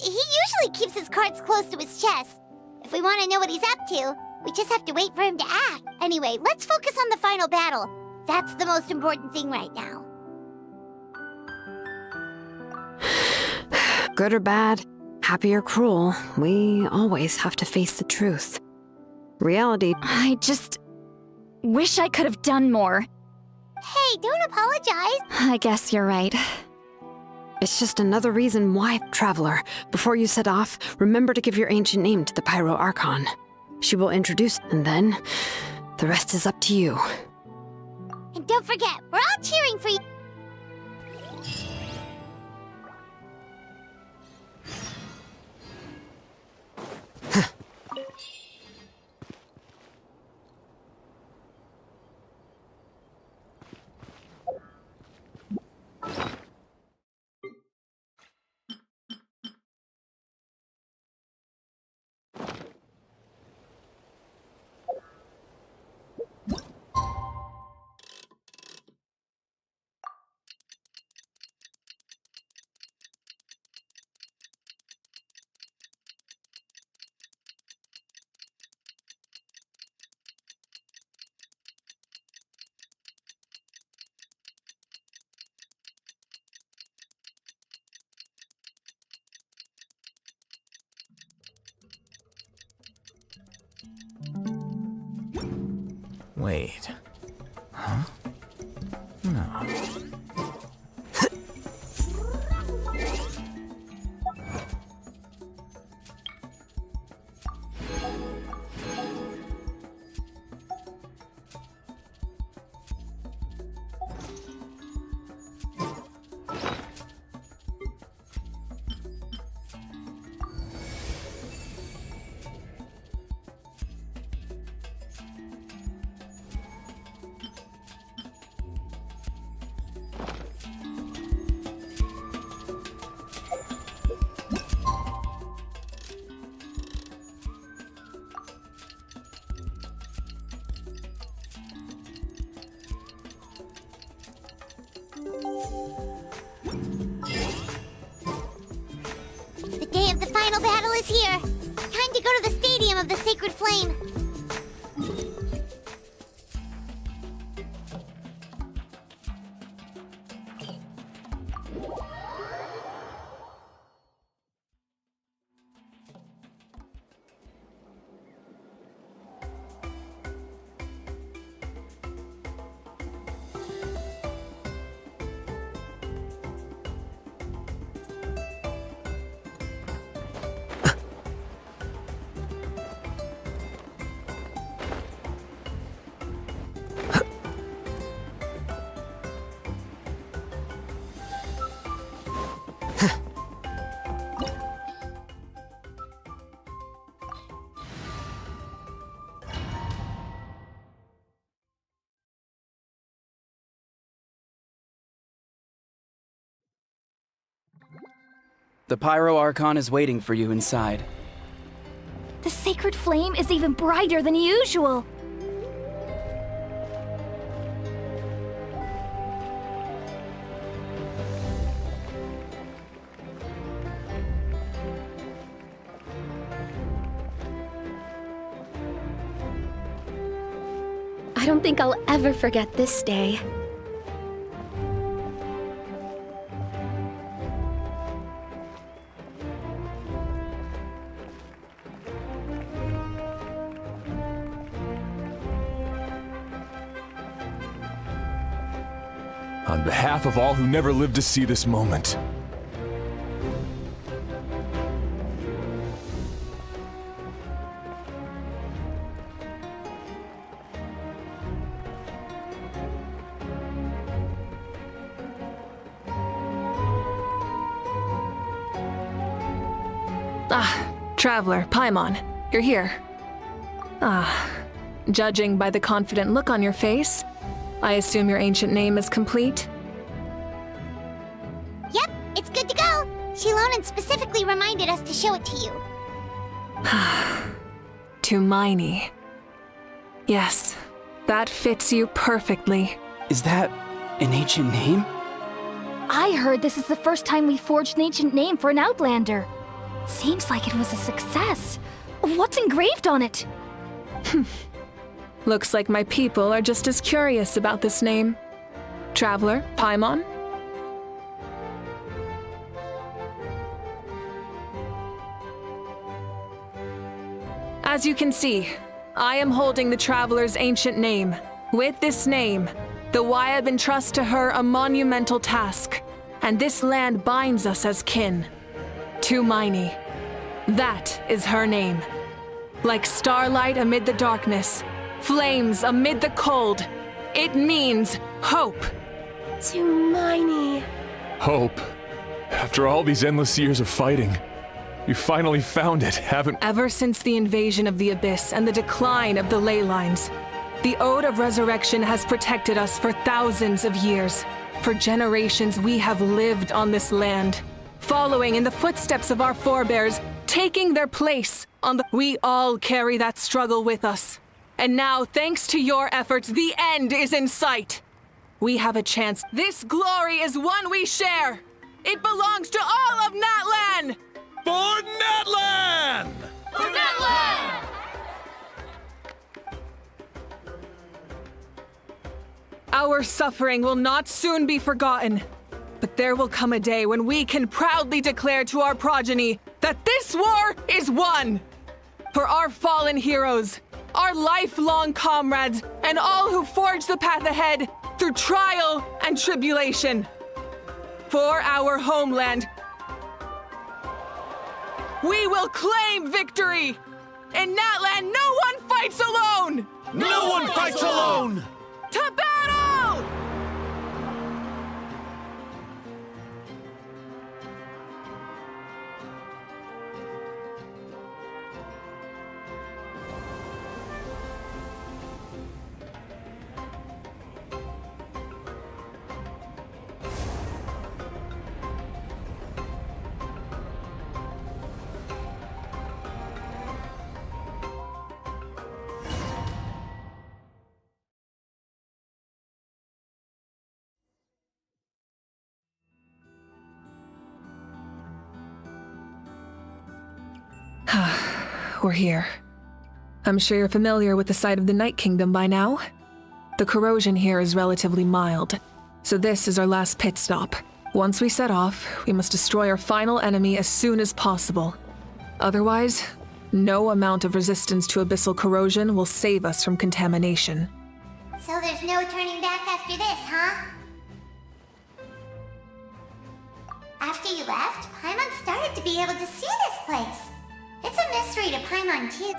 he usually keeps his cards close to his chest. If we want to know what he's up to, we just have to wait for him to act. Anyway, let's focus on the final battle. That's the most important thing right now. Good or bad, happy or cruel, we always have to face the truth. Reality... I just wish I could have done more. Hey, don't apologize. I guess you're right. It's just another reason why, Traveler, before you set off, remember to give your ancient name to the Pyro Archon. She will introduce, and then the rest is up to you. And don't forget, we're all cheering for you. Wait. Huh? No. The day of the final battle is here. Time to go to the Stadium of the Sacred Flame. The Pyro Archon is waiting for you inside. The sacred flame is even brighter than usual. I don't think I'll ever forget this day. On behalf of all who never lived to see this moment. Traveler, Paimon, you're here. Judging by the confident look on your face, I assume your ancient name is complete? Yep, it's good to go. Shilonan specifically reminded us to show it to you. Tumaini. Yes, that fits you perfectly. Is that an ancient name? I heard this is the first time we forged an ancient name for an Outlander. Seems like it was a success. What's engraved on it? Looks like my people are just as curious about this name. Traveler, Paimon? As you can see, I am holding the Traveler's ancient name. With this name, the Wyab entrust to her a monumental task, and this land binds us as kin. Tumaini. That is her name. Like starlight amid the darkness, flames amid the cold, it means hope. Tumaini. Hope. After all these endless years of fighting, you finally found it, haven't... Ever since the invasion of the Abyss and the decline of the ley lines, the Ode of Resurrection has protected us for thousands of years. For generations we have lived on this land, following in the footsteps of our forebears, taking their place on the... We all carry that struggle with us. And now, thanks to your efforts, the end is in sight. We have a chance. This glory is one we share. It belongs to all of Natlan! For Natlan! For Natlan! Our suffering will not soon be forgotten. But there will come a day when we can proudly declare to our progeny that this war is won! For our fallen heroes, our lifelong comrades, and all who forge the path ahead through trial and tribulation. For our homeland, we will claim victory! In Natlan, no one fights alone! No one fights alone! To battle! We're here. I'm sure you're familiar with the site of the Night Kingdom by now. The corrosion here is relatively mild, so this is our last pit stop. Once we set off, we must destroy our final enemy as soon as possible. Otherwise, no amount of resistance to abyssal corrosion will save us from contamination. So there's no turning back after this, huh? After you left, Paimon started to be able to see this place. It's a mystery to Paimon too.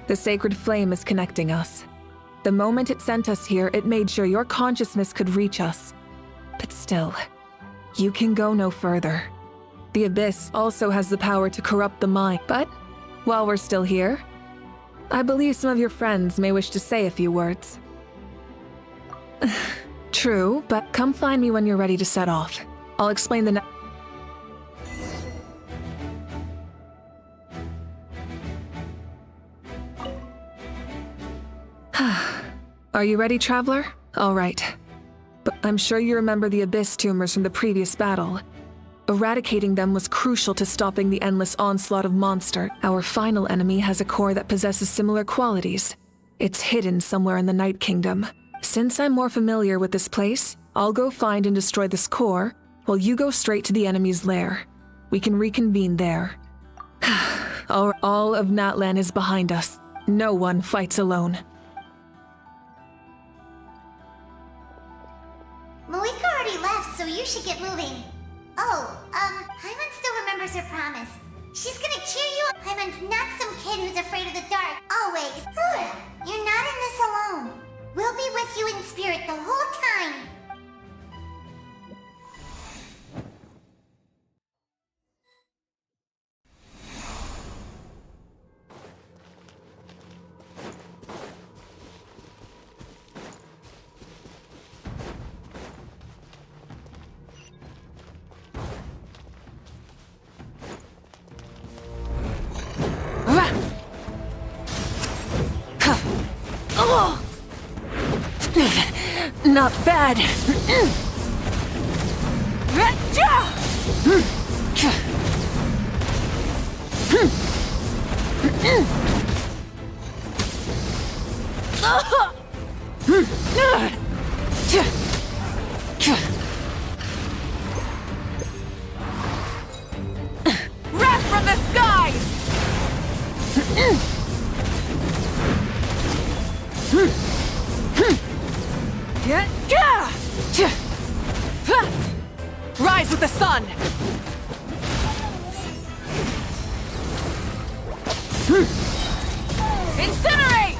The sacred flame is connecting us. The moment it sent us here, it made sure your consciousness could reach us. But still, you can go no further. The Abyss also has the power to corrupt the mind. But, while we're still here, I believe some of your friends may wish to say a few words. True, but come find me when you're ready to set off. I'll explain the Are you ready, Traveler? All right. But I'm sure you remember the Abyss tumors from the previous battle. Eradicating them was crucial to stopping the endless onslaught of monster. Our final enemy has a core that possesses similar qualities. It's hidden somewhere in the Night Kingdom. Since I'm more familiar with this place, I'll go find and destroy this core, while you go straight to the enemy's lair. We can reconvene there. All of Natlan is behind us. No one fights alone. Malika already left, so you should get moving. Oh, Hyman still remembers her promise. She's gonna cheer you up. Hyman's not some kid who's afraid of the dark, always. You're not in this alone. We'll be with you in spirit the whole time. Not bad. Wrath from the skies! Rise with the sun! Incinerate!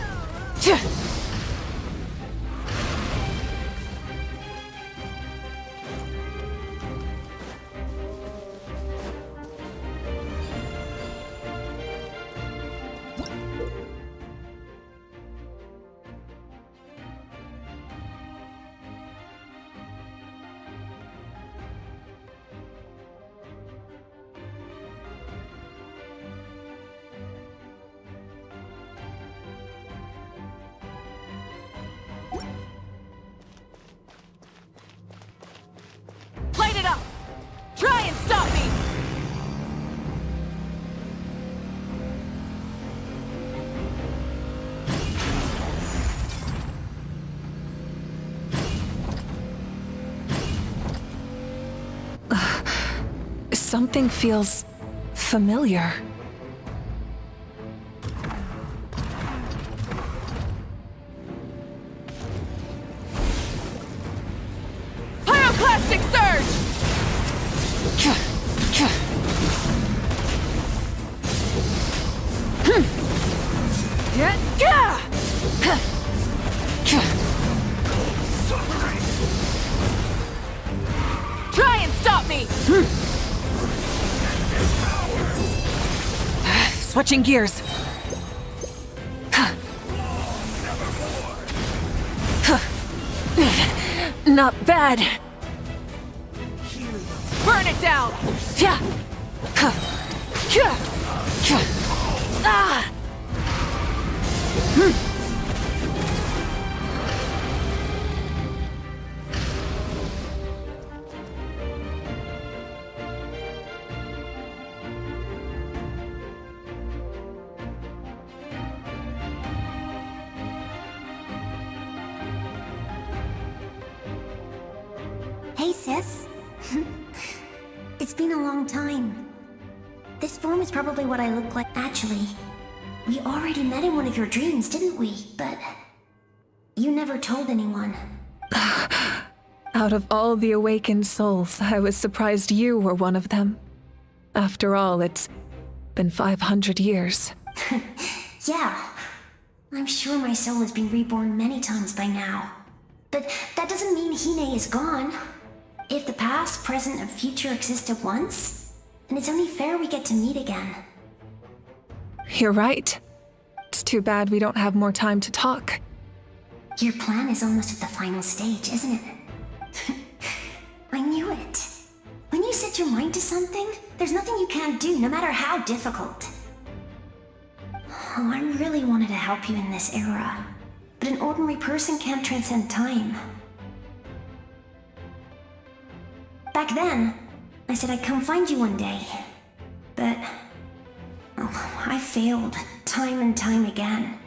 Light it up! Try and stop me! Something feels familiar. Pyroclastic surge! Try and stop me! Switching gears. Not bad. Burn it down! Ah! Hey, sis. It's been a long time. This form is probably what I look like. Actually, we already met in one of your dreams, didn't we? But you never told anyone. Out of all the awakened souls, I was surprised you were one of them. After all, it's been 500 years. Yeah. I'm sure my soul has been reborn many times by now. But that doesn't mean Hine is gone. If the past, present, and future exist at once, then it's only fair we get to meet again. You're right. It's too bad we don't have more time to talk. Your plan is almost at the final stage, isn't it? I knew it. When you set your mind to something, there's nothing you can't do, no matter how difficult. Oh, I really wanted to help you in this era. But but an ordinary person can't transcend time. Back then, I said I'd come find you one day. But... oh, I failed, time and time again.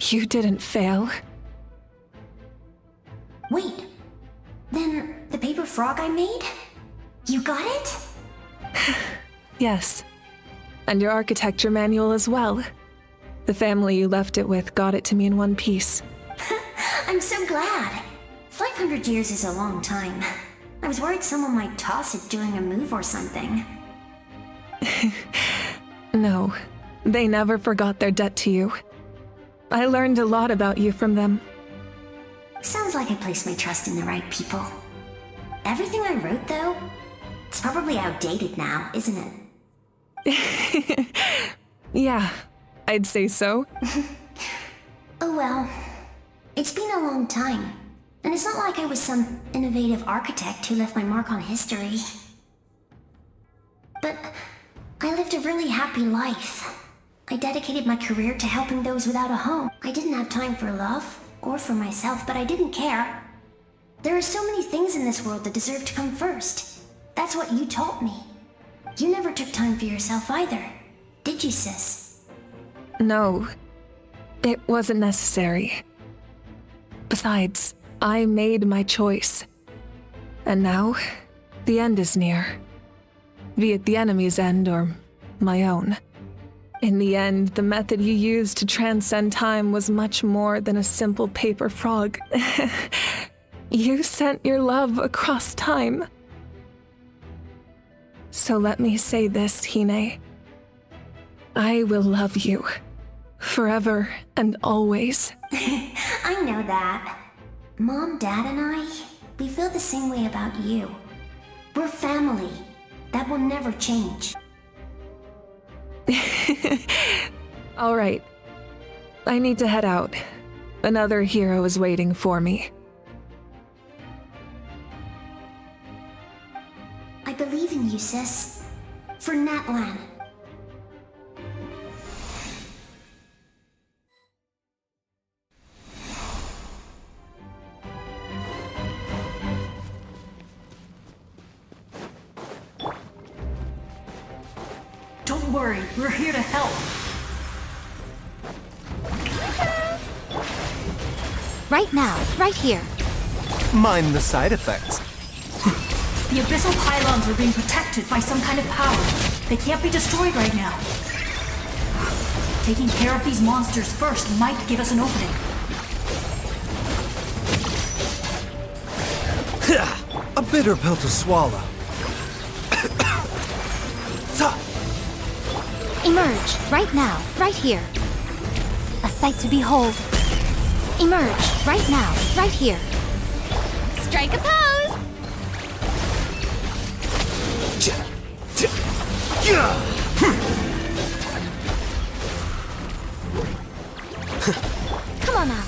You didn't fail. Wait, then the paper frog I made? You got it? Yes. And your architecture manual as well. The family you left it with got it to me in one piece. I'm so glad. 500 years is a long time. I was worried someone might toss it during a move or something. No, they never forgot their debt to you. I learned a lot about you from them. Sounds like I placed my trust in the right people. Everything I wrote, though, it's probably outdated now, isn't it? Yeah, I'd say so. Oh well. It's been a long time. And it's not like I was some innovative architect who left my mark on history. But I lived a really happy life. I dedicated my career to helping those without a home. I didn't have time for love, or for myself, but I didn't care. There are so many things in this world that deserve to come first. That's what you taught me. You never took time for yourself either, did you, sis? No, it wasn't necessary. Besides, I made my choice. And now, the end is near. Be it the enemy's end or my own. In the end, the method you used to transcend time was much more than a simple paper frog. You sent your love across time. So let me say this, Hine. I will love you. Forever and always. I know that. Mom, Dad, and I, we feel the same way about you. We're family. That will never change. All right. I need to head out. Another hero is waiting for me. I believe in you, sis. For Natlan. Don't worry, we're here to help. Right now, right here. Mind the side effects. The abyssal pylons are being protected by some kind of power. They can't be destroyed right now. Taking care of these monsters first might give us an opening. A bitter pill to swallow. Emerge, right now, right here. A sight to behold. Emerge, right now, right here. Strike a pose! Come on out.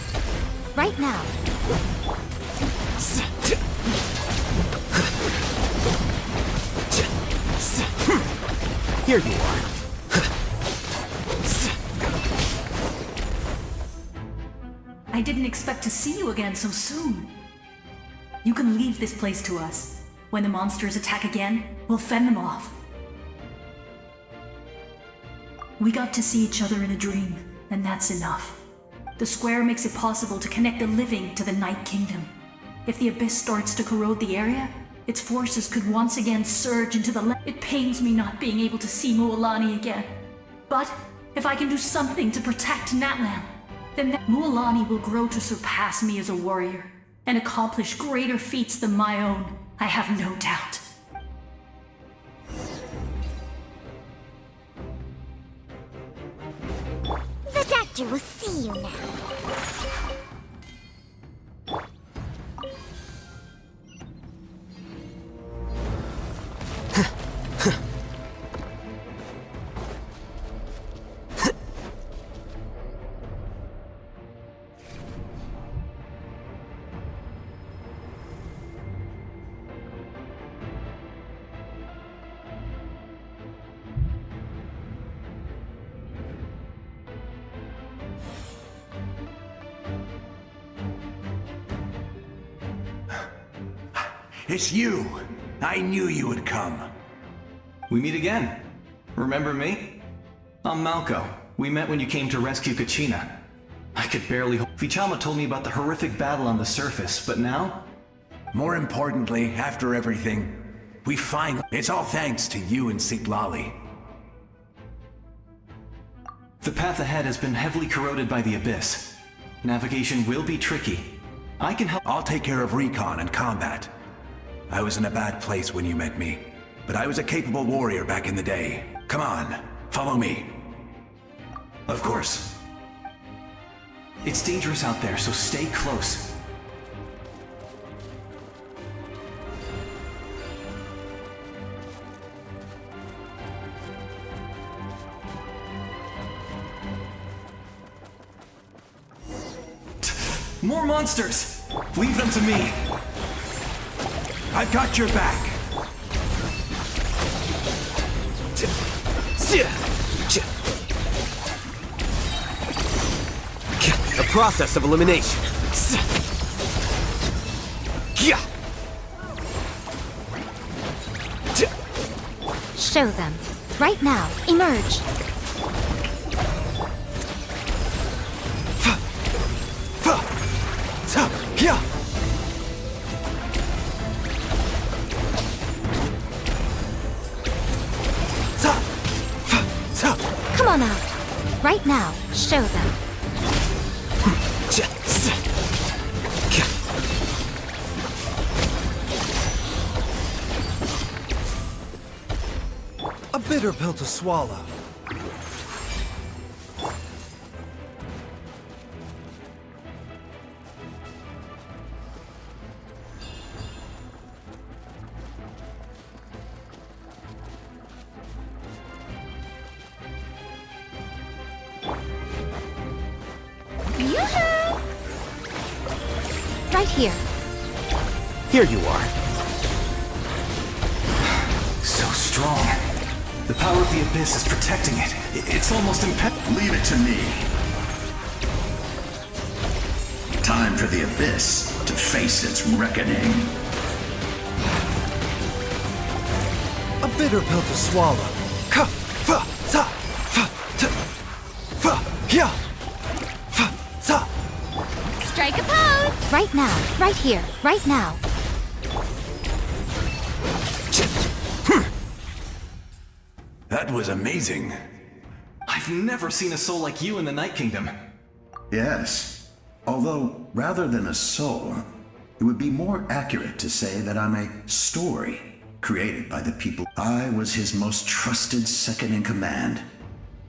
Right now. Here you are. I didn't expect to see you again so soon. You can leave this place to us. When the monsters attack again, we'll fend them off. We got to see each other in a dream, and that's enough. The square makes it possible to connect the living to the Night Kingdom. If the abyss starts to corrode the area, its forces could once again surge into the It pains me not being able to see Mualani again. But if I can do something to protect Natlan, then Mualani will grow to surpass me as a warrior and accomplish greater feats than my own, I have no doubt. The doctor will see you now. It's you! I knew you would come. We meet again. Remember me? I'm Malco. We met when you came to rescue Kachina. I could barely Vichama told me about the horrific battle on the surface, but now? More importantly, after everything, we finally... It's all thanks to you and Siglali. The path ahead has been heavily corroded by the Abyss. Navigation will be tricky. I can help... I'll take care of recon and combat. I was in a bad place when you met me, but I was a capable warrior back in the day. Come on, follow me. Of course. It's dangerous out there, so stay close. More monsters! Leave them to me! I've got your back! The process of elimination. Show them. Right now. Emerge. Come on out. Right now. Show them. A bitter pill to swallow. Right here. Here you are. So strong. The power of the Abyss is protecting it. It's almost impenetrable. Leave it to me. Time for the Abyss to face its reckoning. A bitter pill to swallow. Strike a pose! Right now. Right here. Right now. That was amazing. I've never seen a soul like you in the Night Kingdom. Yes. Although, rather than a soul, it would be more accurate to say that I'm a story created by the people. I was his most trusted second-in-command.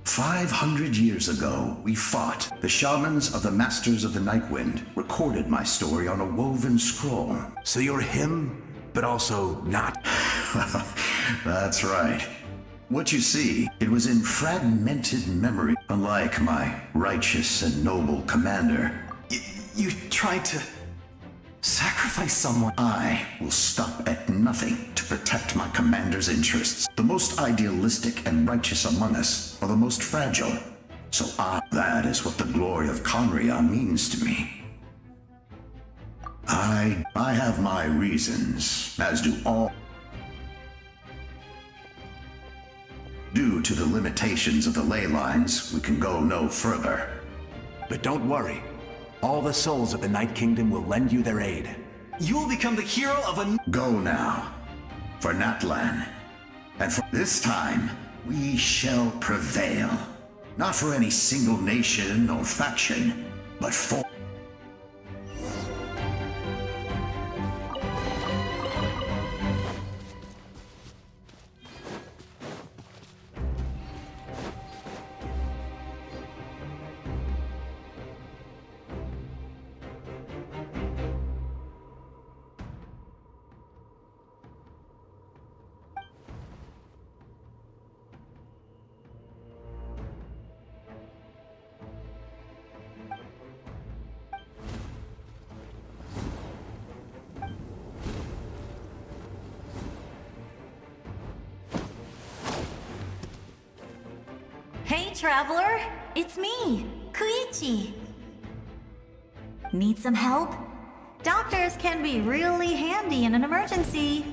500 years ago, we fought. The shamans of the Masters of the Nightwind recorded my story on a woven scroll. So you're him, but also not. That's right. What you see, it was in fragmented memory. Unlike my righteous and noble commander. You tried to sacrifice someone. I will stop at nothing to protect my commander's interests. The most idealistic and righteous among us are the most fragile. So that is what the glory of Conria means to me. I have my reasons, as do all. Due to the limitations of the ley lines, we can go no further. But don't worry. All the souls of the Night Kingdom will lend you their aid. You will become the hero of a... Go now. For Natlan. And for this time, we shall prevail. Not for any single nation or faction, but for... Hey, traveler! It's me, Koichi. Need some help? Doctors can be really handy in an emergency.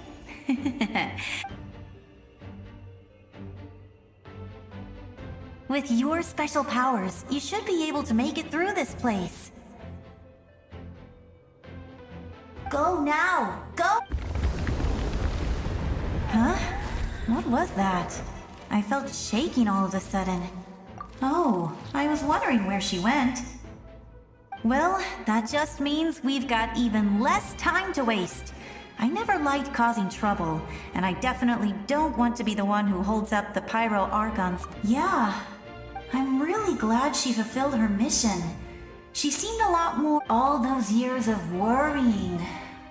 With your special powers, you should be able to make it through this place. Go now! Go! Huh? What was that? I felt shaking all of a sudden. Oh, I was wondering where she went. Well, that just means we've got even less time to waste. I never liked causing trouble, and I definitely don't want to be the one who holds up the pyro archons. Yeah, I'm really glad she fulfilled her mission. She seemed a lot more all those years of worrying.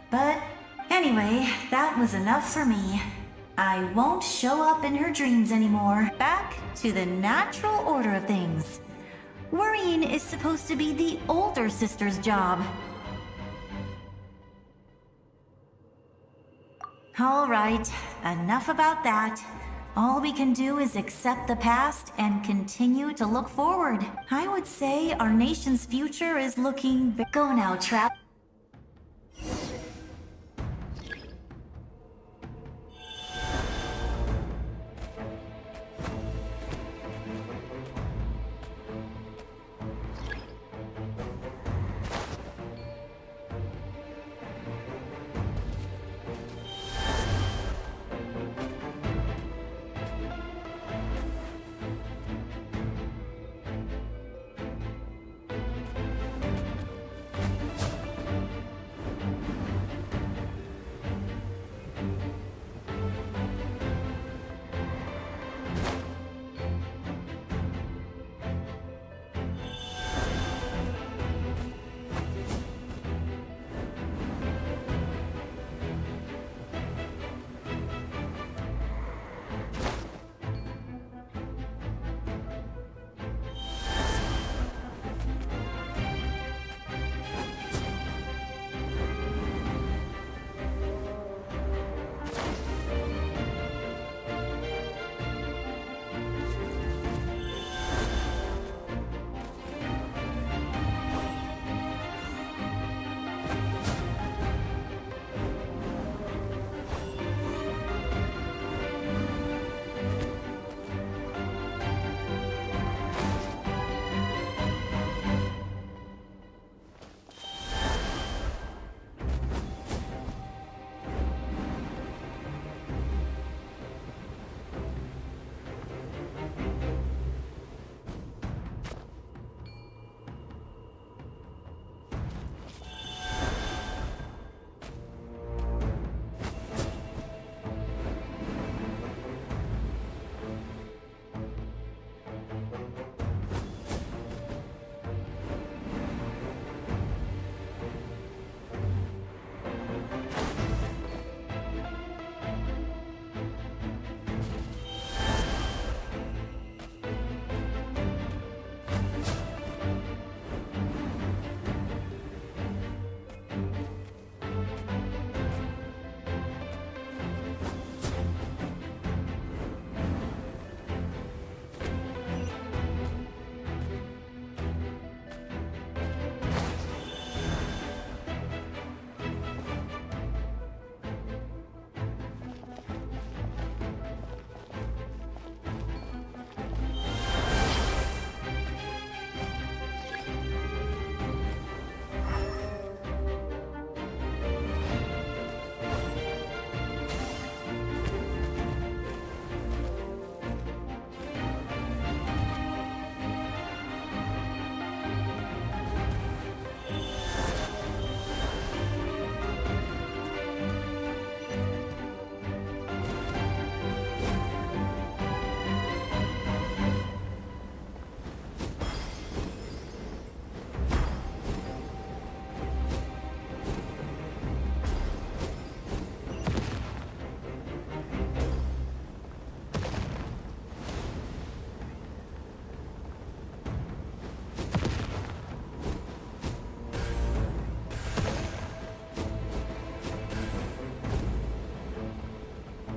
But anyway, that was enough for me. I won't show up in her dreams anymore. Back to the natural order of things. Worrying is supposed to be the older sister's job. All right, enough about that. All we can do is accept the past and continue to look forward. I would say our nation's future is looking... Go now, Trap.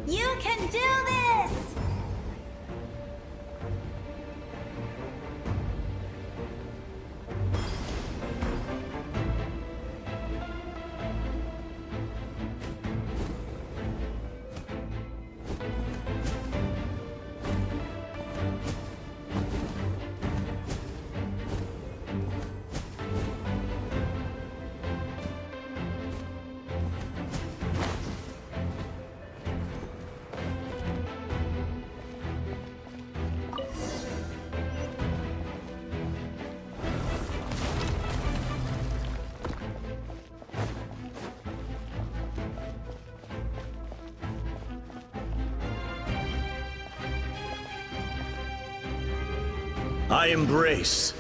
You can do this! I embrace.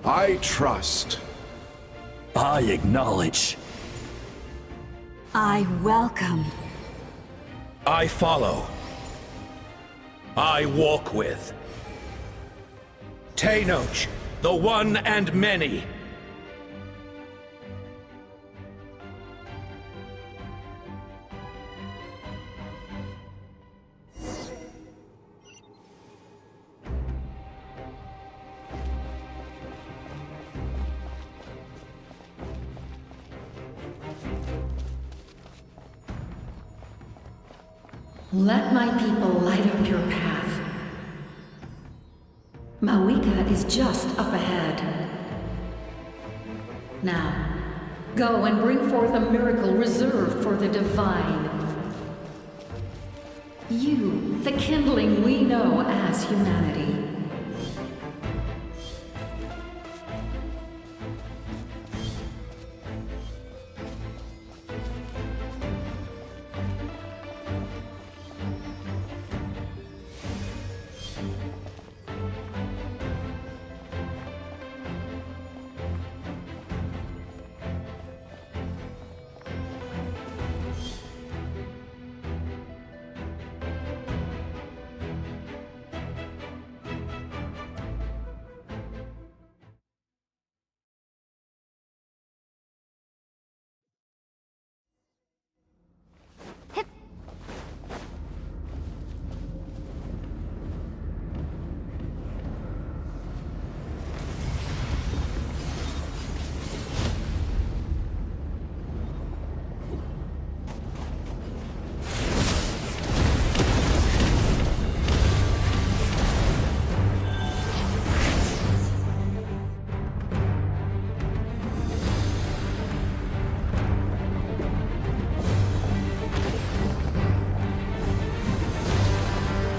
I trust. I acknowledge. I welcome. I follow. I walk with. Tenoch, the one and many. Let my people light up your path. Mawika is just up ahead. Now, go and bring forth a miracle reserved for the divine. You, the kindling we know as humanity.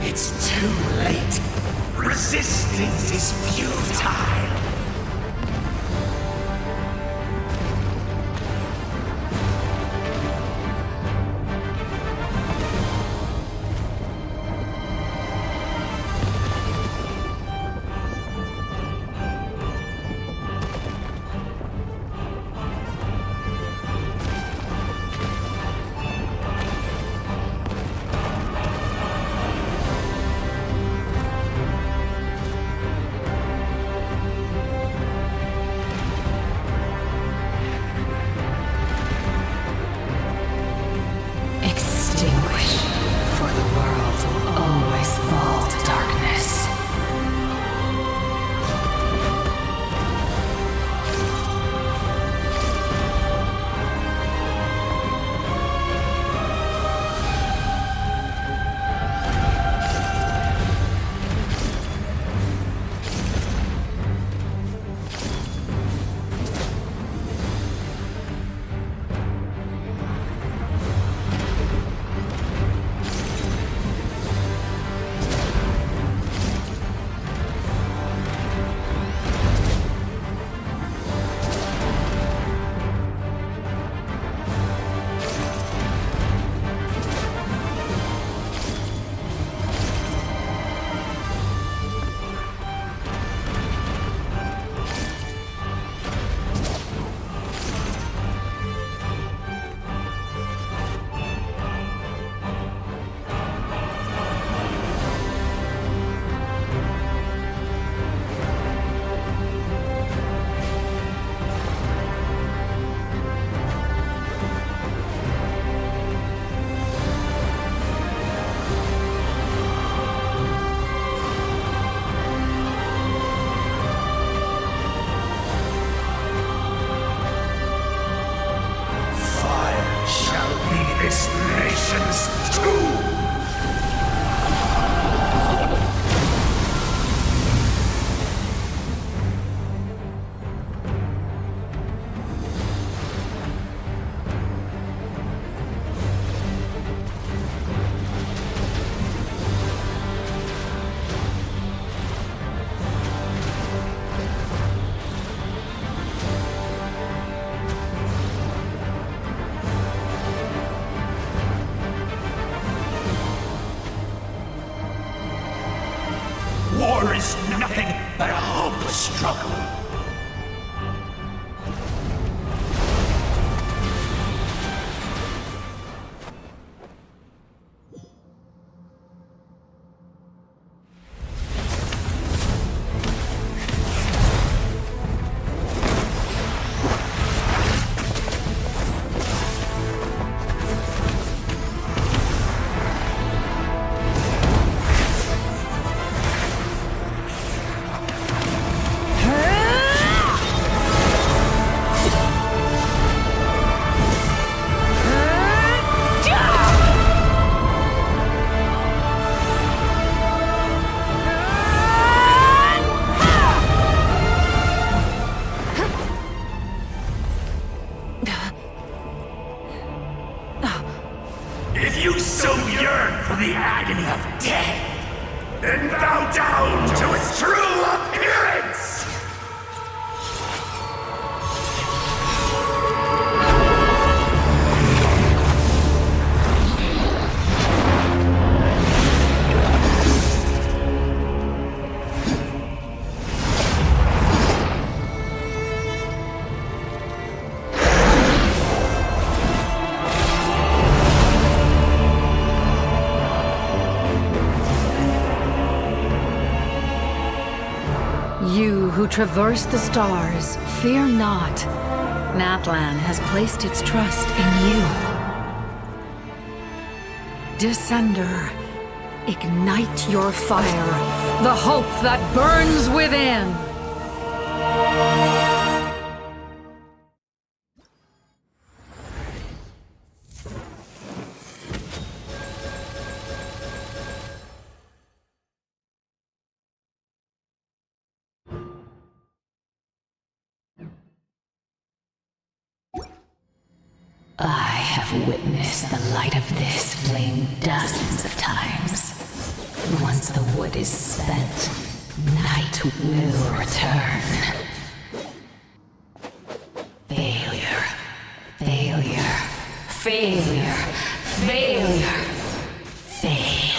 It's too late. Resistance is futile. War is nothing struggle. If you so yearn for the agony of death, then bow down to its true appearance! You who traverse the stars, fear not. Natlan has placed its trust in you. Descender, ignite your fire, the hope that burns within! I have witnessed the light of this flame dozens of times. Once the wood is spent, night will return. Failure. Failure. Failure. Failure. Failure.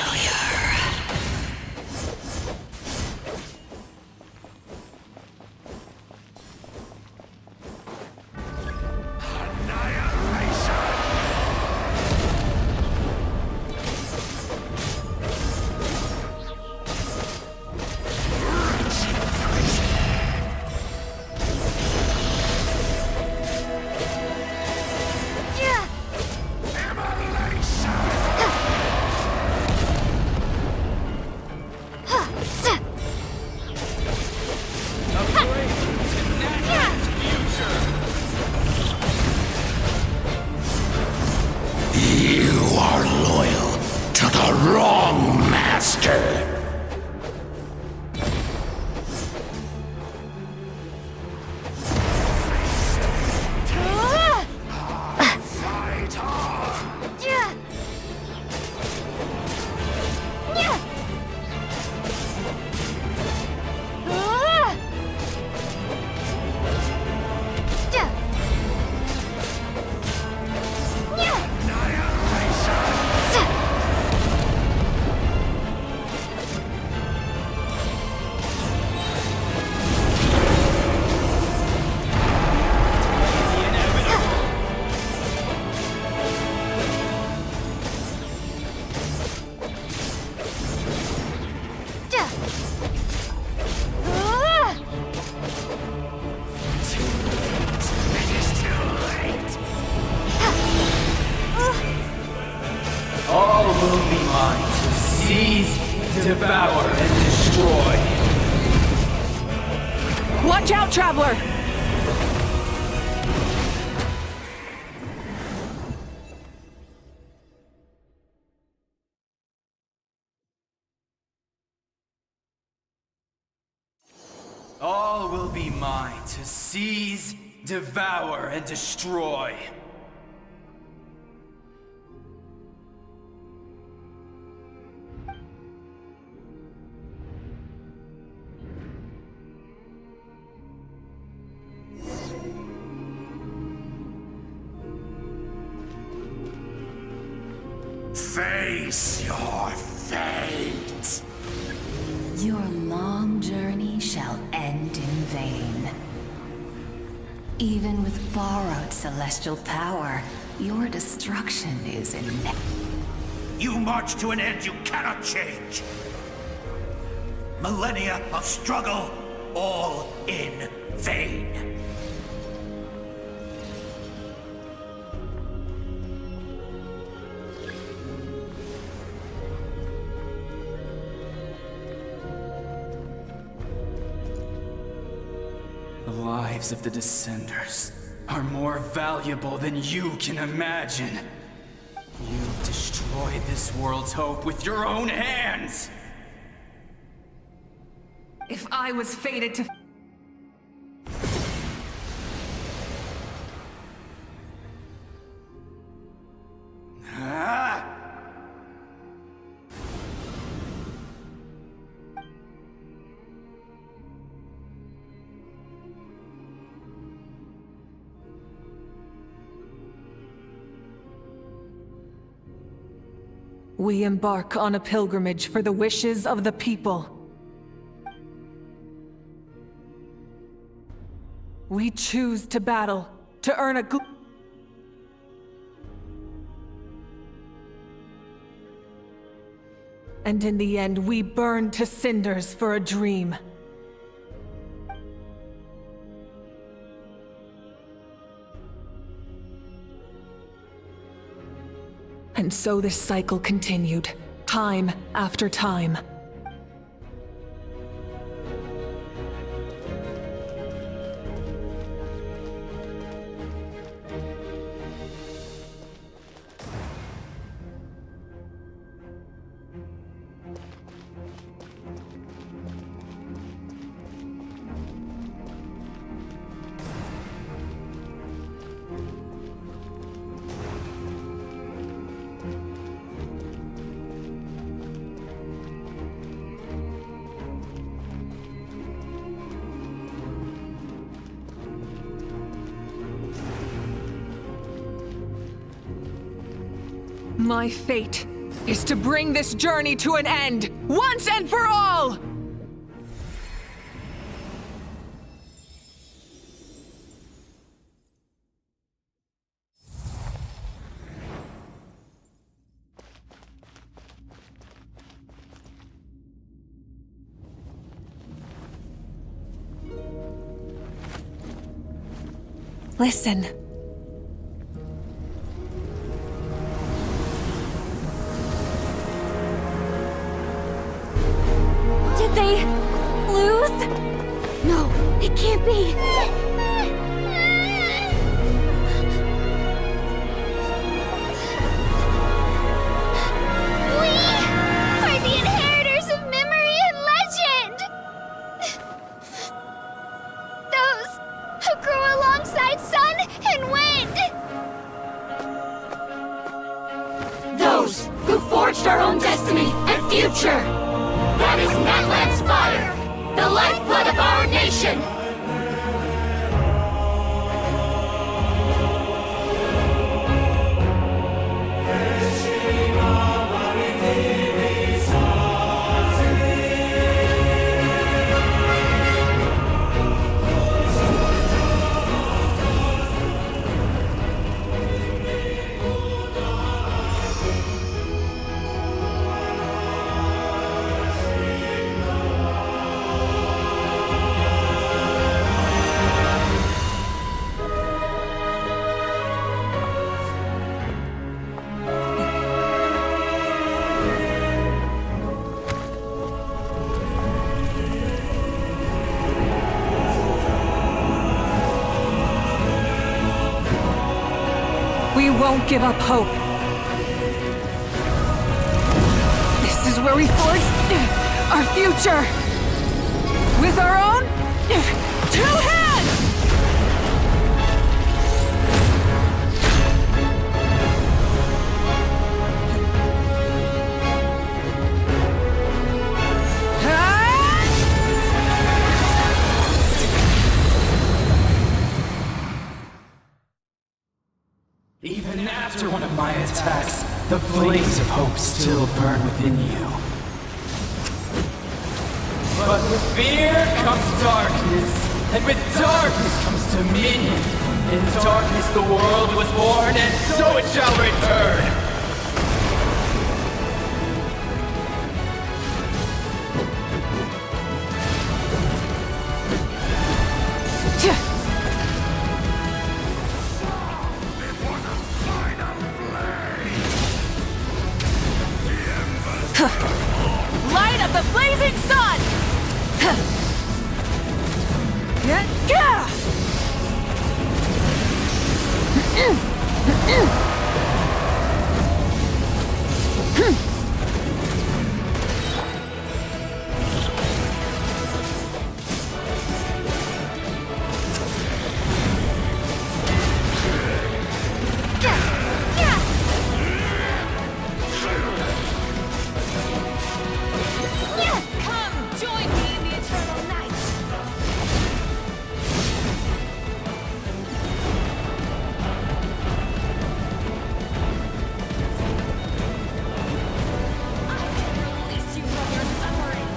You are loyal to the wrong master. All will be mine to seize, devour, and destroy. Watch out, Traveler! All will be mine to seize, devour, and destroy. Face your fate. Your long journey shall end in vain. Even with borrowed celestial power, your destruction is inevitable. You march to an end you cannot change. Millennia of struggle, all in vain. The lives of the Descenders are more valuable than you can imagine. You've destroyed this world's hope with your own hands! If I was fated to... Ah! We embark on a pilgrimage for the wishes of the people. We choose to battle, to earn a and in the end, we burn to cinders for a dream. And so this cycle continued, time after time. My fate is to bring this journey to an end, once and for all! Listen. Did they lose? No, it can't be. We are the inheritors of memory and legend! Those who grew alongside sun and wind! Those who forged our own destiny and future! That is Natlan's fire, the lifeblood of our nation! We won't give up hope. This is where we forge our future. With our own 2 hands! Even after one of my attacks, the flames of hope still burn within you. But with fear comes darkness, and with darkness comes dominion. In darkness the world was born, and so it shall return. Light of the blazing sun! Come, join me in the eternal night. Release you from your suffering.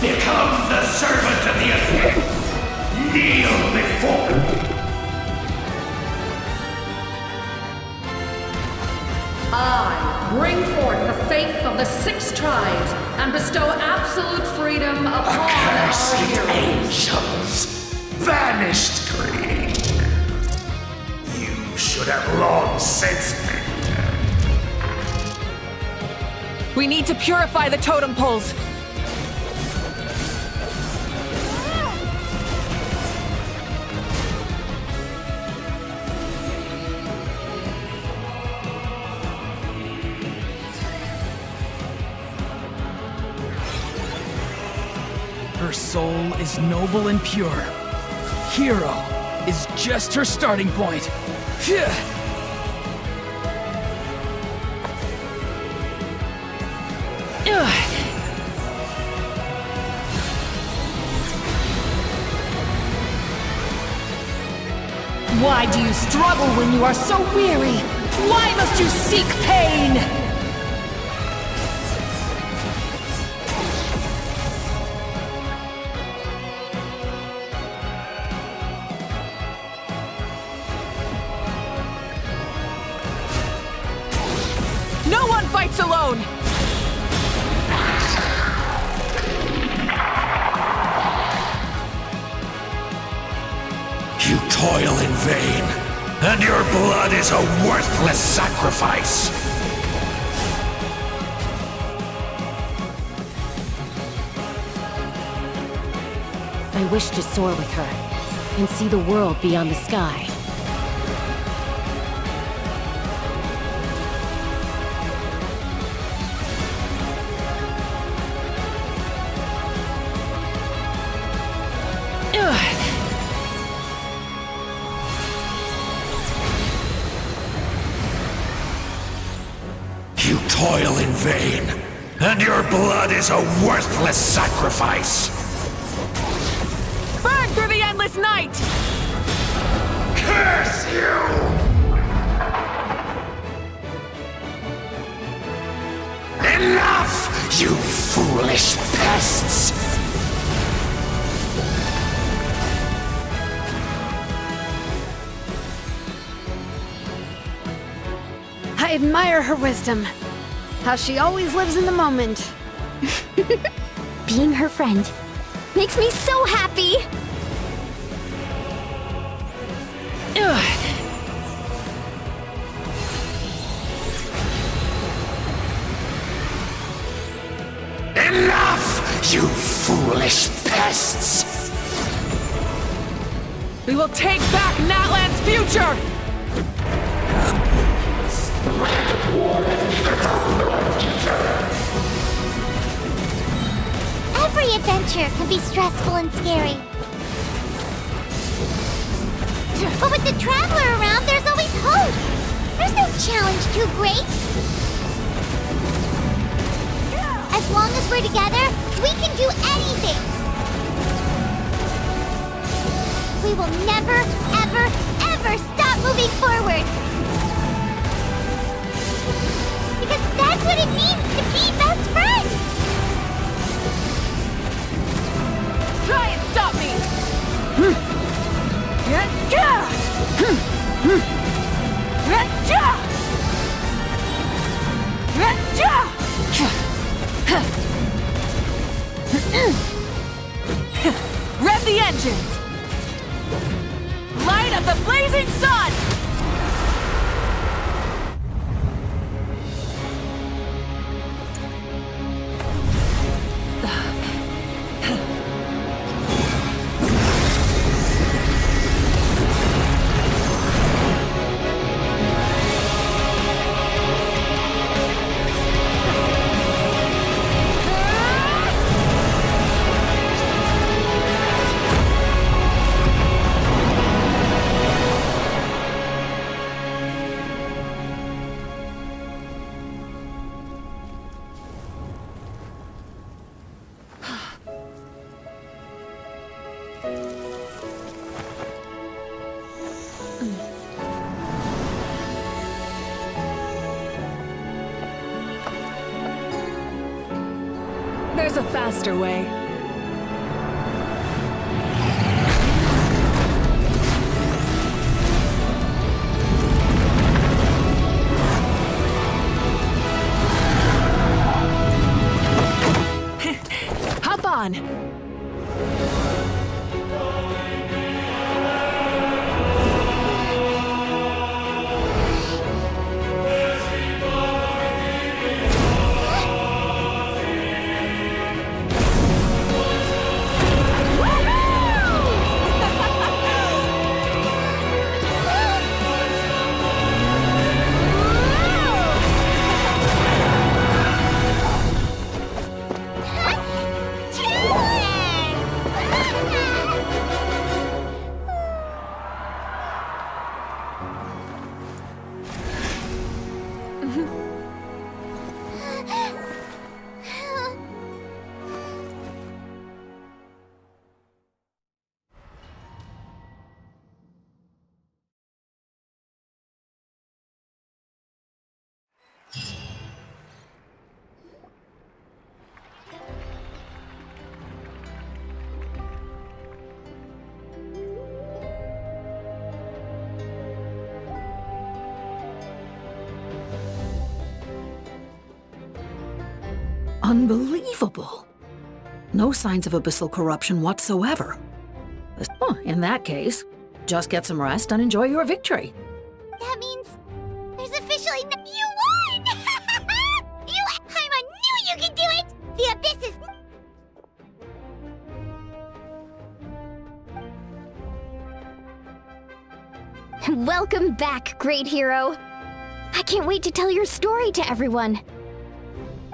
Become the servant of the abyss. Kneel before. I bring forth the faith of the 6 tribes and bestow absolute freedom upon our Accursed heroes. angels, vanished greed. You should have long since been dead. We need to purify the totem poles. Her soul is noble and pure. Hero is just her starting point. Phew. Ugh. Why do you struggle when you are so weary? Why must you seek pain? No one fights alone! You toil in vain, and your blood is a worthless sacrifice. I wish to soar with her and see the world beyond the sky. You toil in vain, and your blood is a worthless sacrifice. Burn through the endless night! Curse you! Enough, you foolish pests! I admire her wisdom. How she always lives in the moment. Being her friend makes me so happy! Enough, you foolish pests! We will take back Natlan's future! Every adventure can be stressful and scary. But with the Traveler around, there's always hope! There's no challenge too great! As long as we're together, we can do anything! We will never, ever, ever stop moving forward! Because that's what it means to be best friends! Try and stop me! Rev the engines! Light up the blazing sun! There's a faster way. Hop on! Unbelievable. No signs of abyssal corruption whatsoever. In that case, just get some rest and enjoy your victory. That means there's officially you won! I knew you could do it! The Abyss is... Welcome back, great hero. I can't wait to tell your story to everyone.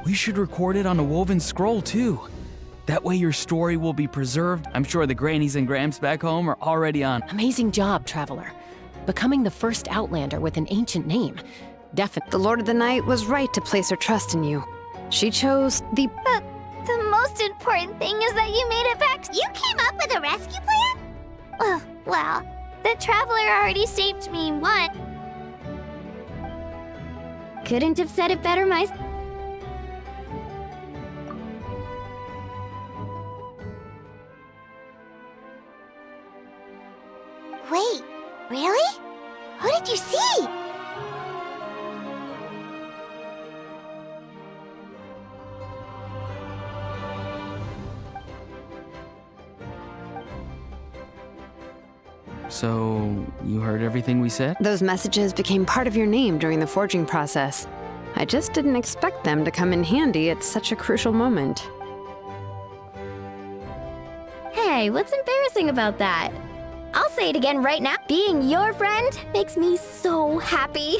We should record it on a woven scroll, too. That way your story will be preserved. I'm sure the grannies and gramps back home are already on. Amazing job, Traveler. Becoming the first Outlander with an ancient name. Definitely. The Lord of the Night was right to place her trust in you. She chose the... The most important thing is that you made it back. You came up with a rescue plan? Well, the Traveler already saved me once. Couldn't have said it better myself. Wait, really? Who did you see? So, you heard everything we said? Those messages became part of your name during the forging process. I just didn't expect them to come in handy at such a crucial moment. Hey, what's embarrassing about that? I'll say it again right now. Being your friend makes me so happy.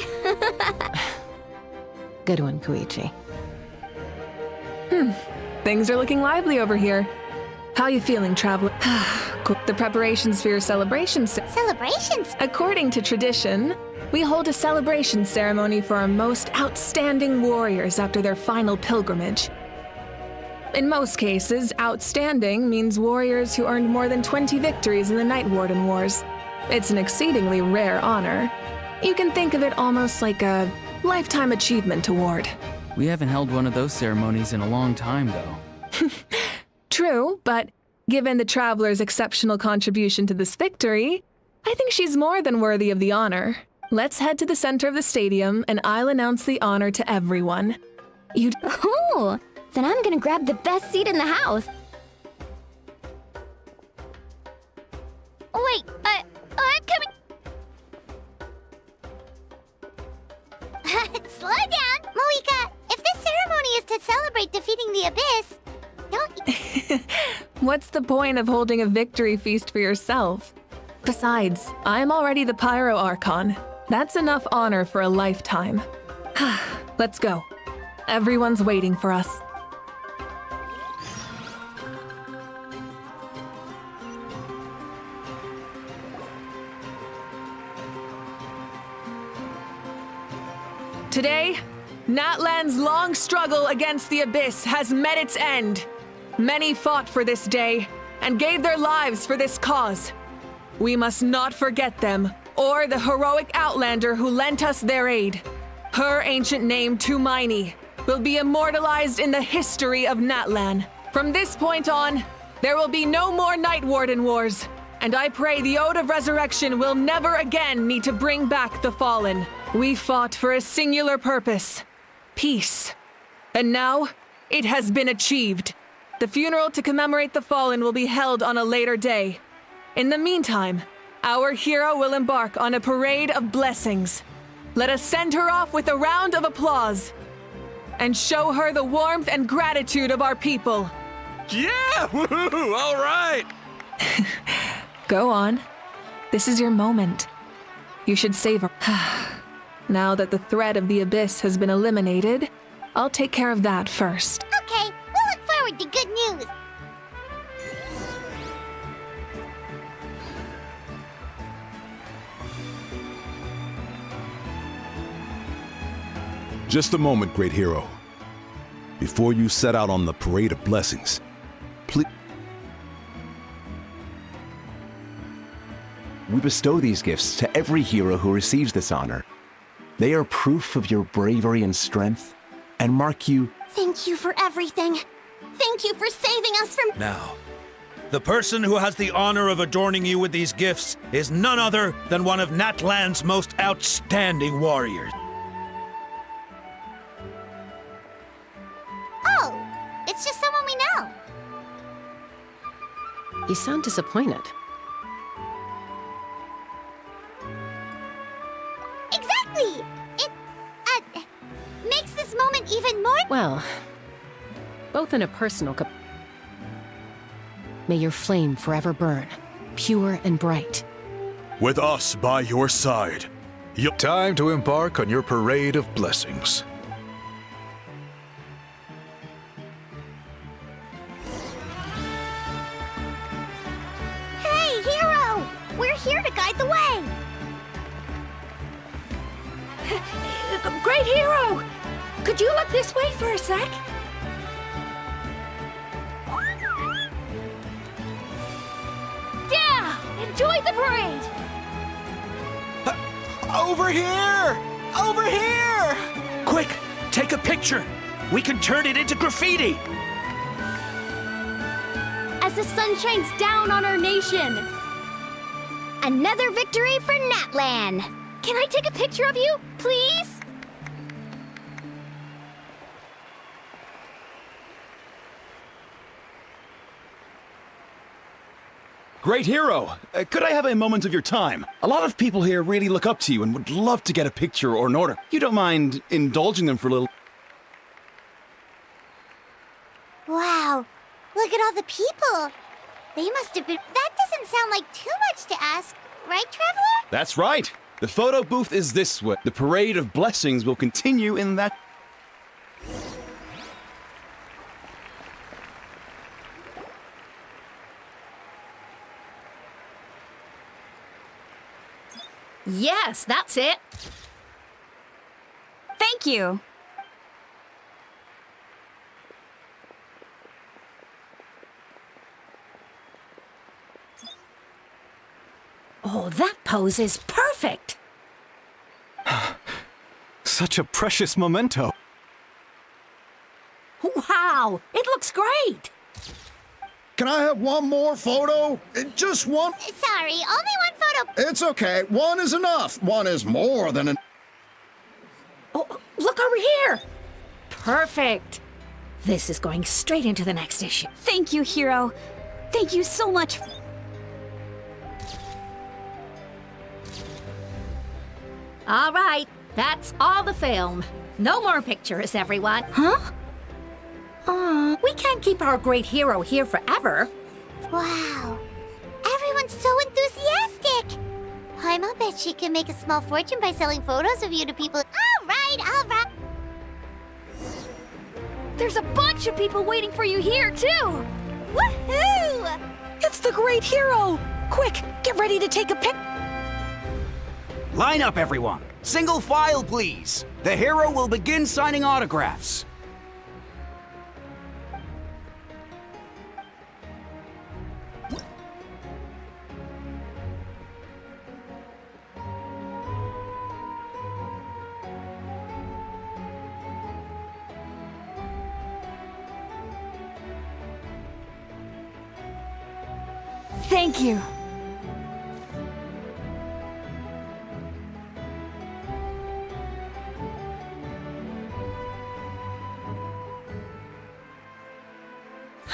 Good one, Koichi. Things are looking lively over here. How you feeling, Traveler? Cool. The preparations for your celebration. Celebrations? According to tradition, we hold a celebration ceremony for our most outstanding warriors after their final pilgrimage. In most cases, outstanding means warriors who earned more than 20 victories in the Night Warden Wars. It's an exceedingly rare honor. You can think of it almost like a lifetime achievement award. We haven't held one of those ceremonies in a long time, though. True, but given the Traveler's exceptional contribution to this victory, I think she's more than worthy of the honor. Let's head to the center of the stadium, and I'll announce the honor to everyone. Ooh, then I'm gonna grab the best seat in the house. Wait, I'm coming. Slow down, Moika. If this ceremony is to celebrate defeating the Abyss, don't... What's the point of holding a victory feast for yourself? Besides, I'm already the Pyro Archon. That's enough honor for a lifetime. Let's go. Everyone's waiting for us. Today, Natlan's long struggle against the Abyss has met its end. Many fought for this day and gave their lives for this cause. We must not forget them or the heroic Outlander who lent us their aid. Her ancient name, Tumaini, will be immortalized in the history of Natlan. From this point on, there will be no more Night Warden Wars, and I pray the Ode of Resurrection will never again need to bring back the Fallen. We fought for a singular purpose, peace. And now, it has been achieved. The funeral to commemorate the Fallen will be held on a later day. In the meantime, our hero will embark on a parade of blessings. Let us send her off with a round of applause and show her the warmth and gratitude of our people. Yeah! Woohoo! All right! Go on. This is your moment. You should savor. Now that the threat of the Abyss has been eliminated, I'll take care of that first. Okay, we'll look forward to good news. Just a moment, great hero. Before you set out on the parade of blessings, please... We bestow these gifts to every hero who receives this honor. They are proof of your bravery and strength, and mark you... Thank you for everything. Thank you for saving us from... Now, the person who has the honor of adorning you with these gifts is none other than one of Natlan's most outstanding warriors. Oh, it's just someone we know. You sound disappointed. Exactly! It, makes this moment even more... Well, both in a personal may your flame forever burn, pure and bright. With us by your side, time to embark on your parade of blessings. Hey, hero! We're here to guide the way! Great hero! Could you look this way for a sec? Yeah! Enjoy the parade! Over here! Over here! Quick, take a picture. We can turn it into graffiti. As the sun shines down on our nation. Another victory for Natlan. Can I take a picture of you, please? Great hero! Could I have a moment of your time? A lot of people here really look up to you and would love to get a picture or an order. You don't mind indulging them for a little... Wow, look at all the people. They must have been... That doesn't sound like too much to ask, right, Traveler? That's right! The photo booth is this way. The parade of blessings will continue in that... Yes, that's it. Thank you. Oh, that pose is perfect! Such a precious memento. Wow, it looks great! Can I have one more photo? Just one? Sorry, only one photo. It's okay. One is enough. One is more than an... Oh, look over here! Perfect! This is going straight into the next issue. Thank you, Hero. Thank you so much. All right, that's all the film. No more pictures, everyone. Huh? We can't keep our great hero here forever. Wow. Everyone's so enthusiastic. Paimon bet she can make a small fortune by selling photos of you to people. All right. There's a bunch of people waiting for you here, too. Woohoo! It's the great hero! Quick, get ready to take a pic. Line up, everyone. Single file, please. The hero will begin signing autographs. Thank you.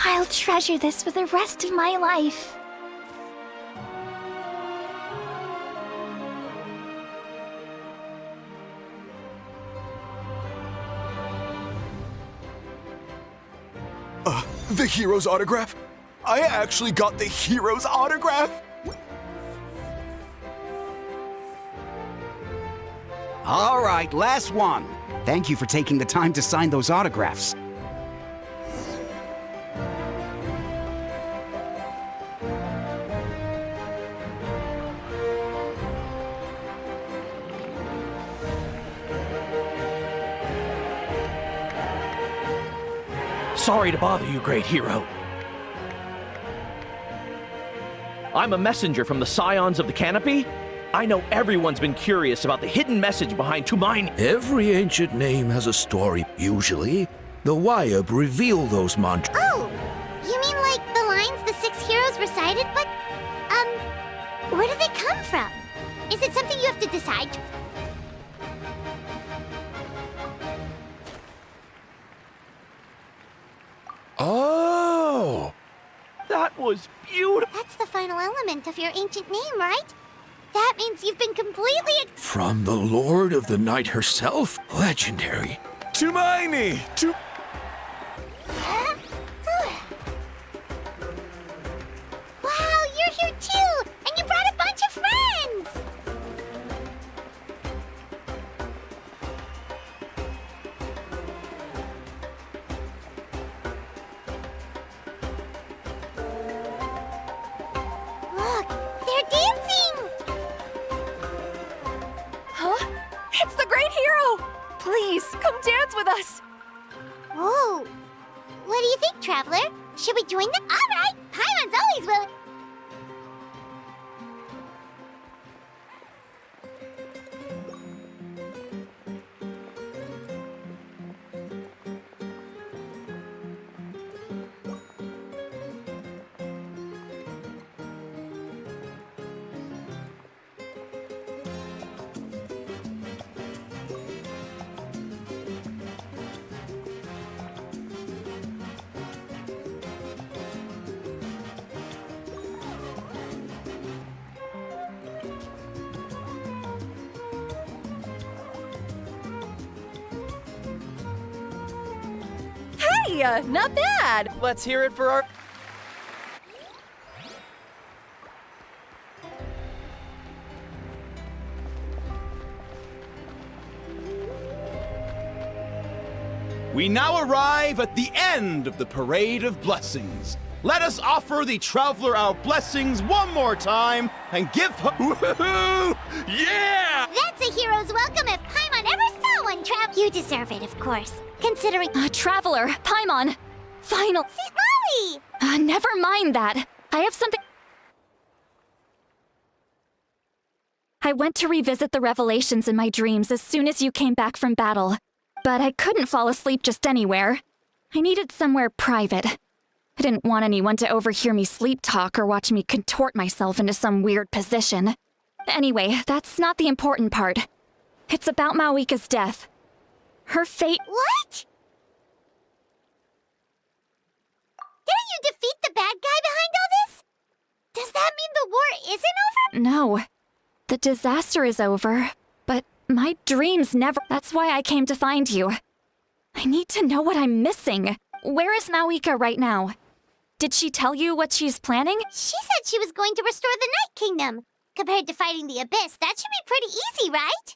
I'll treasure this for the rest of my life. The hero's autograph? I actually got the hero's autograph? All right, last one. Thank you for taking the time to sign those autographs. Sorry to bother you, great hero. I'm a messenger from the Scions of the Canopy. I know everyone's been curious about the hidden message behind Tumaini. Every ancient name has a story, usually. The Wayab reveal those mantras. Oh, you mean like the lines the 6 heroes recited? But, where do they come from? Is it something you have to decide? Oh! That was beautiful! That's the final element of your ancient name, right? That means you've been completely... From the Lord of the Night herself? Legendary. Tumaini! Wow, you're here too! And you brought a bunch of friends! Look, they're dancing! Huh? It's the great hero! Please, come dance with us! Whoa! What do you think, Traveler? Should we join them? All right! Paimon's always willing. Hey, not bad! Let's hear it for our... We now arrive at the end of the Parade of Blessings. Let us offer the Traveler our blessings one more time and give her... Woohoo! Yeah! That's a hero's welcome if Paimon ever saw one, Trav. You deserve it, of course. Considering... Traveler, Paimon. Final... Sit Molly! Never mind that. I have something... I went to revisit the revelations in my dreams as soon as you came back from battle, but I couldn't fall asleep just anywhere. I needed somewhere private. I didn't want anyone to overhear me sleep talk or watch me contort myself into some weird position. Anyway, that's not the important part. It's about Mawika's death. Her fate— What? Didn't you defeat the bad guy behind all this? Does that mean the war isn't over? No. The disaster is over, but my dreams never— That's why I came to find you. I need to know what I'm missing. Where is Mawika right now? Did she tell you what she's planning? She said she was going to restore the Night Kingdom. Compared to fighting the Abyss, that should be pretty easy, right?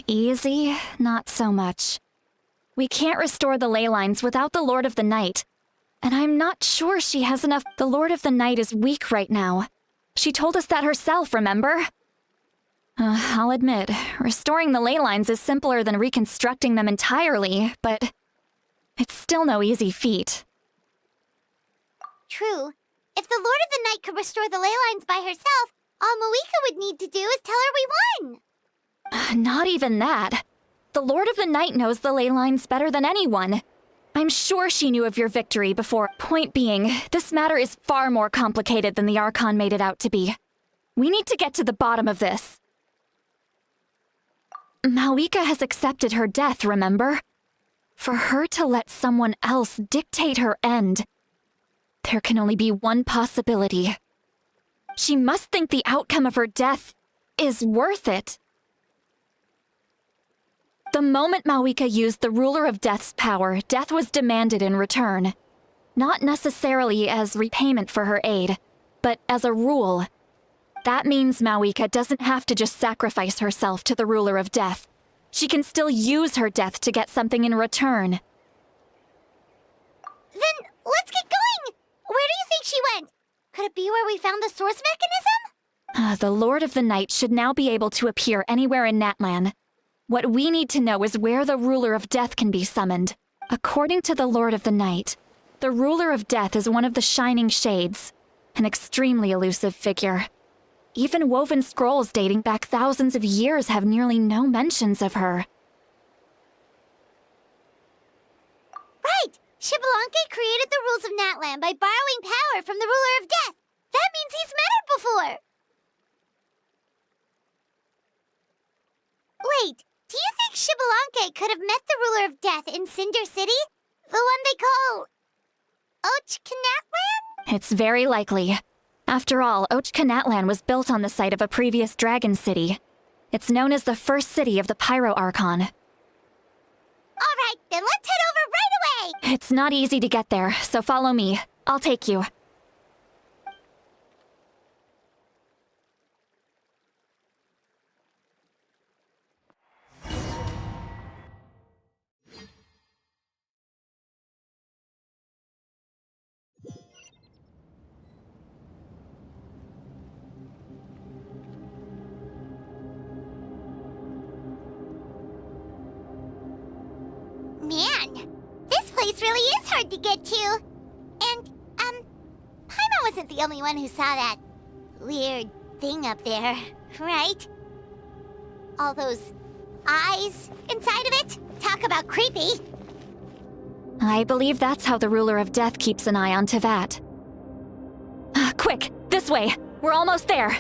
Easy? Not so much. We can't restore the ley lines without the Lord of the Night. And I'm not sure she has enough— The Lord of the Night is weak right now. She told us that herself, remember? I'll admit, restoring the ley lines is simpler than reconstructing them entirely, but it's still no easy feat. True. If the Lord of the Night could restore the ley lines by herself, all Mawika would need to do is tell her we won. Not even that. The Lord of the Night knows the ley lines better than anyone. I'm sure she knew of your victory before. Point being, this matter is far more complicated than the Archon made it out to be. We need to get to the bottom of this. Mawika has accepted her death, remember? For her to let someone else dictate her end, there can only be one possibility. She must think the outcome of her death is worth it. The moment Mawika used the Ruler of Death's power, death was demanded in return. Not necessarily as repayment for her aid, but as a rule. That means Mawika doesn't have to just sacrifice herself to the Ruler of Death. She can still use her death to get something in return. Then let's get going! Where do you think she went? Could it be where we found the source mechanism? The Lord of the Night should now be able to appear anywhere in Natlan. What we need to know is where the Ruler of Death can be summoned. According to the Lord of the Night, the Ruler of Death is one of the Shining Shades, an extremely elusive figure. Even woven scrolls dating back thousands of years have nearly no mentions of her. Right! Shitlan created the rules of Natlan by borrowing power from the Ruler of Death. That means he's met her before! Wait, do you think Shitlan could have met the Ruler of Death in Cinder City? The one they call Ochkanatlan? It's very likely. After all, Ochkanatlan was built on the site of a previous dragon city. It's known as the first city of the Pyro Archon. Alright, then let's head over right away! It's not easy to get there, so follow me. I'll take you. Man, this place really is hard to get to. And, Paimon wasn't the only one who saw that weird thing up there, right? All those eyes inside of it? Talk about creepy. I believe that's how the Ruler of Death keeps an eye on Tevat. Quick, this way! We're almost there!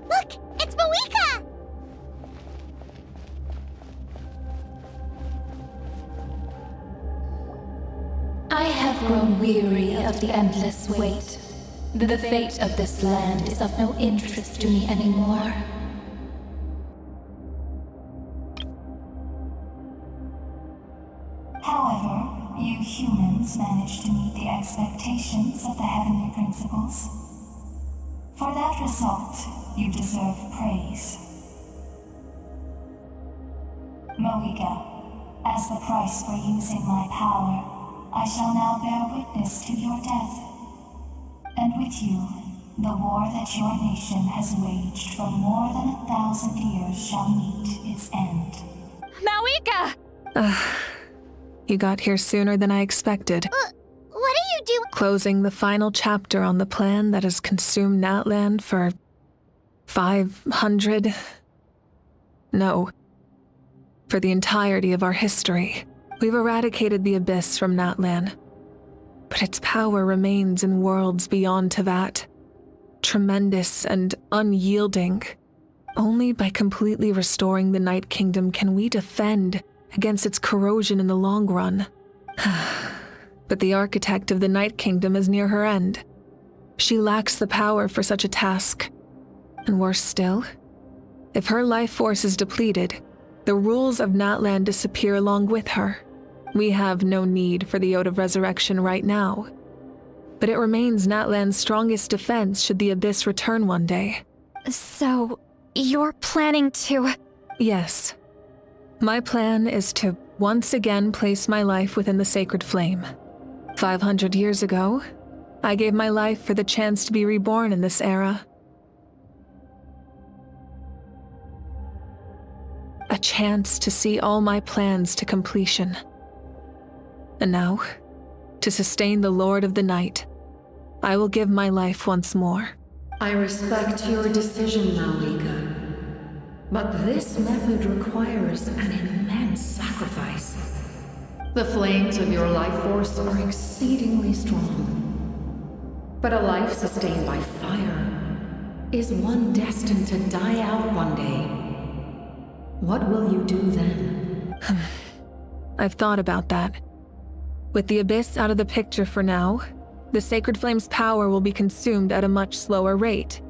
Look, it's Mawika! I have grown weary of the endless wait. The fate of this land is of no interest to me anymore. However, you humans managed to meet principles. For that result, you deserve praise. Moika, as the price for using my power, I shall now bear witness to your death. And with you, the war that your nation has waged for more than 1,000 years shall meet its end. Mawika! You got here sooner than I expected. What are you doing? Closing the final chapter on the plan that has consumed Natlan for 500... No. For the entirety of our history. We've eradicated the Abyss from Natlan. But its power remains in worlds beyond Tevat. Tremendous and unyielding. Only by completely restoring the Night Kingdom can we defend against its corrosion in the long run. But the architect of the Night Kingdom is near her end. She lacks the power for such a task. And worse still, if her life force is depleted, the rules of Natlan disappear along with her. We have no need for the Ode of Resurrection right now. But it remains Natlan's strongest defense should the Abyss return one day. So, you're planning to... Yes. My plan is to once again place my life within the sacred flame. 500 years ago, I gave my life for the chance to be reborn in this era. A chance to see all my plans to completion. And now, to sustain the Lord of the Night, I will give my life once more. I respect your decision, Malika. But this method requires an immense sacrifice. The flames of your life force are exceedingly strong. But a life sustained by fire is one destined to die out one day. What will you do then? I've thought about that. With the Abyss out of the picture for now, the Sacred Flame's power will be consumed at a much slower rate.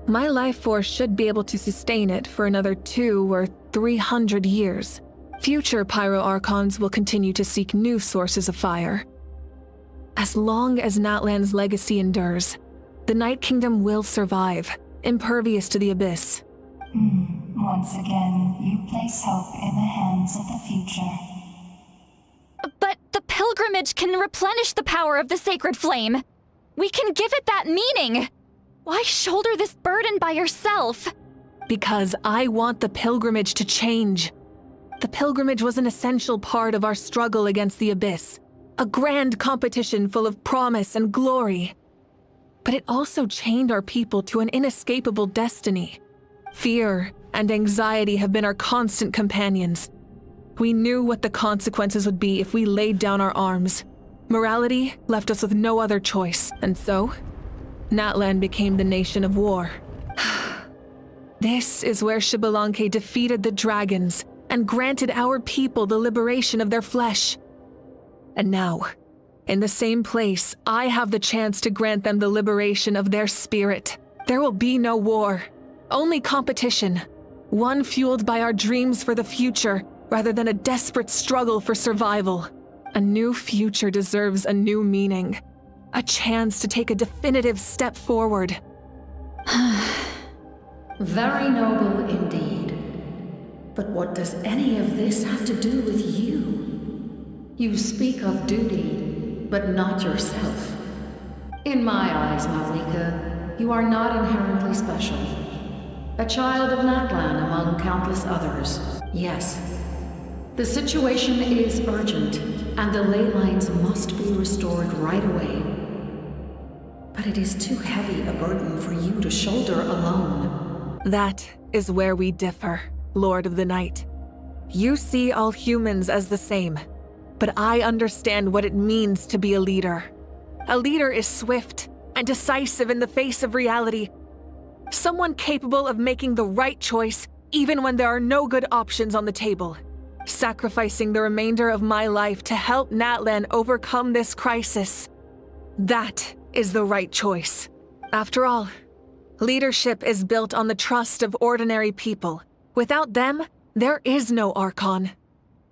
My life force should be able to sustain it for another 200 or 300 years. Future Pyro Archons will continue to seek new sources of fire. As long as Natlan's legacy endures, the Night Kingdom will survive, impervious to the Abyss. Once again, you place hope in the hands of the future. But the pilgrimage can replenish the power of the sacred flame. We can give it that meaning. Why shoulder this burden by yourself? Because I want the pilgrimage to change. The pilgrimage was an essential part of our struggle against the Abyss, a grand competition full of promise and glory. But it also chained our people to an inescapable destiny. Fear and anxiety have been our constant companions. We knew what the consequences would be if we laid down our arms. Morality left us with no other choice, and so, Natlan became the nation of war. This is where Xbalanque defeated the dragons and granted our people the liberation of their flesh. And now, in the same place, I have the chance to grant them the liberation of their spirit. There will be no war, only competition, one fueled by our dreams for the future, rather than a desperate struggle for survival. A new future deserves a new meaning, a chance to take a definitive step forward. Very noble indeed. But what does any of this have to do with you? You speak of duty, but not yourself. In my eyes, Malika, you are not inherently special. A child of Natlan among countless others. Yes, the situation is urgent, and the ley lines must be restored right away. But it is too heavy a burden for you to shoulder alone. That is where we differ, Lord of the Night. You see all humans as the same, but I understand what it means to be a leader. A leader is swift and decisive in the face of reality. Someone capable of making the right choice even when there are no good options on the table. Sacrificing the remainder of my life to help Natlan overcome this crisis. That is the right choice. After all, leadership is built on the trust of ordinary people. Without them, there is no Archon.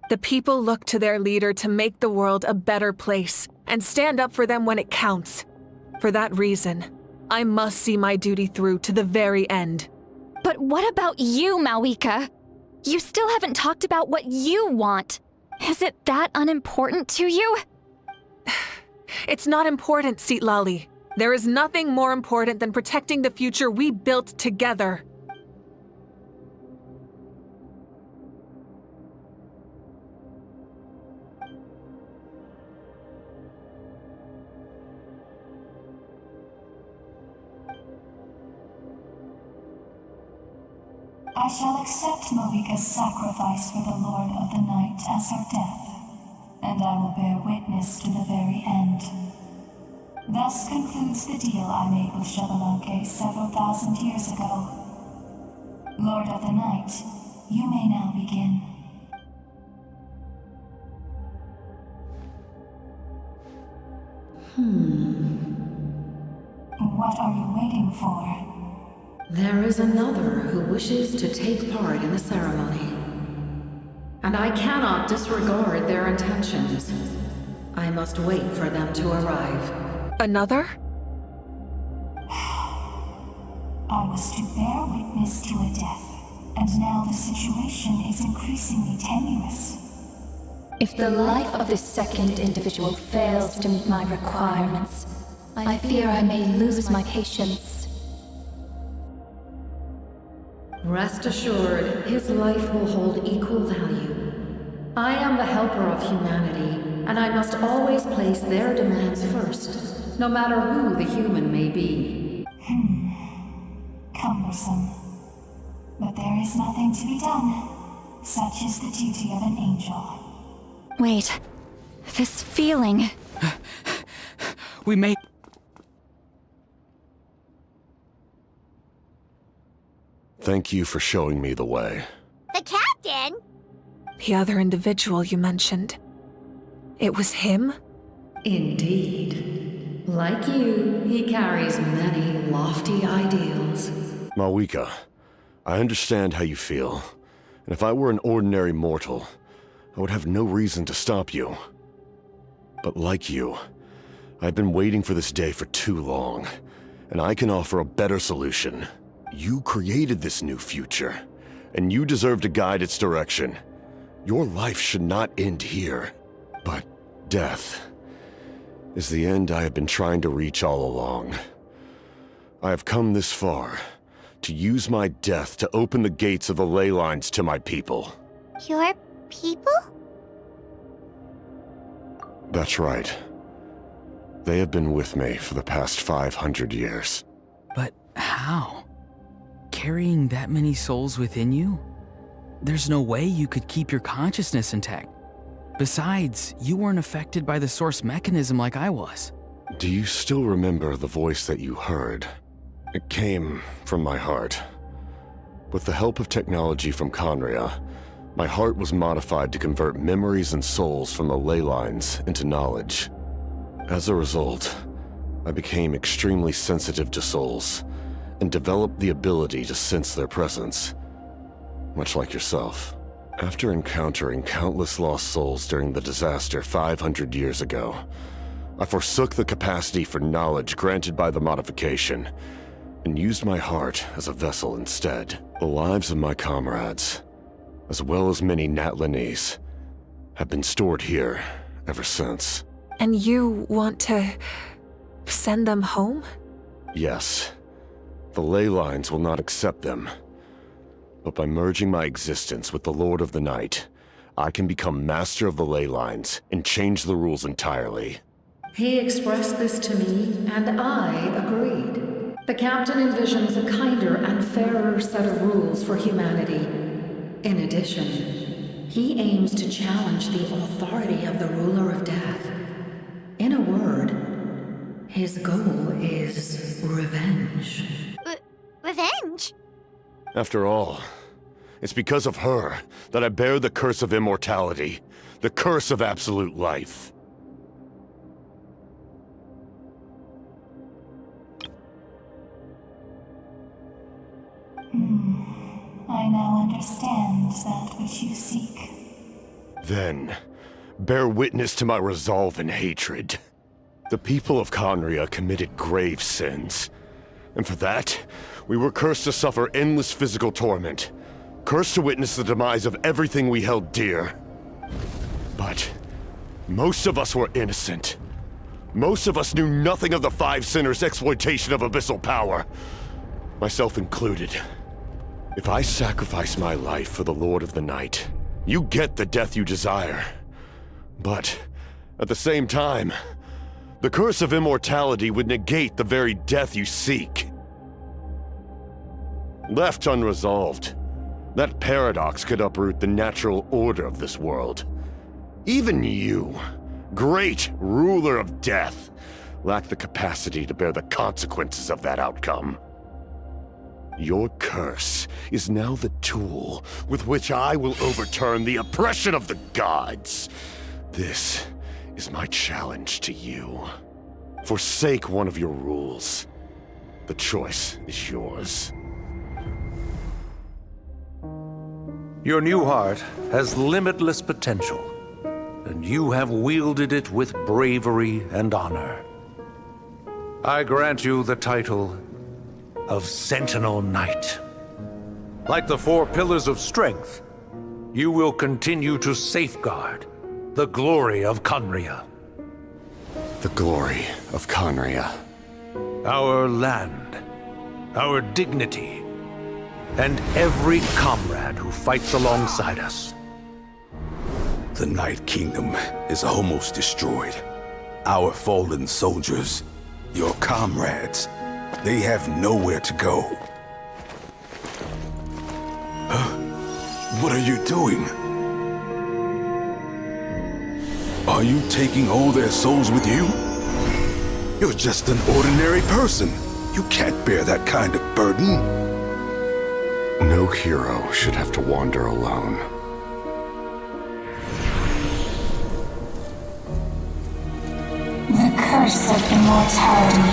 The people look to their leader to make the world a better place and stand up for them when it counts. For that reason, I must see my duty through to the very end. But what about you, Malika? You still haven't talked about what you want. Is it that unimportant to you? It's not important, Citlali. There is nothing more important than protecting the future we built together. I shall accept Malika's sacrifice for the Lord of the Night as her death, and I will bear witness to the very end. Thus concludes the deal I made with Shitlan several thousand years ago. Lord of the Night, you may now begin. What are you waiting for? There is another who wishes to take part in the ceremony. And I cannot disregard their intentions. I must wait for them to arrive. Another? I was to bear witness to a death, and now the situation is increasingly tenuous. If the life of this second individual fails to meet my requirements, I fear I may lose my patience. Rest assured, his life will hold equal value. I am the helper of humanity, and I must always place their demands first, no matter who the human may be. Cumbersome. But there is nothing to be done. Such is the duty of an angel. Wait. This feeling. We may... Thank you for showing me the way. The captain? The other individual you mentioned. It was him? Indeed. Like you, he carries many lofty ideals. Malika, I understand how you feel. And if I were an ordinary mortal, I would have no reason to stop you. But like you, I've been waiting for this day for too long, and I can offer a better solution. You created this new future, and you deserve to guide its direction. Your life should not end here. But death is the end I have been trying to reach all along. I have come this far to use my death to open the gates of the ley lines to my people. Your people? That's right. They have been with me for the past 500 years. But how? Carrying that many souls within you? There's no way you could keep your consciousness intact. Besides, you weren't affected by the source mechanism like I was. Do you still remember the voice that you heard? It came from my heart. With the help of technology from Conria, my heart was modified to convert memories and souls from the ley lines into knowledge. As a result, I became extremely sensitive to souls, and developed the ability to sense their presence, much like yourself. After encountering countless lost souls during the disaster 500 years ago, I forsook the capacity for knowledge granted by the modification, and used my heart as a vessel instead. The lives of my comrades, as well as many Natlanese, have been stored here ever since. And you want to send them home? Yes. The ley lines will not accept them. But by merging my existence with the Lord of the Night, I can become master of the ley lines and change the rules entirely. He expressed this to me, and I agreed. The captain envisions a kinder and fairer set of rules for humanity. In addition, he aims to challenge the authority of the ruler of death. In a word, his goal is revenge. Revenge? After all, it's because of her that I bear the curse of immortality, the curse of absolute life. I now understand that which you seek. Then, bear witness to my resolve and hatred. The people of Conria committed grave sins. And for that, we were cursed to suffer endless physical torment. Cursed to witness the demise of everything we held dear. But most of us were innocent. Most of us knew nothing of the Five Sinners' exploitation of abyssal power. Myself included. If I sacrifice my life for the Lord of the Night, you get the death you desire. But at the same time, the curse of immortality would negate the very death you seek. Left unresolved, that paradox could uproot the natural order of this world. Even you, great ruler of death, lack the capacity to bear the consequences of that outcome. Your curse is now the tool with which I will overturn the oppression of the gods. This is my challenge to you. Forsake one of your rules. The choice is yours. Your new heart has limitless potential, and you have wielded it with bravery and honor. I grant you the title of Sentinel Knight. Like the four pillars of strength, you will continue to safeguard the glory of Conria. The glory of Conria. Our land, our dignity, and every comrade who fights alongside us. The Night Kingdom is almost destroyed. Our fallen soldiers, your comrades, they have nowhere to go. What are you doing? Are you taking all their souls with you? You're just an ordinary person. You can't bear that kind of burden. No hero should have to wander alone. The curse of immortality.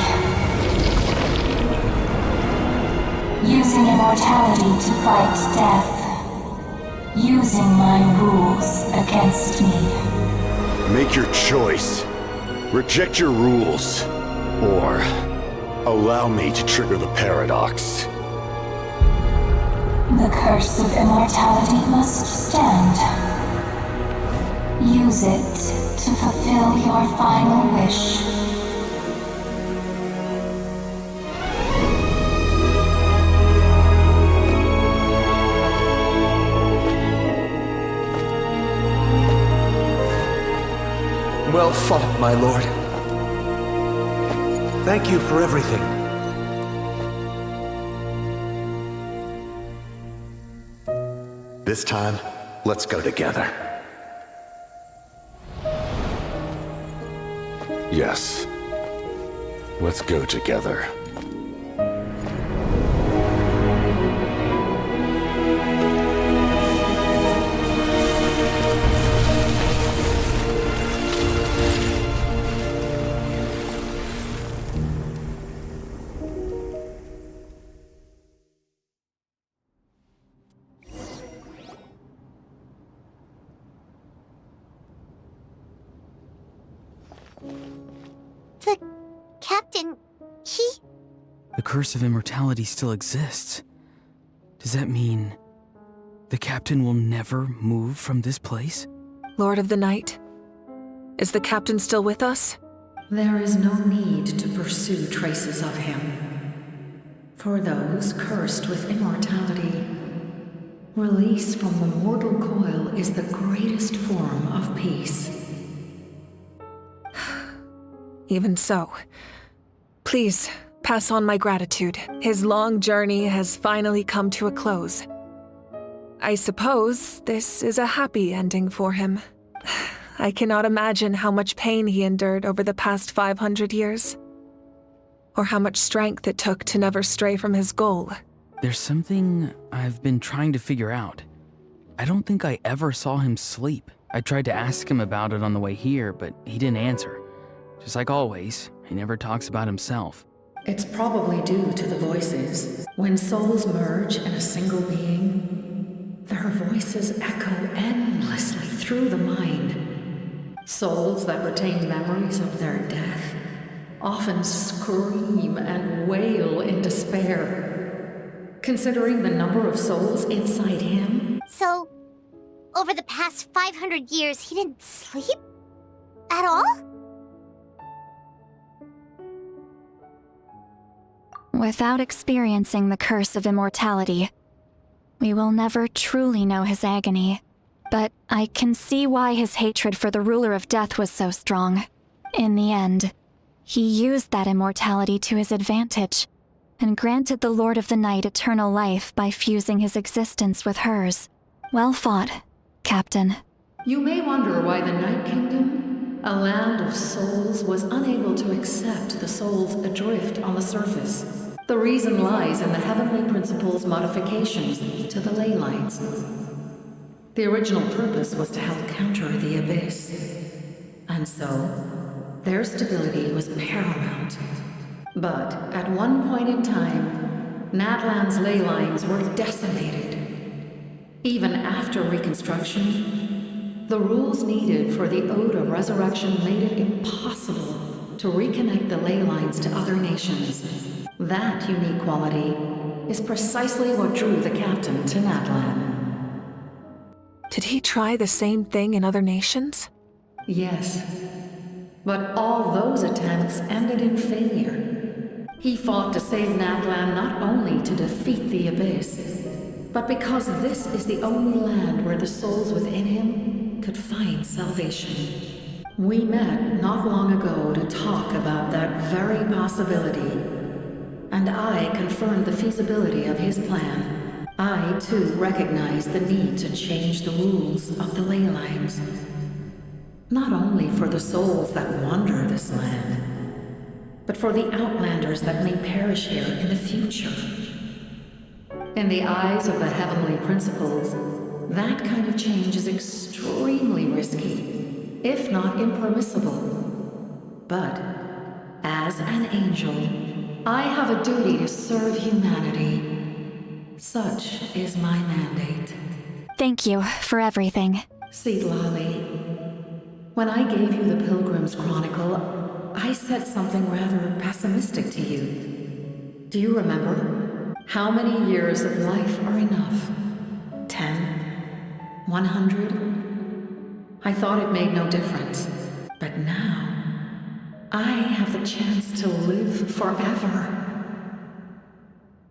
Using immortality to fight death. Using my rules against me. Make your choice. Reject your rules. Or allow me to trigger the paradox. The curse of immortality must stand. Use it to fulfill your final wish. Well fought, my lord. Thank you for everything. This time, let's go together. Yes. Let's go together. The captain, The curse of immortality still exists. Does that mean the captain will never move from this place? Lord of the Night, is the captain still with us? There is no need to pursue traces of him. For those cursed with immortality, release from the mortal coil is the greatest form of peace. Even so, please pass on my gratitude. His long journey has finally come to a close. I suppose this is a happy ending for him. I cannot imagine how much pain he endured over the past 500 years, or how much strength it took to never stray from his goal. There's something I've been trying to figure out. I don't think I ever saw him sleep. I tried to ask him about it on the way here, but he didn't answer. Just like always, he never talks about himself. It's probably due to the voices. When souls merge in a single being, their voices echo endlessly through the mind. Souls that retain memories of their death often scream and wail in despair. Considering the number of souls inside him. So, over the past 500 years, he didn't sleep? At all? Without experiencing the curse of immortality, we will never truly know his agony. But I can see why his hatred for the ruler of death was so strong. In the end, he used that immortality to his advantage, and granted the Lord of the Night eternal life by fusing his existence with hers. Well fought, Captain. You may wonder why the Night Kingdom, a land of souls, was unable to accept the souls adrift on the surface. The reason lies in the Heavenly Principle's modifications to the ley lines. The original purpose was to help counter the Abyss. And so, their stability was paramount. But at one point in time, Natlan's ley lines were decimated. Even after reconstruction, the rules needed for the Ode of Resurrection made it impossible to reconnect the ley lines to other nations. That unique quality is precisely what drew the captain to Natlan. Did he try the same thing in other nations? Yes. But all those attempts ended in failure. He fought to save Natlan not only to defeat the Abyss, but because this is the only land where the souls within him could find salvation. We met not long ago to talk about that very possibility, and I confirmed the feasibility of his plan. I, too, recognized the need to change the rules of the ley lines. Not only for the souls that wander this land, but for the outlanders that may perish here in the future. In the eyes of the Heavenly Principles, that kind of change is extremely risky, if not impermissible. But, as an angel, I have a duty to serve humanity. Such is my mandate. Thank you for everything. Shitlan, when I gave you the Pilgrim's Chronicle, I said something rather pessimistic to you. Do you remember? How many years of life are enough? 10? 100? I thought it made no difference. But now, I have the chance to live forever.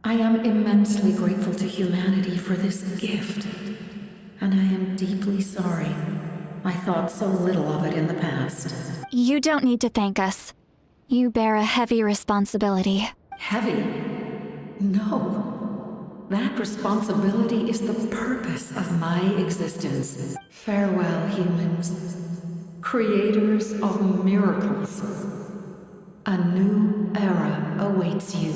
I am immensely grateful to humanity for this gift. And I am deeply sorry I thought so little of it in the past. You don't need to thank us. You bear a heavy responsibility. Heavy? No. That responsibility is the purpose of my existence. Farewell, humans. Creators of miracles. A new era awaits you.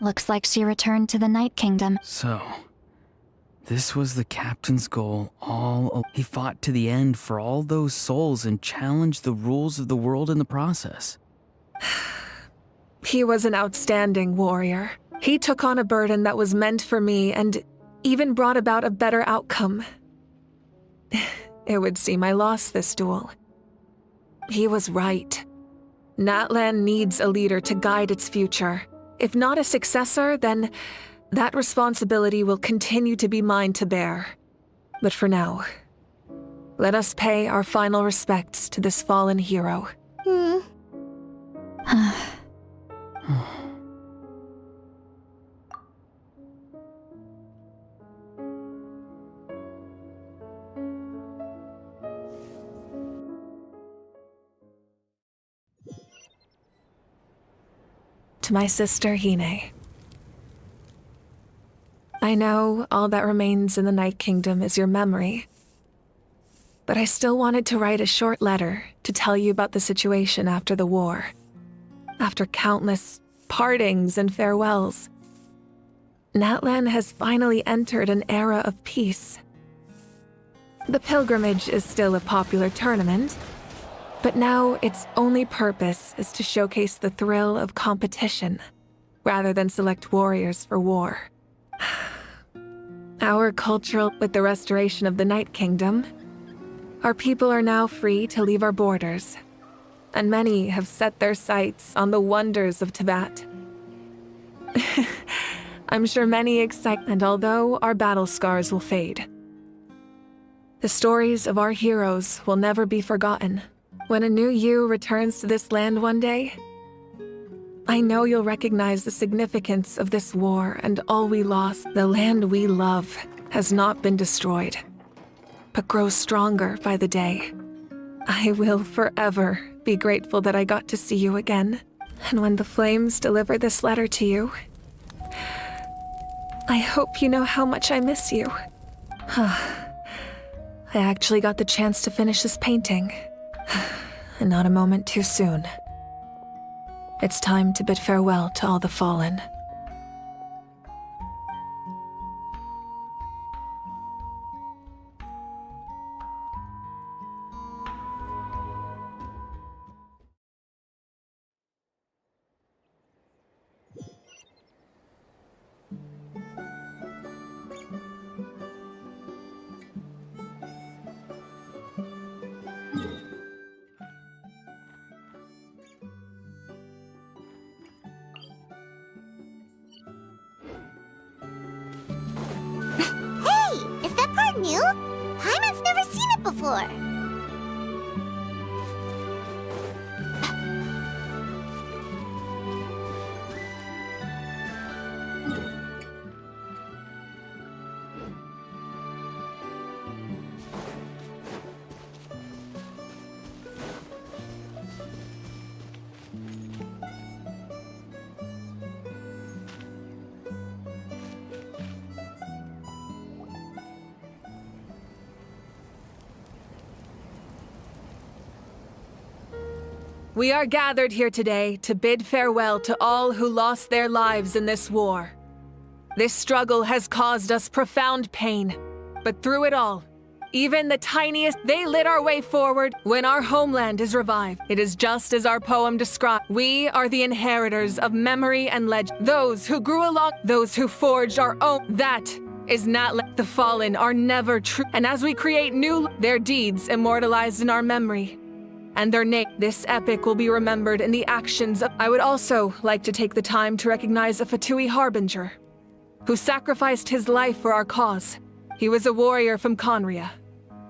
Looks like she returned to the Night Kingdom. So, this was the captain's goal he fought to the end for all those souls and challenged the rules of the world in the process. He was an outstanding warrior. He took on a burden that was meant for me and even brought about a better outcome. It would seem I lost this duel. He was right. Natlan needs a leader to guide its future. If not a successor, then that responsibility will continue to be mine to bear. But for now, let us pay our final respects to this fallen hero. To my sister Hine. I know all that remains in the Night Kingdom is your memory, but I still wanted to write a short letter to tell you about the situation after the war. After countless partings and farewells, Natlan has finally entered an era of peace. The pilgrimage is still a popular tournament, but now its only purpose is to showcase the thrill of competition, rather than select warriors for war. Our cultural, with the restoration of the Night Kingdom, our people are now free to leave our borders. and many have set their sights on the wonders of Tibet. I'm sure many excite, and although our battle scars will fade, the stories of our heroes will never be forgotten. When a new you returns to this land one day, I know you'll recognize the significance of this war and all we lost. The land we love has not been destroyed, but grows stronger by the day. I will forever be grateful that I got to see you again. And when the flames deliver this letter to you, I hope you know how much I miss you. I actually got the chance to finish this painting, and not a moment too soon. It's time to bid farewell to all the fallen. Is that part new? Hyman's never seen it before. We are gathered here today to bid farewell to all who lost their lives in this war. This struggle has caused us profound pain, but through it all, even the tiniest, they lit our way forward. When our homeland is revived, it is just as our poem described. We are the inheritors of memory and legend. Those who grew along, those who forged our own. That is not the fallen are never true. And as we create new, their deeds immortalized in our memory. And their name. This epic will be remembered in the actions of... I would also like to take the time to recognize a Fatui harbinger, who sacrificed his life for our cause. He was a warrior from Conria,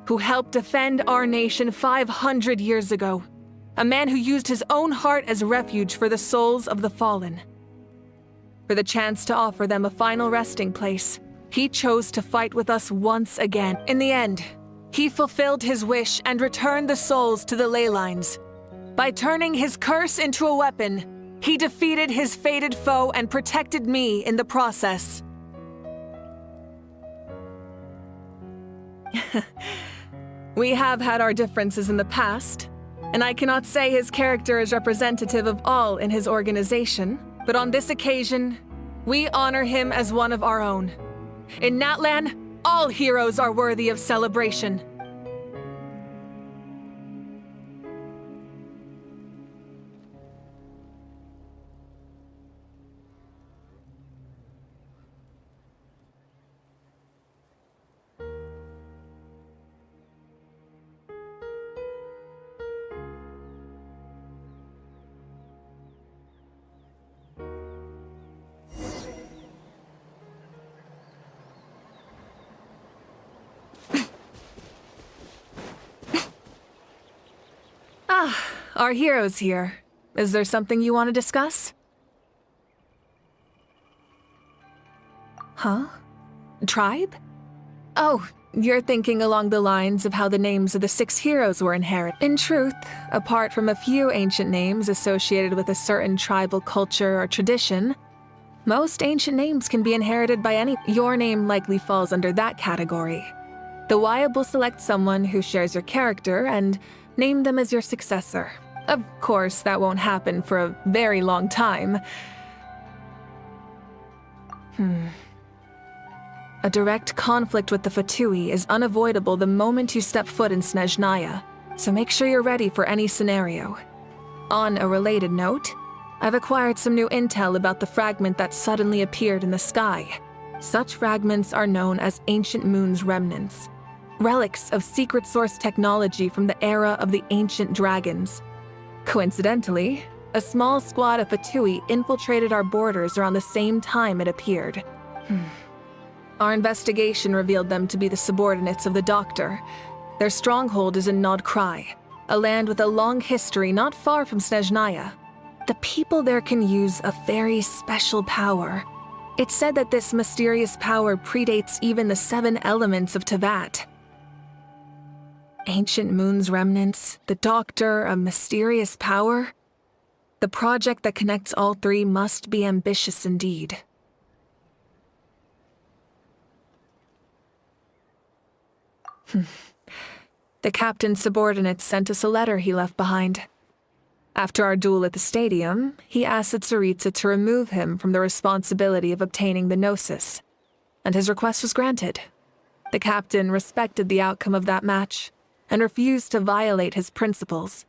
who helped defend our nation 500 years ago. A man who used his own heart as refuge for the souls of the fallen. For the chance to offer them a final resting place, he chose to fight with us once again. In the end, he fulfilled his wish and returned the souls to the ley lines. By turning his curse into a weapon, he defeated his fated foe and protected me in the process. We have had our differences in the past, and I cannot say his character is representative of all in his organization, but on this occasion, we honor him as one of our own. In Natlan, all heroes are worthy of celebration. Our hero's here. Is there something you want to discuss? Huh? Tribe? Oh, you're thinking along the lines of how the names of the 6 heroes were inherited. In truth, apart from a few ancient names associated with a certain tribal culture or tradition, most ancient names can be inherited by any. Your name likely falls under that category. The Wayab will select someone who shares your character and name them as your successor. Of course, that won't happen for a very long time. A direct conflict with the Fatui is unavoidable the moment you step foot in Snezhnaya, so make sure you're ready for any scenario. On a related note, I've acquired some new intel about the fragment that suddenly appeared in the sky. Such fragments are known as Ancient Moon's remnants, relics of secret source technology from the era of the ancient dragons. Coincidentally, a small squad of Fatui infiltrated our borders around the same time it appeared. Our investigation revealed them to be the subordinates of the Doctor. Their stronghold is in Nod Krai, a land with a long history not far from Snezhnaya. The people there can use a very special power. It's said that this mysterious power predates even the 7 elements of Tevat. Ancient Moon's remnants, the Doctor, a mysterious power. The project that connects all 3 must be ambitious indeed. The captain's subordinates sent us a letter he left behind. After our duel at the stadium, he asked Tsaritsa to remove him from the responsibility of obtaining the Gnosis, and his request was granted. The captain respected the outcome of that match and refused to violate his principles.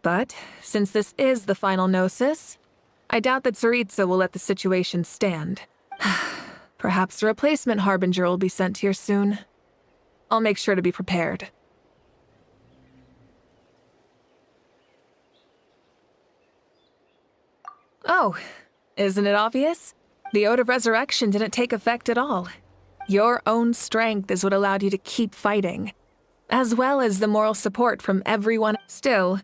But since this is the final Gnosis, I doubt that Tsaritsa will let the situation stand. Perhaps a replacement Harbinger will be sent here soon. I'll make sure to be prepared. Oh, isn't it obvious? The Ode of Resurrection didn't take effect at all. Your own strength is what allowed you to keep fighting, as well as the moral support from everyone. Still,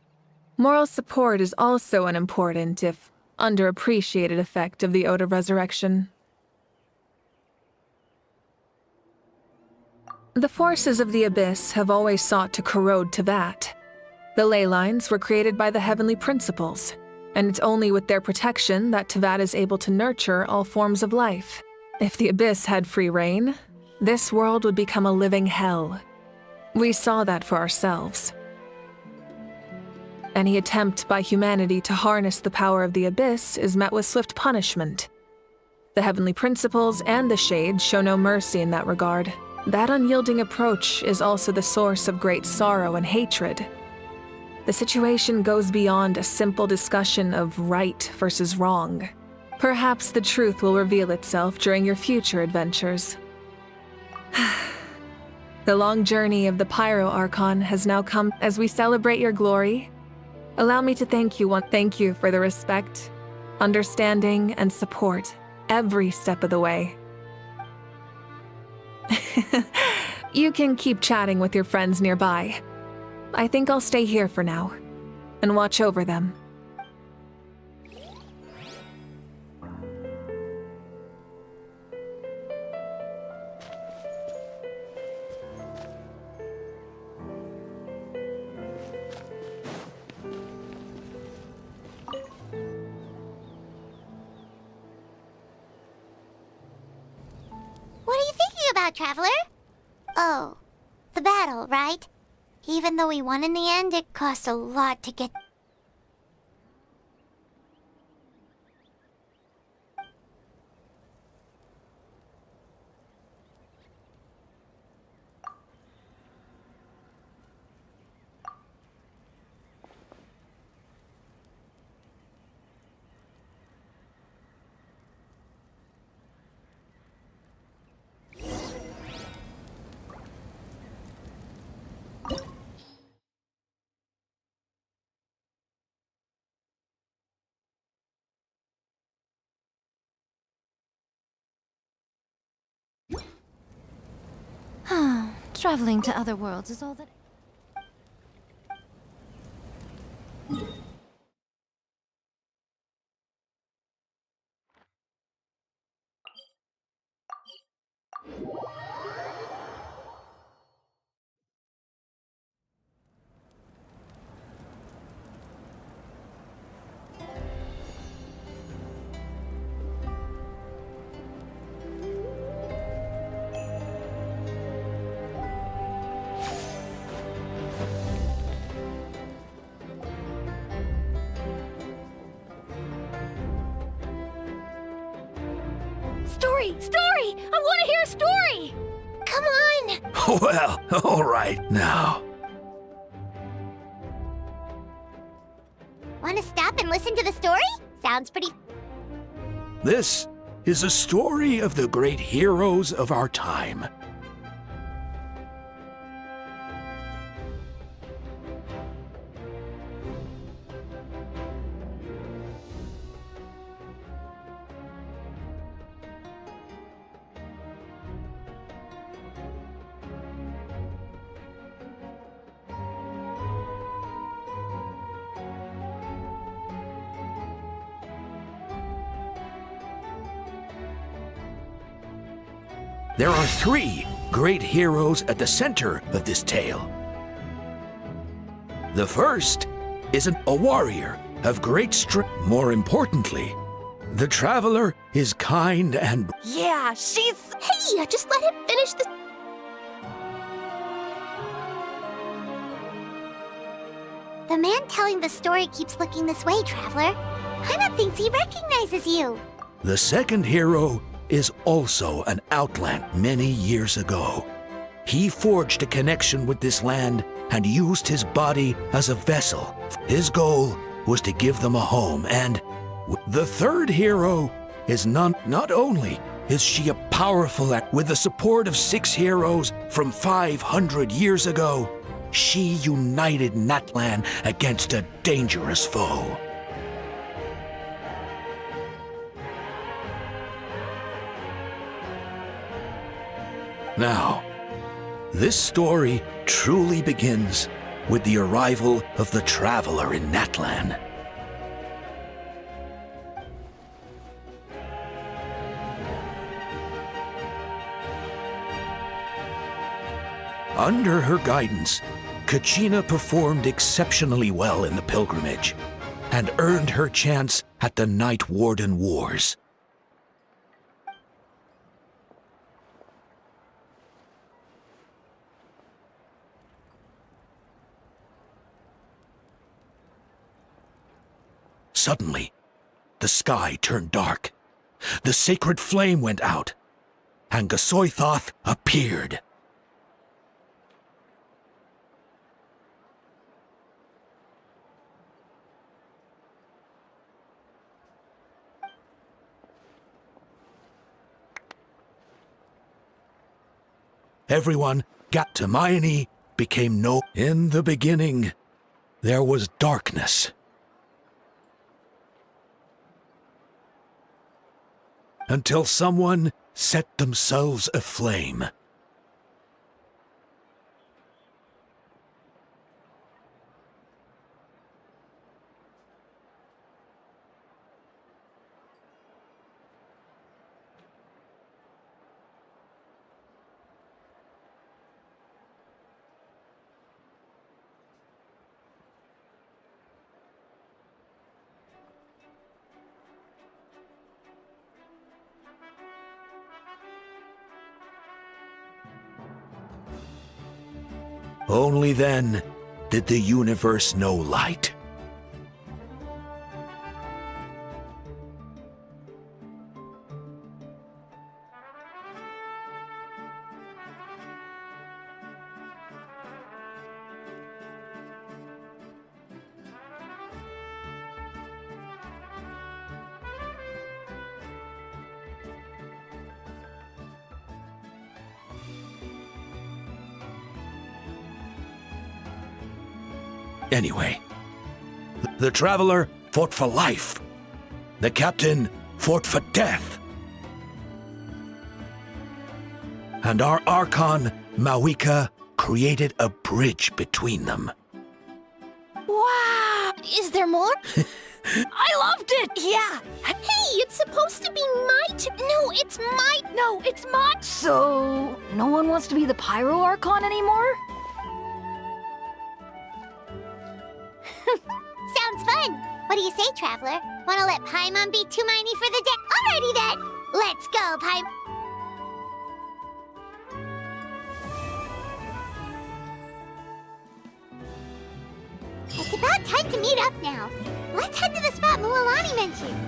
moral support is also an important, if underappreciated, effect of the Ode of Resurrection. The forces of the Abyss have always sought to corrode Tevat. The ley lines were created by the Heavenly Principles, and it's only with their protection that Tevat is able to nurture all forms of life. If the Abyss had free reign, this world would become a living hell. We saw that for ourselves. Any attempt by humanity to harness the power of the Abyss is met with swift punishment. The Heavenly Principles and the Shades show no mercy in that regard. That unyielding approach is also the source of great sorrow and hatred. The situation goes beyond a simple discussion of right versus wrong. Perhaps the truth will reveal itself during your future adventures. The long journey of the Pyro Archon has now come. As we celebrate your glory, allow me to thank you for the respect, understanding, and support every step of the way. You can keep chatting with your friends nearby. I think I'll stay here for now and watch over them. What are you thinking about, Traveler? Oh, the battle, right? Even though we won in the end, it cost a lot to get... Traveling to other worlds is all that... Story! Story! I want to hear a story! Come on! Well, all right now. Want to stop and listen to the story? Sounds pretty... This is a story of the great heroes of our time. There are 3 great heroes at the center of this tale. The first is a warrior of great strength. More importantly, the traveler is kind and... Yeah, she's... Hey, just let him finish this. The man telling the story keeps looking this way, Traveler. Paimon thinks he recognizes you. The second hero is also an outland many years ago. He forged a connection with this land and used his body as a vessel. His goal was to give them a home, and the third hero is not only is she a powerful act with the support of 6 heroes from 500 years ago, she united Natlan against a dangerous foe. Now, this story truly begins with the arrival of the traveler in Natlan. Under her guidance, Kachina performed exceptionally well in the pilgrimage and earned her chance at the Night Warden Wars. Suddenly, the sky turned dark. The sacred flame went out, and Gasoithoth appeared. Everyone got to Hermione became no. In the beginning, there was darkness. Until someone set themselves aflame. Only then did the universe know light. Anyway, the traveler fought for life. The captain fought for death. And our Archon, Mawika, created a bridge between them. Wow! Is there more? I loved it! Yeah! Hey, it's supposed to be No, it's my... No, it's my... So, no one wants to be the Pyro Archon anymore? Sounds fun! What do you say, Traveler? Wanna let Paimon be Hermione for the day? Alrighty then! Let's go, Paimon! It's about time to meet up now. Let's head to the spot Mualani mentioned.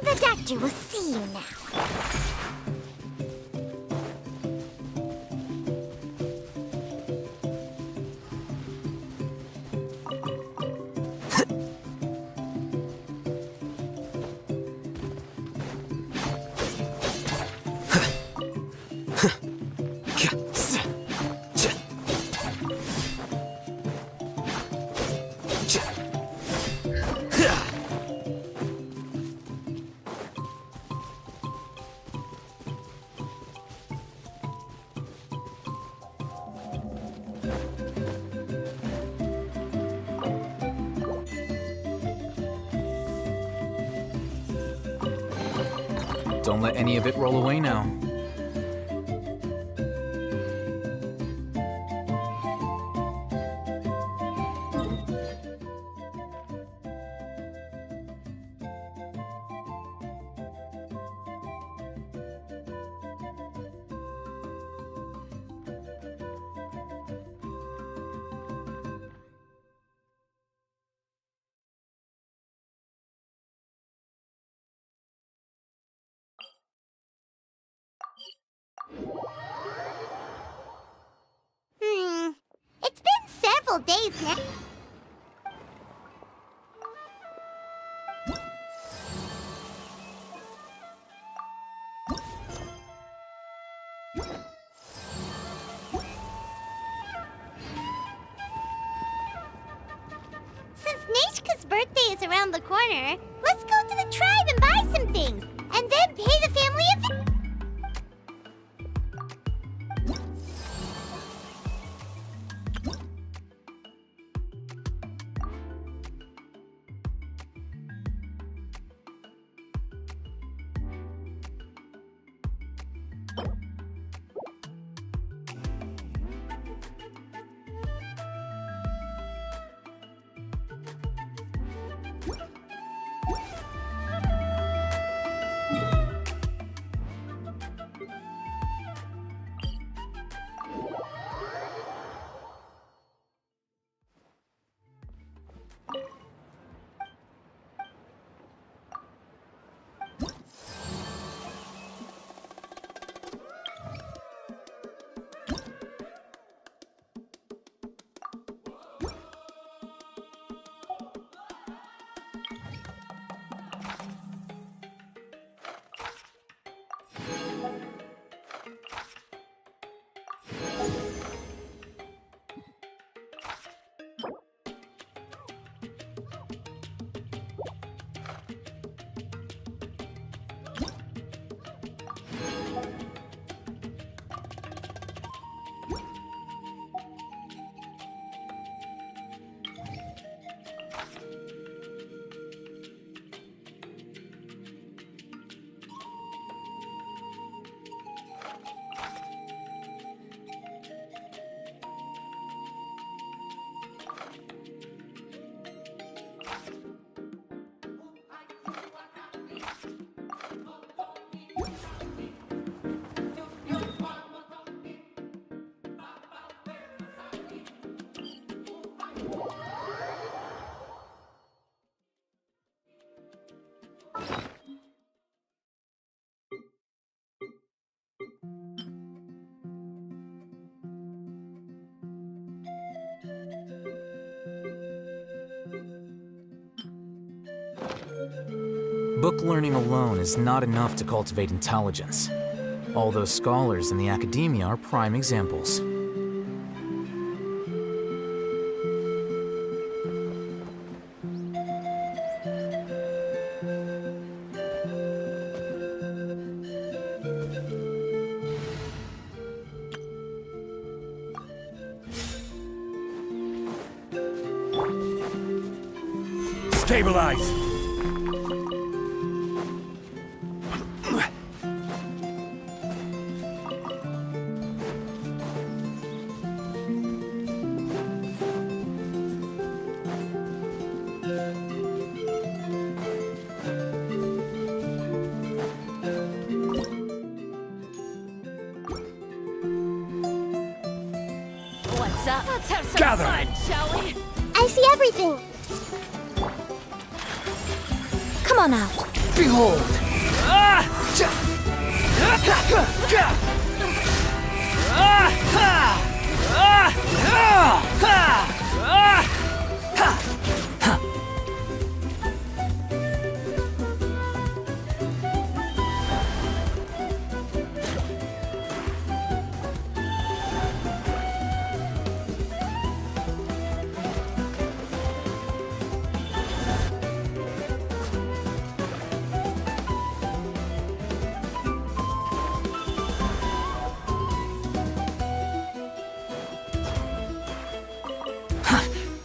The doctor will see you now. Don't let any of it roll away now. It's been several days now. Since Nishka's birthday is around the corner, let's go to the tribe and buy some things, and then pay the family a visit. Book learning alone is not enough to cultivate intelligence. All those scholars in the academia are prime examples. Stabilize! What's up? Let's have some Gather. fun, shall we? I see everything. Come on out. Behold!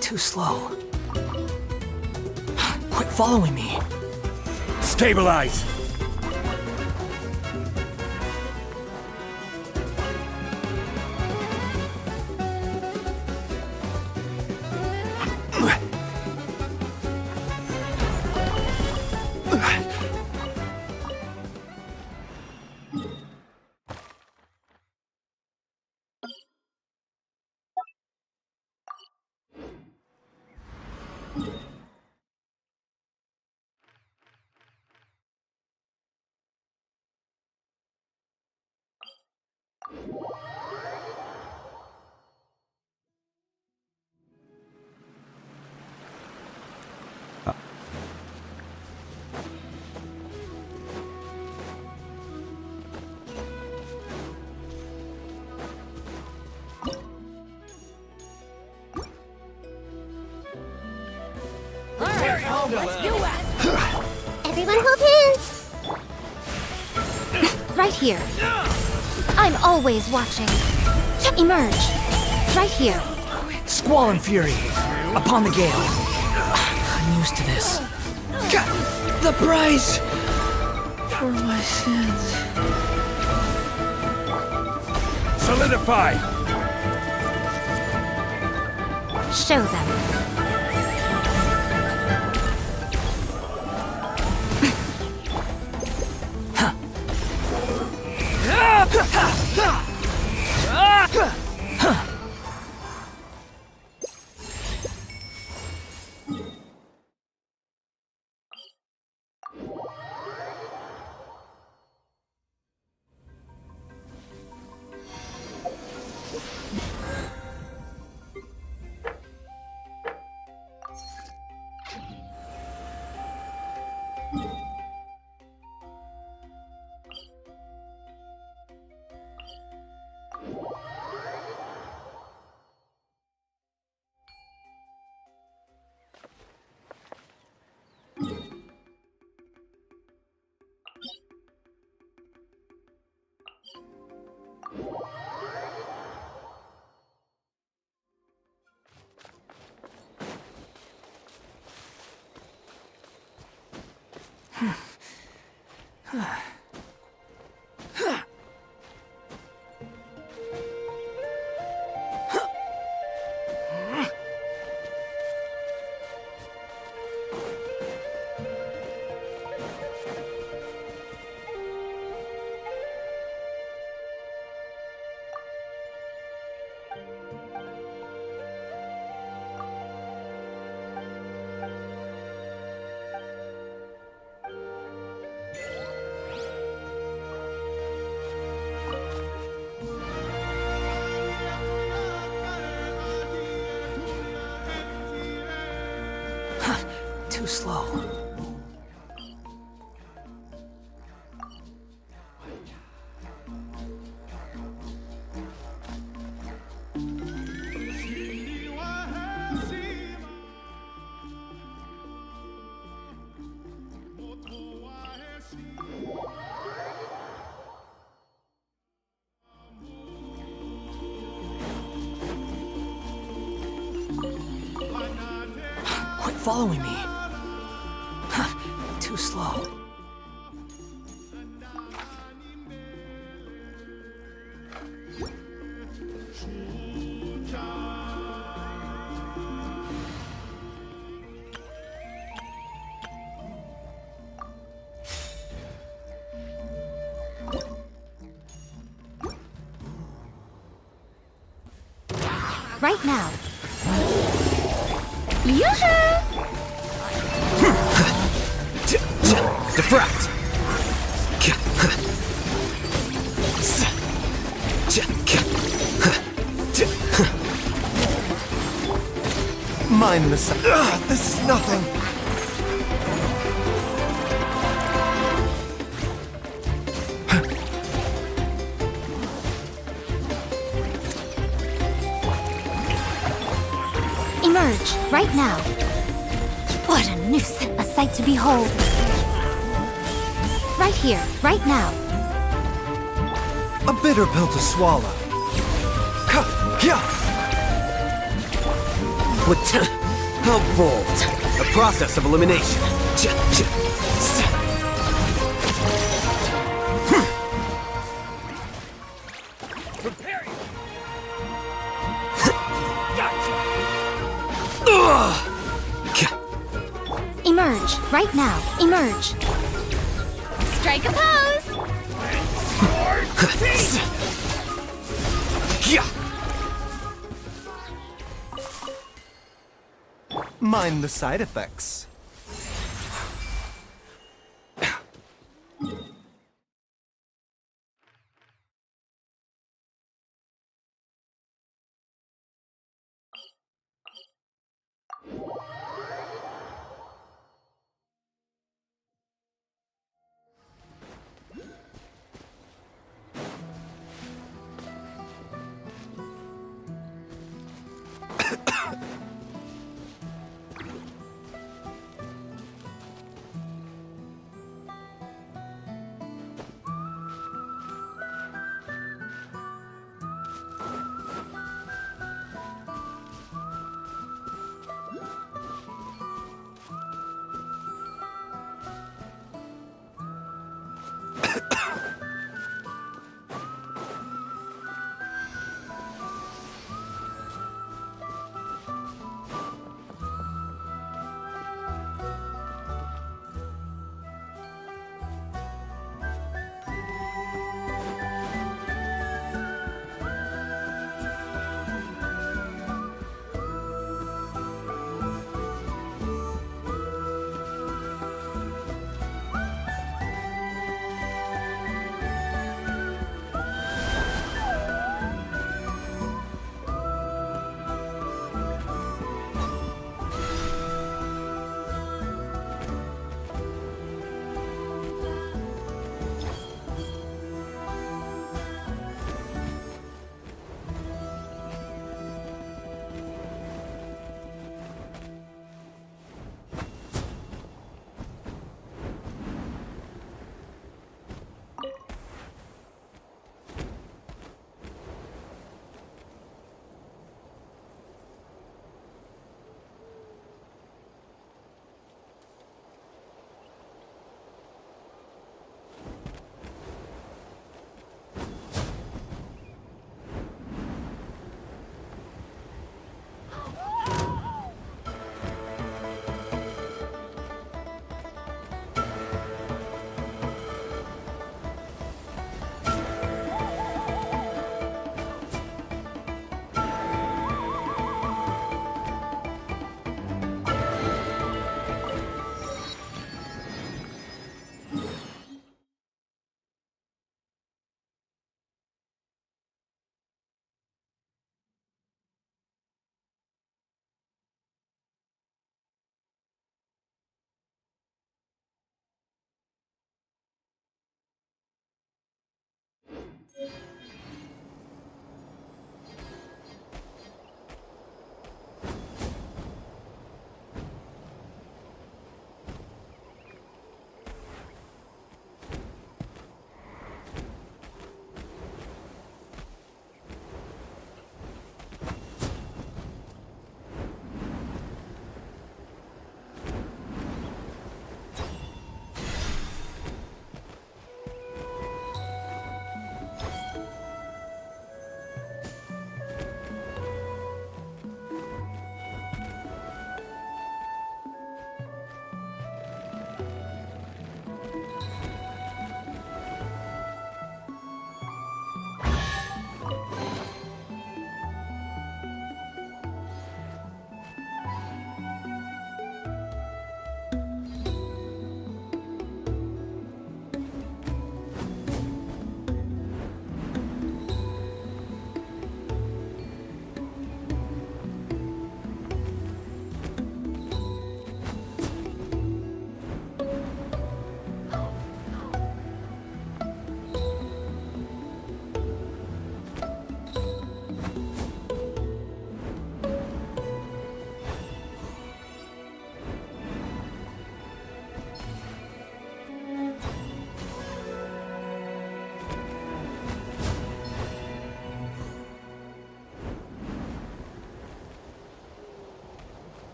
Too slow. Quit following me. Stabilize! Everyone hold hands. Right here. I'm always watching. Emerge. Right here. Squall and fury. Upon the gale. I'm used to this. The price for my sins. Solidify! Show them. Too slow. following me. Too slow. Right now. Yoo-hoo! Defract! Mind the sun. This is nothing. Emerge, right now. What a nuisance, a sight to behold. Right here, right now. A bitter pill to swallow. How bold. A process of elimination. Emerge, right now. Emerge. Strike a pose! Mind the side effects.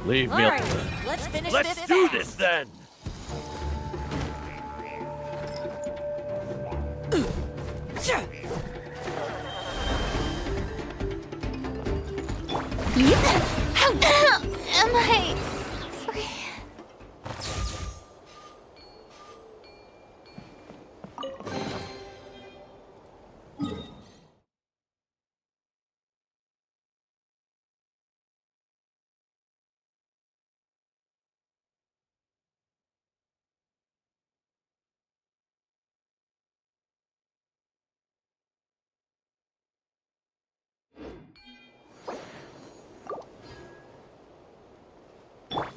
Leave me All right, alone. let's finish Let's this do fast. this then! How am I free?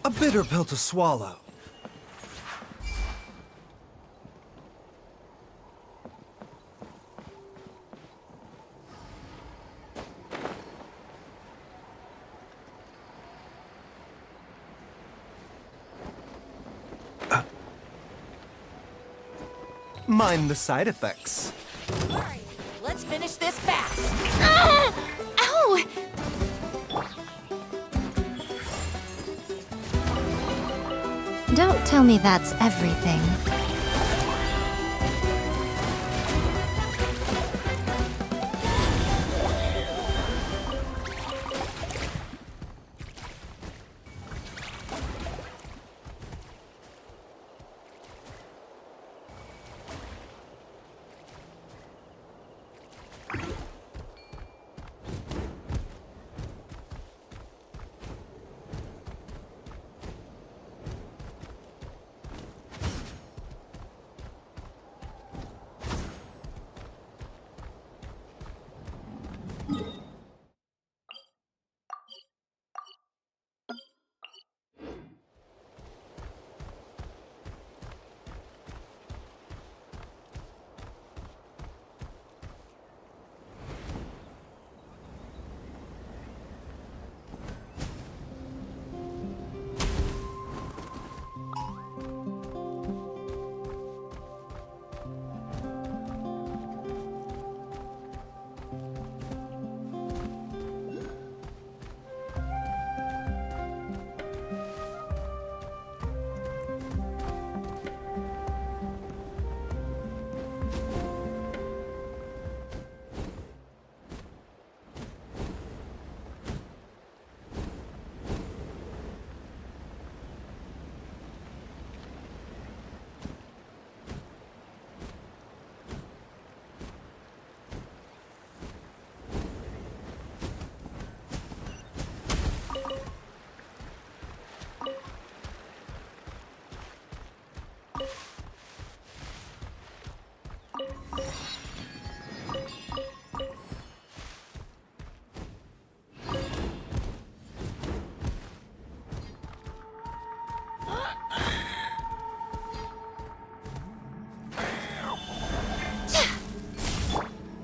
A bitter pill to swallow. Mind the side effects. All right, let's finish this fast. Ow! Don't tell me that's everything.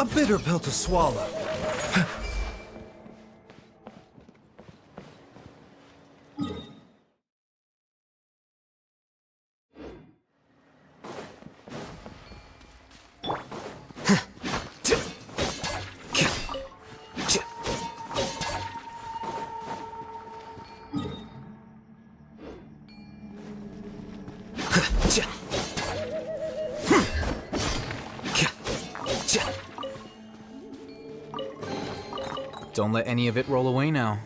A bitter pill to swallow. Don't let any of it roll away now.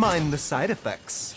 Mind the side effects.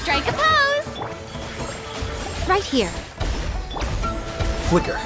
Strike a pose! Right here. Flicker.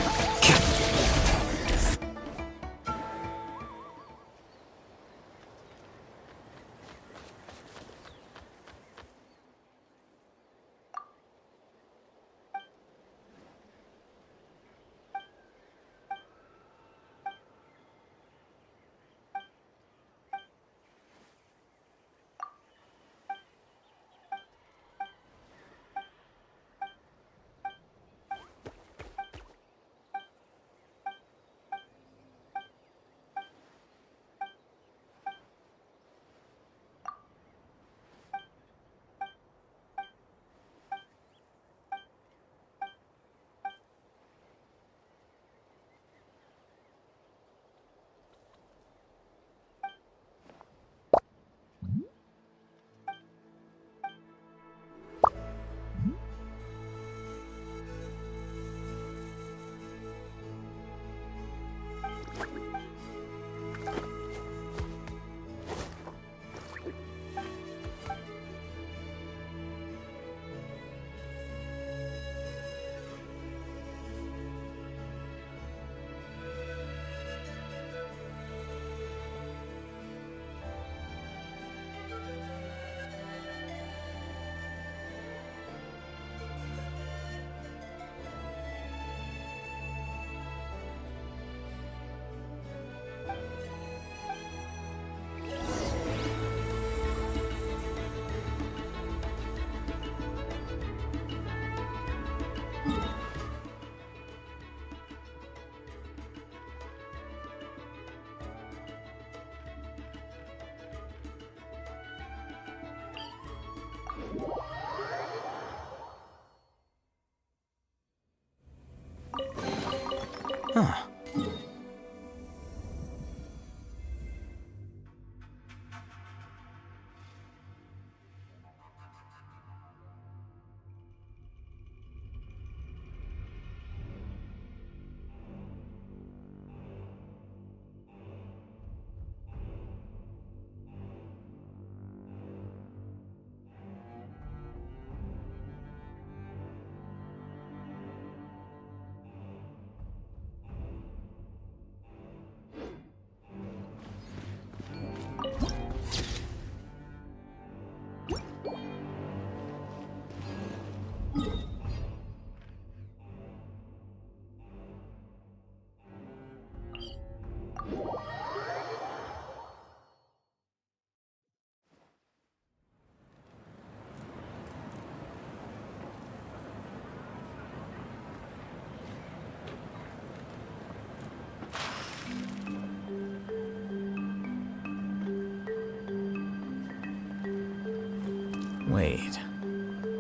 Wait.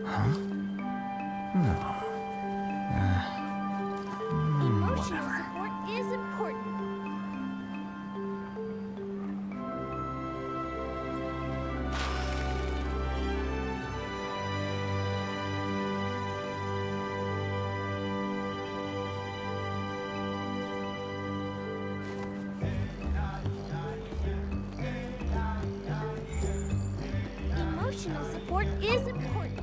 Huh? No. Emotional Whatever. support is important. Emotional support is important.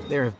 There have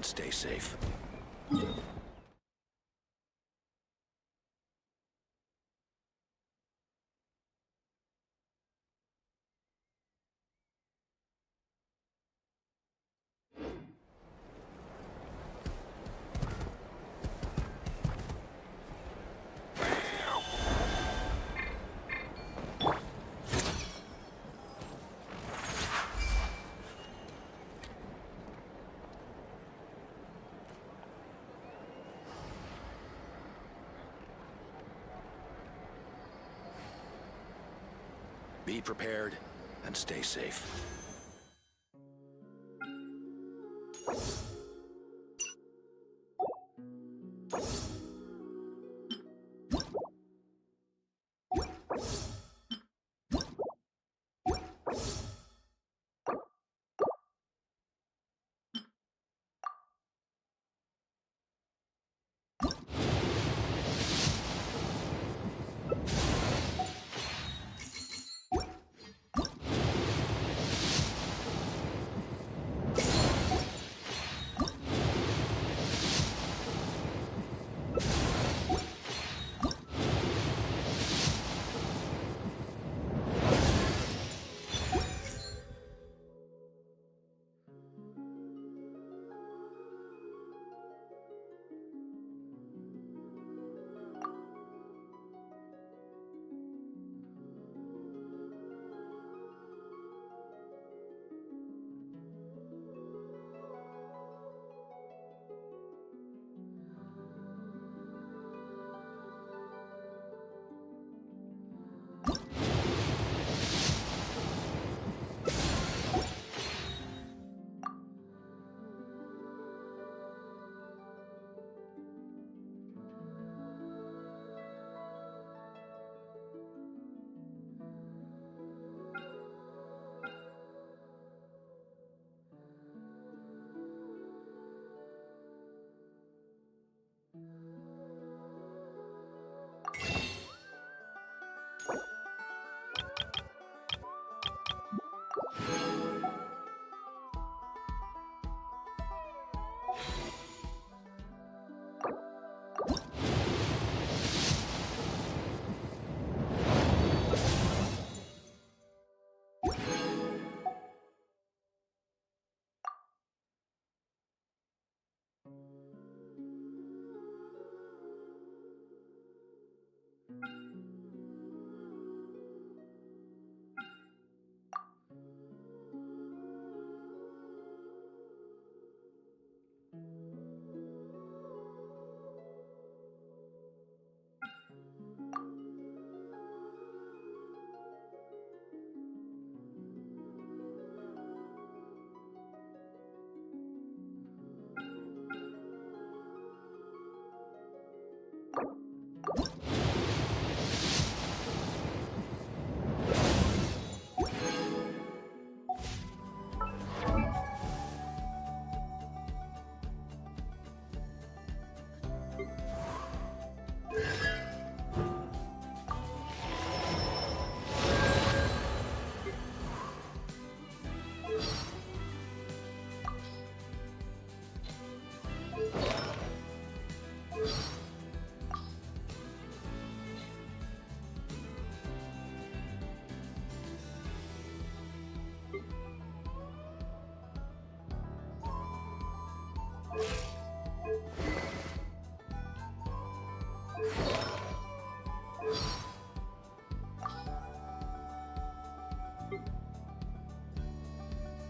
Stay safe. Be prepared and stay safe.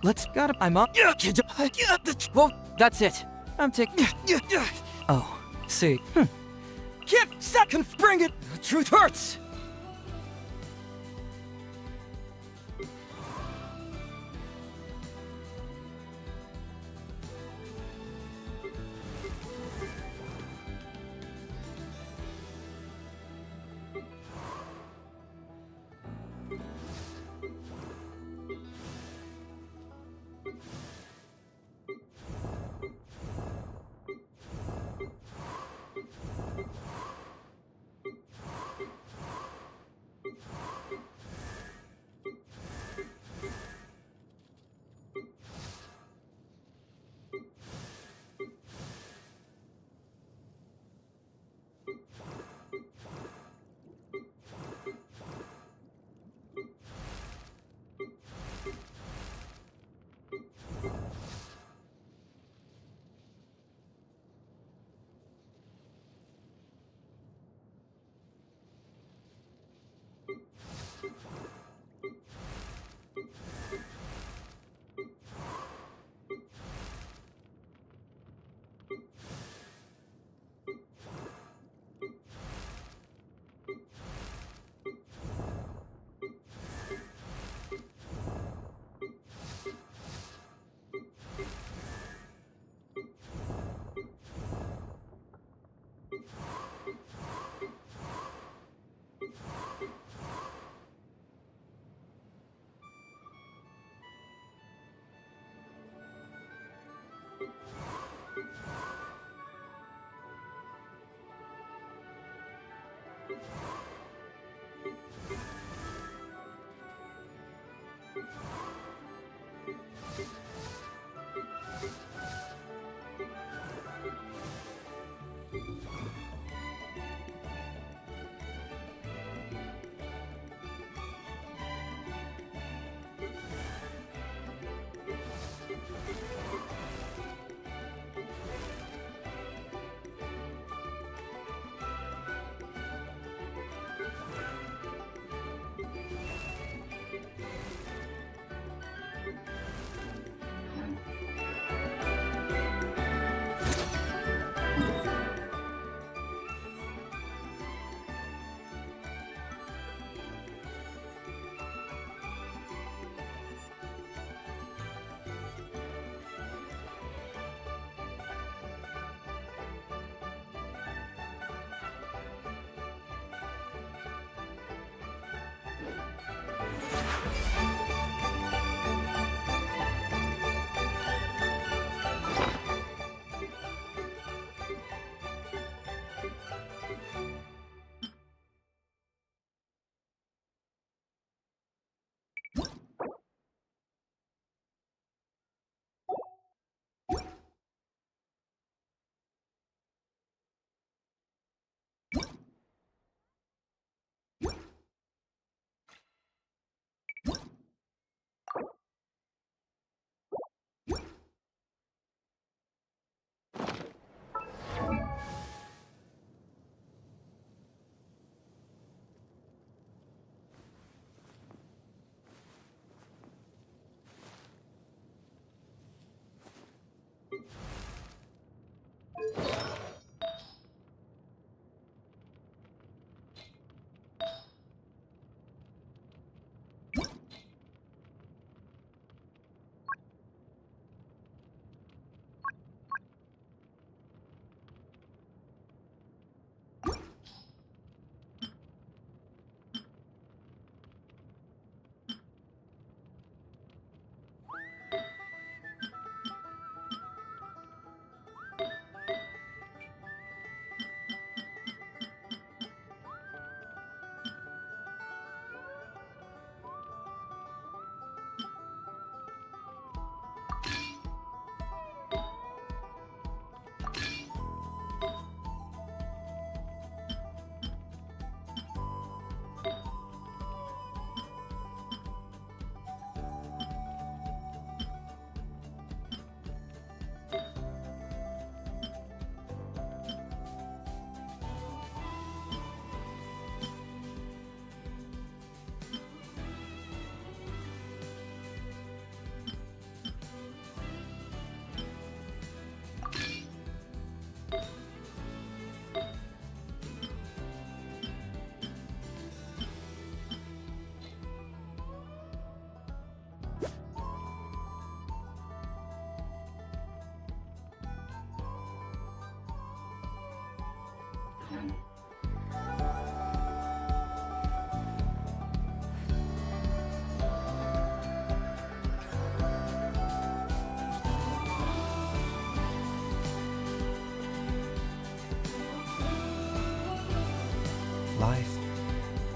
Let's got I'm up. Well, that's it. I'm taking. Oh, see. Can't second bring it. The truth hurts.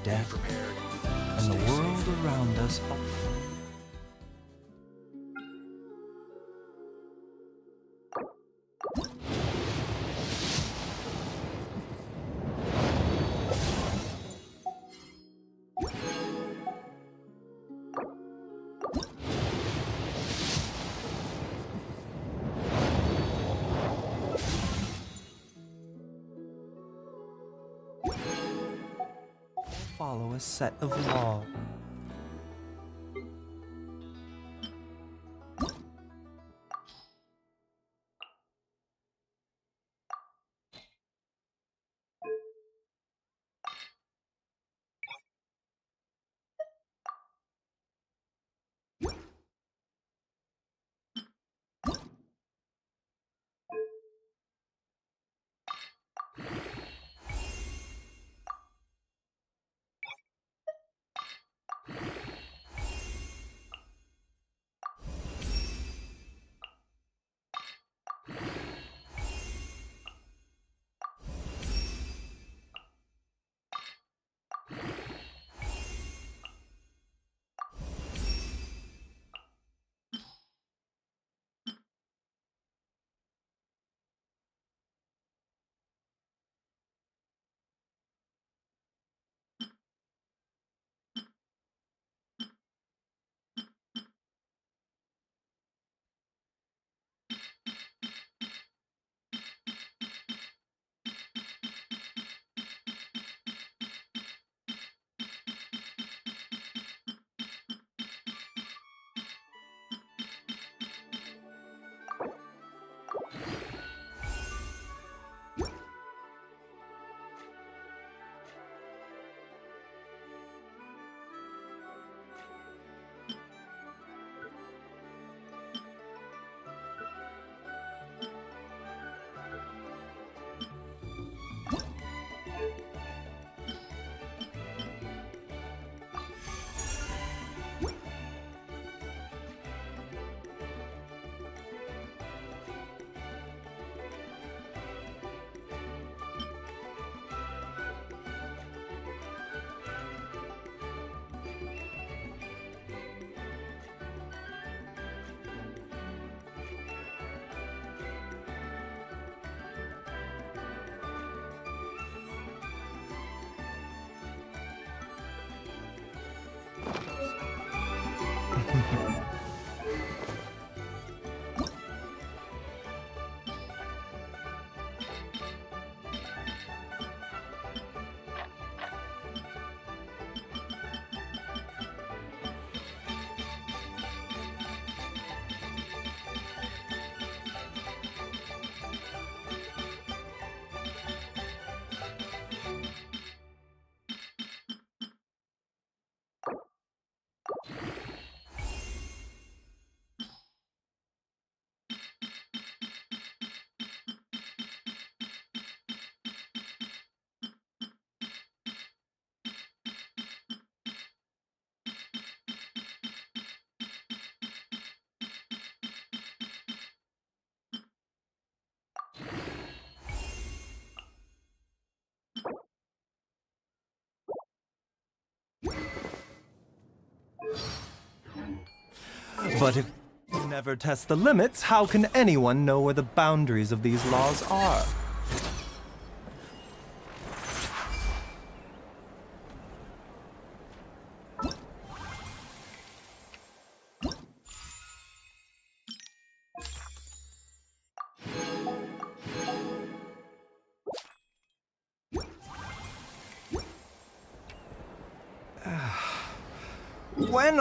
death, and the world around us. Follow a set of laws. But if you never test the limits, how can anyone know where the boundaries of these laws are? When...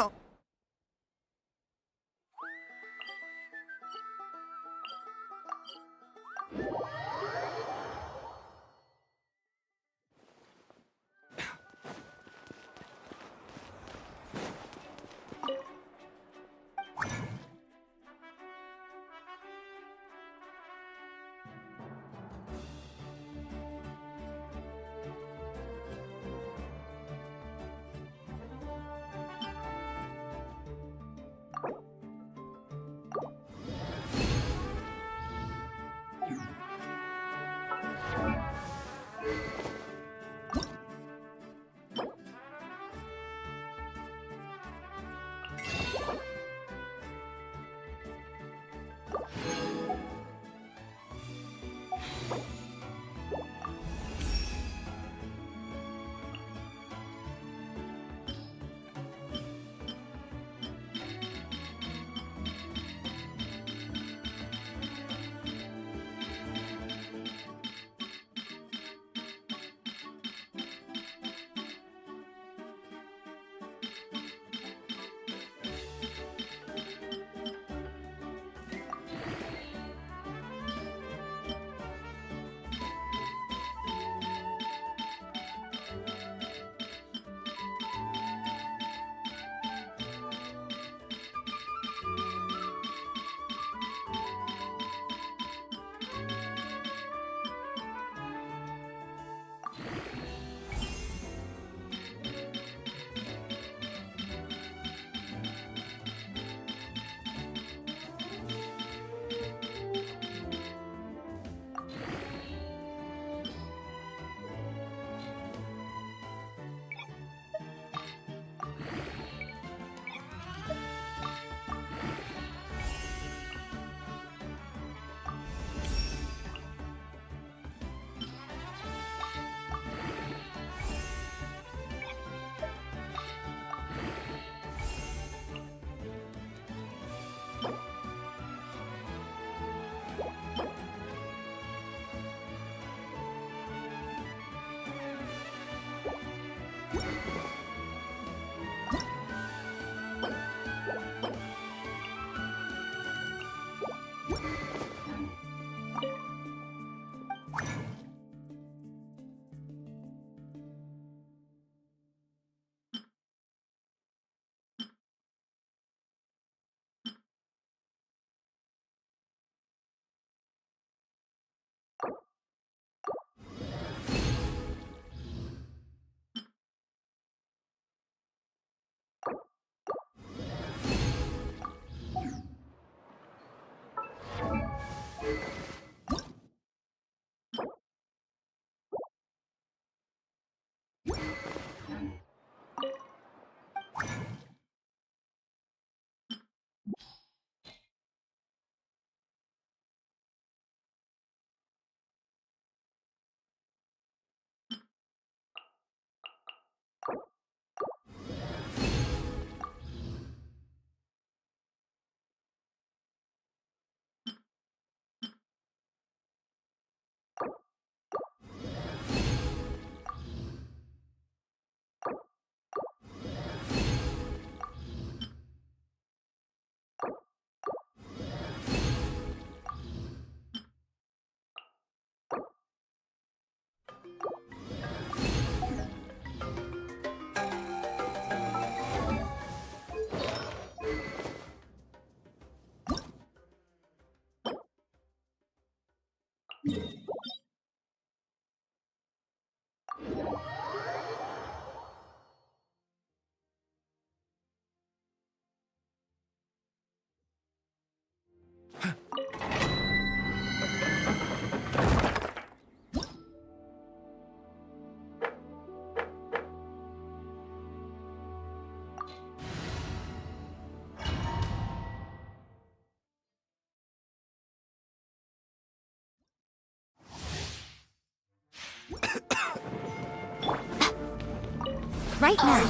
Right now.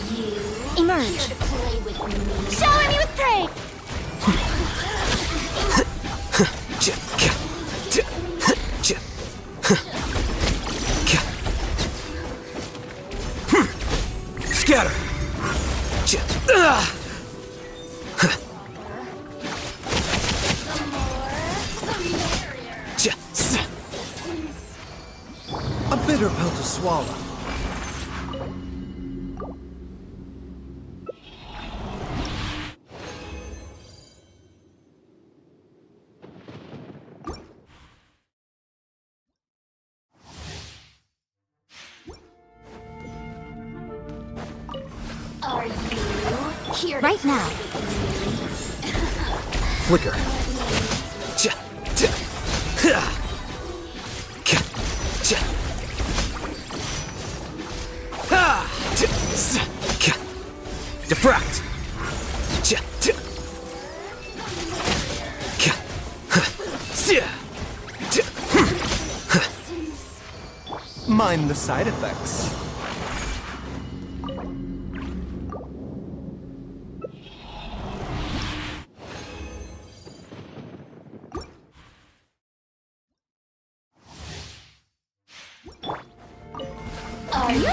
Emerge. Shower me with praise! Scatter! A bitter pill to swallow. Are you here? Right now. Flicker. Diffract! Mind the side effects. Are you?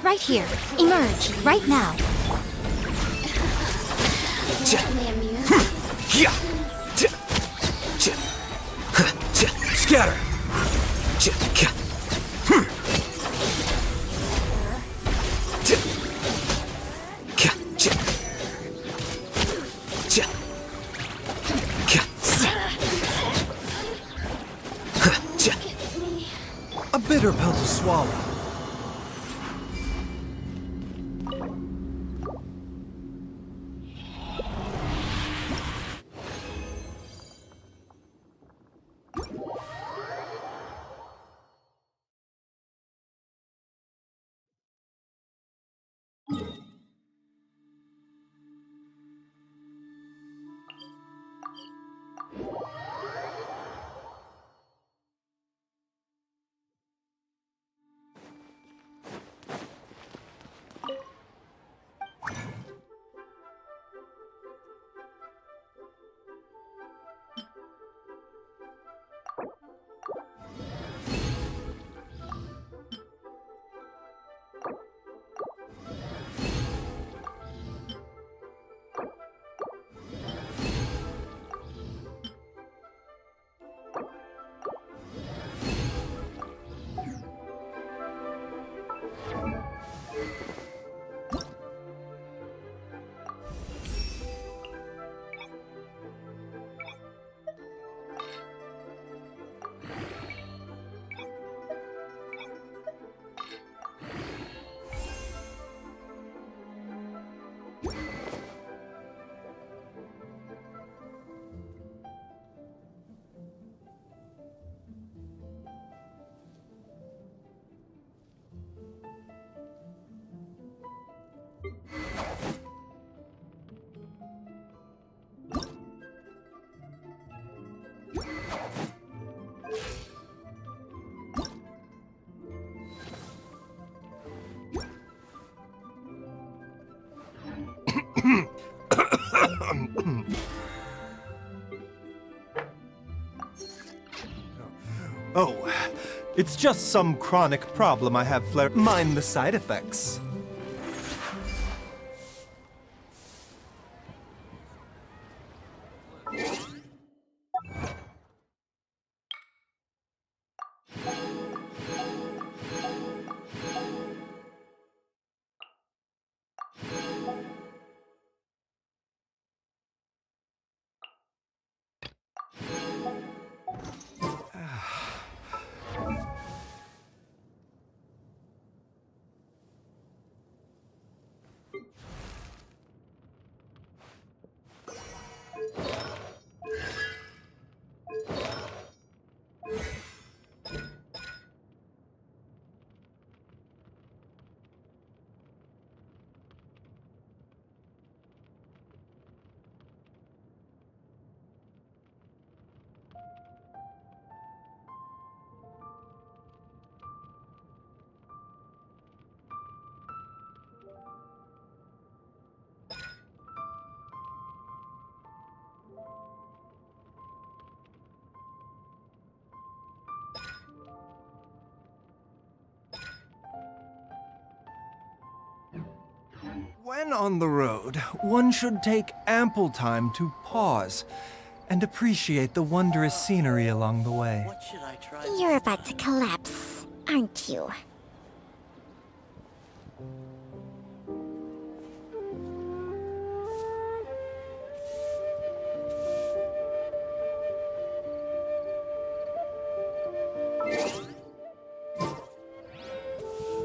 Right here. Emerge. Right now. Scatter! A bitter pill to swallow. Oh, it's just some chronic problem I have flare. Mind the side effects. When on the road, one should take ample time to pause and appreciate the wondrous scenery along the way. You're about to collapse, aren't you?